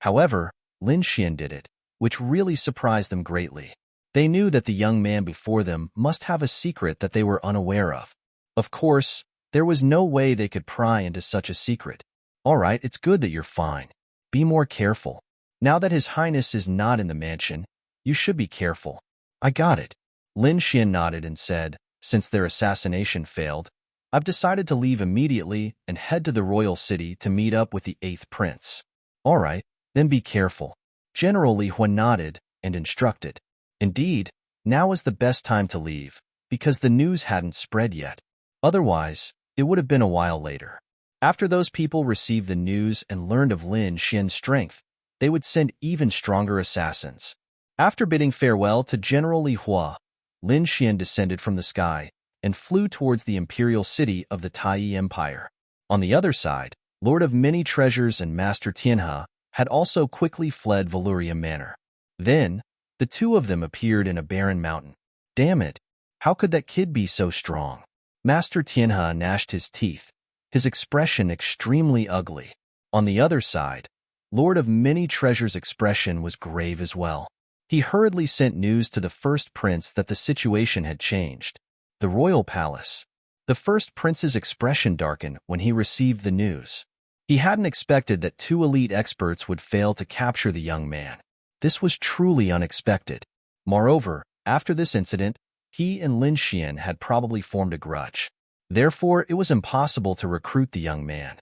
However, Lin Xian did it, which really surprised them greatly. They knew that the young man before them must have a secret that they were unaware of. Of course, there was no way they could pry into such a secret. All right, it's good that you're fine. Be more careful. Now that His Highness is not in the mansion, you should be careful. I got it. Lin Xian nodded and said, since their assassination failed, I've decided to leave immediately and head to the royal city to meet up with the 8th prince. All right, then be careful. General Li Huan nodded and instructed. Indeed, now is the best time to leave, because the news hadn't spread yet. Otherwise, it would have been a while later. After those people received the news and learned of Lin Xian's strength, they would send even stronger assassins. After bidding farewell to General Li Hua, Lin Xian descended from the sky and flew towards the imperial city of the Tai Empire. On the other side, Lord of Many Treasures and Master Tianhe had also quickly fled Valuria Manor. Then, the two of them appeared in a barren mountain. Damn it! How could that kid be so strong? Master Tianhe gnashed his teeth, his expression extremely ugly. On the other side, Lord of Many Treasures' expression was grave as well. He hurriedly sent news to the first prince that the situation had changed. The royal palace. The first prince's expression darkened when he received the news. He hadn't expected that two elite experts would fail to capture the young man. This was truly unexpected. Moreover, after this incident, he and Lin Xian had probably formed a grudge. Therefore, it was impossible to recruit the young man.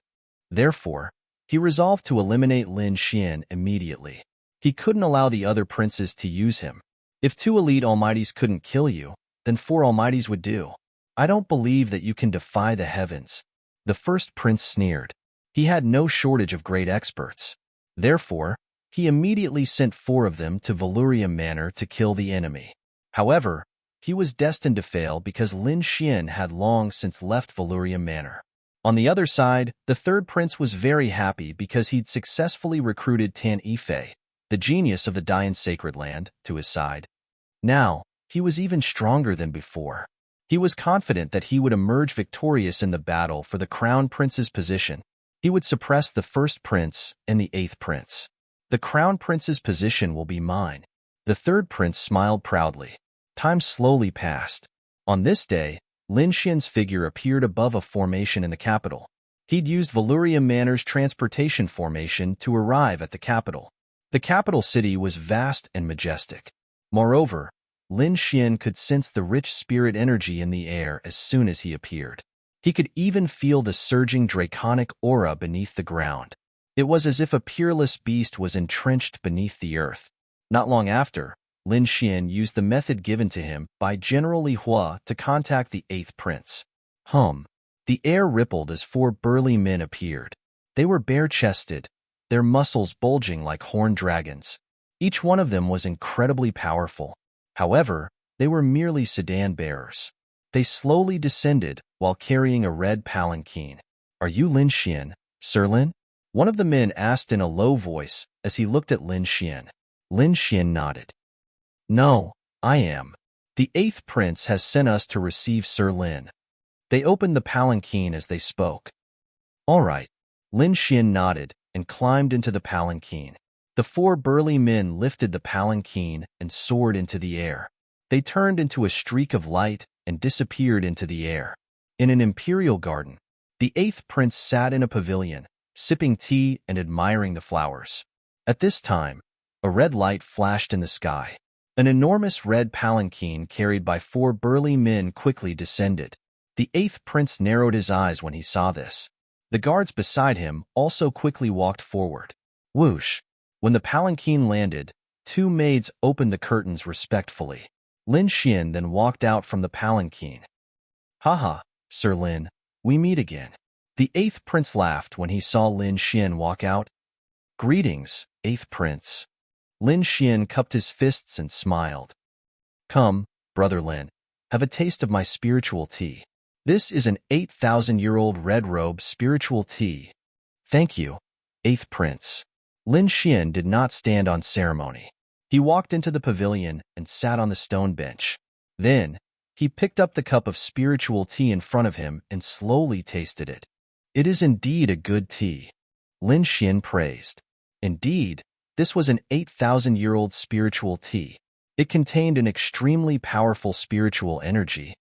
Therefore, he resolved to eliminate Lin Xian immediately. He couldn't allow the other princes to use him. If two elite almighties couldn't kill you, then four almighties would do. I don't believe that you can defy the heavens. The first prince sneered. He had no shortage of great experts. Therefore, he immediately sent 4 of them to Valuria Manor to kill the enemy. However, he was destined to fail because Lin Xian had long since left Valuria Manor. On the other side, the third prince was very happy because he'd successfully recruited Tan Yifei, the genius of the Dian Sacred Land, to his side. Now, he was even stronger than before. He was confident that he would emerge victorious in the battle for the crown prince's position. He would suppress the first prince and the 8th prince. The crown prince's position will be mine. The third prince smiled proudly. Time slowly passed. On this day, Lin Xian's figure appeared above a formation in the capital. He'd used Valuria Manor's transportation formation to arrive at the capital. The capital city was vast and majestic. Moreover, Lin Xian could sense the rich spirit energy in the air as soon as he appeared. He could even feel the surging draconic aura beneath the ground. It was as if a peerless beast was entrenched beneath the earth. Not long after, Lin Xian used the method given to him by General Li Hua to contact the 8th prince. The air rippled as 4 burly men appeared. They were bare-chested, their muscles bulging like horned dragons. Each one of them was incredibly powerful. However, they were merely sedan bearers. They slowly descended while carrying a red palanquin. Are you Lin Xian, Sir Lin? One of the men asked in a low voice as he looked at Lin Xian. Lin Xian nodded. No, I am. The 8th prince has sent us to receive Sir Lin. They opened the palanquin as they spoke. All right. Lin Xian nodded and climbed into the palanquin. The 4 burly men lifted the palanquin and soared into the air. They turned into a streak of light and disappeared into the air. In an imperial garden, the 8th prince sat in a pavilion, sipping tea and admiring the flowers. At this time, a red light flashed in the sky. An enormous red palanquin carried by 4 burly men quickly descended. The 8th prince narrowed his eyes when he saw this. The guards beside him also quickly walked forward. Whoosh! When the palanquin landed, 2 maids opened the curtains respectfully. Lin Xian then walked out from the palanquin. Haha, Sir Lin, we meet again. The 8th prince laughed when he saw Lin Xian walk out. Greetings, 8th prince. Lin Xian cupped his fists and smiled. Come, brother Lin, have a taste of my spiritual tea. This is an 8,000-year-old red robe spiritual tea. Thank you, 8th prince. Lin Xian did not stand on ceremony. He walked into the pavilion and sat on the stone bench. Then, he picked up the cup of spiritual tea in front of him and slowly tasted it. It is indeed a good tea. Lin Xian praised. Indeed, this was an 8,000-year-old spiritual tea. It contained an extremely powerful spiritual energy.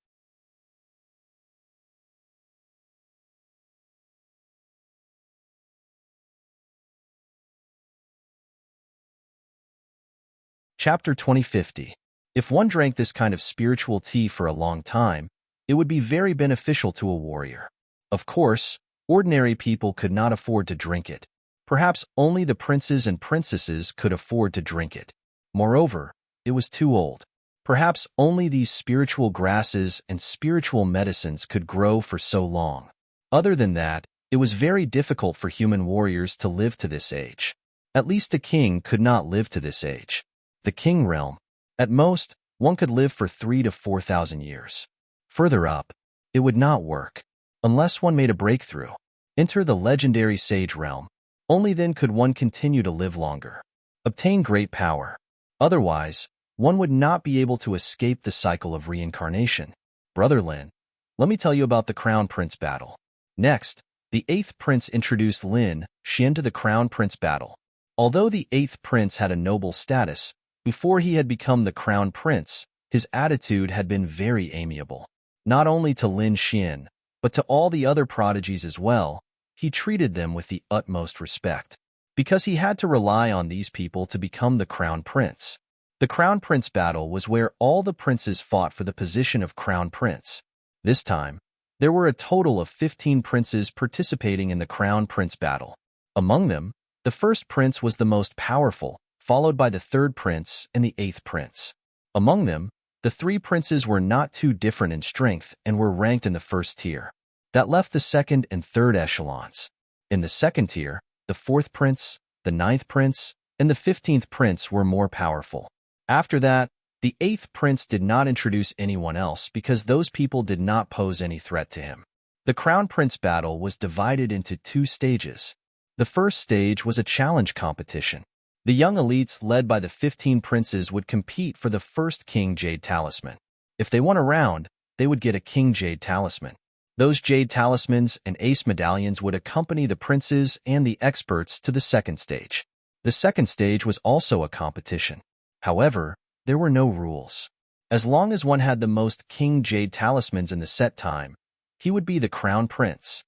Chapter 2050. If one drank this kind of spiritual tea for a long time, it would be very beneficial to a warrior. Of course, ordinary people could not afford to drink it. Perhaps only the princes and princesses could afford to drink it. Moreover, it was too old. Perhaps only these spiritual grasses and spiritual medicines could grow for so long. Other than that, it was very difficult for human warriors to live to this age. At least a king could not live to this age. The king realm. At most, one could live for 3,000 to 4,000 years. Further up, it would not work. Unless one made a breakthrough. Enter the legendary sage realm. Only then could one continue to live longer. Obtain great power. Otherwise, one would not be able to escape the cycle of reincarnation. Brother Lin, let me tell you about the Crown Prince battle. Next, the 8th prince introduced Lin Xian to the Crown Prince battle. Although the 8th prince had a noble status, before he had become the Crown Prince, his attitude had been very amiable. Not only to Lin Xian, but to all the other prodigies as well, he treated them with the utmost respect. Because he had to rely on these people to become the Crown Prince. The Crown Prince battle was where all the princes fought for the position of Crown Prince. This time, there were a total of 15 princes participating in the Crown Prince battle. Among them, the first prince was the most powerful, followed by the 3rd prince and the 8th prince. Among them, the 3 princes were not too different in strength and were ranked in the 1st tier. That left the 2nd and 3rd echelons. In the 2nd tier, the 4th prince, the 9th prince, and the 15th prince were more powerful. After that, the 8th prince did not introduce anyone else because those people did not pose any threat to him. The Crown Prince battle was divided into 2 stages. The first stage was a challenge competition. The young elites led by the 15 princes would compete for the first King Jade Talisman. If they won a round, they would get a King Jade Talisman. Those Jade Talismans and Ace Medallions would accompany the princes and the experts to the second stage. The second stage was also a competition. However, there were no rules. As long as one had the most King Jade Talismans in the set time, he would be the Crown Prince.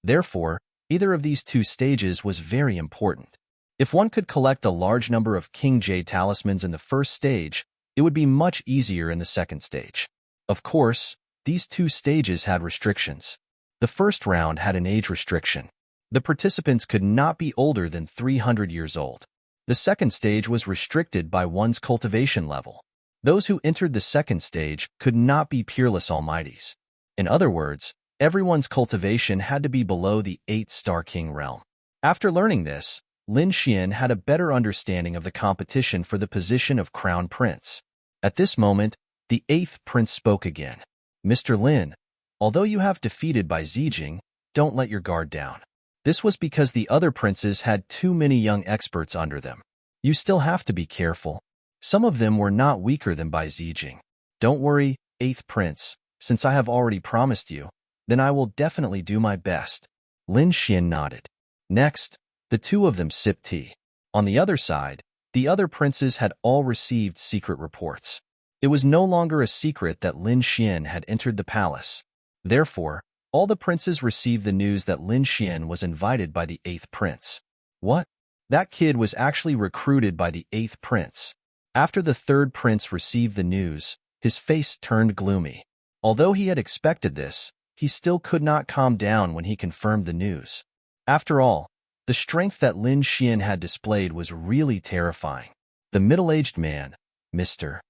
Therefore, either of these 2 stages was very important. If one could collect a large number of King Jade Talismans in the first stage, it would be much easier in the second stage. Of course, these 2 stages had restrictions. The first round had an age restriction. The participants could not be older than 300 years old. The second stage was restricted by one's cultivation level. Those who entered the second stage could not be peerless almighties. In other words, everyone's cultivation had to be below the 8-star king realm. After learning this, Lin Xian had a better understanding of the competition for the position of Crown Prince. At this moment, the 8th prince spoke again. Mr. Lin, although you have defeated by Zijing, don't let your guard down. This was because the other princes had too many young experts under them. You still have to be careful. Some of them were not weaker than Bai Zijing. Don't worry, 8th prince, since I have already promised you, then I will definitely do my best. Lin Xian nodded. Next, the 2 of them sipped tea. On the other side, the other princes had all received secret reports. It was no longer a secret that Lin Xian had entered the palace. Therefore, all the princes received the news that Lin Xian was invited by the 8th prince. What? That kid was actually recruited by the 8th prince. After the 3rd prince received the news, his face turned gloomy. Although he had expected this, he still could not calm down when he confirmed the news. After all, the strength that Lin Xian had displayed was really terrifying. The middle-aged man, Mr.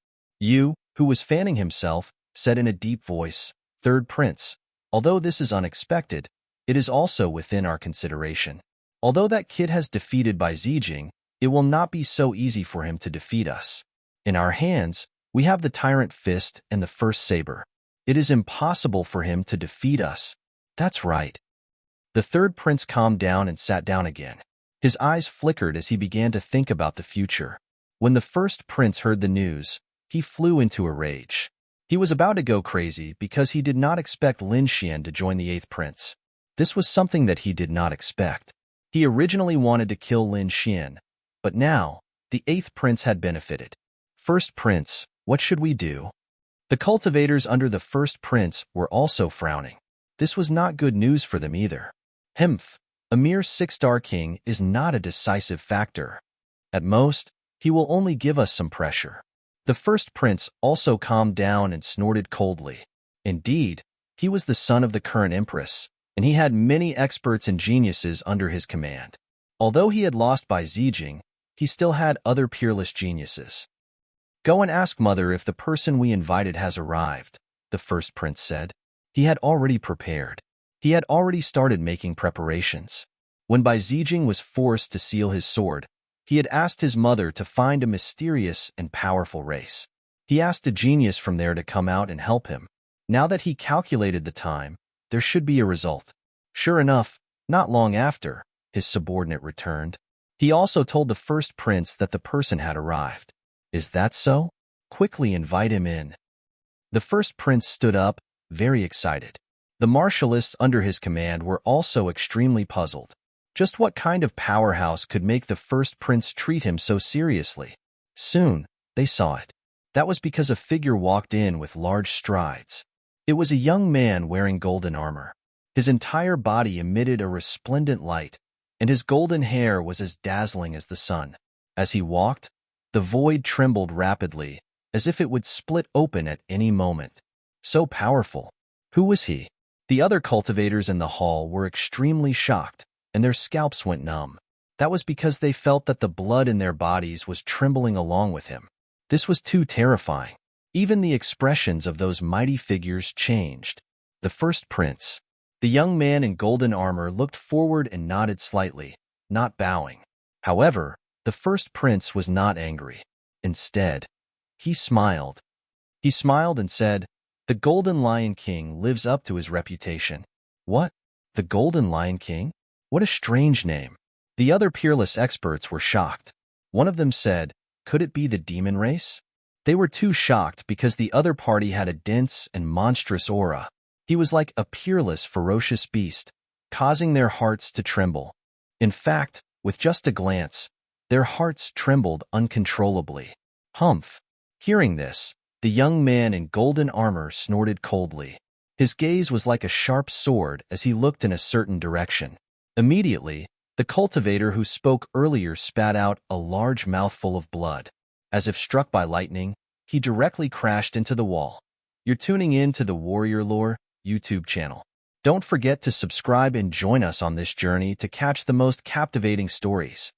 Yu, who was fanning himself, said in a deep voice, 3rd prince, although this is unexpected, it is also within our consideration. Although that kid has defeated Bai Zijing, it will not be so easy for him to defeat us. In our hands, we have the Tyrant Fist and the First Saber. It is impossible for him to defeat us. That's right. The 3rd prince calmed down and sat down again. His eyes flickered as he began to think about the future. When the 1st prince heard the news, he flew into a rage. He was about to go crazy because he did not expect Lin Xian to join the 8th prince. This was something that he did not expect. He originally wanted to kill Lin Xian, but now, the 8th prince had benefited. 1st prince, what should we do? The cultivators under the 1st prince were also frowning. This was not good news for them either. A mere 6-star king is not a decisive factor. At most, He will only give us some pressure. The first prince also calmed down and snorted coldly. Indeed, he was the son of the current empress, and he had many experts and geniuses under his command. Although he had lost by Zijing, he still had other peerless geniuses. Go and ask Mother if the person we invited has arrived, the first prince said. He had already prepared. He had already started making preparations. When Bai Zijing was forced to seal his sword, he had asked his mother to find a mysterious and powerful race. He asked a genius from there to come out and help him. Now that he calculated the time, there should be a result. Sure enough, not long after, his subordinate returned. He also told the first prince that the person had arrived. Is that so? Quickly invite him in. The first prince stood up, very excited. The martialists under his command were also extremely puzzled. Just what kind of powerhouse could make the first prince treat him so seriously? Soon, they saw it. That was because a figure walked in with large strides. It was a young man wearing golden armor. His entire body emitted a resplendent light, and his golden hair was as dazzling as the sun. As he walked, the void trembled rapidly, as if it would split open at any moment. So powerful. Who was he? The other cultivators in the hall were extremely shocked, and their scalps went numb. That was because they felt that the blood in their bodies was trembling along with him. This was too terrifying. Even the expressions of those mighty figures changed. The first prince, the young man in golden armor, looked forward and nodded slightly, not bowing. However, the first prince was not angry. Instead, he smiled. He smiled and said, "The Golden Lion King lives up to his reputation." What? The Golden Lion King? What a strange name. The other peerless experts were shocked. One of them said, "Could it be the demon race?" They were too shocked because the other party had a dense and monstrous aura. He was like a peerless, ferocious beast, causing their hearts to tremble. In fact, with just a glance, their hearts trembled uncontrollably. Humph! Hearing this, the young man in golden armor snorted coldly. His gaze was like a sharp sword as he looked in a certain direction. Immediately, the cultivator who spoke earlier spat out a large mouthful of blood. As if struck by lightning, he directly crashed into the wall. You're tuning in to the Warrior Lore YouTube channel. Don't forget to subscribe and join us on this journey to catch the most captivating stories.